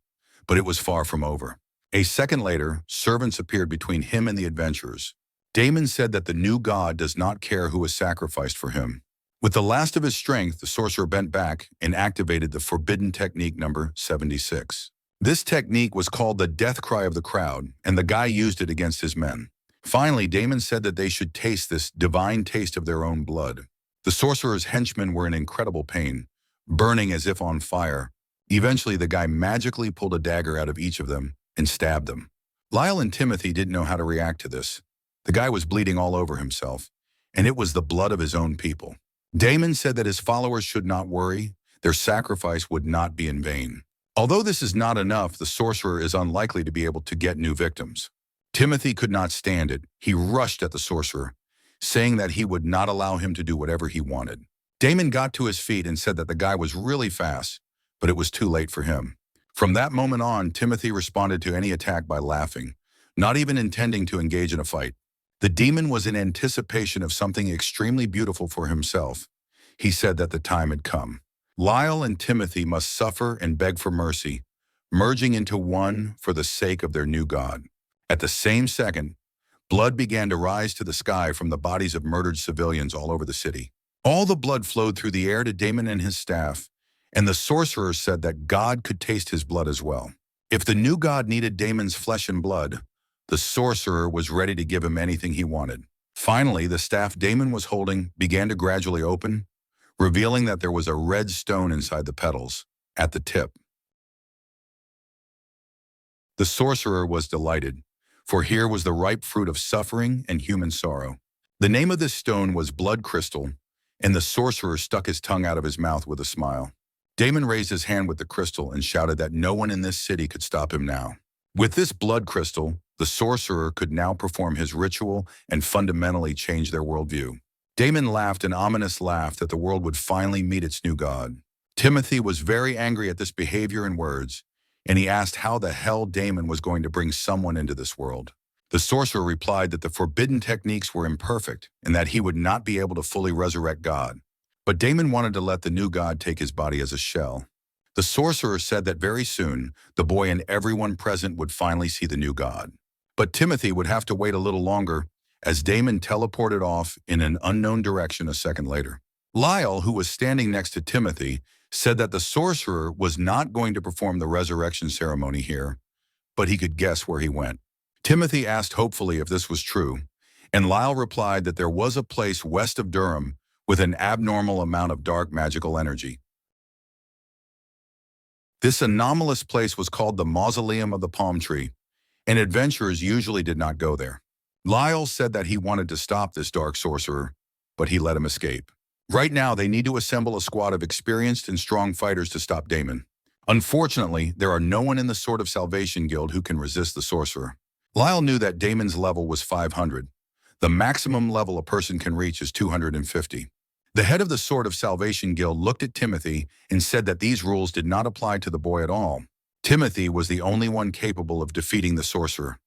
but it was far from over. A second later, servants appeared between him and the adventurers. Damon said that the new god does not care who is sacrificed for him. With the last of his strength, the sorcerer bent back and activated the forbidden technique number 76. This technique was called the death cry of the crowd, and the guy used it against his men. Finally, Damon said that they should taste this divine taste of their own blood. The sorcerer's henchmen were in incredible pain, burning as if on fire. Eventually, the guy magically pulled a dagger out of each of them and stabbed them. Lyle and Timothy didn't know how to react to this. The guy was bleeding all over himself, and it was the blood of his own people. Damon said that his followers should not worry. Their sacrifice would not be in vain. Although this is not enough, the sorcerer is unlikely to be able to get new victims. Timothy could not stand it. He rushed at the sorcerer, saying that he would not allow him to do whatever he wanted. Damon got to his feet and said that the guy was really fast, but it was too late for him. From that moment on, Timothy responded to any attack by laughing, not even intending to engage in a fight. The demon was in anticipation of something extremely beautiful for himself. He said that the time had come. Lyle and Timothy must suffer and beg for mercy, merging into one for the sake of their new god. At the same second, blood began to rise to the sky from the bodies of murdered civilians all over the city. All the blood flowed through the air to Damon and his staff, and the sorcerer said that God could taste his blood as well. If the new god needed Damon's flesh and blood, the sorcerer was ready to give him anything he wanted. Finally, the staff Damon was holding began to gradually open, revealing that there was a red stone inside the petals, at the tip. The sorcerer was delighted, for here was the ripe fruit of suffering and human sorrow. The name of this stone was blood crystal, and the sorcerer stuck his tongue out of his mouth with a smile. Damon raised his hand with the crystal and shouted that no one in this city could stop him now. With this blood crystal, the sorcerer could now perform his ritual and fundamentally change their worldview. Damon laughed an ominous laugh that the world would finally meet its new god. Timothy was very angry at this behavior and words, and he asked how the hell Damon was going to bring someone into this world. The sorcerer replied that the forbidden techniques were imperfect and that he would not be able to fully resurrect God. But Damon wanted to let the new god take his body as a shell. The sorcerer said that very soon, the boy and everyone present would finally see the new god. But Timothy would have to wait a little longer, as Damon teleported off in an unknown direction a second later. Lyle, who was standing next to Timothy, said that the sorcerer was not going to perform the resurrection ceremony here, but he could guess where he went. Timothy asked hopefully if this was true, and Lyle replied that there was a place west of Durham with an abnormal amount of dark magical energy. This anomalous place was called the Mausoleum of the Palm Tree, and adventurers usually did not go there. Lyle said that he wanted to stop this dark sorcerer, but he let him escape. Right now, they need to assemble a squad of experienced and strong fighters to stop Damon. Unfortunately, there are no one in the Sword of Salvation Guild who can resist the sorcerer. Lyle knew that Damon's level was 500. The maximum level a person can reach is 250. The head of the Sword of Salvation Guild looked at Timothy and said that these rules did not apply to the boy at all. Timothy was the only one capable of defeating the sorcerer,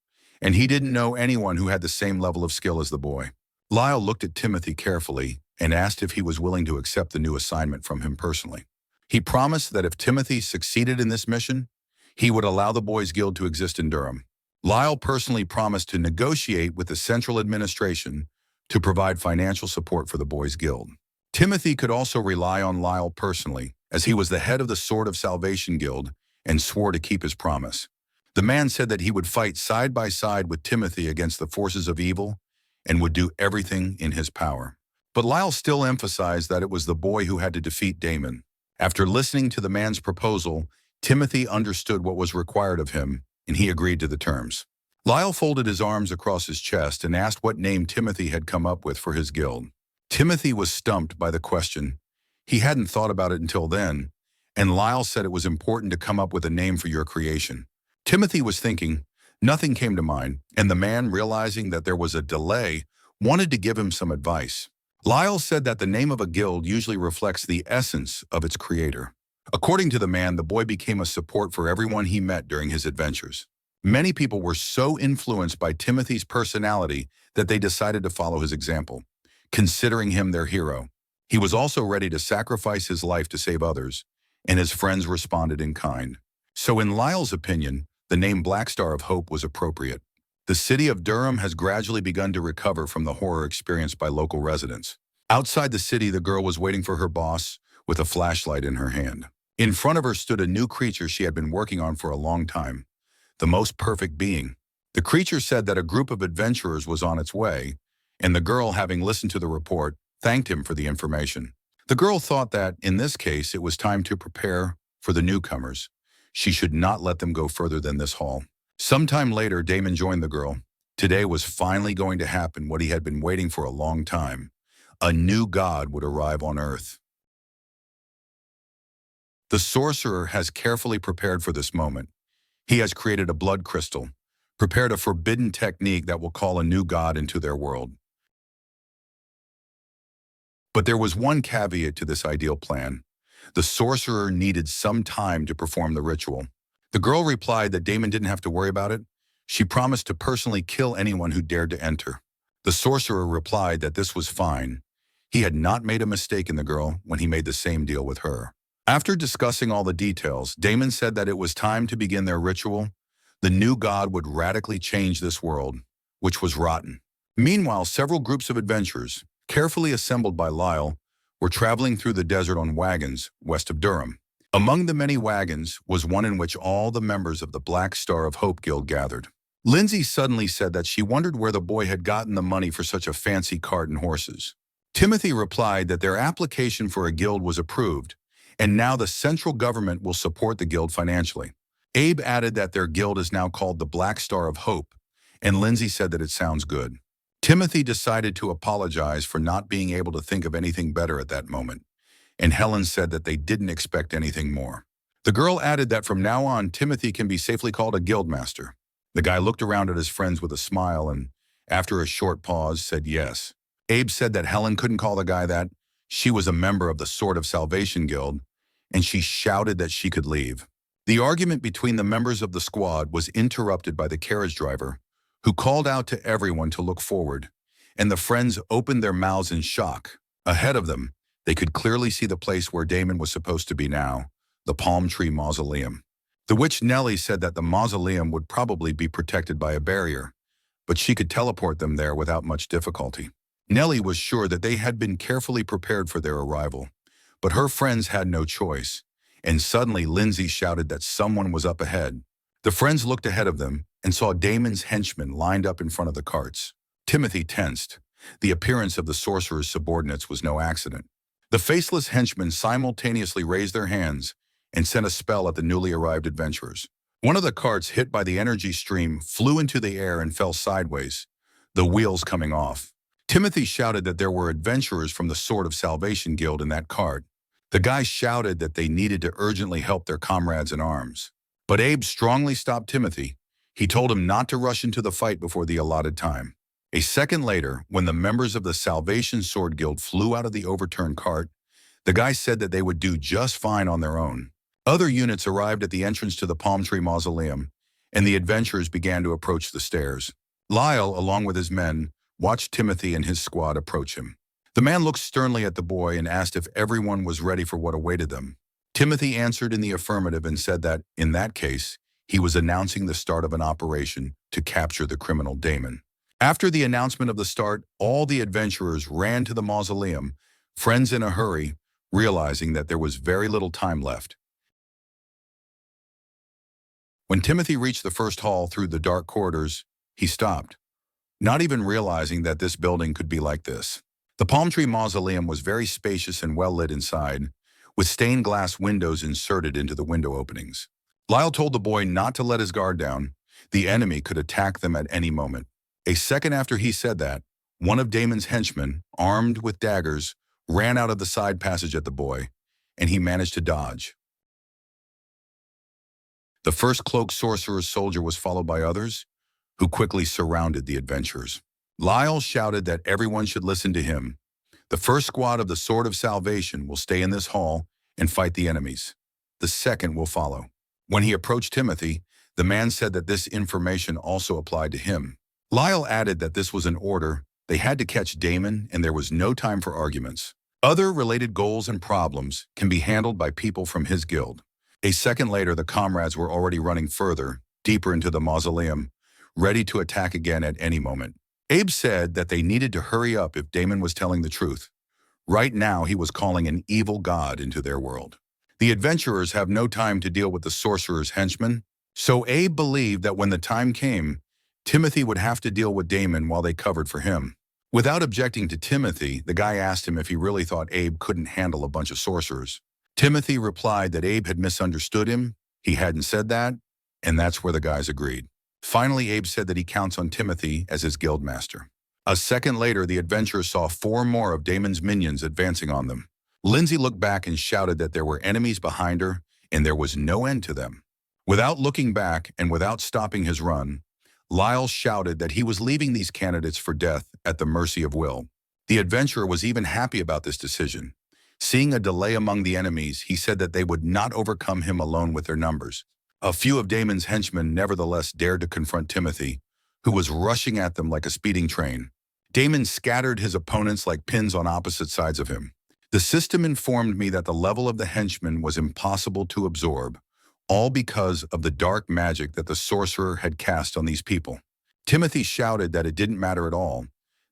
and he didn't know anyone who had the same level of skill as the boy. Lyle looked at Timothy carefully and asked if he was willing to accept the new assignment from him personally. He promised that if Timothy succeeded in this mission, he would allow the boys' guild to exist in Durham. Lyle personally promised to negotiate with the central administration to provide financial support for the boys' guild. Timothy could also rely on Lyle personally, as he was the head of the Sword of Salvation Guild and swore to keep his promise. The man said that he would fight side by side with Timothy against the forces of evil and would do everything in his power. But Lyle still emphasized that it was the boy who had to defeat Damon. After listening to the man's proposal, Timothy understood what was required of him, and he agreed to the terms. Lyle folded his arms across his chest and asked what name Timothy had come up with for his guild. Timothy was stumped by the question. He hadn't thought about it until then, and Lyle said it was important to come up with a name for your creation. Timothy was thinking. Nothing came to mind, and the man, realizing that there was a delay, wanted to give him some advice. Lyle said that the name of a guild usually reflects the essence of its creator. According to the man, the boy became a support for everyone he met during his adventures. Many people were so influenced by Timothy's personality that they decided to follow his example, considering him their hero. He was also ready to sacrifice his life to save others, and his friends responded in kind. So in Lyle's opinion, the name Black Star of Hope was appropriate. The city of Durham has gradually begun to recover from the horror experienced by local residents. Outside the city, the girl was waiting for her boss with a flashlight in her hand. In front of her stood a new creature she had been working on for a long time, the most perfect being. The creature said that a group of adventurers was on its way, and the girl, having listened to the report, thanked him for the information. The girl thought that, in this case, it was time to prepare for the newcomers. She should not let them go further than this hall. Sometime later, Damon joined the girl. Today was finally going to happen, what he had been waiting for a long time. A new god would arrive on Earth. The sorcerer has carefully prepared for this moment. He has created a blood crystal, prepared a forbidden technique that will call a new god into their world. But there was one caveat to this ideal plan. The sorcerer needed some time to perform the ritual. The girl replied that Damon didn't have to worry about it. She promised to personally kill anyone who dared to enter. The sorcerer replied that this was fine. He had not made a mistake in the girl when he made the same deal with her. After discussing all the details, Damon said that it was time to begin their ritual. The new god would radically change this world, which was rotten. Meanwhile, several groups of adventurers, carefully assembled by Lyle, were traveling through the desert on wagons west of Durham. Among the many wagons was one in which all the members of the Black Star of Hope Guild gathered. Lindsay suddenly said that she wondered where the boy had gotten the money for such a fancy cart and horses. Timothy replied that their application for a guild was approved, and now the central government will support the guild financially. Abe added that their guild is now called the Black Star of Hope, and Lindsay said that it sounds good. Timothy decided to apologize for not being able to think of anything better at that moment, and Helen said that they didn't expect anything more. The girl added that from now on, Timothy can be safely called a guildmaster. The guy looked around at his friends with a smile and, after a short pause, said yes. Abe said that Helen couldn't call the guy that. She was a member of the Sword of Salvation Guild, and she shouted that she could leave. The argument between the members of the squad was interrupted by the carriage driver, who called out to everyone to look forward, and the friends opened their mouths in shock. Ahead of them, they could clearly see the place where Damon was supposed to be now, the Palm Tree Mausoleum. The witch Nellie said that the mausoleum would probably be protected by a barrier, but she could teleport them there without much difficulty. Nellie was sure that they had been carefully prepared for their arrival, but her friends had no choice, and suddenly Lindsay shouted that someone was up ahead. The friends looked ahead of them and saw Damon's henchmen lined up in front of the carts. Timothy tensed. The appearance of the sorcerer's subordinates was no accident. The faceless henchmen simultaneously raised their hands and sent a spell at the newly arrived adventurers. One of the carts, hit by the energy stream, flew into the air and fell sideways, the wheels coming off. Timothy shouted that there were adventurers from the Sword of Salvation Guild in that cart. The guy shouted that they needed to urgently help their comrades in arms. But Abe strongly stopped Timothy. He told him not to rush into the fight before the allotted time. A second later, when the members of the Salvation Sword Guild flew out of the overturned cart, the guy said that they would do just fine on their own. Other units arrived at the entrance to the Palm Tree Mausoleum, and the adventurers began to approach the stairs. Lyle, along with his men, watched Timothy and his squad approach him. The man looked sternly at the boy and asked if everyone was ready for what awaited them. Timothy answered in the affirmative and said that, in that case, he was announcing the start of an operation to capture the criminal Damon. After the announcement of the start, all the adventurers ran to the mausoleum, friends in a hurry, realizing that there was very little time left. When Timothy reached the first hall through the dark corridors, he stopped, not even realizing that this building could be like this. The Palm Tree Mausoleum was very spacious and well lit inside, with stained glass windows inserted into the window openings. Lyle told the boy not to let his guard down. The enemy could attack them at any moment. A second after he said that, one of Damon's henchmen, armed with daggers, ran out of the side passage at the boy, and he managed to dodge. The first cloaked sorcerer's soldier was followed by others, who quickly surrounded the adventurers. Lyle shouted that everyone should listen to him. The first squad of the Sword of Salvation will stay in this hall and fight the enemies. The second will follow. When he approached Timothy, the man said that this information also applied to him. Lyle added that this was an order. They had to catch Damon, and there was no time for arguments. Other related goals and problems can be handled by people from his guild. A second later, the comrades were already running further, deeper into the mausoleum, ready to attack again at any moment. Abe said that they needed to hurry up if Damon was telling the truth. Right now, he was calling an evil god into their world. The adventurers have no time to deal with the sorcerer's henchmen, so Abe believed that when the time came, Timothy would have to deal with Damon while they covered for him. Without objecting to Timothy, the guy asked him if he really thought Abe couldn't handle a bunch of sorcerers. Timothy replied that Abe had misunderstood him, he hadn't said that, and that's where the guys agreed. Finally, Abe said that he counts on Timothy as his guildmaster. A second later, the adventurers saw 4 more of Damon's minions advancing on them. Lindsay looked back and shouted that there were enemies behind her, and there was no end to them. Without looking back and without stopping his run, Lyle shouted that he was leaving these candidates for death at the mercy of Will. The adventurer was even happy about this decision. Seeing a delay among the enemies, he said that they would not overcome him alone with their numbers. A few of Damon's henchmen nevertheless dared to confront Timothy, who was rushing at them like a speeding train. Damon scattered his opponents like pins on opposite sides of him. The system informed me that the level of the henchmen was impossible to absorb, all because of the dark magic that the sorcerer had cast on these people. Timothy shouted that it didn't matter at all,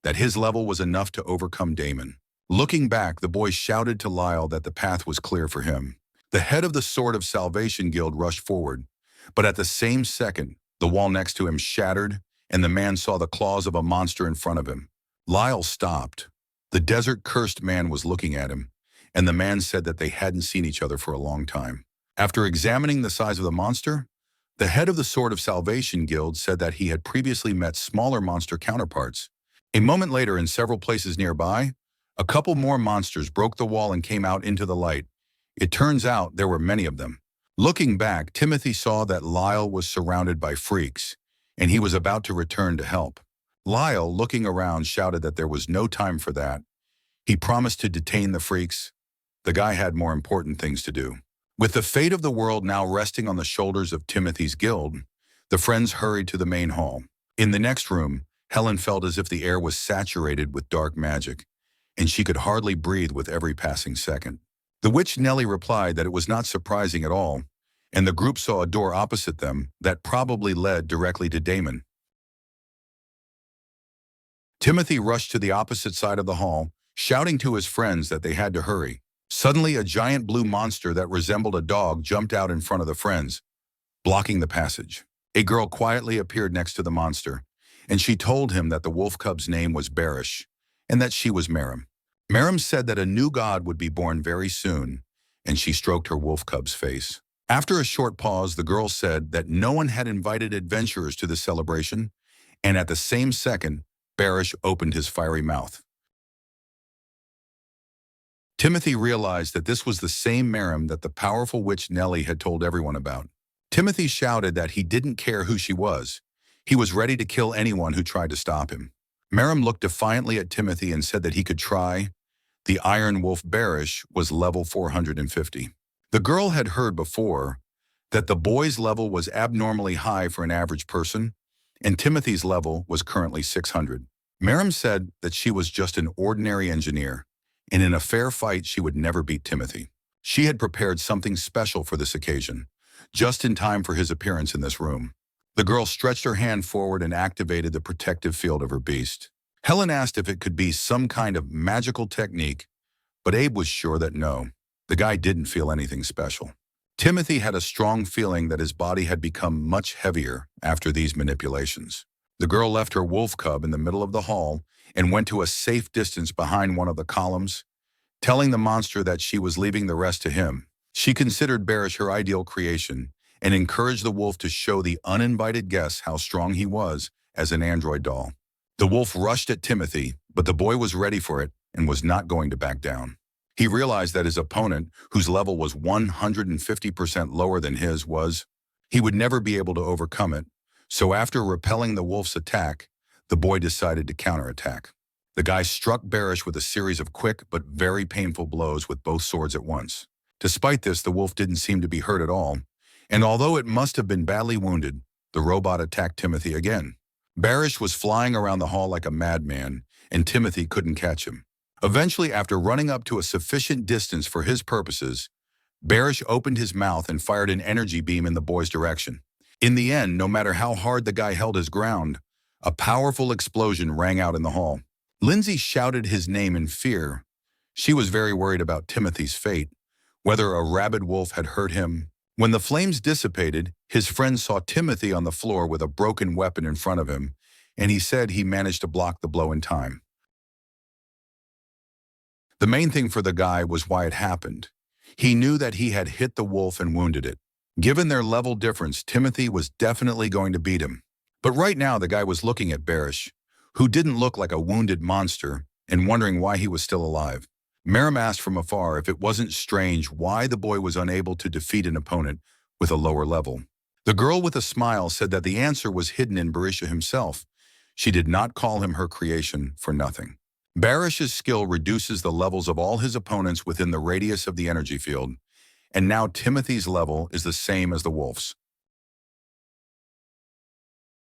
that his level was enough to overcome Damon. Looking back, the boy shouted to Lyle that the path was clear for him. The head of the Sword of Salvation Guild rushed forward, but at the same second, the wall next to him shattered, and the man saw the claws of a monster in front of him. Lyle stopped. The desert-cursed man was looking at him, and the man said that they hadn't seen each other for a long time. After examining the size of the monster, the head of the Sword of Salvation Guild said that he had previously met smaller monster counterparts. A moment later, in several places nearby, a couple more monsters broke the wall and came out into the light. It turns out there were many of them. Looking back, Timothy saw that Lyle was surrounded by freaks, and he was about to return to help. Lyle, looking around, shouted that there was no time for that. He promised to detain the freaks. The guy had more important things to do. With the fate of the world now resting on the shoulders of Timothy's guild, the friends hurried to the main hall. In the next room, Helen felt as if the air was saturated with dark magic, and she could hardly breathe with every passing second. The witch Nellie replied that it was not surprising at all, and the group saw a door opposite them that probably led directly to Damon. Timothy rushed to the opposite side of the hall, shouting to his friends that they had to hurry. Suddenly, a giant blue monster that resembled a dog jumped out in front of the friends, blocking the passage. A girl quietly appeared next to the monster, and she told him that the wolf cub's name was Barish, and that she was Merim. Merim said that a new god would be born very soon, and she stroked her wolf cub's face. After a short pause, the girl said that no one had invited adventurers to the celebration, and at the same second, Barish opened his fiery mouth. Timothy realized that this was the same Merim that the powerful witch Nellie had told everyone about. Timothy shouted that he didn't care who she was. He was ready to kill anyone who tried to stop him. Merim looked defiantly at Timothy and said that he could try. The Iron Wolf Barish was level 450. The girl had heard before that the boy's level was abnormally high for an average person, and Timothy's level was currently 600. Merim said that she was just an ordinary engineer, and in a fair fight she would never beat Timothy. She had prepared something special for this occasion, just in time for his appearance in this room. The girl stretched her hand forward and activated the protective field of her beast. Helen asked if it could be some kind of magical technique, but Abe was sure that no, the guy didn't feel anything special. Timothy had a strong feeling that his body had become much heavier after these manipulations. The girl left her wolf cub in the middle of the hall and went to a safe distance behind one of the columns, telling the monster that she was leaving the rest to him. She considered Barish her ideal creation and encouraged the wolf to show the uninvited guests how strong he was as an android doll. The wolf rushed at Timothy, but the boy was ready for it and was not going to back down. He realized that his opponent, whose level was 150% lower than his, he would never be able to overcome it, so after repelling the wolf's attack, the boy decided to counterattack. The guy struck Barish with a series of quick but very painful blows with both swords at once. Despite this, the wolf didn't seem to be hurt at all, and although it must have been badly wounded, the robot attacked Timothy again. Barish was flying around the hall like a madman, and Timothy couldn't catch him. Eventually, after running up to a sufficient distance for his purposes, Barish opened his mouth and fired an energy beam in the boy's direction. In the end, no matter how hard the guy held his ground, a powerful explosion rang out in the hall. Lindsay shouted his name in fear. She was very worried about Timothy's fate, whether a rabid wolf had hurt him, When the flames dissipated, his friend saw Timothy on the floor with a broken weapon in front of him, and he said he managed to block the blow in time. The main thing for the guy was why it happened. He knew that he had hit the wolf and wounded it. Given their level difference, Timothy was definitely going to beat him. But right now the guy was looking at Barish, who didn't look like a wounded monster, and wondering why he was still alive. Merrim asked from afar if it wasn't strange why the boy was unable to defeat an opponent with a lower level. The girl with a smile said that the answer was hidden in Barisha himself. She did not call him her creation for nothing. Barish's skill reduces the levels of all his opponents within the radius of the energy field, and now Timothy's level is the same as the wolf's.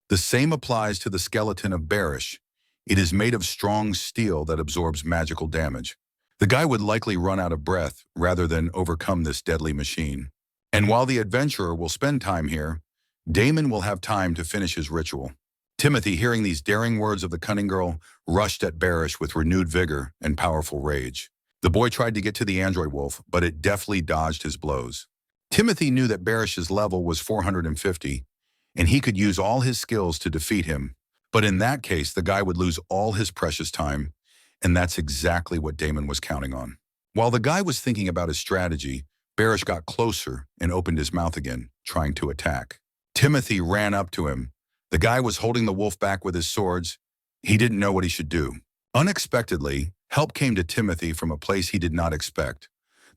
The same applies to the skeleton of Barish. It is made of strong steel that absorbs magical damage. The guy would likely run out of breath rather than overcome this deadly machine. And while the adventurer will spend time here, Damon will have time to finish his ritual. Timothy, hearing these daring words of the cunning girl, rushed at Barish with renewed vigor and powerful rage. The boy tried to get to the android wolf, but it deftly dodged his blows. Timothy knew that Barish's level was 450, and he could use all his skills to defeat him. But in that case, the guy would lose all his precious time, and that's exactly what Damon was counting on. While the guy was thinking about his strategy, Barish got closer and opened his mouth again, trying to attack. Timothy ran up to him. The guy was holding the wolf back with his swords. He didn't know what he should do. Unexpectedly, help came to Timothy from a place he did not expect.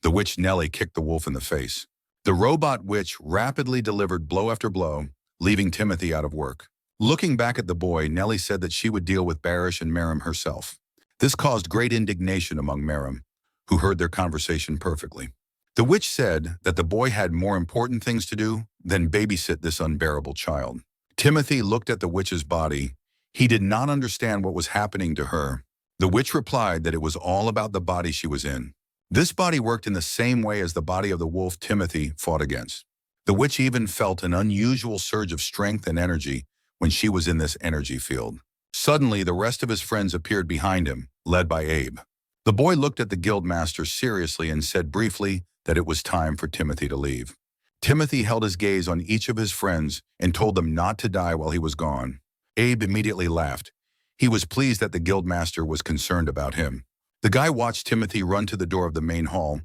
The witch Nellie kicked the wolf in the face. The robot witch rapidly delivered blow after blow, leaving Timothy out of work. Looking back at the boy, Nellie said that she would deal with Barish and Merrim herself. This caused great indignation among Merrim, who heard their conversation perfectly. The witch said that the boy had more important things to do than babysit this unbearable child. Timothy looked at the witch's body. He did not understand what was happening to her. The witch replied that it was all about the body she was in. This body worked in the same way as the body of the wolf Timothy fought against. The witch even felt an unusual surge of strength and energy when she was in this energy field. Suddenly, the rest of his friends appeared behind him, led by Abe. The boy looked at the guildmaster seriously and said briefly that it was time for Timothy to leave. Timothy held his gaze on each of his friends and told them not to die while he was gone. Abe immediately laughed. He was pleased that the guildmaster was concerned about him. The guy watched Timothy run to the door of the main hall,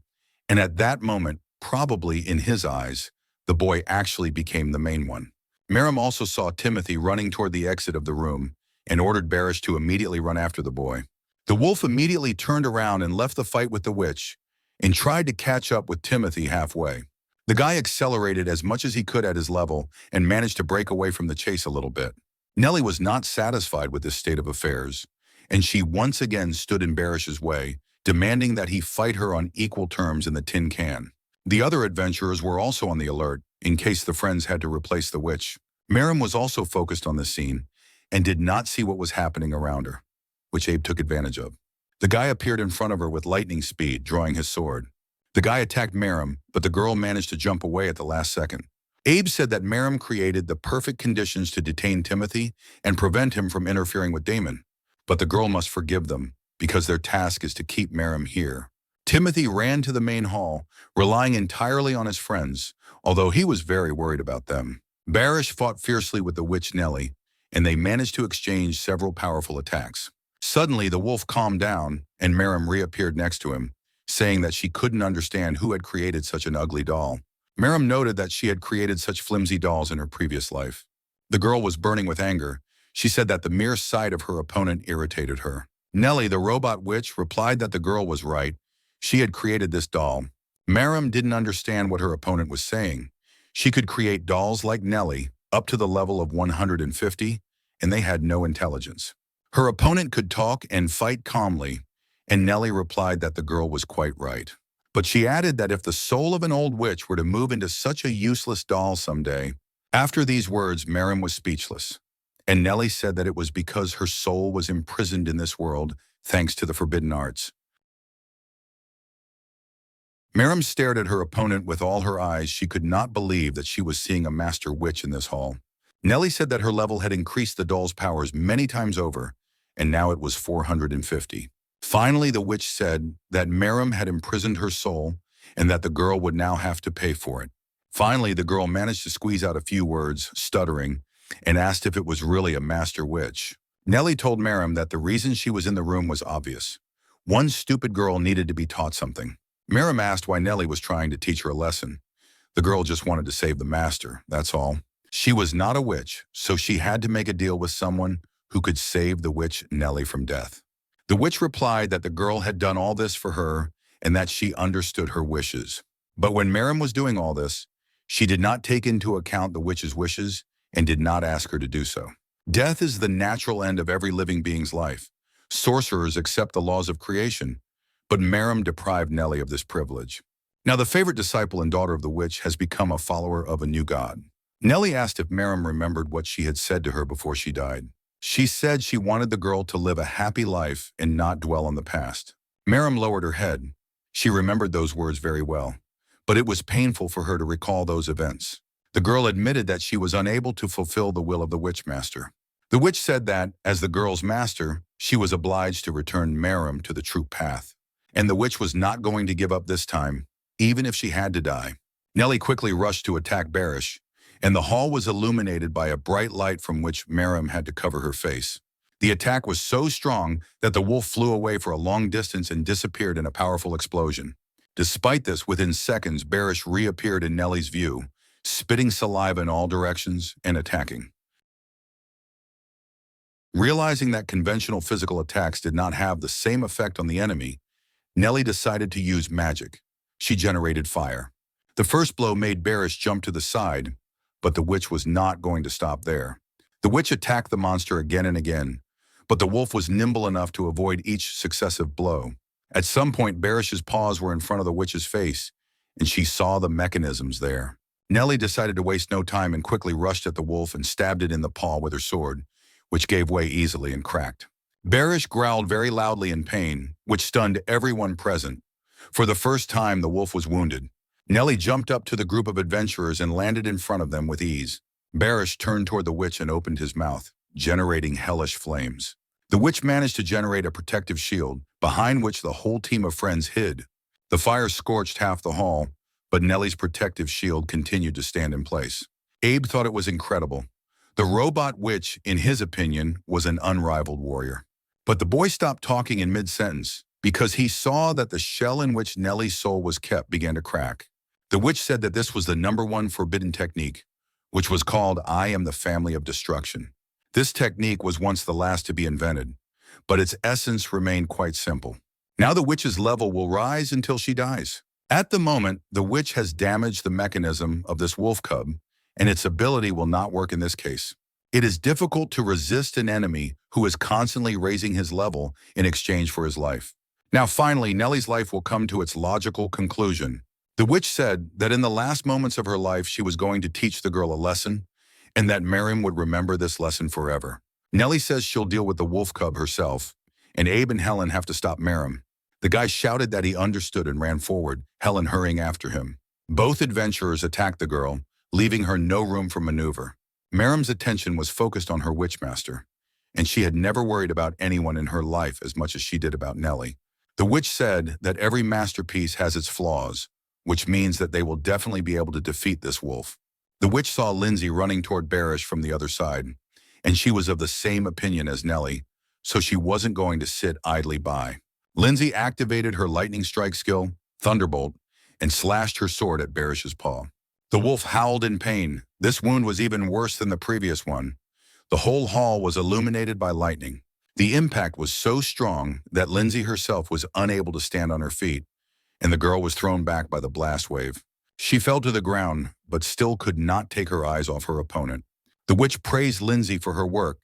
and at that moment, probably in his eyes, the boy actually became the main one. Merrim also saw Timothy running toward the exit of the room and ordered Barish to immediately run after the boy. The wolf immediately turned around and left the fight with the witch and tried to catch up with Timothy halfway. The guy accelerated as much as he could at his level and managed to break away from the chase a little bit. Nellie was not satisfied with this state of affairs, and she once again stood in Barish's way, demanding that he fight her on equal terms in the tin can. The other adventurers were also on the alert, in case the friends had to replace the witch. Merrim was also focused on the scene and did not see what was happening around her, which Abe took advantage of. The guy appeared in front of her with lightning speed, drawing his sword. The guy attacked Merrim, but the girl managed to jump away at the last second. Abe said that Merrim created the perfect conditions to detain Timothy and prevent him from interfering with Damon, but the girl must forgive them because their task is to keep Merrim here. Timothy ran to the main hall, relying entirely on his friends, although he was very worried about them. Barish fought fiercely with the witch Nellie, and they managed to exchange several powerful attacks. Suddenly, the wolf calmed down, and Merrim reappeared next to him, saying that she couldn't understand who had created such an ugly doll. Merrim noted that she had created such flimsy dolls in her previous life. The girl was burning with anger. She said that the mere sight of her opponent irritated her. Nellie, the robot witch, replied that the girl was right. She had created this doll. Merrim didn't understand what her opponent was saying. She could create dolls like Nellie, up to the level of 150, and they had no intelligence. Her opponent could talk and fight calmly, and Nellie replied that the girl was quite right. But she added that if the soul of an old witch were to move into such a useless doll someday. After these words, Merrim was speechless, and Nellie said that it was because her soul was imprisoned in this world thanks to the forbidden arts. Merrim stared at her opponent with all her eyes. She could not believe that she was seeing a master witch in this hall. Nellie said that her level had increased the doll's powers many times over, and now it was 450. Finally, the witch said that Merrim had imprisoned her soul and that the girl would now have to pay for it. Finally, the girl managed to squeeze out a few words, stuttering, and asked if it was really a master witch. Nellie told Merrim that the reason she was in the room was obvious. One stupid girl needed to be taught something. Merrim asked why Nellie was trying to teach her a lesson. The girl just wanted to save the master, that's all. She was not a witch, so she had to make a deal with someone who could save the witch Nellie from death. The witch replied that the girl had done all this for her and that she understood her wishes. But when Merrim was doing all this, she did not take into account the witch's wishes and did not ask her to do so. Death is the natural end of every living being's life. Sorcerers accept the laws of creation, but Merrim deprived Nellie of this privilege. Now the favorite disciple and daughter of the witch has become a follower of a new god. Nellie asked if Merrim remembered what she had said to her before she died. She said she wanted the girl to live a happy life and not dwell on the past. Merrim lowered her head. She remembered those words very well, but it was painful for her to recall those events. The girl admitted that she was unable to fulfill the will of the witch master. The witch said that, as the girl's master, she was obliged to return Merrim to the true path. And the witch was not going to give up this time, even if she had to die. Nellie quickly rushed to attack Barish, and the hall was illuminated by a bright light from which Merrim had to cover her face. The attack was so strong that the wolf flew away for a long distance and disappeared in a powerful explosion. Despite this, within seconds, Barish reappeared in Nellie's view, spitting saliva in all directions and attacking. Realizing that conventional physical attacks did not have the same effect on the enemy, Nellie decided to use magic. She generated fire. The first blow made Barish jump to the side, but the witch was not going to stop there. The witch attacked the monster again and again, but the wolf was nimble enough to avoid each successive blow. At some point, Barish's paws were in front of the witch's face, and she saw the mechanisms there. Nellie decided to waste no time and quickly rushed at the wolf and stabbed it in the paw with her sword, which gave way easily and cracked. Barish growled very loudly in pain, which stunned everyone present. For the first time, the wolf was wounded. Nellie jumped up to the group of adventurers and landed in front of them with ease. Barish turned toward the witch and opened his mouth, generating hellish flames. The witch managed to generate a protective shield, behind which the whole team of friends hid. The fire scorched half the hall, but Nellie's protective shield continued to stand in place. Abe thought it was incredible. The robot witch, in his opinion, was an unrivaled warrior. But the boy stopped talking in mid-sentence because he saw that the shell in which Nellie's soul was kept began to crack. The witch said that this was the #1 forbidden technique, which was called I am the family of destruction. This technique was once the last to be invented, but its essence remained quite simple. Now the witch's level will rise until she dies. At the moment, the witch has damaged the mechanism of this wolf cub, and its ability will not work in this case. It is difficult to resist an enemy who is constantly raising his level in exchange for his life. Now finally, Nellie's life will come to its logical conclusion. The witch said that in the last moments of her life she was going to teach the girl a lesson, and that Merrim would remember this lesson forever. Nellie says she'll deal with the wolf cub herself, and Abe and Helen have to stop Merrim. The guy shouted that he understood and ran forward, Helen hurrying after him. Both adventurers attacked the girl, leaving her no room for maneuver. Merrim's attention was focused on her witchmaster, and she had never worried about anyone in her life as much as she did about Nellie. The witch said that every masterpiece has its flaws, which means that they will definitely be able to defeat this wolf. The witch saw Lindsay running toward Barish from the other side, and she was of the same opinion as Nellie, so she wasn't going to sit idly by. Lindsay activated her lightning strike skill, Thunderbolt, and slashed her sword at Barish's paw. The wolf howled in pain. This wound was even worse than the previous one. The whole hall was illuminated by lightning. The impact was so strong that Lindsay herself was unable to stand on her feet, and the girl was thrown back by the blast wave. She fell to the ground, but still could not take her eyes off her opponent. The witch praised Lindsay for her work,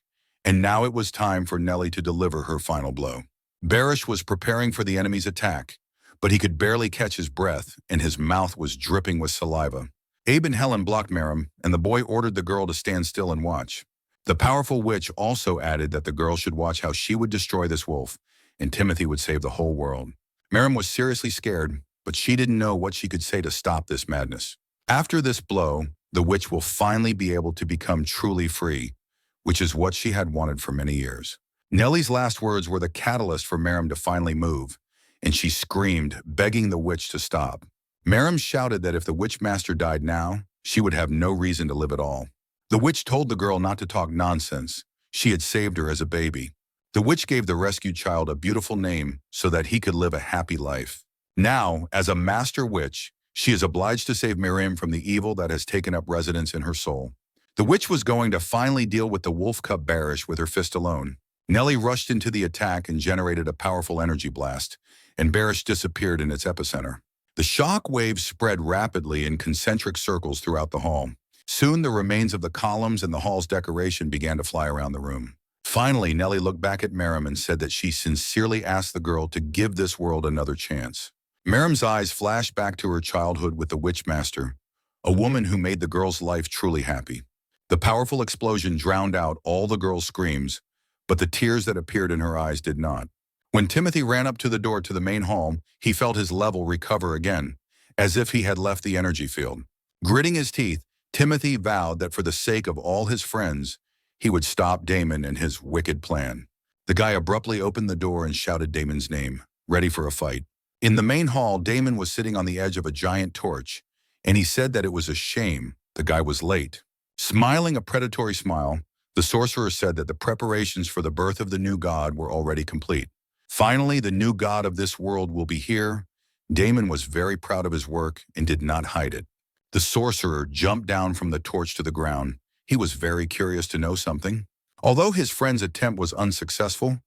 and now it was time for Nellie to deliver her final blow. Barish was preparing for the enemy's attack, but he could barely catch his breath, and his mouth was dripping with saliva. Abe and Helen blocked Merrim, and the boy ordered the girl to stand still and watch. The powerful witch also added that the girl should watch how she would destroy this wolf, and Timothy would save the whole world. Merrim was seriously scared, but she didn't know what she could say to stop this madness. After this blow, the witch will finally be able to become truly free, which is what she had wanted for many years. Nellie's last words were the catalyst for Merrim to finally move, and she screamed, begging the witch to stop. Merim shouted that if the witch master died now, she would have no reason to live at all. The witch told the girl not to talk nonsense. She had saved her as a baby. The witch gave the rescued child a beautiful name so that he could live a happy life. Now, as a master witch, she is obliged to save Miriam from the evil that has taken up residence in her soul. The witch was going to finally deal with the wolf cub Barish with her fist alone. Nellie rushed into the attack and generated a powerful energy blast, and Barish disappeared in its epicenter. The shock waves spread rapidly in concentric circles throughout the hall. Soon the remains of the columns and the hall's decoration began to fly around the room. Finally, Nellie looked back at Merim and said that she sincerely asked the girl to give this world another chance. Merim's eyes flashed back to her childhood with the Witchmaster, a woman who made the girl's life truly happy. The powerful explosion drowned out all the girl's screams, but the tears that appeared in her eyes did not. When Timothy ran up to the door to the main hall, he felt his level recover again, as if he had left the energy field. Gritting his teeth, Timothy vowed that for the sake of all his friends, he would stop Damon and his wicked plan. The guy abruptly opened the door and shouted Damon's name, ready for a fight. In the main hall, Damon was sitting on the edge of a giant torch, and he said that it was a shame the guy was late. Smiling a predatory smile, the sorcerer said that the preparations for the birth of the new god were already complete. Finally, the new god of this world will be here. Damon was very proud of his work and did not hide it. The sorcerer jumped down from the torch to the ground. He was very curious to know something. Although his friend's attempt was unsuccessful,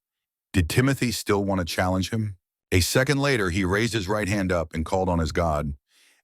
did Timothy still want to challenge him? A second later, he raised his right hand up and called on his god,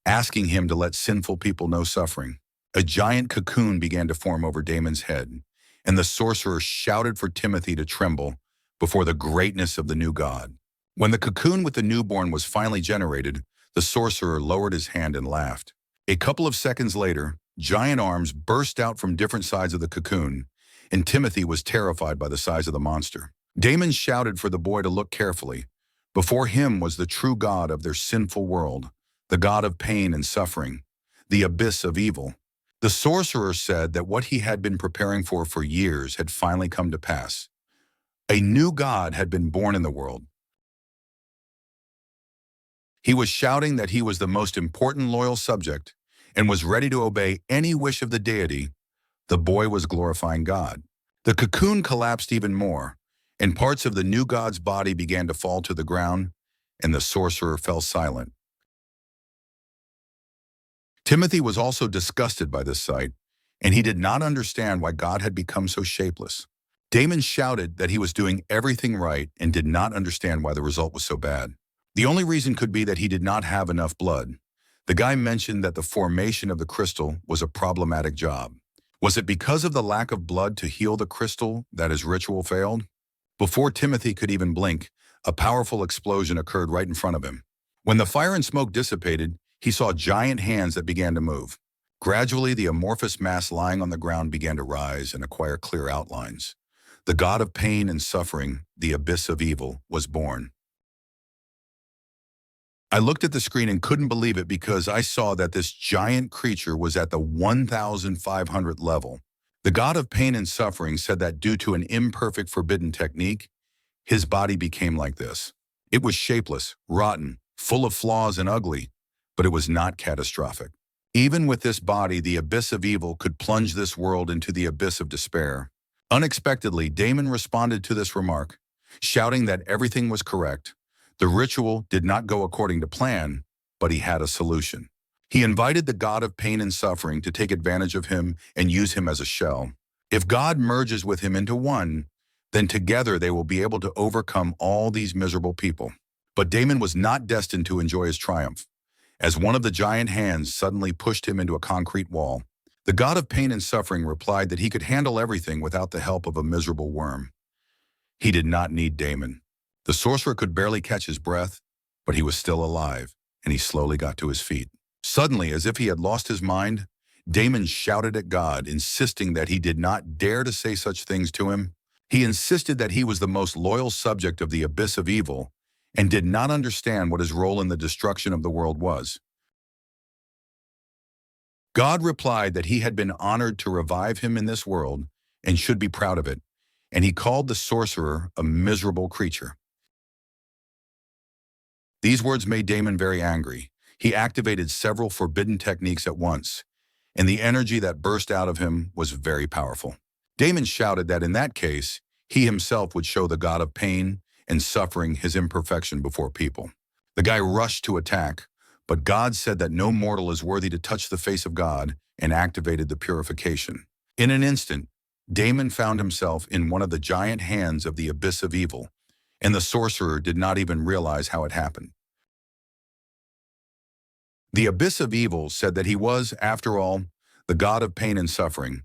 asking him to let sinful people know suffering. A giant cocoon began to form over Damon's head, and the sorcerer shouted for Timothy to tremble before the greatness of the new god. When the cocoon with the newborn was finally generated, the sorcerer lowered his hand and laughed. A couple of seconds later, giant arms burst out from different sides of the cocoon, and Timothy was terrified by the size of the monster. Damon shouted for the boy to look carefully. Before him was the true god of their sinful world, the god of pain and suffering, the abyss of evil. The sorcerer said that what he had been preparing for years had finally come to pass. A new god had been born in the world. He was shouting that he was the most important loyal subject and was ready to obey any wish of the deity. The boy was glorifying God. The cocoon collapsed even more, and parts of the new god's body began to fall to the ground, and the sorcerer fell silent. Timothy was also disgusted by this sight, and he did not understand why God had become so shapeless. Damon shouted that he was doing everything right and did not understand why the result was so bad. The only reason could be that he did not have enough blood. The guy mentioned that the formation of the crystal was a problematic job. Was it because of the lack of blood to heal the crystal that his ritual failed? Before Timothy could even blink, a powerful explosion occurred right in front of him. When the fire and smoke dissipated, he saw giant hands that began to move. Gradually, the amorphous mass lying on the ground began to rise and acquire clear outlines. The god of pain and suffering, the abyss of evil, was born. I looked at the screen and couldn't believe it because I saw that this giant creature was at the 1,500 level. The god of pain and suffering said that due to an imperfect forbidden technique, his body became like this. It was shapeless, rotten, full of flaws and ugly, but it was not catastrophic. Even with this body, the abyss of evil could plunge this world into the abyss of despair. Unexpectedly, Damon responded to this remark, shouting that everything was correct. The ritual did not go according to plan, but he had a solution. He invited the god of pain and suffering to take advantage of him and use him as a shell. If God merges with him into one, then together they will be able to overcome all these miserable people. But Damon was not destined to enjoy his triumph, as one of the giant hands suddenly pushed him into a concrete wall. The god of pain and suffering replied that he could handle everything without the help of a miserable worm. He did not need Damon. The sorcerer could barely catch his breath, but he was still alive, and he slowly got to his feet. Suddenly, as if he had lost his mind, Damon shouted at God, insisting that he did not dare to say such things to him. He insisted that he was the most loyal subject of the abyss of evil and did not understand what his role in the destruction of the world was. God replied that he had been honored to revive him in this world and should be proud of it, and he called the sorcerer a miserable creature. These words made Damon very angry. He activated several forbidden techniques at once, and the energy that burst out of him was very powerful. Damon shouted that in that case, he himself would show the god of pain and suffering his imperfection before people. The guy rushed to attack, but God said that no mortal is worthy to touch the face of God and activated the purification. In an instant, Damon found himself in one of the giant hands of the abyss of evil, and the sorcerer did not even realize how it happened. The abyss of evil said that he was, after all, the god of pain and suffering,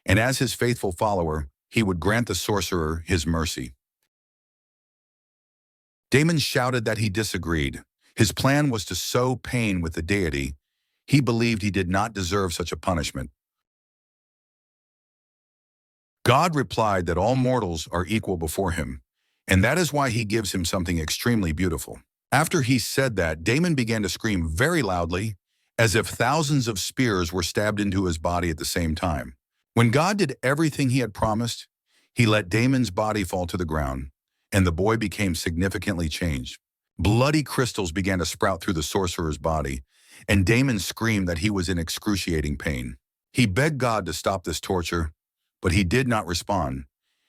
and as his faithful follower, he would grant the sorcerer his mercy. Damon shouted that he disagreed. His plan was to sow pain with the deity. He believed he did not deserve such a punishment. God replied that all mortals are equal before him, and that is why he gives him something extremely beautiful. After he said that, Damon began to scream very loudly, as if thousands of spears were stabbed into his body at the same time. When God did everything he had promised, he let Damon's body fall to the ground, and the boy became significantly changed. Bloody crystals began to sprout through the sorcerer's body, and Damon screamed that he was in excruciating pain. He begged God to stop this torture, but he did not respond,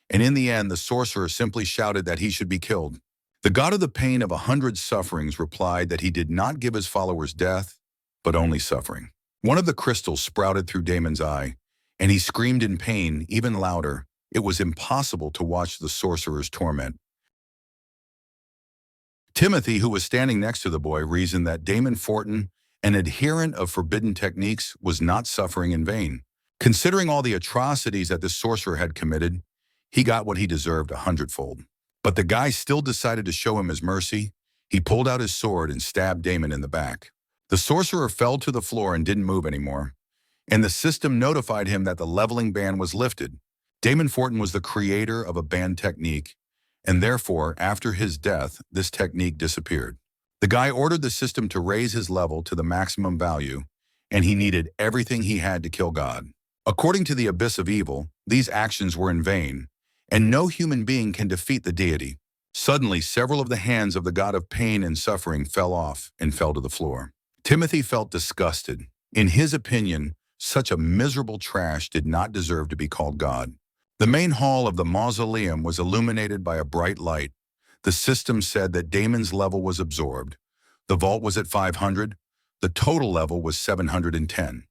and in the end, the sorcerer simply shouted that he should be killed. The god of the pain of 100 sufferings replied that he did not give his followers death, but only suffering. One of the crystals sprouted through Damon's eye, and he screamed in pain even louder. It was impossible to watch the sorcerer's torment. Timothy, who was standing next to the boy, reasoned that Damon Fortin, an adherent of forbidden techniques, was not suffering in vain. Considering all the atrocities that this sorcerer had committed, he got what he deserved 100-fold. But the guy still decided to show him his mercy. He pulled out his sword and stabbed Damon in the back. The sorcerer fell to the floor and didn't move anymore, and the system notified him that the leveling ban was lifted. Damon Fortin was the creator of a banned technique, and therefore, after his death, this technique disappeared. The guy ordered the system to raise his level to the maximum value, and he needed everything he had to kill God. According to the abyss of evil, these actions were in vain, and no human being can defeat the deity. Suddenly, several of the hands of the god of pain and suffering fell off and fell to the floor. Timothy felt disgusted. In his opinion, such a miserable trash did not deserve to be called God. The main hall of the mausoleum was illuminated by a bright light. The system said that Damon's level was absorbed. The vault was at 500. The total level was 710.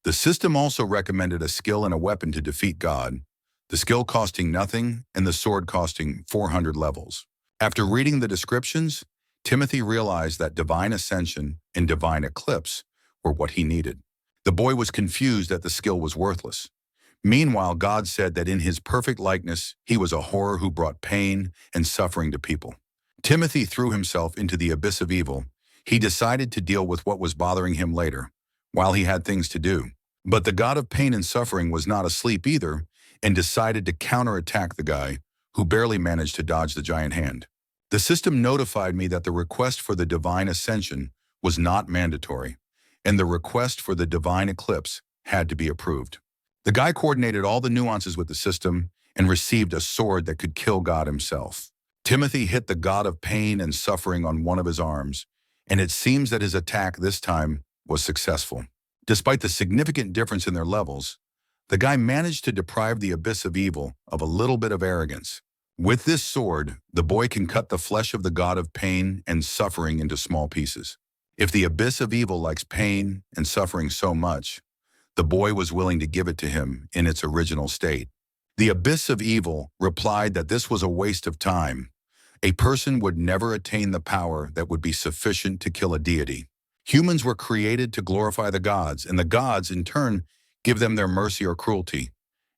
The system also recommended a skill and a weapon to defeat God, the skill costing nothing and the sword costing 400 levels. After reading the descriptions, Timothy realized that divine ascension and divine eclipse were what he needed. The boy was confused that the skill was worthless. Meanwhile, God said that in his perfect likeness, he was a horror who brought pain and suffering to people. Timothy threw himself into the abyss of evil. He decided to deal with what was bothering him later, while he had things to do. But the god of pain and suffering was not asleep either and decided to counterattack the guy, who barely managed to dodge the giant hand. The system notified me that the request for the divine ascension was not mandatory, and the request for the divine eclipse had to be approved. The guy coordinated all the nuances with the system and received a sword that could kill God himself. Timothy hit the god of pain and suffering on one of his arms, and it seems that his attack this time was successful. Despite the significant difference in their levels, the guy managed to deprive the abyss of evil of a little bit of arrogance. With this sword, the boy can cut the flesh of the god of pain and suffering into small pieces. If the abyss of evil likes pain and suffering so much, the boy was willing to give it to him in its original state. The abyss of evil replied that this was a waste of time. A person would never attain the power that would be sufficient to kill a deity. Humans were created to glorify the gods, and the gods, in turn, give them their mercy or cruelty,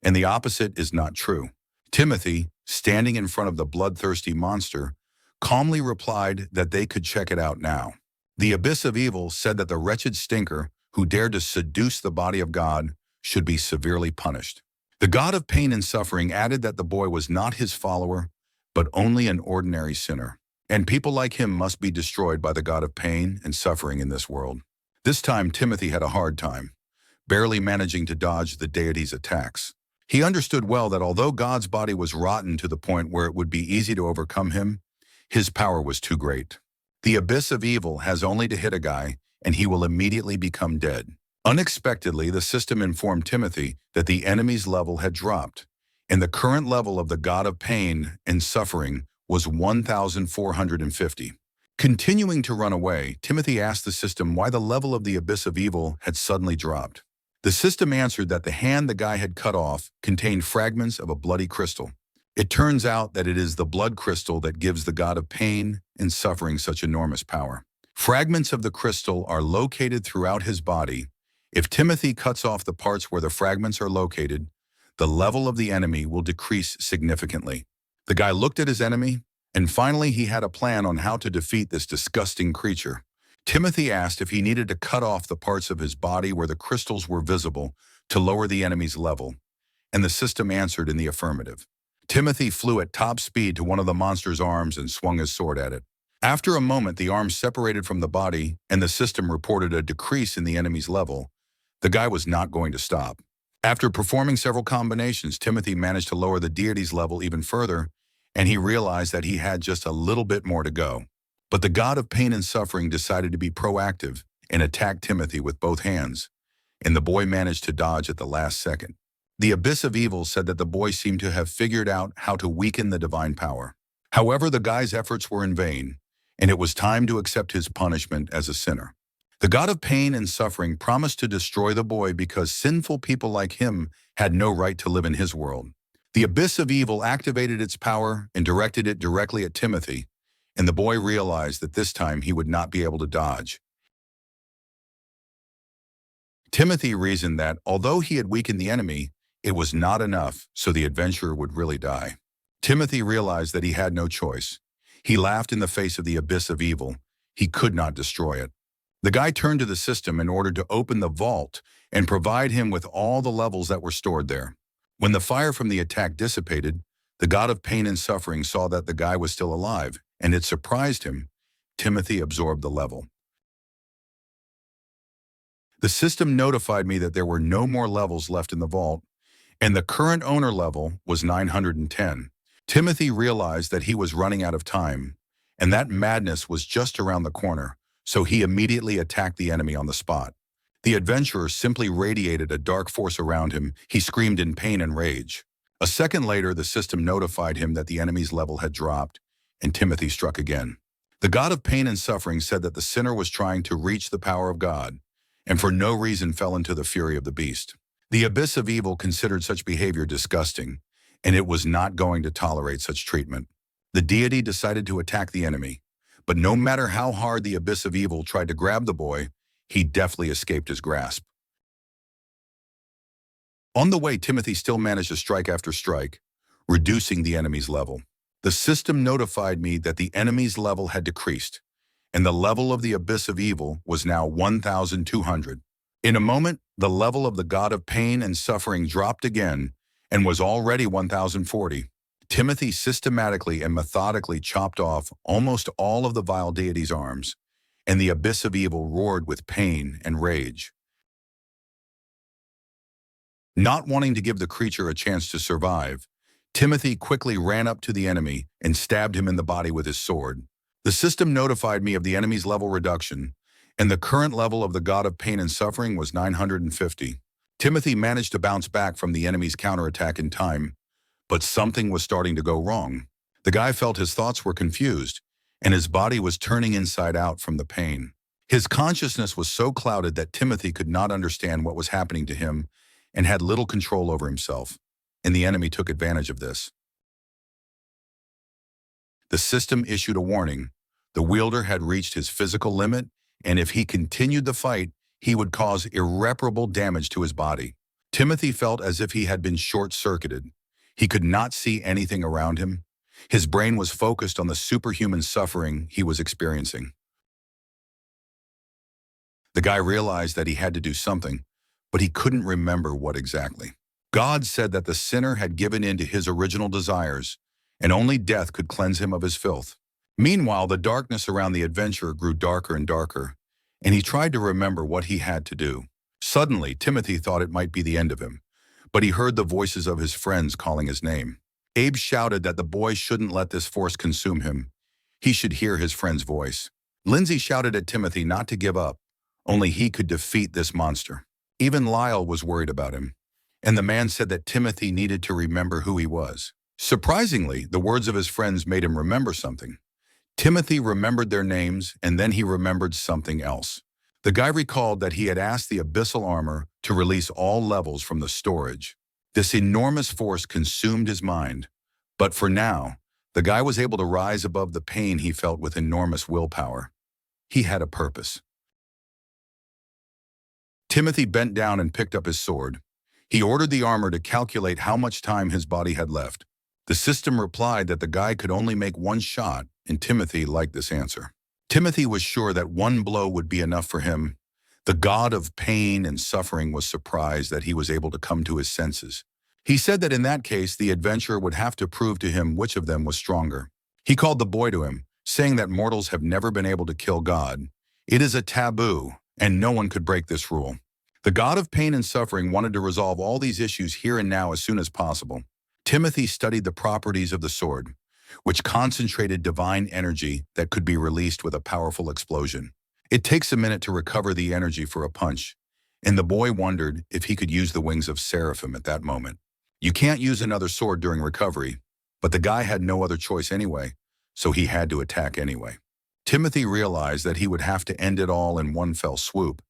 and the opposite is not true. Timothy, standing in front of the bloodthirsty monster, calmly replied that they could check it out now. The abyss of evil said that the wretched stinker who dared to seduce the body of God should be severely punished. The god of pain and suffering added that the boy was not his follower, but only an ordinary sinner, and people like him must be destroyed by the god of pain and suffering in this world. This time, Timothy had a hard time, barely managing to dodge the deity's attacks. He understood well that although God's body was rotten to the point where it would be easy to overcome him, his power was too great. The abyss of evil has only to hit a guy, and he will immediately become dead. Unexpectedly, the system informed Timothy that the enemy's level had dropped, and the current level of the god of pain and suffering was 1,450. Continuing to run away, Timothy asked the system why the level of the abyss of evil had suddenly dropped. The system answered that the hand the guy had cut off contained fragments of a bloody crystal. It turns out that it is the blood crystal that gives the god of pain and suffering such enormous power. Fragments of the crystal are located throughout his body. If Timothy cuts off the parts where the fragments are located, the level of the enemy will decrease significantly. The guy looked at his enemy, and finally he had a plan on how to defeat this disgusting creature. Timothy asked if he needed to cut off the parts of his body where the crystals were visible to lower the enemy's level, and the system answered in the affirmative. Timothy flew at top speed to one of the monster's arms and swung his sword at it. After a moment, the arm separated from the body, and the system reported a decrease in the enemy's level. The guy was not going to stop. After performing several combinations, Timothy managed to lower the deity's level even further, and he realized that he had just a little bit more to go. But the god of pain and suffering decided to be proactive and attacked Timothy with both hands, and the boy managed to dodge at the last second. The abyss of evil said that the boy seemed to have figured out how to weaken the divine power. However, the guy's efforts were in vain, and it was time to accept his punishment as a sinner. The god of pain and suffering promised to destroy the boy because sinful people like him had no right to live in his world. The abyss of evil activated its power and directed it directly at Timothy, and the boy realized that this time he would not be able to dodge. Timothy reasoned that, although he had weakened the enemy, it was not enough, so the adventurer would really die. Timothy realized that he had no choice. He laughed in the face of the abyss of evil. He could not destroy it. The guy turned to the system in order to open the vault and provide him with all the levels that were stored there. When the fire from the attack dissipated, the god of pain and suffering saw that the guy was still alive, and it surprised him. Timothy absorbed the level. The system notified me that there were no more levels left in the vault, and the current owner level was 910. Timothy realized that he was running out of time, and that madness was just around the corner, so he immediately attacked the enemy on the spot. The adventurer simply radiated a dark force around him. He screamed in pain and rage. A second later, the system notified him that the enemy's level had dropped, and Timothy struck again. The god of pain and suffering said that the sinner was trying to reach the power of God, and for no reason fell into the fury of the beast. The abyss of evil considered such behavior disgusting, and it was not going to tolerate such treatment. The deity decided to attack the enemy, but no matter how hard the abyss of evil tried to grab the boy, he deftly escaped his grasp. On the way, Timothy still managed to strike after strike, reducing the enemy's level. The system notified me that the enemy's level had decreased, and the level of the abyss of evil was now 1,200. In a moment, the level of the god of pain and suffering dropped again and was already 1,040. Timothy systematically and methodically chopped off almost all of the vile deity's arms, and the abyss of evil roared with pain and rage. Not wanting to give the creature a chance to survive, Timothy quickly ran up to the enemy and stabbed him in the body with his sword. The system notified me of the enemy's level reduction, and the current level of the god of pain and suffering was 950. Timothy managed to bounce back from the enemy's counterattack in time, but something was starting to go wrong. The guy felt his thoughts were confused, and his body was turning inside out from the pain. His consciousness was so clouded that Timothy could not understand what was happening to him and had little control over himself, and the enemy took advantage of this. The system issued a warning. The wielder had reached his physical limit, and if he continued the fight, he would cause irreparable damage to his body. Timothy felt as if he had been short-circuited. He could not see anything around him. His brain was focused on the superhuman suffering he was experiencing. The guy realized that he had to do something, but he couldn't remember what exactly. God said that the sinner had given in to his original desires, and only death could cleanse him of his filth. Meanwhile, the darkness around the adventurer grew darker and darker, and he tried to remember what he had to do. Suddenly, Timothy thought it might be the end of him, but he heard the voices of his friends calling his name. Abe shouted that the boy shouldn't let this force consume him. He should hear his friend's voice. Lindsay shouted at Timothy not to give up. Only he could defeat this monster. Even Lyle was worried about him, and the man said that Timothy needed to remember who he was. Surprisingly, the words of his friends made him remember something. Timothy remembered their names, and then he remembered something else. The guy recalled that he had asked the abyssal armor to release all levels from the storage. This enormous force consumed his mind. But for now, the guy was able to rise above the pain he felt with enormous willpower. He had a purpose. Timothy bent down and picked up his sword. He ordered the armor to calculate how much time his body had left. The system replied that the guy could only make one shot, and Timothy liked this answer. Timothy was sure that one blow would be enough for him. The god of pain and suffering was surprised that he was able to come to his senses. He said that in that case, the adventurer would have to prove to him which of them was stronger. He called the boy to him, saying that mortals have never been able to kill God. It is a taboo, and no one could break this rule. The god of pain and suffering wanted to resolve all these issues here and now as soon as possible. Timothy studied the properties of the sword, which concentrated divine energy that could be released with a powerful explosion. It takes a minute to recover the energy for a punch, and the boy wondered if he could use the wings of seraphim at that moment. You can't use another sword during recovery, but the guy had no other choice anyway, so he had to attack anyway. Timothy realized that he would have to end it all in one fell swoop,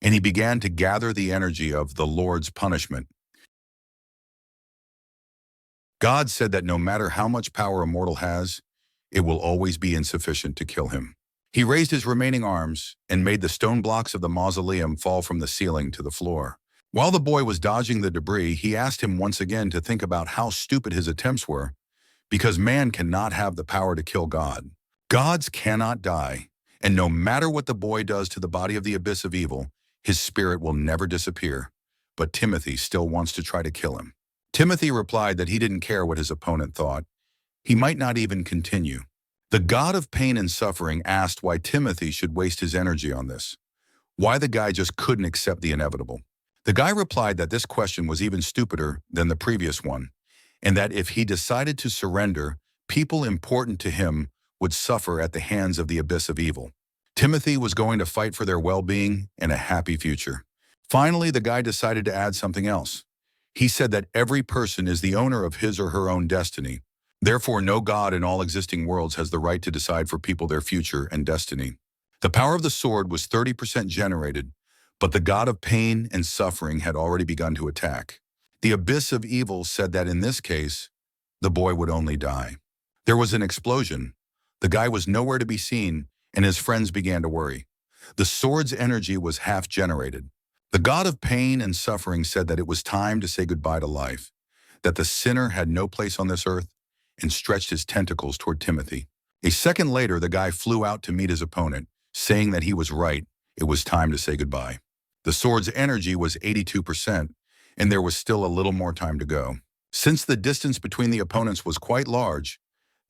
and he began to gather the energy of the Lord's punishment. God said that no matter how much power a mortal has, it will always be insufficient to kill him. He raised his remaining arms and made the stone blocks of the mausoleum fall from the ceiling to the floor. While the boy was dodging the debris, he asked him once again to think about how stupid his attempts were, because man cannot have the power to kill God. Gods cannot die, and no matter what the boy does to the body of the abyss of evil, his spirit will never disappear. But Timothy still wants to try to kill him. Timothy replied that he didn't care what his opponent thought. He might not even continue. The god of pain and suffering asked why Timothy should waste his energy on this. Why the guy just couldn't accept the inevitable. The guy replied that this question was even stupider than the previous one, and that if he decided to surrender, people important to him would suffer at the hands of the abyss of evil. Timothy was going to fight for their well-being and a happy future. Finally, the guy decided to add something else. He said that every person is the owner of his or her own destiny. Therefore, no god in all existing worlds has the right to decide for people their future and destiny. The power of the sword was 30% generated, but the god of pain and suffering had already begun to attack. The abyss of evil said that in this case, the boy would only die. There was an explosion. The guy was nowhere to be seen, and his friends began to worry. The sword's energy was half generated. The god of pain and suffering said that it was time to say goodbye to life, that the sinner had no place on this earth, and stretched his tentacles toward Timothy. A second later, the guy flew out to meet his opponent, saying that he was right. It was time to say goodbye. The sword's energy was 82%, and there was still a little more time to go. Since the distance between the opponents was quite large,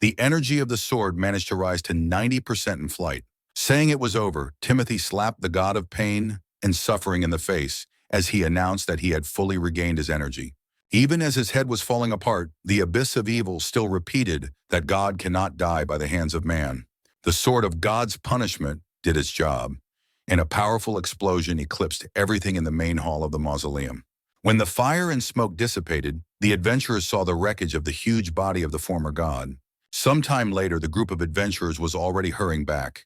the energy of the sword managed to rise to 90% in flight. Saying it was over, Timothy slapped the god of pain and suffering in the face as he announced that he had fully regained his energy. Even as his head was falling apart, the abyss of evil still repeated that God cannot die by the hands of man. The sword of God's punishment did its job, and a powerful explosion eclipsed everything in the main hall of the mausoleum. When the fire and smoke dissipated, the adventurers saw the wreckage of the huge body of the former god. Sometime later, the group of adventurers was already hurrying back.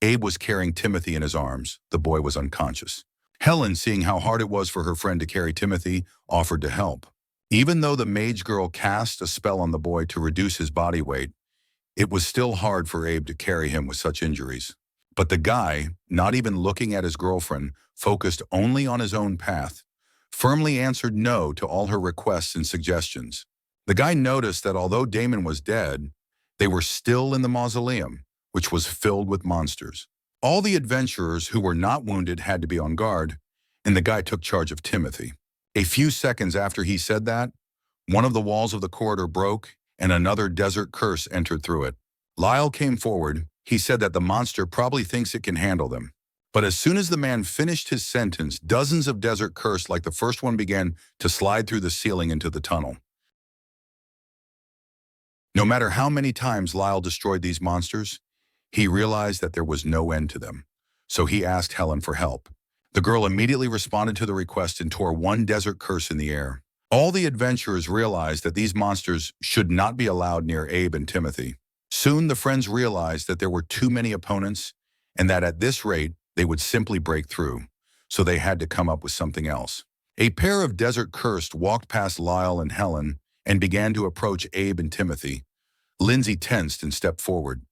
Abe was carrying Timothy in his arms. The boy was unconscious. Helen, seeing how hard it was for her friend to carry Timothy, offered to help. Even though the mage girl cast a spell on the boy to reduce his body weight, it was still hard for Abe to carry him with such injuries. But the guy, not even looking at his girlfriend, focused only on his own path, firmly answered no to all her requests and suggestions. The guy noticed that although Damon was dead, they were still in the mausoleum, which was filled with monsters. All the adventurers who were not wounded had to be on guard, and the guy took charge of Timothy. A few seconds after he said that, one of the walls of the corridor broke and another desert curse entered through it. Lyle came forward. He said that the monster probably thinks it can handle them. But as soon as the man finished his sentence, dozens of desert curse like the first one began to slide through the ceiling into the tunnel. No matter how many times Lyle destroyed these monsters, He realized that there was no end to them, so he asked Helen for help. The girl immediately responded to the request and tore one desert curse in the air. All the adventurers realized that these monsters should not be allowed near Abe and Timothy. Soon the friends realized that there were too many opponents and that at this rate they would simply break through, so they had to come up with something else. A pair of desert cursed walked past Lyle and Helen and began to approach Abe and Timothy. Lindsay tensed and stepped forward.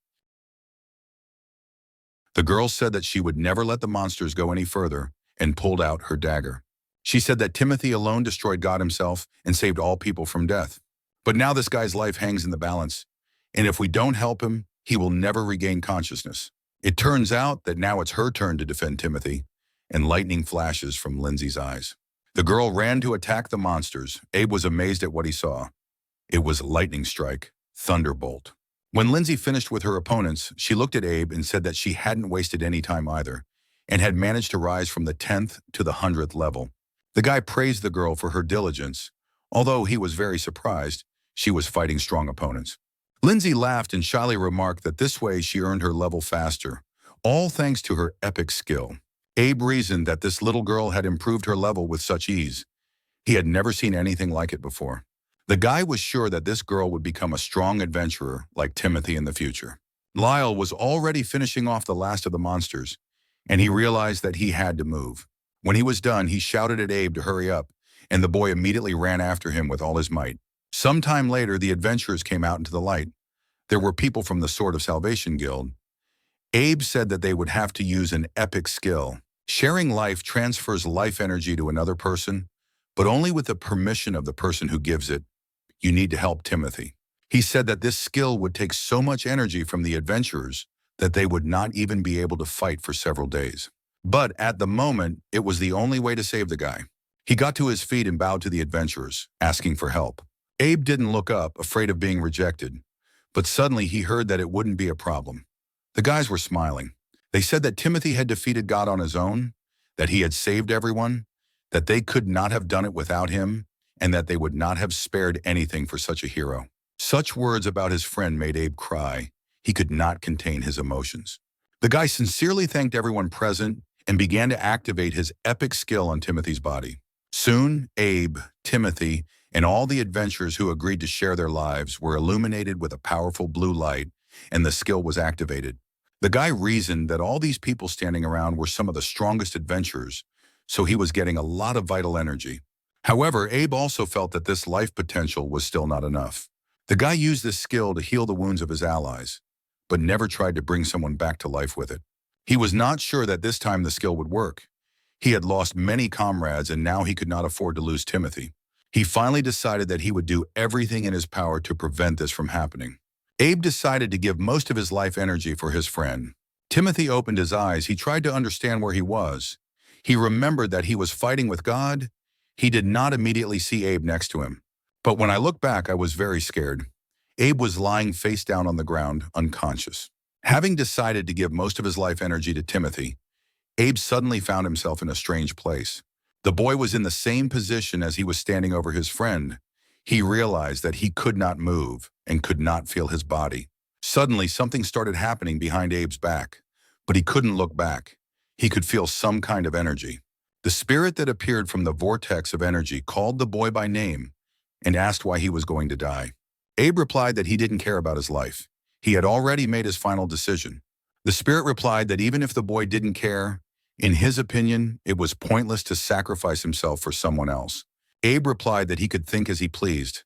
The girl said that she would never let the monsters go any further and pulled out her dagger. She said that Timothy alone destroyed God himself and saved all people from death. But now this guy's life hangs in the balance, and if we don't help him, he will never regain consciousness. It turns out that now it's her turn to defend Timothy, and lightning flashes from Lindsay's eyes. The girl ran to attack the monsters. Abe was amazed at what he saw. It was lightning strike, thunderbolt. When Lindsay finished with her opponents, she looked at Abe and said that she hadn't wasted any time either, and had managed to rise from the 10th to the 100th level. The guy praised the girl for her diligence. Although he was very surprised, she was fighting strong opponents. Lindsay laughed and shyly remarked that this way she earned her level faster, all thanks to her epic skill. Abe reasoned that this little girl had improved her level with such ease. He had never seen anything like it before. The guy was sure that this girl would become a strong adventurer like Timothy in the future. Lyle was already finishing off the last of the monsters, and he realized that he had to move. When he was done, he shouted at Abe to hurry up, and the boy immediately ran after him with all his might. Sometime later, the adventurers came out into the light. There were people from the Sword of Salvation Guild. Abe said that they would have to use an epic skill. Sharing life transfers life energy to another person, but only with the permission of the person who gives it. You need to help Timothy. He said that this skill would take so much energy from the adventurers that they would not even be able to fight for several days. But at the moment, it was the only way to save the guy. He got to his feet and bowed to the adventurers, asking for help. Abe didn't look up, afraid of being rejected. But suddenly he heard that it wouldn't be a problem. The guys were smiling. They said that Timothy had defeated God on his own, that he had saved everyone, that they could not have done it without him, and that they would not have spared anything for such a hero. Such words about his friend made Abe cry. He could not contain his emotions. The guy sincerely thanked everyone present and began to activate his epic skill on Timothy's body. Soon, Abe, Timothy, and all the adventurers who agreed to share their lives were illuminated with a powerful blue light, and the skill was activated. The guy reasoned that all these people standing around were some of the strongest adventurers, so he was getting a lot of vital energy. However, Abe also felt that this life potential was still not enough. The guy used this skill to heal the wounds of his allies, but never tried to bring someone back to life with it. He was not sure that this time the skill would work. He had lost many comrades and now he could not afford to lose Timothy. He finally decided that he would do everything in his power to prevent this from happening. Abe decided to give most of his life energy for his friend. Timothy opened his eyes. He tried to understand where he was. He remembered that he was fighting with God. He did not immediately see Abe next to him. But when I look back, I was very scared. Abe was lying face down on the ground, unconscious. Having decided to give most of his life energy to Timothy, Abe suddenly found himself in a strange place. The boy was in the same position as he was standing over his friend. He realized that he could not move and could not feel his body. Suddenly, something started happening behind Abe's back, but he couldn't look back. He could feel some kind of energy. The spirit that appeared from the vortex of energy called the boy by name and asked why he was going to die. Abe replied that he didn't care about his life. He had already made his final decision. The spirit replied that even if the boy didn't care, in his opinion, it was pointless to sacrifice himself for someone else. Abe replied that he could think as he pleased.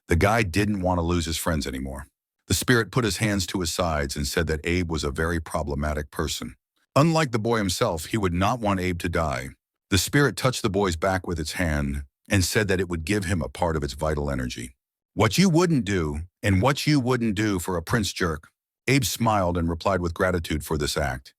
The guy didn't want to lose his friends anymore. The spirit put his hands to his sides and said that Abe was a very problematic person. Unlike the boy himself, he would not want Abe to die. The spirit touched the boy's back with its hand and said that it would give him a part of its vital energy. What you wouldn't do, and what you wouldn't do for a prince jerk. Abe smiled and replied with gratitude for this act.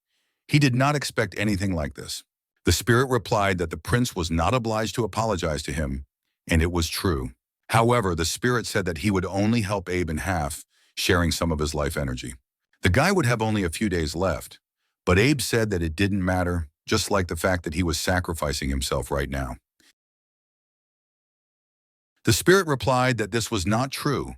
He did not expect anything like this. The spirit replied that the prince was not obliged to apologize to him, and it was true. However, the spirit said that he would only help Abe in half, sharing some of his life energy. The guy would have only a few days left, but Abe said that it didn't matter, just like the fact that he was sacrificing himself right now. The spirit replied that this was not true.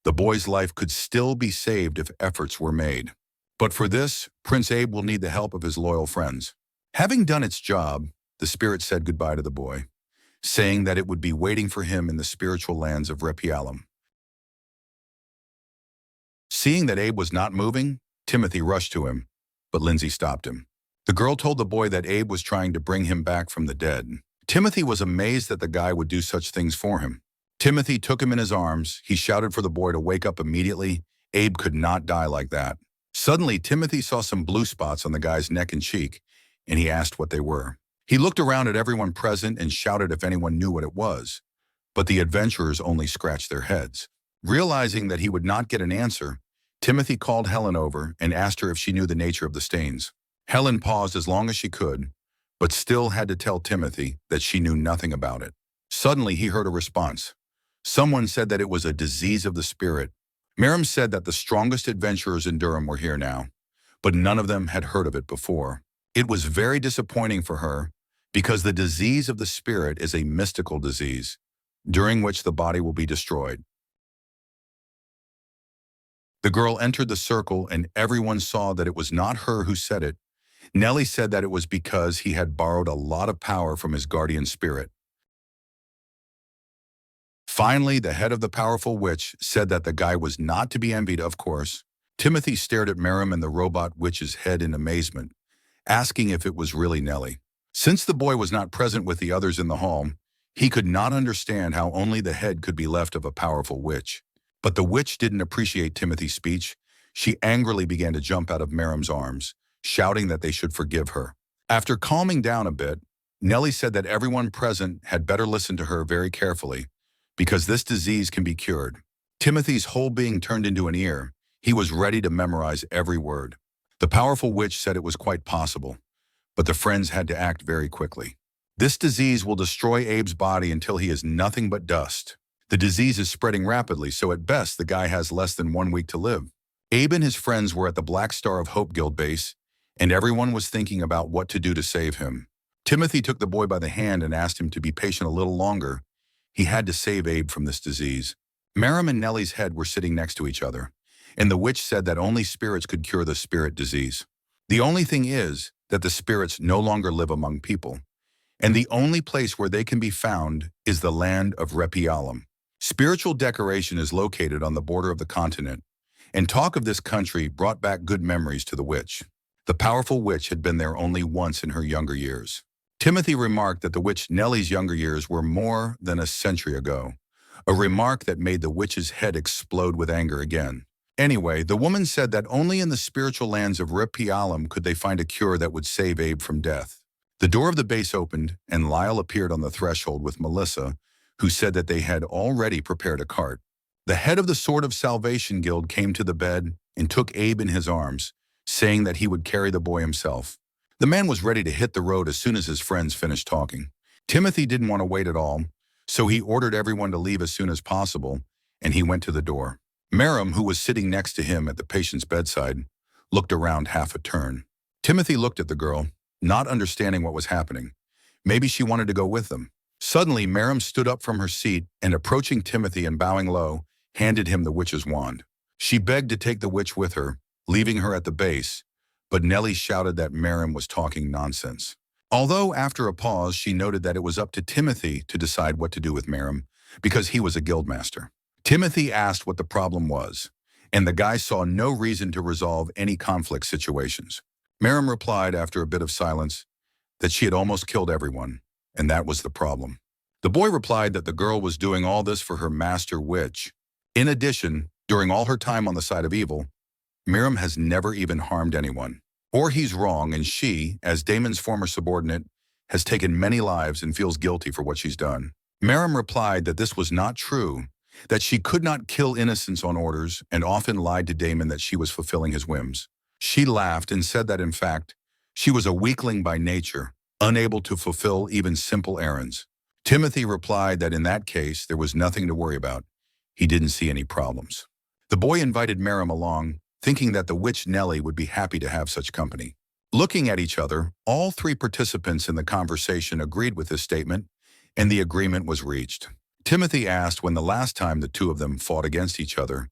The boy's life could still be saved if efforts were made. But for this, Prince Abe will need the help of his loyal friends. Having done its job, the spirit said goodbye to the boy, saying that it would be waiting for him in the spiritual lands of Repialum. Seeing that Abe was not moving, Timothy rushed to him, but Lindsay stopped him. The girl told the boy that Abe was trying to bring him back from the dead. Timothy was amazed that the guy would do such things for him. Timothy took him in his arms. He shouted for the boy to wake up immediately. Abe could not die like that. Suddenly, Timothy saw some blue spots on the guy's neck and cheek, and he asked what they were. He looked around at everyone present and shouted if anyone knew what it was, but the adventurers only scratched their heads. Realizing that he would not get an answer, Timothy called Helen over and asked her if she knew the nature of the stains. Helen paused as long as she could, but still had to tell Timothy that she knew nothing about it. Suddenly, he heard a response. Someone said that it was a disease of the spirit. Miriam said that the strongest adventurers in Durham were here now, but none of them had heard of it before. It was very disappointing for her because the disease of the spirit is a mystical disease, during which the body will be destroyed. The girl entered the circle and everyone saw that it was not her who said it. Nellie said that it was because he had borrowed a lot of power from his guardian spirit. Finally, the head of the powerful witch said that the guy was not to be envied, of course. Timothy stared at Miriam and the robot witch's head in amazement, asking if it was really Nellie. Since the boy was not present with the others in the hall, he could not understand how only the head could be left of a powerful witch. But the witch didn't appreciate Timothy's speech. She angrily began to jump out of Miriam's arms, shouting that they should forgive her. After calming down a bit, Nellie said that everyone present had better listen to her very carefully, because this disease can be cured. Timothy's whole being turned into an ear. He was ready to memorize every word. The powerful witch said it was quite possible, but the friends had to act very quickly. This disease will destroy Abe's body until he is nothing but dust. The disease is spreading rapidly, so at best the guy has less than 1 week to live. Abe and his friends were at the Black Star of Hope Guild base, and everyone was thinking about what to do to save him. Timothy took the boy by the hand and asked him to be patient a little longer. He had to save Abe from this disease. Miriam and Nellie's head were sitting next to each other, and the witch said that only spirits could cure the spirit disease. The only thing is that the spirits no longer live among people, and the only place where they can be found is the land of Repialum. Spiritual decoration is located on the border of the continent, and talk of this country brought back good memories to the witch. The powerful witch had been there only once in her younger years. Timothy remarked that the witch Nellie's younger years were more than a century ago, a remark that made the witch's head explode with anger again. Anyway, the woman said that only in the spiritual lands of Repialum could they find a cure that would save Abe from death. The door of the base opened, and Lyle appeared on the threshold with Melissa, who said that they had already prepared a cart. The head of the Sword of Salvation Guild came to the bed and took Abe in his arms, saying that he would carry the boy himself. The man was ready to hit the road as soon as his friends finished talking. Timothy didn't want to wait at all, so he ordered everyone to leave as soon as possible, and he went to the door. Miriam, who was sitting next to him at the patient's bedside, looked around half a turn. Timothy looked at the girl, not understanding what was happening. Maybe she wanted to go with them. Suddenly, Miriam stood up from her seat and, approaching Timothy and bowing low, handed him the witch's wand. She begged to take the witch with her, leaving her at the base, but Nellie shouted that Miriam was talking nonsense. Although after a pause, she noted that it was up to Timothy to decide what to do with Miriam, because he was a guildmaster. Timothy asked what the problem was, and the guy saw no reason to resolve any conflict situations. Miriam replied after a bit of silence that she had almost killed everyone, and that was the problem. The boy replied that the girl was doing all this for her master witch. In addition, during all her time on the side of evil, Miriam has never even harmed anyone. Or he's wrong, and she, as Damon's former subordinate, has taken many lives and feels guilty for what she's done. Miriam replied that this was not true, that she could not kill innocents on orders and often lied to Damon that she was fulfilling his whims. She laughed and said that, in fact, she was a weakling by nature, unable to fulfill even simple errands. Timothy replied that in that case, there was nothing to worry about. He didn't see any problems. The boy invited Miriam along, thinking that the witch Nellie would be happy to have such company. Looking at each other, all three participants in the conversation agreed with this statement, and the agreement was reached. Timothy asked when the last time the two of them fought against each other,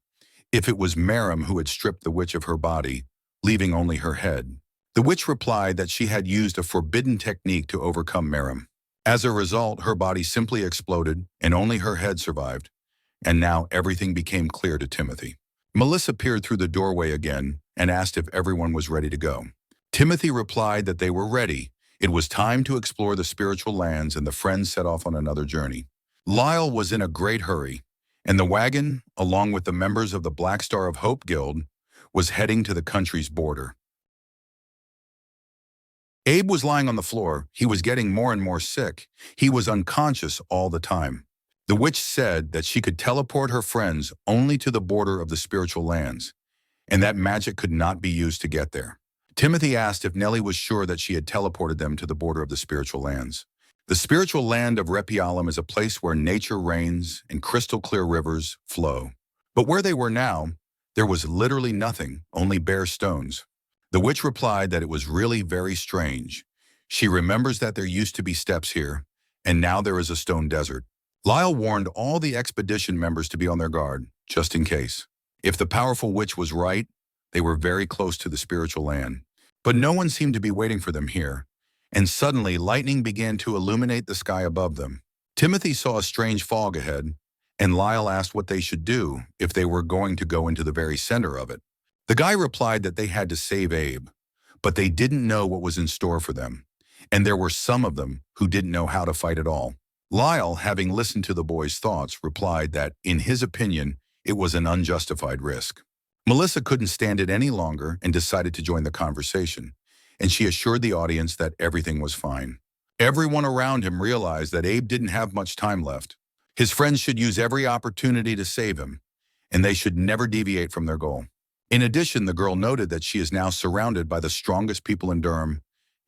if it was Miriam who had stripped the witch of her body, leaving only her head. The witch replied that she had used a forbidden technique to overcome Merim. As a result, her body simply exploded and only her head survived. And now everything became clear to Timothy. Melissa peered through the doorway again and asked if everyone was ready to go. Timothy replied that they were ready. It was time to explore the spiritual lands, and the friends set off on another journey. Lyle was in a great hurry, and the wagon, along with the members of the Black Star of Hope Guild, was heading to the country's border. Abe was lying on the floor. He was getting more and more sick. He was unconscious all the time. The witch said that she could teleport her friends only to the border of the spiritual lands, and that magic could not be used to get there. Timothy asked if Nellie was sure that she had teleported them to the border of the spiritual lands. The spiritual land of Repialum is a place where nature reigns and crystal-clear rivers flow. But where they were now, there was literally nothing, only bare stones. The witch replied that it was really very strange. She remembers that there used to be steps here, and now there is a stone desert. Lyle warned all the expedition members to be on their guard, just in case. If the powerful witch was right, they were very close to the spiritual land. But no one seemed to be waiting for them here, and suddenly lightning began to illuminate the sky above them. Timothy saw a strange fog ahead, and Lyle asked what they should do if they were going to go into the very center of it. The guy replied that they had to save Abe, but they didn't know what was in store for them, and there were some of them who didn't know how to fight at all. Lyle, having listened to the boy's thoughts, replied that, in his opinion, it was an unjustified risk. Melissa couldn't stand it any longer and decided to join the conversation, and she assured the audience that everything was fine. Everyone around him realized that Abe didn't have much time left. His friends should use every opportunity to save him, and they should never deviate from their goal. In addition, the girl noted that she is now surrounded by the strongest people in Durham,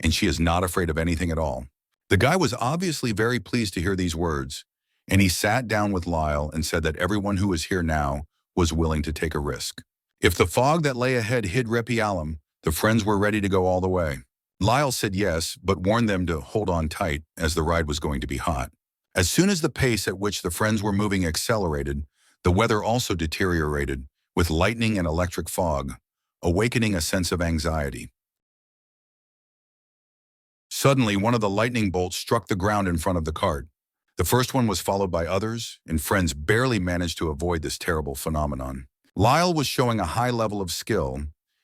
and she is not afraid of anything at all. The guy was obviously very pleased to hear these words, and he sat down with Lyle and said that everyone who was here now was willing to take a risk. If the fog that lay ahead hid Repialum, the friends were ready to go all the way. Lyle said yes, but warned them to hold on tight as the ride was going to be hot. As soon as the pace at which the friends were moving accelerated, the weather also deteriorated, with lightning and electric fog, awakening a sense of anxiety. Suddenly, one of the lightning bolts struck the ground in front of the cart. The first one was followed by others, and friends barely managed to avoid this terrible phenomenon. Lyle was showing a high level of skill,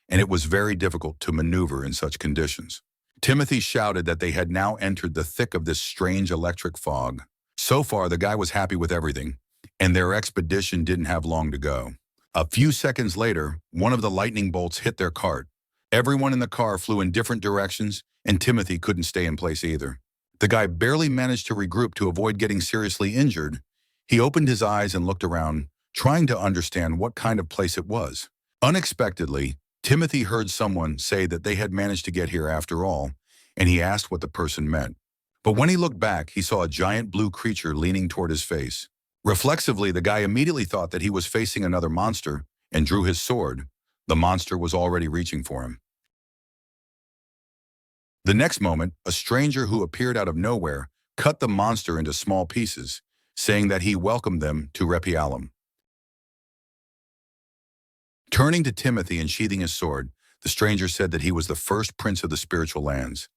and it was very difficult to maneuver in such conditions. Timothy shouted that they had now entered the thick of this strange electric fog. So far, the guy was happy with everything, and their expedition didn't have long to go. A few seconds later, one of the lightning bolts hit their cart. Everyone in the car flew in different directions, and Timothy couldn't stay in place either. The guy barely managed to regroup to avoid getting seriously injured. He opened his eyes and looked around, trying to understand what kind of place it was. Unexpectedly, Timothy heard someone say that they had managed to get here after all, and he asked what the person meant. But when he looked back, he saw a giant blue creature leaning toward his face. Reflexively, the guy immediately thought that he was facing another monster and drew his sword. The monster was already reaching for him. The next moment, a stranger who appeared out of nowhere cut the monster into small pieces, saying that he welcomed them to Repialum. Turning to Timothy and sheathing his sword, the stranger said that he was the first prince of the spiritual lands,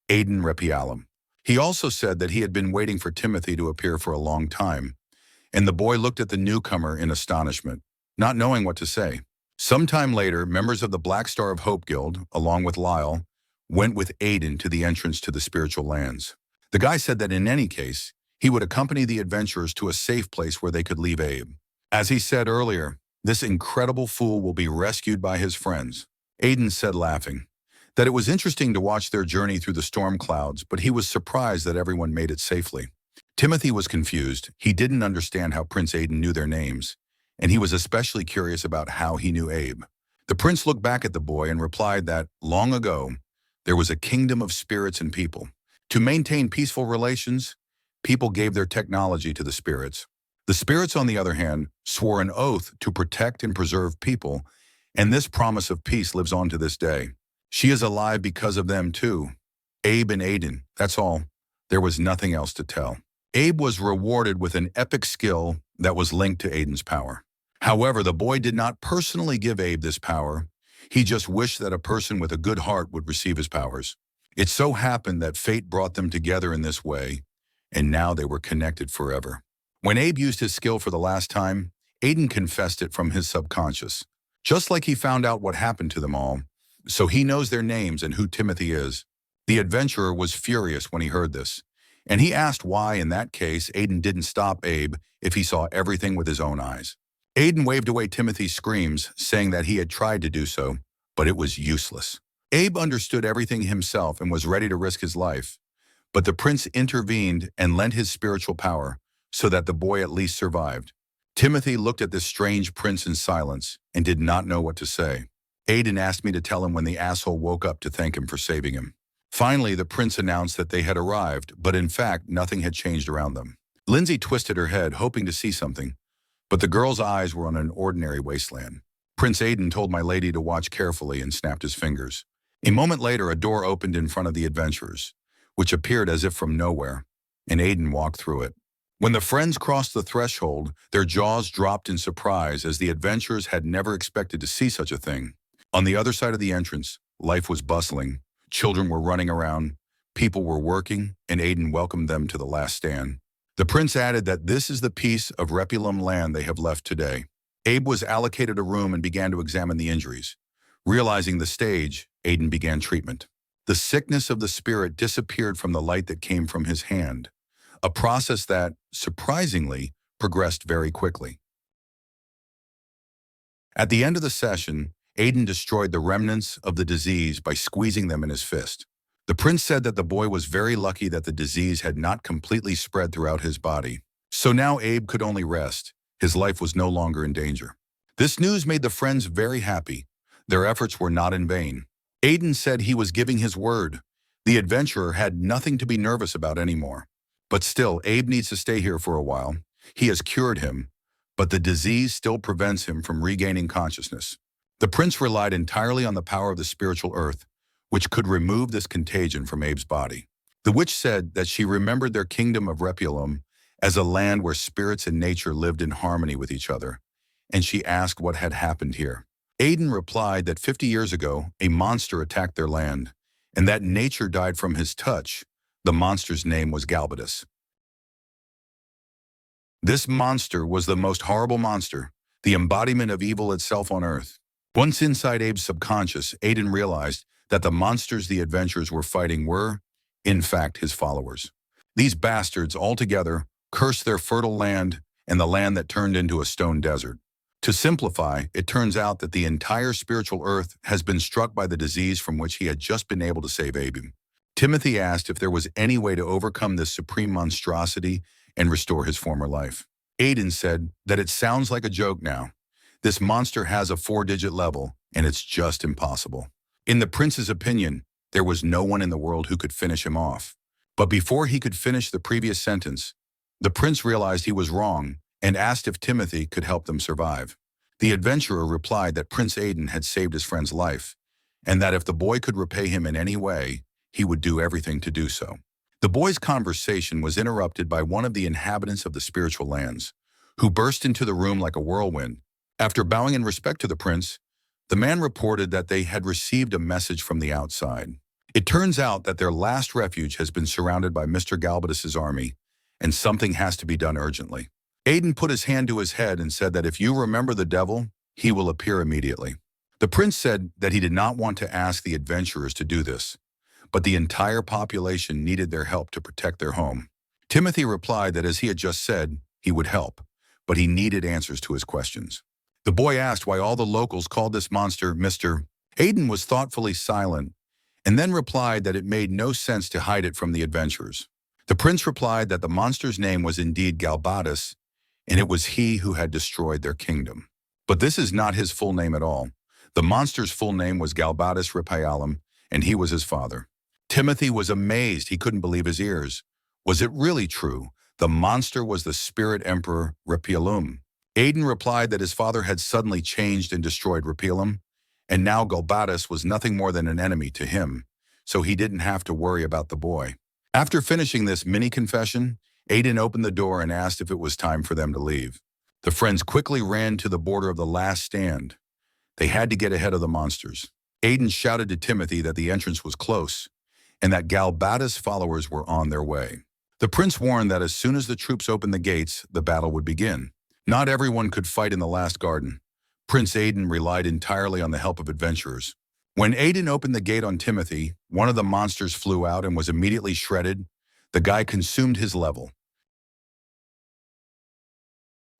Aiden Repialum. He also said that he had been waiting for Timothy to appear for a long time, and the boy looked at the newcomer in astonishment, not knowing what to say. Sometime later, members of the Black Star of Hope Guild, along with Lyle, went with Aiden to the entrance to the spiritual lands. The guy said that in any case, he would accompany the adventurers to a safe place where they could leave Abe. As he said earlier, this incredible fool will be rescued by his friends. Aiden said, laughing, that it was interesting to watch their journey through the storm clouds, but he was surprised that everyone made it safely. Timothy was confused. He didn't understand how Prince Aiden knew their names, and he was especially curious about how he knew Abe. The prince looked back at the boy and replied that, long ago, there was a kingdom of spirits and people. To maintain peaceful relations, people gave their technology to the spirits. The spirits, on the other hand, swore an oath to protect and preserve people, and this promise of peace lives on to this day. She is alive because of them too. Abe and Aiden, that's all. There was nothing else to tell. Abe was rewarded with an epic skill that was linked to Aiden's power. However, the boy did not personally give Abe this power. He just wished that a person with a good heart would receive his powers. It so happened that fate brought them together in this way, and now they were connected forever. When Abe used his skill for the last time, Aiden confessed it from his subconscious. Just like he found out what happened to them all, so he knows their names and who Timothy is. The adventurer was furious when he heard this, and he asked why, in that case, Aiden didn't stop Abe if he saw everything with his own eyes. Aiden waved away Timothy's screams, saying that he had tried to do so, but it was useless. Abe understood everything himself and was ready to risk his life, but the prince intervened and lent his spiritual power so that the boy at least survived. Timothy looked at this strange prince in silence and did not know what to say. Aiden asked me to tell him when the asshole woke up to thank him for saving him. Finally, the prince announced that they had arrived, but in fact, nothing had changed around them. Lindsay twisted her head, hoping to see something, but the girl's eyes were on an ordinary wasteland. Prince Aiden told my lady to watch carefully and snapped his fingers. A moment later, a door opened in front of the adventurers, which appeared as if from nowhere, and Aiden walked through it. When the friends crossed the threshold, their jaws dropped in surprise as the adventurers had never expected to see such a thing. On the other side of the entrance, life was bustling. Children were running around, people were working, and Aiden welcomed them to the last stand. The prince added that this is the piece of Repulum land they have left today. Abe was allocated a room and began to examine the injuries. Realizing the stage, Aiden began treatment. The sickness of the spirit disappeared from the light that came from his hand, a process that, surprisingly, progressed very quickly. At the end of the session, Aiden destroyed the remnants of the disease by squeezing them in his fist. The prince said that the boy was very lucky that the disease had not completely spread throughout his body. So now Abe could only rest. His life was no longer in danger. This news made the friends very happy. Their efforts were not in vain. Aiden said he was giving his word. The adventurer had nothing to be nervous about anymore. But still, Abe needs to stay here for a while. He has cured him, but the disease still prevents him from regaining consciousness. The prince relied entirely on the power of the spiritual earth, which could remove this contagion from Abe's body. The witch said that she remembered their kingdom of Repulum as a land where spirits and nature lived in harmony with each other, and she asked what had happened here. Aiden replied that 50 years ago, a monster attacked their land, and that nature died from his touch. The monster's name was Galbatus. This monster was the most horrible monster, the embodiment of evil itself on earth. Once inside Abe's subconscious, Aiden realized that the monsters the adventurers were fighting were, in fact, his followers. These bastards altogether cursed their fertile land and the land that turned into a stone desert. To simplify, it turns out that the entire spiritual earth has been struck by the disease from which he had just been able to save Abe. Timothy asked if there was any way to overcome this supreme monstrosity and restore his former life. Aiden said that it sounds like a joke now. This monster has a 4-digit level, and it's just impossible. In the prince's opinion, there was no one in the world who could finish him off. But before he could finish the previous sentence, the prince realized he was wrong and asked if Timothy could help them survive. The adventurer replied that Prince Aiden had saved his friend's life, and that if the boy could repay him in any way, he would do everything to do so. The boy's conversation was interrupted by one of the inhabitants of the spiritual lands, who burst into the room like a whirlwind. After bowing in respect to the prince, the man reported that they had received a message from the outside. It turns out that their last refuge has been surrounded by Mr. Galbatus's army, and something has to be done urgently. Aiden put his hand to his head and said that if you remember the devil, he will appear immediately. The prince said that he did not want to ask the adventurers to do this, but the entire population needed their help to protect their home. Timothy replied that as he had just said, he would help, but he needed answers to his questions. The boy asked why all the locals called this monster Mr. Aiden was thoughtfully silent, and then replied that it made no sense to hide it from the adventurers. The prince replied that the monster's name was indeed Galbatus, and it was he who had destroyed their kingdom. But this is not his full name at all. The monster's full name was Galbatus Repulum, and he was his father. Timothy was amazed. He couldn't believe his ears. Was it really true? The monster was the spirit emperor Repulum. Aiden replied that his father had suddenly changed and destroyed Repulum, and now Galbatus was nothing more than an enemy to him, so he didn't have to worry about the boy. After finishing this mini-confession, Aiden opened the door and asked if it was time for them to leave. The friends quickly ran to the border of the last stand. They had to get ahead of the monsters. Aiden shouted to Timothy that the entrance was close and that Galbata's followers were on their way. The prince warned that as soon as the troops opened the gates, the battle would begin. Not everyone could fight in the last garden. Prince Aiden relied entirely on the help of adventurers. When Aiden opened the gate on Timothy, one of the monsters flew out and was immediately shredded. The guy consumed his level.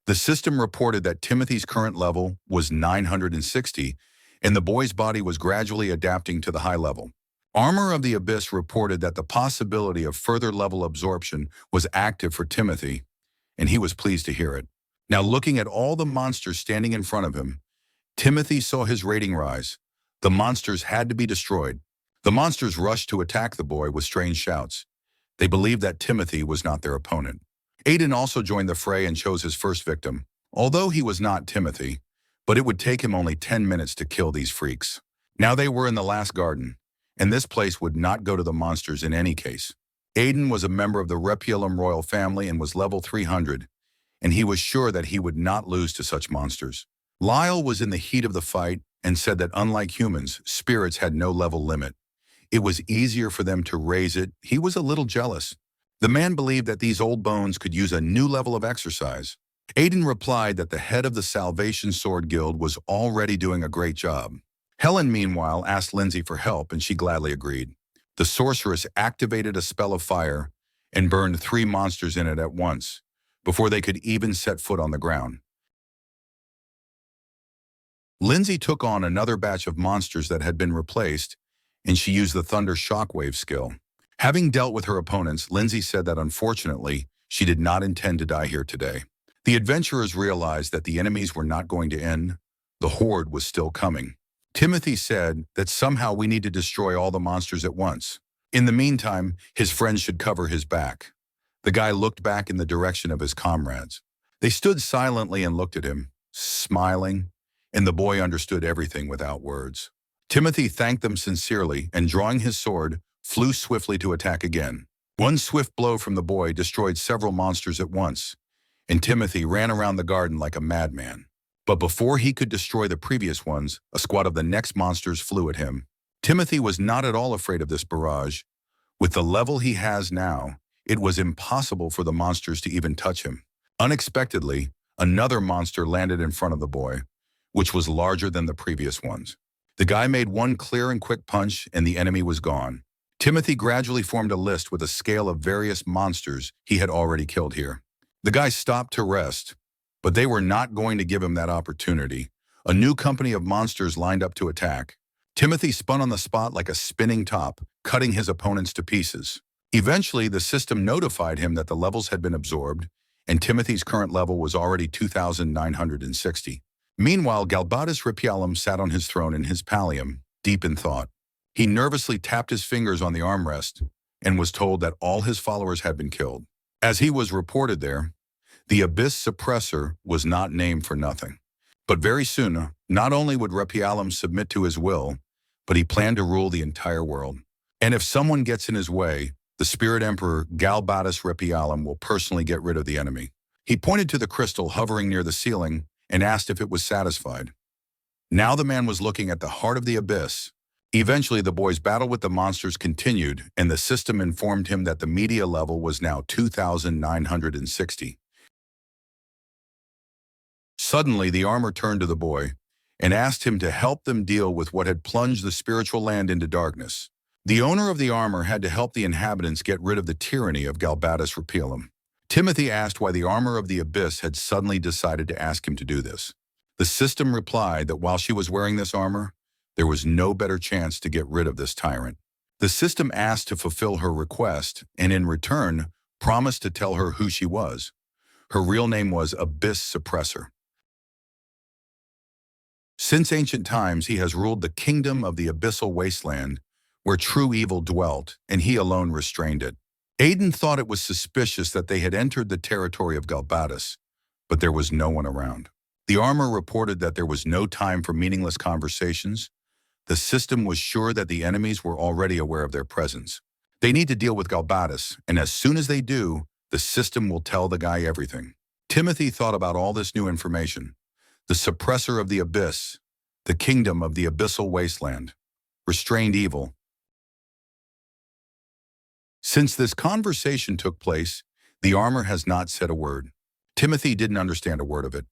The system reported that Timothy's current level was 960, and the boy's body was gradually adapting to the high level. Armor of the Abyss reported that the possibility of further level absorption was active for Timothy, and he was pleased to hear it. Now, looking at all the monsters standing in front of him, Timothy saw his rating rise. The monsters had to be destroyed. The monsters rushed to attack the boy with strange shouts. They believed that Timothy was not their opponent. Aiden also joined the fray and chose his first victim, although he was not Timothy, but it would take him only 10 minutes to kill these freaks. Now they were in the last garden, and this place would not go to the monsters in any case. Aiden was a member of the Repulum royal family and was level 300, and he was sure that he would not lose to such monsters. Lyle was in the heat of the fight and said that unlike humans, spirits had no level limit. It was easier for them to raise it. He was a little jealous. The man believed that these old bones could use a new level of exercise. Aiden replied that the head of the Salvation Sword Guild was already doing a great job. Helen, meanwhile, asked Lindsay for help, and she gladly agreed. The sorceress activated a spell of fire and burned 3 monsters in it at once, before they could even set foot on the ground. Lindsay took on another batch of monsters that had been replaced, and she used the Thunder Shockwave skill. Having dealt with her opponents, Lindsay said that unfortunately, she did not intend to die here today. The adventurers realized that the enemies were not going to end. The horde was still coming. Timothy said that somehow we need to destroy all the monsters at once. In the meantime, his friends should cover his back. The guy looked back in the direction of his comrades. They stood silently and looked at him, smiling, and the boy understood everything without words. Timothy thanked them sincerely and, drawing his sword, flew swiftly to attack again. One swift blow from the boy destroyed several monsters at once, and Timothy ran around the garden like a madman. But before he could destroy the previous ones, a squad of the next monsters flew at him. Timothy was not at all afraid of this barrage. With the level he has now, it was impossible for the monsters to even touch him. Unexpectedly, another monster landed in front of the boy, which was larger than the previous ones. The guy made one clear and quick punch, and the enemy was gone. Timothy gradually formed a list with a scale of various monsters he had already killed here. The guy stopped to rest, but they were not going to give him that opportunity. A new company of monsters lined up to attack. Timothy spun on the spot like a spinning top, cutting his opponents to pieces. Eventually, the system notified him that the levels had been absorbed, and Timothy's current level was already 2,960. Meanwhile, Galbata's Repulum sat on his throne in his pallium, deep in thought. He nervously tapped his fingers on the armrest and was told that all his followers had been killed. As he was reported there, the Abyss Suppressor was not named for nothing. But very soon, not only would Repulum submit to his will, but he planned to rule the entire world. And if someone gets in his way, the Spirit Emperor Galbatus Repulum will personally get rid of the enemy. He pointed to the crystal hovering near the ceiling and asked if it was satisfied. Now the man was looking at the heart of the abyss. Eventually, the boy's battle with the monsters continued, and the system informed him that the media level was now 2,960. Suddenly, the armor turned to the boy and asked him to help them deal with what had plunged the spiritual land into darkness. The owner of the armor had to help the inhabitants get rid of the tyranny of Galbatus Repulum. Timothy asked why the armor of the abyss had suddenly decided to ask him to do this. The system replied that while she was wearing this armor, there was no better chance to get rid of this tyrant. The system asked to fulfill her request and in return promised to tell her who she was. Her real name was Abyss Suppressor. Since ancient times, he has ruled the kingdom of the abyssal wasteland where true evil dwelt, and he alone restrained it. Aiden thought it was suspicious that they had entered the territory of Galbatus, but there was no one around. The armor reported that there was no time for meaningless conversations. The system was sure that the enemies were already aware of their presence. They need to deal with Galbatus, and as soon as they do, the system will tell the guy everything. Timothy thought about all this new information. The suppressor of the abyss. the kingdom of the abyssal wasteland, restrained evil. Since this conversation took place, the armor has not said a word. Timothy didn't understand a word of it,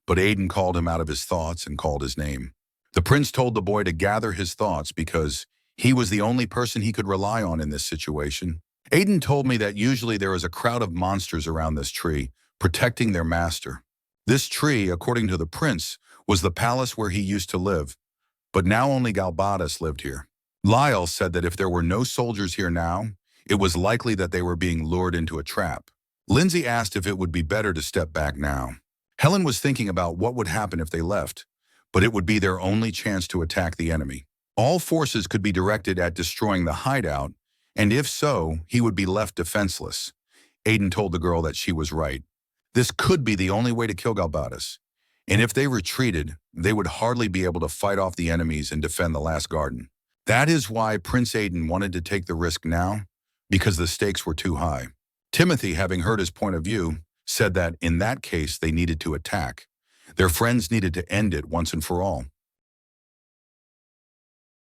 but Aiden called him out of his thoughts and called his name. The prince told the boy to gather his thoughts because he was the only person he could rely on in this situation. Aiden told me that usually there is a crowd of monsters around this tree, protecting their master. This tree, according to the prince, was the palace where he used to live, but now only Galbatus lived here. Lyle said that if there were no soldiers here now, it was likely that they were being lured into a trap. Lindsay asked if it would be better to step back now. Helen was thinking about what would happen if they left, but it would be their only chance to attack the enemy. All forces could be directed at destroying the hideout, and if so, he would be left defenseless. Aiden told the girl that she was right. This could be the only way to kill Galbatus, and if they retreated, they would hardly be able to fight off the enemies and defend the last garden. That is why Prince Aiden wanted to take the risk now, because the stakes were too high. Timothy, having heard his point of view, said that in that case they needed to attack. Their friends needed to end it once and for all.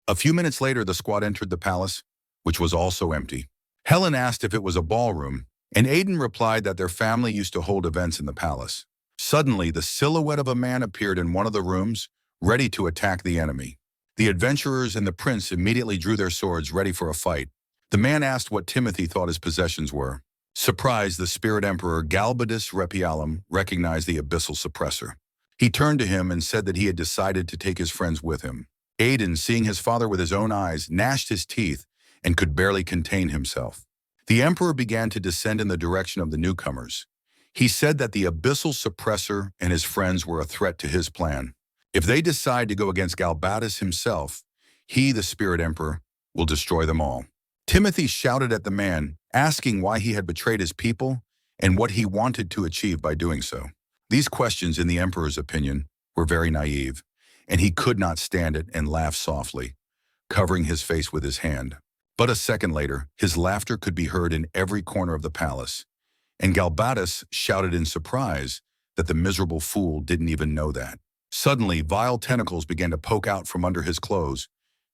A few minutes later, the squad entered the palace, which was also empty. Helen asked if it was a ballroom, and Aiden replied that their family used to hold events in the palace. Suddenly, the silhouette of a man appeared in one of the rooms, ready to attack the enemy. The adventurers and the prince immediately drew their swords, ready for a fight. The man asked what Timothy thought his possessions were. Surprised, the spirit emperor Galbatus Repialum recognized the abyssal suppressor. He turned to him and said that he had decided to take his friends with him. Aiden, seeing his father with his own eyes, gnashed his teeth and could barely contain himself. The emperor began to descend in the direction of the newcomers. He said that the abyssal suppressor and his friends were a threat to his plan. If they decide to go against Galbatus himself, he, the spirit emperor, will destroy them all. Timothy shouted at the man, asking why he had betrayed his people and what he wanted to achieve by doing so. These questions, in the emperor's opinion, were very naive, and he could not stand it and laughed softly, covering his face with his hand. But a second later, his laughter could be heard in every corner of the palace, and Galbatus shouted in surprise that the miserable fool didn't even know that. Suddenly, vile tentacles began to poke out from under his clothes,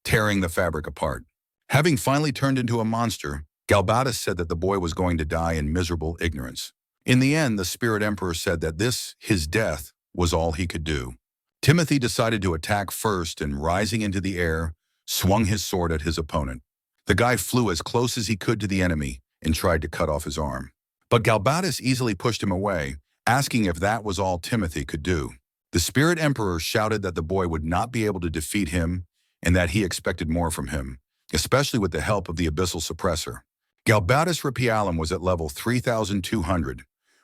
tearing the fabric apart. Having finally turned into a monster, Galbatus said that the boy was going to die in miserable ignorance. In the end, the spirit emperor said that this, his death, was all he could do. Timothy decided to attack first and, rising into the air, swung his sword at his opponent. The guy flew as close as he could to the enemy and tried to cut off his arm. But Galbatus easily pushed him away, asking if that was all Timothy could do. The spirit emperor shouted that the boy would not be able to defeat him and that he expected more from him, especially with the help of the abyssal suppressor. Galbatus Repialum was at level 3,200,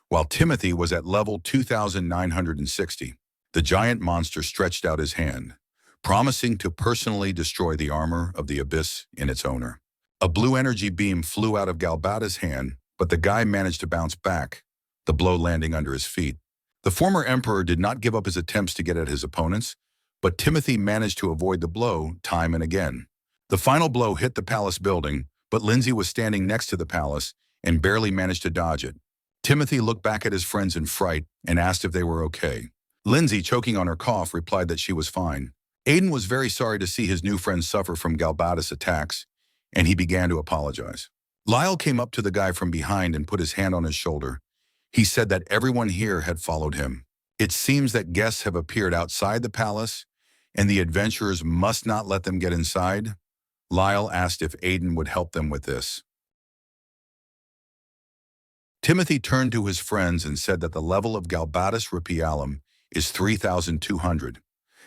while Timothy was at level 2,960. The giant monster stretched out his hand, promising to personally destroy the armor of the abyss and its owner. A blue energy beam flew out of Galbatus' hand, but the guy managed to bounce back, the blow landing under his feet. The former emperor did not give up his attempts to get at his opponents, but Timothy managed to avoid the blow time and again. The final blow hit the palace building, but Lindsay was standing next to the palace and barely managed to dodge it. Timothy looked back at his friends in fright and asked if they were okay. Lindsay, choking on her cough, replied that she was fine. Aiden was very sorry to see his new friends suffer from Galbatus attacks, and he began to apologize. Lyle came up to the guy from behind and put his hand on his shoulder. He said that everyone here had followed him. It seems that guests have appeared outside the palace, and the adventurers must not let them get inside. Lyle asked if Aiden would help them with this. Timothy turned to his friends and said that the level of Galbatus Repialum is 3,200.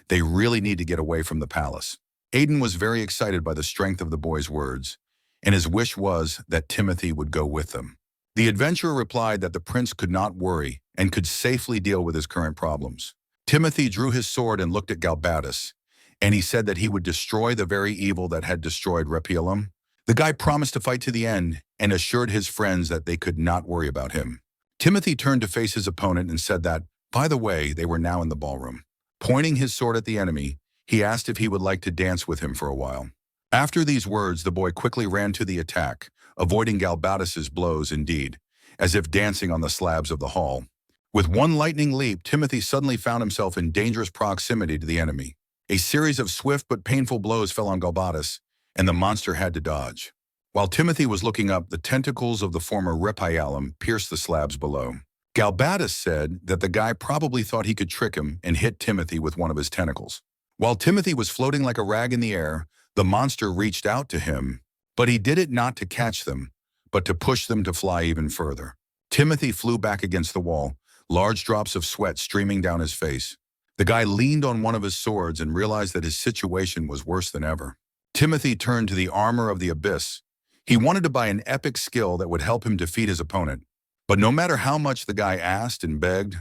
They really need to get away from the palace. Aiden was very excited by the strength of the boy's words, and his wish was that Timothy would go with them. The adventurer replied that the prince could not worry and could safely deal with his current problems. Timothy drew his sword and looked at Galbatus, and he said that he would destroy the very evil that had destroyed Repialum. The guy promised to fight to the end and assured his friends that they could not worry about him. Timothy turned to face his opponent and said that, by the way, they were now in the ballroom. Pointing his sword at the enemy, he asked if he would like to dance with him for a while. After these words, the boy quickly ran to the attack, avoiding Galbatus's blows indeed, as if dancing on the slabs of the hall. With one lightning leap, Timothy suddenly found himself in dangerous proximity to the enemy. A series of swift but painful blows fell on Galbatus, and the monster had to dodge. While Timothy was looking up, the tentacles of the former Repialum pierced the slabs below. Galbatus said that the guy probably thought he could trick him and hit Timothy with one of his tentacles. While Timothy was floating like a rag in the air, the monster reached out to him, but he did it not to catch them, but to push them to fly even further. Timothy flew back against the wall, large drops of sweat streaming down his face. The guy leaned on one of his swords and realized that his situation was worse than ever. Timothy turned to the armor of the abyss. He wanted to buy an epic skill that would help him defeat his opponent. But no matter how much the guy asked and begged,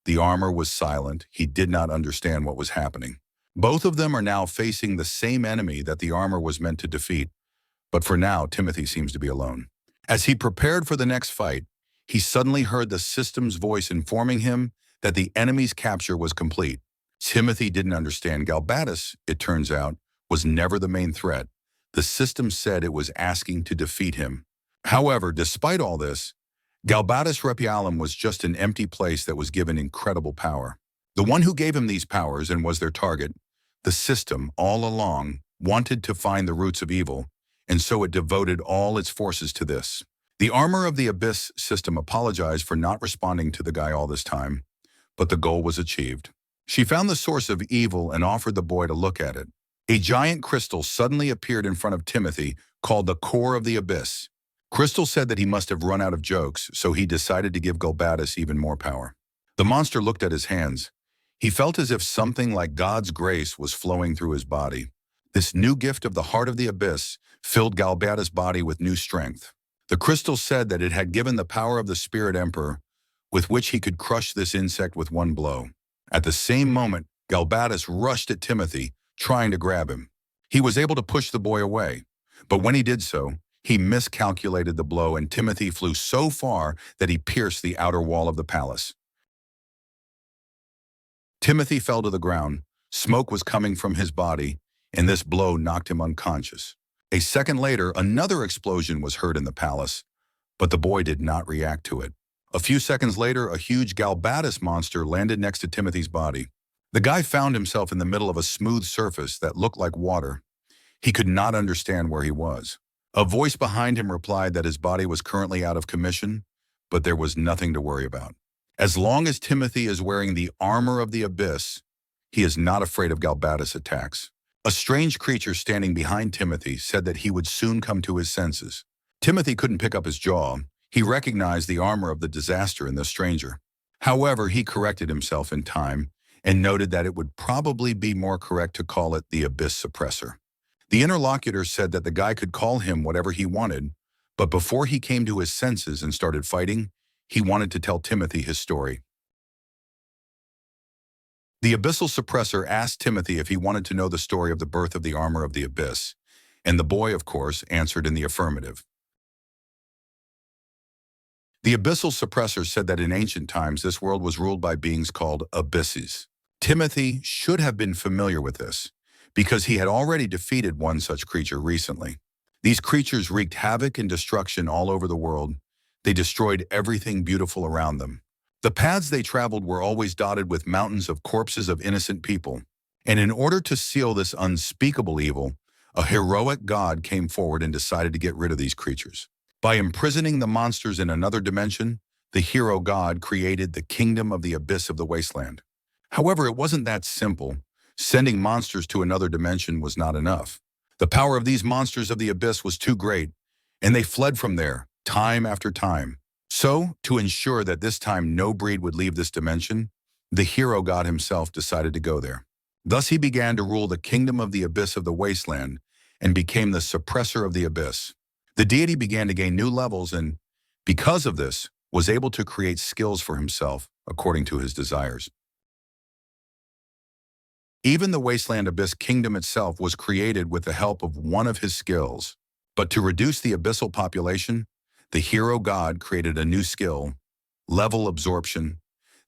the armor was silent. He did not understand what was happening. Both of them are now facing the same enemy that the armor was meant to defeat. But for now, Timothy seems to be alone. As he prepared for the next fight, he suddenly heard the system's voice informing him that the enemy's capture was complete. Timothy didn't understand. Galbatus, it turns out, was never the main threat. The system said it was asking to defeat him. However, despite all this, Galbatus Repialum was just an empty place that was given incredible power. The one who gave him these powers and was their target, the system, all along, wanted to find the roots of evil, and so it devoted all its forces to this. The armor of the Abyss system apologized for not responding to the guy all this time, but the goal was achieved. She found the source of evil and offered the boy to look at it. A giant crystal suddenly appeared in front of Timothy, called the Core of the Abyss. Crystal said that he must have run out of jokes, so he decided to give Galbatus even more power. The monster looked at his hands. He felt as if something like God's grace was flowing through his body. This new gift of the heart of the abyss filled Galbatus' body with new strength. The crystal said that it had given the power of the Spirit Emperor, with which he could crush this insect with one blow. At the same moment, Galbatus rushed at Timothy, trying to grab him. He was able to push the boy away, but when he did so, he miscalculated the blow and Timothy flew so far that he pierced the outer wall of the palace. Timothy fell to the ground. Smoke was coming from his body, and this blow knocked him unconscious. A second later, another explosion was heard in the palace, but the boy did not react to it. A few seconds later, a huge Galbatus monster landed next to Timothy's body. The guy found himself in the middle of a smooth surface that looked like water. He could not understand where he was. A voice behind him replied that his body was currently out of commission, but there was nothing to worry about. As long as Timothy is wearing the armor of the abyss, he is not afraid of Galbatus' attacks. A strange creature standing behind Timothy said that he would soon come to his senses. Timothy couldn't pick up his jaw. He recognized the armor of the disaster in the stranger. However, he corrected himself in time and noted that it would probably be more correct to call it the Abyss Suppressor. The interlocutor said that the guy could call him whatever he wanted, but before he came to his senses and started fighting, he wanted to tell Timothy his story. The Abyssal Suppressor asked Timothy if he wanted to know the story of the birth of the armor of the Abyss, and the boy, of course, answered in the affirmative. The Abyssal Suppressor said that in ancient times this world was ruled by beings called abysses. Timothy should have been familiar with this, because he had already defeated one such creature recently. These creatures wreaked havoc and destruction all over the world. They destroyed everything beautiful around them. The paths they traveled were always dotted with mountains of corpses of innocent people. And in order to seal this unspeakable evil, a heroic god came forward and decided to get rid of these creatures. By imprisoning the monsters in another dimension, the hero god created the kingdom of the abyss of the wasteland. However, it wasn't that simple. Sending monsters to another dimension was not enough. The power of these monsters of the abyss was too great, and they fled from there, time after time. So, to ensure that this time no breed would leave this dimension, the hero god himself decided to go there. Thus he began to rule the kingdom of the abyss of the wasteland and became the suppressor of the abyss. The deity began to gain new levels and, because of this, was able to create skills for himself according to his desires. Even the Wasteland Abyss Kingdom itself was created with the help of one of his skills. But to reduce the abyssal population, the hero god created a new skill, level absorption.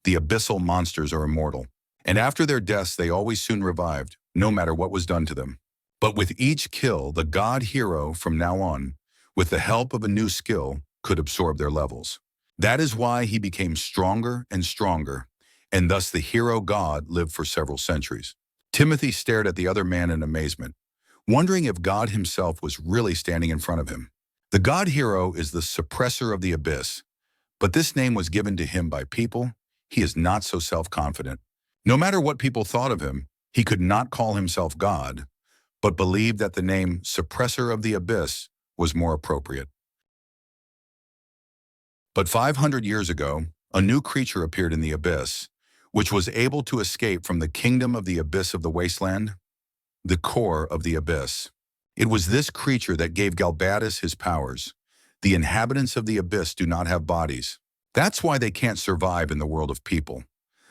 The abyssal monsters are immortal, and after their deaths they always soon revived, no matter what was done to them. But with each kill, the god hero from now on, with the help of a new skill, could absorb their levels. That is why he became stronger and stronger, and thus the hero god lived for several centuries. Timothy stared at the other man in amazement, wondering if God himself was really standing in front of him. The god hero is the suppressor of the abyss, but this name was given to him by people. He is not so self-confident. No matter what people thought of him, he could not call himself God, but believed that the name suppressor of the abyss was more appropriate. But 500 years ago, a new creature appeared in the abyss, which was able to escape from the kingdom of the abyss of the wasteland, the core of the abyss. It was this creature that gave Galbatus his powers. The inhabitants of the abyss do not have bodies. That's why they can't survive in the world of people.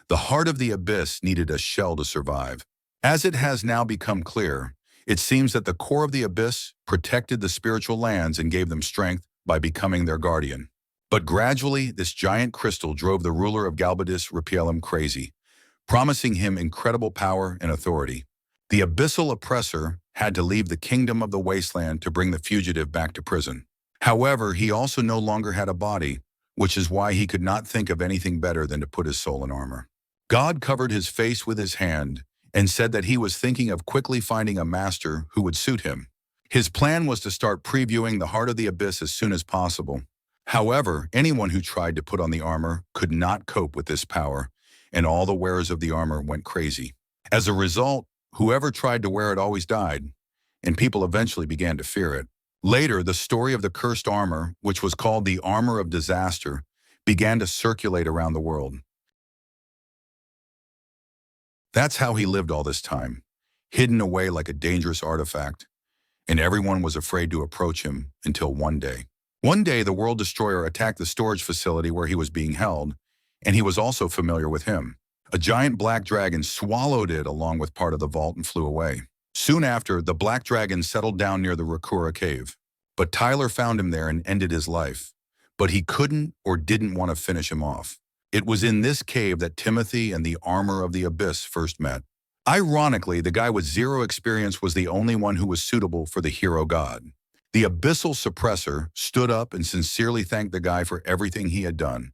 The heart of the abyss needed a shell to survive. As it has now become clear, it seems that the core of the abyss protected the spiritual lands and gave them strength by becoming their guardian. But gradually, this giant crystal drove the ruler of Galbatus Repelum crazy, promising him incredible power and authority. The abyssal oppressor had to leave the kingdom of the wasteland to bring the fugitive back to prison. However, he also no longer had a body, which is why he could not think of anything better than to put his soul in armor. God covered his face with his hand and said that he was thinking of quickly finding a master who would suit him. His plan was to start previewing the heart of the abyss as soon as possible. However, anyone who tried to put on the armor could not cope with this power, and all the wearers of the armor went crazy. As a result, whoever tried to wear it always died, and people eventually began to fear it. Later, the story of the cursed armor, which was called the Armor of Disaster, began to circulate around the world. That's how he lived all this time, hidden away like a dangerous artifact, and everyone was afraid to approach him until one day. One day, the World Destroyer attacked the storage facility where he was being held, and he was also familiar with him. A giant black dragon swallowed it along with part of the vault and flew away. Soon after, the black dragon settled down near the Rakura cave. But Tyler found him there and ended his life. But he couldn't or didn't want to finish him off. It was in this cave that Timothy and the armor of the abyss first met. Ironically, the guy with zero experience was the only one who was suitable for the hero god. The abyssal suppressor stood up and sincerely thanked the guy for everything he had done.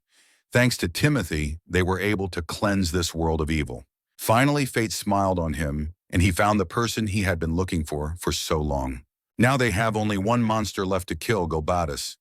Thanks to Timothy, they were able to cleanse this world of evil. Finally, fate smiled on him, and he found the person he had been looking for so long. Now they have only one monster left to kill, Galbatus.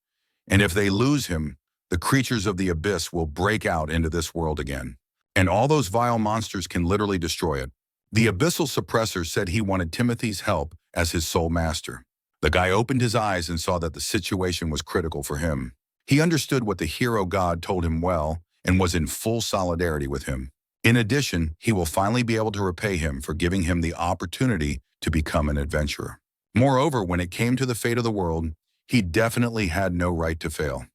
And if they lose him, the creatures of the abyss will break out into this world again. And all those vile monsters can literally destroy it. The abyssal suppressor said he wanted Timothy's help as his sole master. The guy opened his eyes and saw that the situation was critical for him. He understood what the hero god told him well and was in full solidarity with him. In addition, he will finally be able to repay him for giving him the opportunity to become an adventurer. Moreover, when it came to the fate of the world, he definitely had no right to fail.